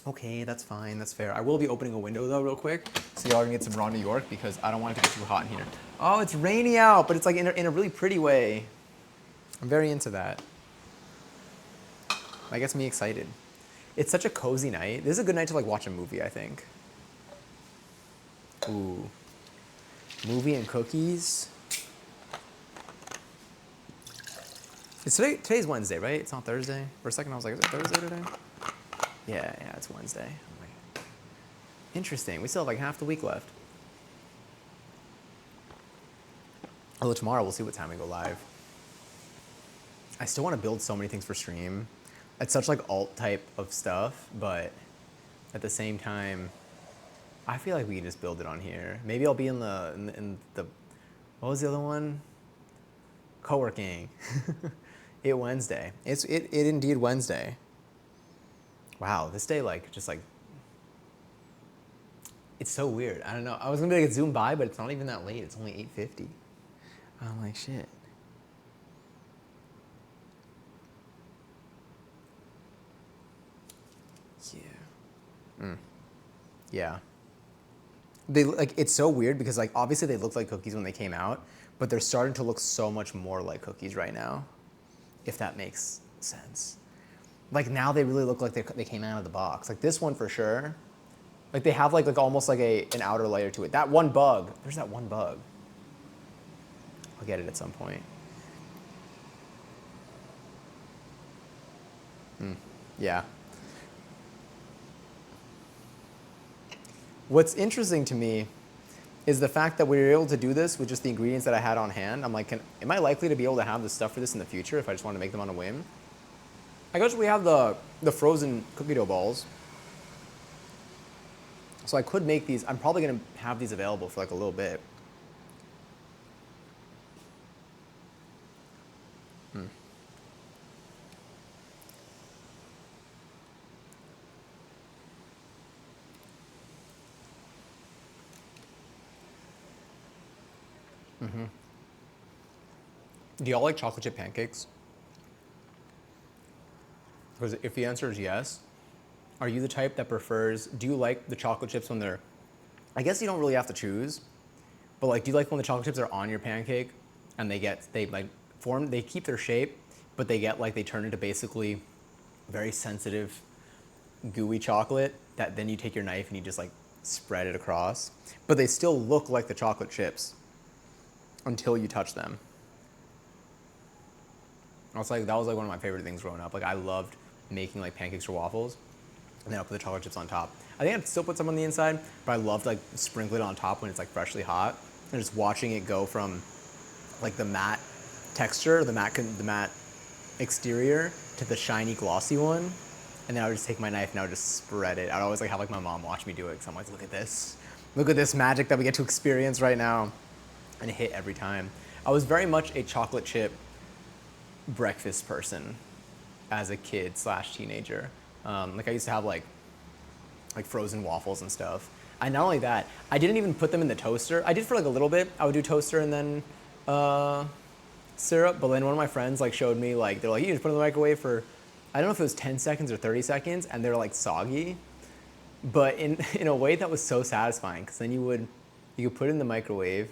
D: Okay, that's fine. That's fair. I will be opening a window though real quick so y'all can get some raw New York because I don't want it to get too hot in here. Oh, it's rainy out, but it's like in a really pretty way. I'm very into that. That gets me excited. It's such a cozy night. This is a good night to like watch a movie, I think. Ooh. Movie and cookies. Today's Wednesday, right? It's not Thursday. For a second I was like, is it Thursday today? Yeah, it's Wednesday. I'm like, interesting. We still have like half the week left. Although tomorrow we'll see what time we go live. I still want to build so many things for stream. It's such like alt type of stuff, but at the same time, I feel like we can just build it on here. Maybe I'll be in the what was the other one? Co-working. It Wednesday. It indeed Wednesday. Wow, this day it's so weird. I don't know. I was gonna be like it zoomed by, but it's not even that late. It's only 8:50. I'm like shit. Yeah. Yeah. It's so weird because like obviously they looked like cookies when they came out, but they're starting to look so much more like cookies right now, if that makes sense. Like now they really look like they came out of the box. Like this one for sure. Like they have like almost like an outer layer to it. That one bug. There's that one bug. I'll get it at some point. Yeah. What's interesting to me is the fact that we were able to do this with just the ingredients that I had on hand. I'm like, am I likely to be able to have the stuff for this in the future if I just want to make them on a whim? I guess we have the frozen cookie dough balls. So I could make these. I'm probably going to have these available for like a little bit. Do y'all like chocolate chip pancakes? Because if the answer is yes, are you the type that prefers, do you like the chocolate chips when they're, I guess you don't really have to choose, but like, do you like when the chocolate chips are on your pancake and they keep their shape, but they turn into basically very sensitive, gooey chocolate that then you take your knife and you just like spread it across, but they still look like the chocolate chips until you touch them. That was like one of my favorite things growing up. Like I loved making like pancakes or waffles, and then I'll put the chocolate chips on top. I think I'd still put some on the inside, but I loved like sprinkling it on top when it's like freshly hot, and just watching it go from like the matte texture, the matte exterior to the shiny glossy one, and then I would just take my knife and I would just spread it. I'd always like have like my mom watch me do it because I'm like, look at this magic that we get to experience right now, and it hit every time. I was very much a chocolate chip breakfast person as a kid / teenager. Like I used to have like frozen waffles and stuff. And not only that, I didn't even put them in the toaster. I did for like a little bit. I would do toaster and then syrup. But then one of my friends like showed me like, they're like, you just put it in the microwave for, I don't know if it was 10 seconds or 30 seconds, and they're like soggy. But in a way that was so satisfying, because then you could put it in the microwave,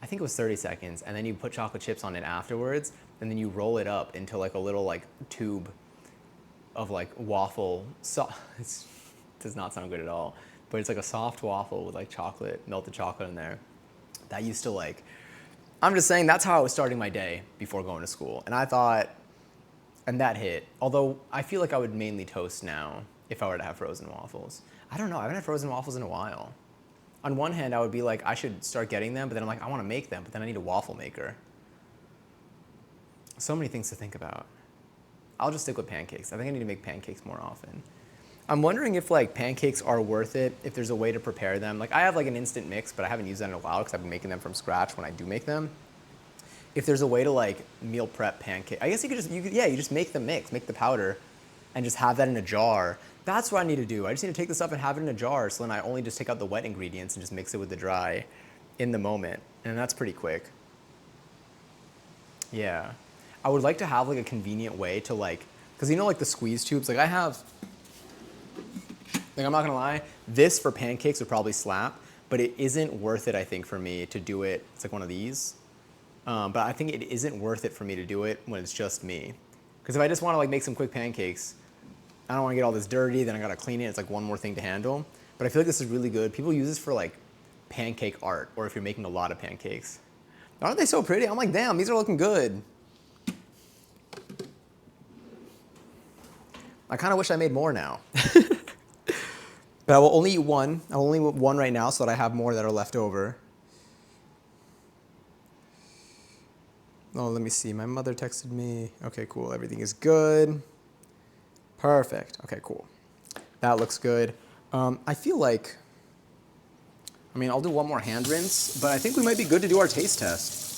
D: I think it was 30 seconds, and then you put chocolate chips on it afterwards, and then you roll it up into like a little like tube of like waffle. It does not sound good at all, but it's like a soft waffle with like chocolate, melted chocolate in there. That used to like, I'm just saying that's how I was starting my day before going to school. And I thought, and that hit. Although I feel like I would mainly toast now if I were to have frozen waffles. I don't know, I haven't had frozen waffles in a while. On one hand, I would be like, I should start getting them, but then I'm like, I want to make them, but then I need a waffle maker. So many things to think about. I'll just stick with pancakes. I think I need to make pancakes more often. I'm wondering if like pancakes are worth it, if there's a way to prepare them. Like I have like an instant mix, but I haven't used that in a while because I've been making them from scratch when I do make them. If there's a way to like meal prep pancake, I guess you could just, you just make the mix, make the powder, and just have that in a jar. That's what I need to do. I just need to take this stuff and have it in a jar, so then I only just take out the wet ingredients and just mix it with the dry in the moment. And that's pretty quick. Yeah. I would like to have like a convenient way to like, because you know like the squeeze tubes, like I have, like I'm not gonna lie, this for pancakes would probably slap, but it isn't worth it I think for me to do it. It's like one of these. But I think it isn't worth it for me to do it when it's just me. Because if I just want to like make some quick pancakes, I don't want to get all this dirty, then I gotta clean it. It's like one more thing to handle. But I feel like this is really good. People use this for like pancake art, or if you're making a lot of pancakes. Aren't they so pretty? I'm like, damn, these are looking good. I kind of wish I made more now. But I will only eat one. I'll only eat one right now so that I have more that are left over. Oh, let me see. My mother texted me. Okay, cool. Everything is good. Perfect. Okay, cool. That looks good. I feel like, I mean, I'll do one more hand rinse, but I think we might be good to do our taste test.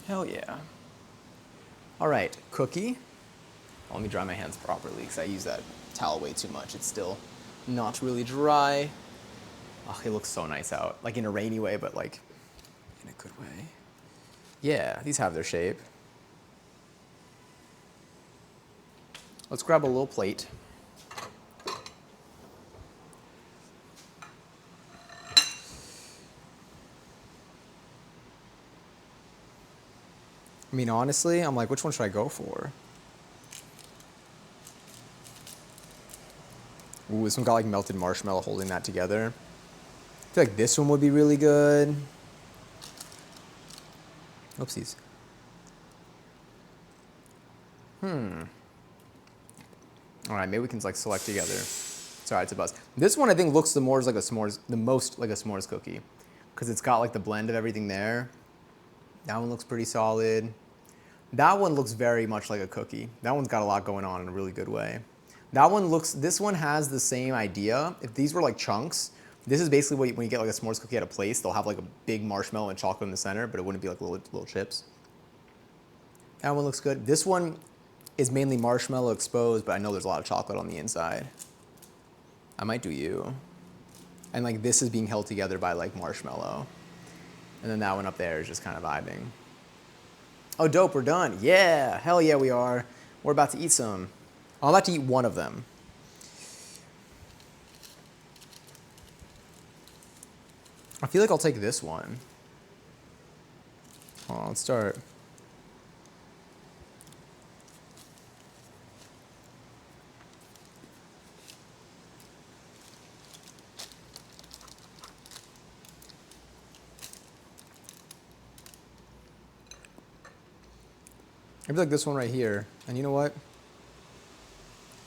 D: Hell yeah. All right, cookie. Let me dry my hands properly because I use that towel way too much. It's still not really dry. Oh, it looks so nice out. Like in a rainy way, but like in a good way. Yeah, these have their shape. Let's grab a little plate. I mean, honestly, I'm like, which one should I go for? Ooh, this one got like melted marshmallow holding that together. I feel like this one would be really good. Oopsies. All right, maybe we can like select together. Sorry, it's a buzz. This one I think looks the most like a s'mores cookie, because it's got like the blend of everything there. That one looks pretty solid. That one looks very much like a cookie. That one's got a lot going on in a really good way. This one has the same idea. If these were like chunks, this is basically when you get like a s'mores cookie at a place, they'll have like a big marshmallow and chocolate in the center, but it wouldn't be like little chips. That one looks good. This one is mainly marshmallow exposed, but I know there's a lot of chocolate on the inside. I might do you. And like this is being held together by like marshmallow. And then that one up there is just kind of vibing. Oh, dope, we're done. Yeah, hell yeah, we are. We're about to eat some. I'm about to eat one of them. I feel like I'll take this one. Oh, let's start. I feel like this one right here. And you know what?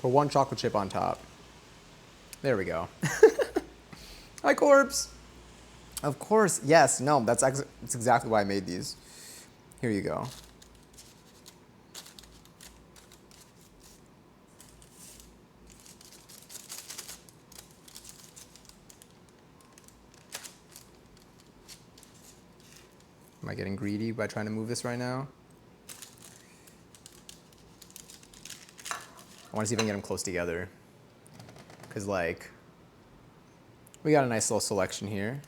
D: Put one chocolate chip on top. There we go. Hi, corpse. Of course, yes, no, that's exactly why I made these. Here you go. Am I getting greedy by trying to move this right now? I want to see if I can get them close together. Because, like, we got a nice little selection here.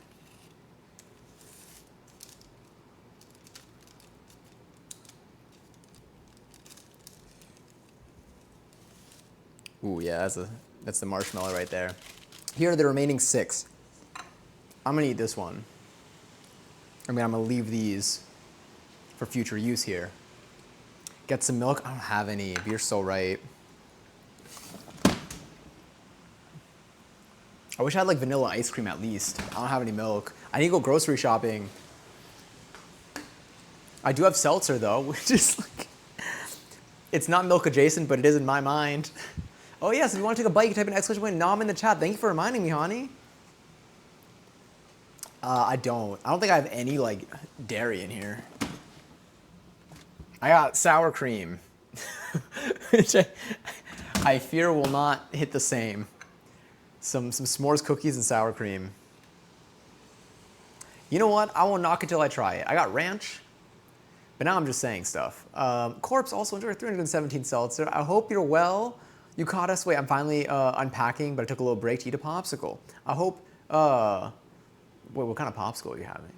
D: Ooh, yeah, that's the marshmallow right there. Here are the remaining 6. I'm going to eat this one. I mean, I'm going to leave these for future use here. Get some milk. I don't have any, but you're so right. I wish I had like vanilla ice cream at least. I don't have any milk. I need to go grocery shopping. I do have seltzer though, which is like, it's not milk adjacent, but it is in my mind. Oh yes, if you want to take a bite, you type an exclamation point nom in the chat. Thank you for reminding me, honey. I don't think I have any like dairy in here. I got sour cream, which I fear will not hit the same. Some s'mores cookies and sour cream. You know what? I won't knock it till I try it. I got ranch, but now I'm just saying stuff. Corpse also enjoyed 317 seltzer. I hope you're well. You caught us. Wait, I'm finally unpacking, but I took a little break to eat a popsicle. I hope. Wait, what kind of popsicle are you having?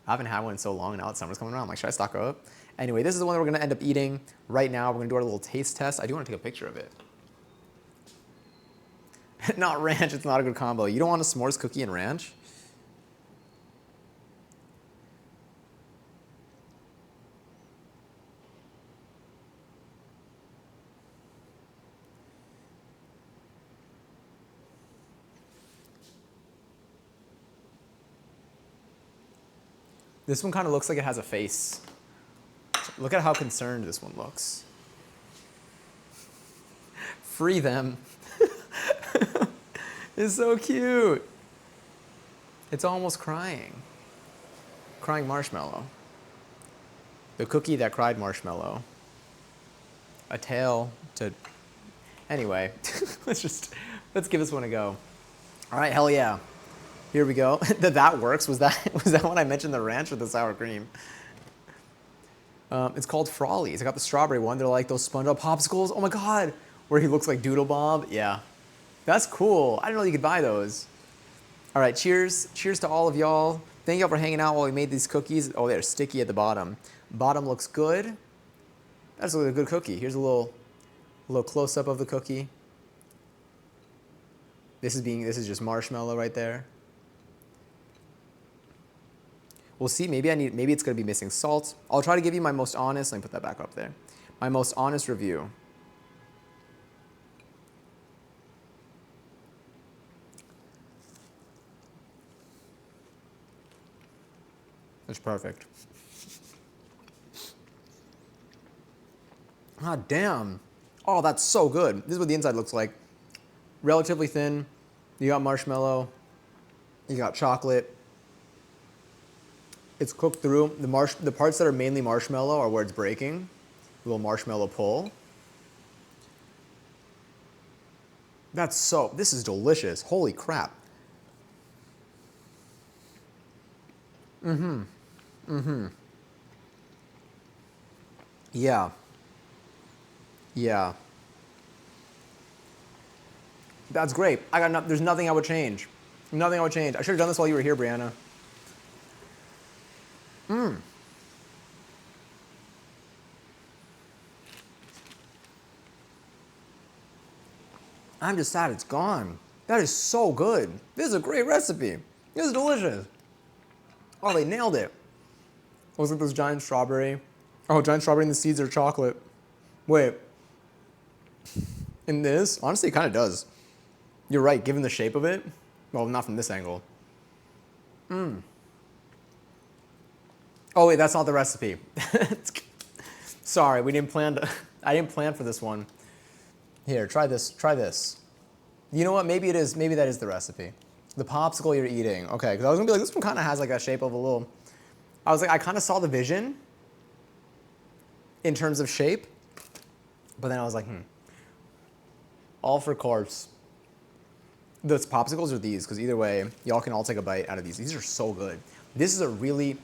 D: I haven't had one in so long. Now that summer's coming around, I'm like, should I stock up? Anyway, this is the one that we're gonna end up eating right now. We're gonna do our little taste test. I do want to take a picture of it. Not ranch. It's not a good combo. You don't want a s'mores cookie and ranch? This one kind of looks like it has a face. Look at how concerned this one looks. Free them. It's so cute. It's almost crying. Crying marshmallow. The cookie that cried marshmallow. A tail to... Anyway, let's give this one a go. All right, hell yeah. Here we go. That works. Was that when I mentioned the ranch or the sour cream? It's called Frollies. I got the strawberry one. They're like those SpongeBob popsicles. Oh my god, where he looks like Doodle Bob. Yeah, that's cool. I didn't know you could buy those. All right, cheers. Cheers to all of y'all. Thank y'all for hanging out while we made these cookies. Oh, they're sticky at the bottom. Bottom looks good. That's a good cookie. Here's a little close up of the cookie. This is just marshmallow right there. We'll see, maybe it's gonna be missing salt. I'll try to give you my most honest, let me put that back up there. My most honest review. That's perfect. Ah, damn. Oh, that's so good. This is what the inside looks like. Relatively thin. You got marshmallow. You got chocolate. It's cooked through. The parts that are mainly marshmallow are where it's breaking. A little marshmallow pull. This is delicious. Holy crap. Yeah. Yeah. That's great. There's nothing I would change. Nothing I would change. I should have done this while you were here, Brianna. I'm just sad it's gone. That is so good. This is a great recipe. This is delicious. Oh, they nailed it. Oh, look at this giant strawberry. Oh, giant strawberry and the seeds are chocolate. Wait. In this? Honestly, it kind of does. You're right, given the shape of it. Well, not from this angle. Oh wait, that's not the recipe. Sorry, I didn't plan for this one. Here, try this. You know what, maybe that is the recipe. The popsicle you're eating. Okay, because I was gonna be like, this one kind of has like a shape of a little, I kind of saw the vision in terms of shape, but then I was like, all for corpse. The popsicles are these, because either way, y'all can all take a bite out of these. These are so good. This is a really,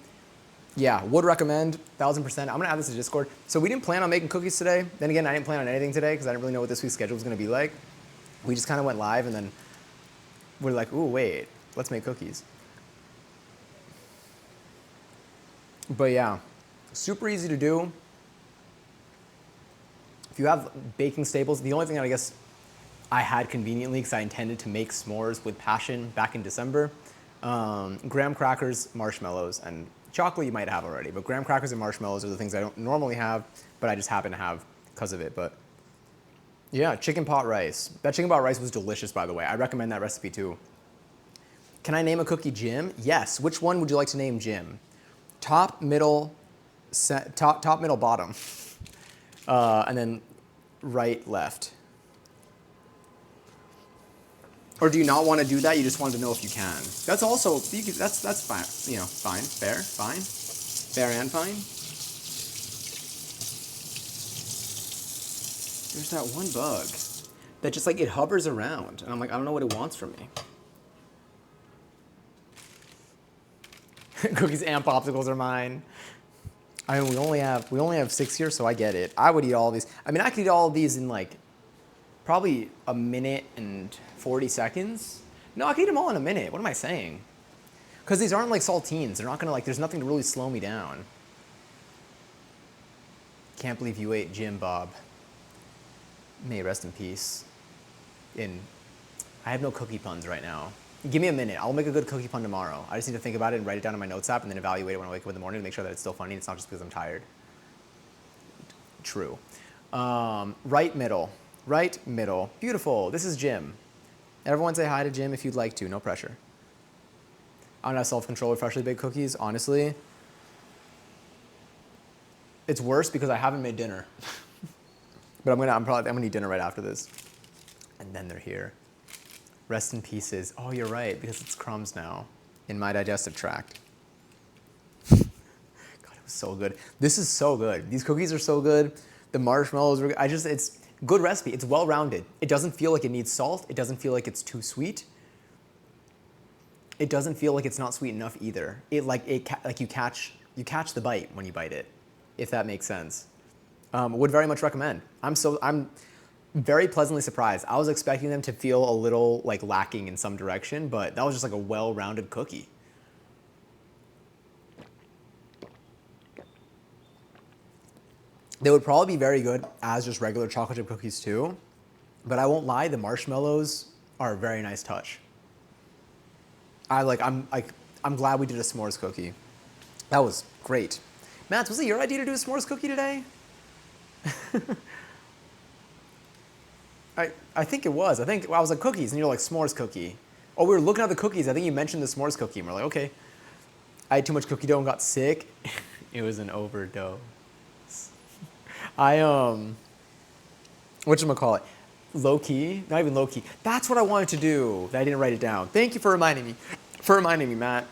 D: yeah, would recommend, 1000%. I'm gonna add this to Discord. So we didn't plan on making cookies today. Then again, I didn't plan on anything today because I didn't really know what this week's schedule was gonna be like. We just kind of went live and then we're like, ooh, wait, let's make cookies. But yeah, super easy to do. If you have baking staples, the only thing that I guess I had conveniently, because I intended to make s'mores with passion back in December, graham crackers, marshmallows, and chocolate you might have already, but graham crackers and marshmallows are the things I don't normally have, but I just happen to have because of it. But yeah, chicken pot rice. That chicken pot rice was delicious, by the way. I recommend that recipe too. Can I name a cookie Jim? Yes. Which one would you like to name Jim? Top, middle, top, middle, bottom, and then right, left. Or do you not want to do that? You just wanted to know if you can. That's also, that's fine. You know, fine, fair, fine. Fair and fine. There's that one bug that just like, it hovers around. And I'm like, I don't know what it wants from me. Cookies and popsicles are mine. I mean, we only have 6 here, so I get it. I would eat all of these. I mean, I could eat all of these in like probably a minute and 40 seconds. No, I could eat them all in a minute. What am I saying? Because these aren't like saltines. They're not gonna like, there's nothing to really slow me down. Can't believe you ate Jim Bob. May rest in peace. I have no cookie puns right now. Give me a minute. I'll make a good cookie pun tomorrow. I just need to think about it and write it down in my notes app and then evaluate it when I wake up in the morning to make sure that it's still funny. It's not just because I'm tired. True. Right middle. Right middle. Beautiful. This is Jim. Everyone say hi to Jim if you'd like to. No pressure. I don't have self-control with freshly baked cookies. Honestly, it's worse because I haven't made dinner. But I'm gonna eat dinner right after this. And then they're here. Rest in pieces. Oh, you're right, because it's crumbs now in my digestive tract. God, it was so good. This is so good. These cookies are so good. The marshmallows are, it's good recipe. It's well-rounded. It doesn't feel like it needs salt. It doesn't feel like it's too sweet. It doesn't feel like it's not sweet enough either. You catch the bite when you bite it, if that makes sense. Would very much recommend. I'm very pleasantly surprised. I was expecting them to feel a little like lacking in some direction, but that was just like a well-rounded cookie. They would probably be very good as just regular chocolate chip cookies too, but I won't lie, the marshmallows are a very nice touch. I'm glad we did a s'mores cookie. That was great. Matt, was it your idea to do a s'mores cookie today? I think it was. I was like, cookies, and you're like, s'mores cookie. Oh, we were looking at the cookies. I think you mentioned the s'mores cookie, and we're like, okay. I ate too much cookie dough and got sick. It was an overdose. Whatchamacallit? Low key? Not even low key. That's what I wanted to do. I didn't write it down. Thank you for reminding me. Matt.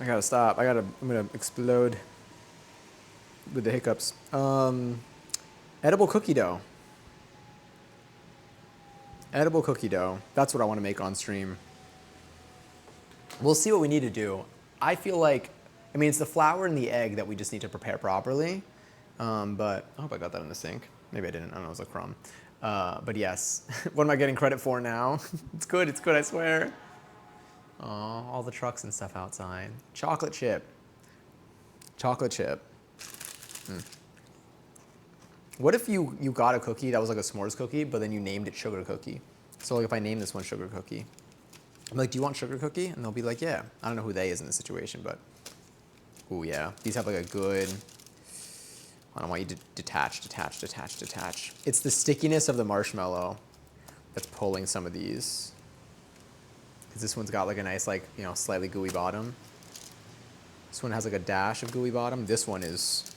D: I gotta stop. I'm gonna explode with the hiccups. Edible cookie dough. Edible cookie dough. That's what I want to make on stream. We'll see what we need to do. I feel like, I mean, it's the flour and the egg that we just need to prepare properly. But I hope I got that in the sink. Maybe I didn't. I don't know. It was a crumb. But yes. What am I getting credit for now? It's good, I swear. Aw, all the trucks and stuff outside. Chocolate chip. Chocolate chip. What if you got a cookie that was like a s'mores cookie, but then you named it sugar cookie? So like if I name this one sugar cookie, I'm like, do you want sugar cookie? And they'll be like, yeah. I don't know who they is in this situation, but ooh, yeah. These have like a good, I don't want you to detach. It's the stickiness of the marshmallow that's pulling some of these. Because this one's got like a nice, like, you know, slightly gooey bottom. This one has like a dash of gooey bottom. This one's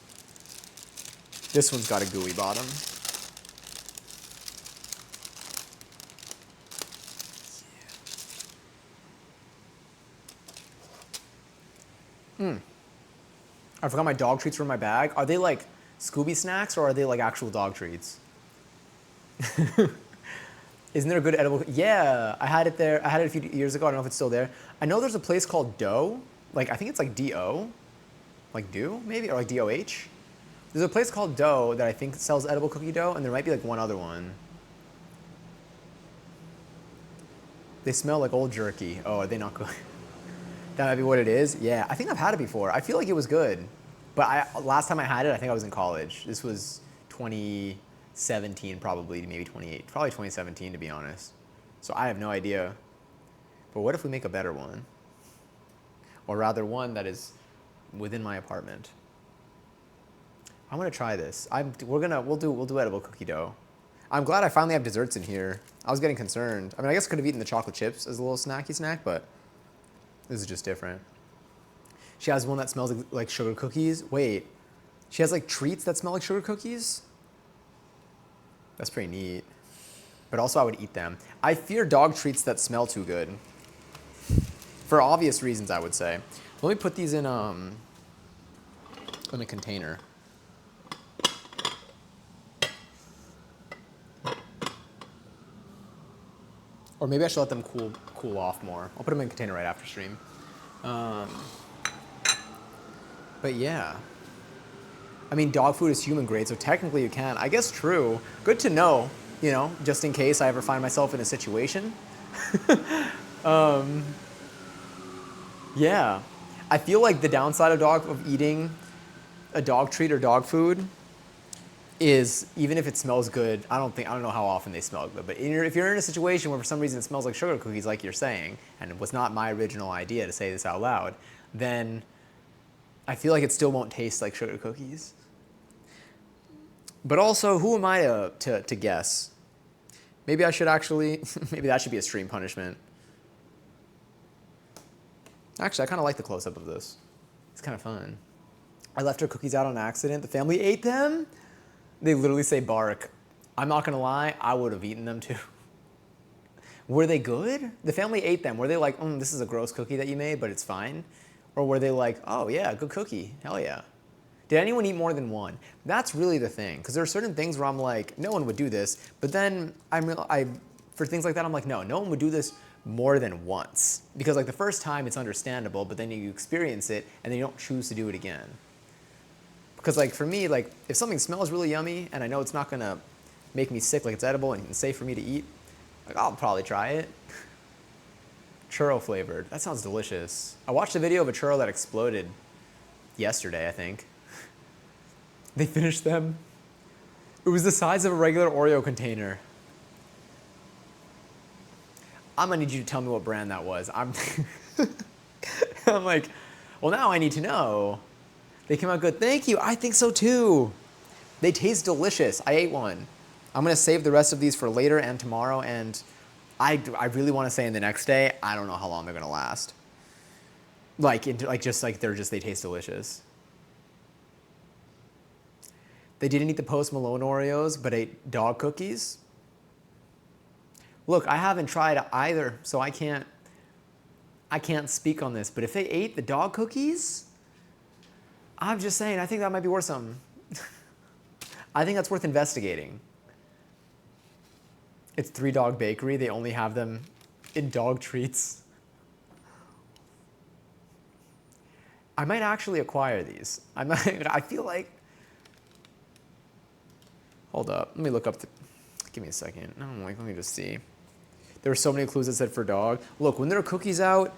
D: got a gooey bottom. I forgot my dog treats were in my bag. Are they like Scooby snacks or are they like actual dog treats? Isn't there a good edible? Yeah, I had it there. I had it a few years ago. I don't know if it's still there. I know there's a place called Dough. Like, I think it's like D-O. Like Do, maybe? Or like D-O-H. There's a place called Dough that I think sells edible cookie dough, and there might be like one other one. They smell like old jerky. Oh, are they not good? That might be what it is. Yeah, I think I've had it before. I feel like it was good. But last time I had it, I think I was in college. This was 2017 probably, maybe 28. Probably 2017 to be honest. So I have no idea. But what if we make a better one? Or rather one that is within my apartment. I'm gonna try this. We'll do edible cookie dough. I'm glad I finally have desserts in here. I was getting concerned. I mean, I guess I could have eaten the chocolate chips as a little snacky snack, but this is just different. She has one that smells like sugar cookies. Wait, she has like treats that smell like sugar cookies? That's pretty neat. but also I would eat them. I fear dog treats that smell too good. For obvious reasons, I would say. Let me put these in a container. Or maybe I should let them cool off more. I'll put them in a container right after stream. But yeah. I mean, dog food is human grade, so technically you can. I guess true. Good to know, you know, just in case I ever find myself in a situation. Yeah. I feel like the downside of eating a dog treat or dog food is even if it smells good, I don't know how often they smell good, but if you're in a situation where for some reason it smells like sugar cookies like you're saying, and it was not my original idea to say this out loud, then I feel like it still won't taste like sugar cookies. But also, who am I to guess? Maybe I should actually, maybe that should be a stream punishment. Actually, I kind of like the close-up of this. It's kind of fun. I left her cookies out on accident. The family ate them. They literally say bark. I'm not gonna lie, I would have eaten them too. Were they good? The family ate them. Were they like, this is a gross cookie that you made, but it's fine? Or were they like, oh yeah, good cookie, hell yeah. Did anyone eat more than one? That's really the thing, because there are certain things where I'm like, no one would do this, but then for things like that, I'm like, no one would do this more than once. Because like the first time it's understandable, but then you experience it and then you don't choose to do it again. Because like for me, like if something smells really yummy and I know it's not gonna make me sick, like it's edible and safe for me to eat, like I'll probably try it. Churro flavored, that sounds delicious. I watched a video of a churro that exploded yesterday, I think. They finished them. It was the size of a regular Oreo container. I'm gonna need you to tell me what brand that was. I'm like, well now I need to know. They came out good. Thank you. I think so too. They taste delicious. I ate one. I'm gonna save the rest of these for later and tomorrow, and I really want to say in the next day. I don't know how long they're gonna last. They taste delicious. They didn't eat the Post Malone Oreos, but ate dog cookies. Look, I haven't tried either, so I can't speak on this. But if they ate the dog cookies, I'm just saying, I think that might be worth something. I think that's worth investigating. It's Three Dog Bakery. They only have them in dog treats. I might actually acquire these. I feel like... Hold up. Let me look up. Give me a second. Let me just see. There were so many clues that said for dog. Look, when there are cookies out,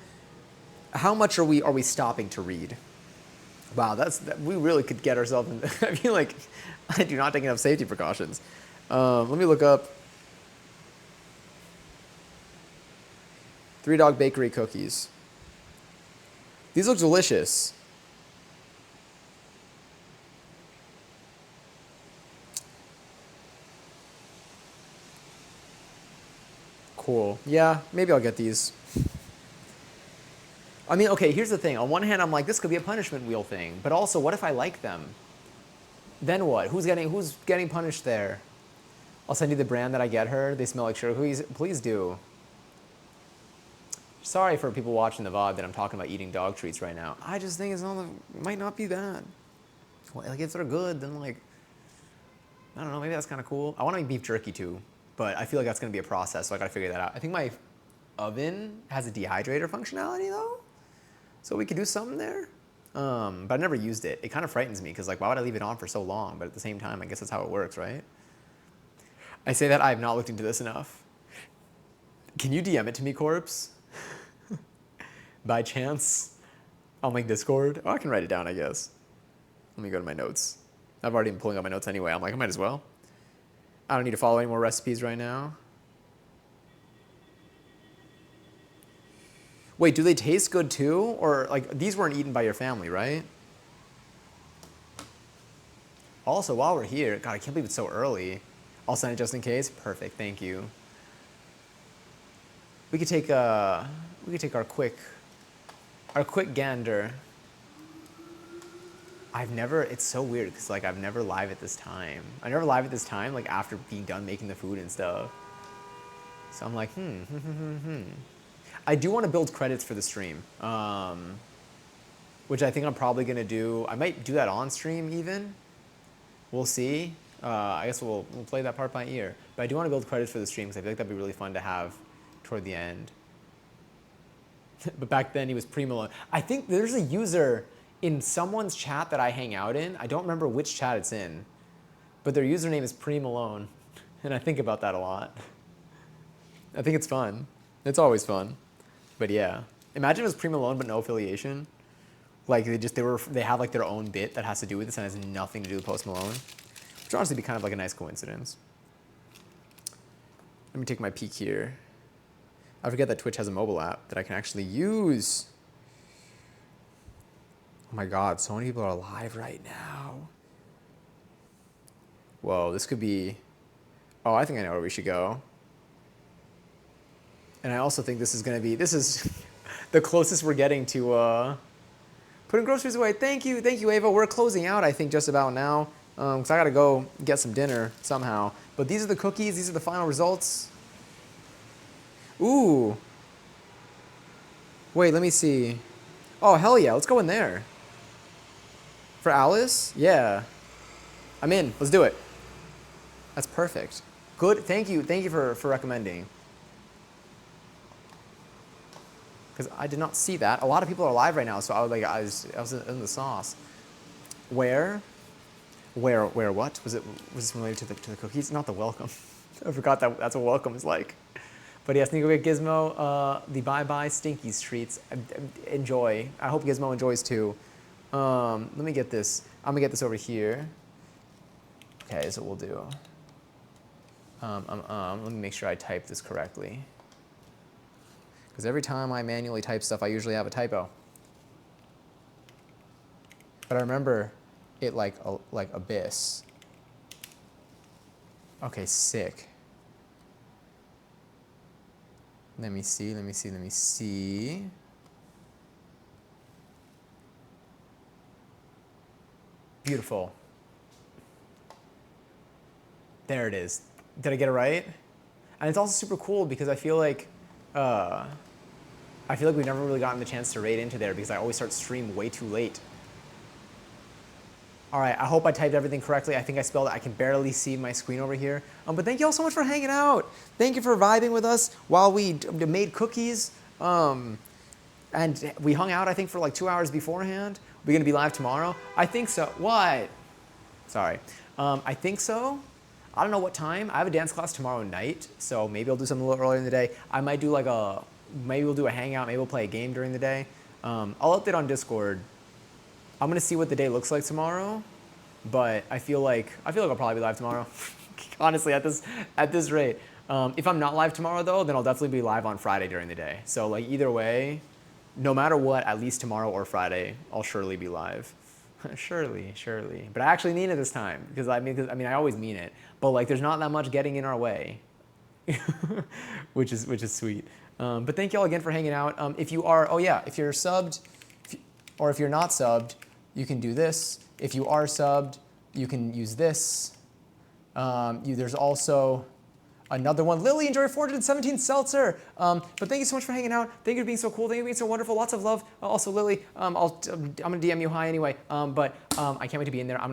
D: how much are we stopping to read? Wow, we really could get ourselves in. I feel like I do not take enough safety precautions. Let me look up Three Dog Bakery cookies. These look delicious. Cool. Yeah, maybe I'll get these. I mean, okay, here's the thing. On one hand, I'm like, this could be a punishment wheel thing. But also, what if I like them? Then what? Who's getting punished there? I'll send you the brand that I get her. They smell like sugar cookies. Please do. Sorry for people watching the VOD that I'm talking about eating dog treats right now. I just think it might not be bad. Well, like, if they're good, then like, I don't know, maybe that's kind of cool. I want to make beef jerky too. But I feel like that's going to be a process, so I got to figure that out. I think my oven has a dehydrator functionality, though, so we could do something there. But I've never used it. It kind of frightens me, because like, why would I leave it on for so long? But at the same time, I guess that's how it works, right? I say that I have not looked into this enough. Can you DM it to me, Corpse? By chance? On like Discord? Oh, I can write it down, I guess. Let me go to my notes. I've already been pulling up my notes anyway. I'm like, I might as well. I don't need to follow any more recipes right now. Wait, do they taste good too? Or like, these weren't eaten by your family, right? Also, while we're here, God, I can't believe it's so early. I'll send it just in case. Perfect, thank you. We could take our quick gander. It's so weird because like I've never live at this time. I never live at this time like after being done making the food and stuff. So I'm like, I do want to build credits for the stream, which I think I'm probably going to do. I might do that on stream even. We'll see. I guess we'll play that part by ear. But I do want to build credits for the stream because I feel like that'd be really fun to have toward the end. But back then he was pre-Malone. I think there's a user in someone's chat that I hang out in. I don't remember which chat it's in, but their username is pre-Malone. And I think about that a lot. I think it's fun. It's always fun. But yeah, imagine it was pre-Malone but no affiliation. Like they have like their own bit that has to do with this and has nothing to do with Post Malone, which would honestly be kind of like a nice coincidence. Let me take my peek here. I forget that Twitch has a mobile app that I can actually use. Oh my God, so many people are live right now. Whoa, this could be, oh, I think I know where we should go. And I also think this is the closest we're getting to putting groceries away. Thank you, Ava. We're closing out, I think, just about now, because I gotta go get some dinner somehow. But these are the cookies. These are the final results. Ooh. Wait, let me see. Oh, hell yeah, let's go in there. For Alice? Yeah. I'm in. Let's do it. That's perfect. Good. Thank you for recommending. Because I did not see that. A lot of people are live right now, so I was in the sauce. Where what? Was this related to the cookies? Not the welcome. I forgot that's what welcome is like. But yes, Nico Gizmo, the bye-bye Stinkies treats. Enjoy. I hope Gizmo enjoys too. Let me get this. I'm gonna get this over here. Okay, so we'll do. Let me make sure I type this correctly. Because every time I manually type stuff, I usually have a typo. But I remember it like Abyss. Okay, sick. Let me see. Beautiful. There it is. Did I get it right? And it's also super cool because I feel like we've never really gotten the chance to raid into there because I always start stream way too late. All right, I hope I typed everything correctly. I think I spelled it. I can barely see my screen over here. But thank you all so much for hanging out. Thank you for vibing with us while we made cookies. And we hung out, I think, for like 2 hours beforehand. We're gonna be live tomorrow? I think so. What? Sorry. I think so. I don't know what time. I have a dance class tomorrow night, so maybe I'll do something a little earlier in the day. I might do maybe we'll do a hangout, maybe we'll play a game during the day. I'll update on Discord. I'm gonna see what the day looks like tomorrow, but I feel like I'll probably be live tomorrow. Honestly, at this rate. If I'm not live tomorrow though, then I'll definitely be live on Friday during the day. So like either way, no matter what, at least tomorrow or Friday, I'll surely be live. Surely. But I actually mean it this time because I always mean it. But like, there's not that much getting in our way, which is sweet. But thank you all again for hanging out. If you are, if you're subbed, or if you're not subbed, you can do this. If you are subbed, you can use this. There's also another one. Lily, enjoy 417 seltzer. But thank you so much for hanging out. Thank you for being so cool. Thank you for being so wonderful. Lots of love. Also, Lily, I'm gonna DM you hi anyway. But I can't wait to be in there. I'm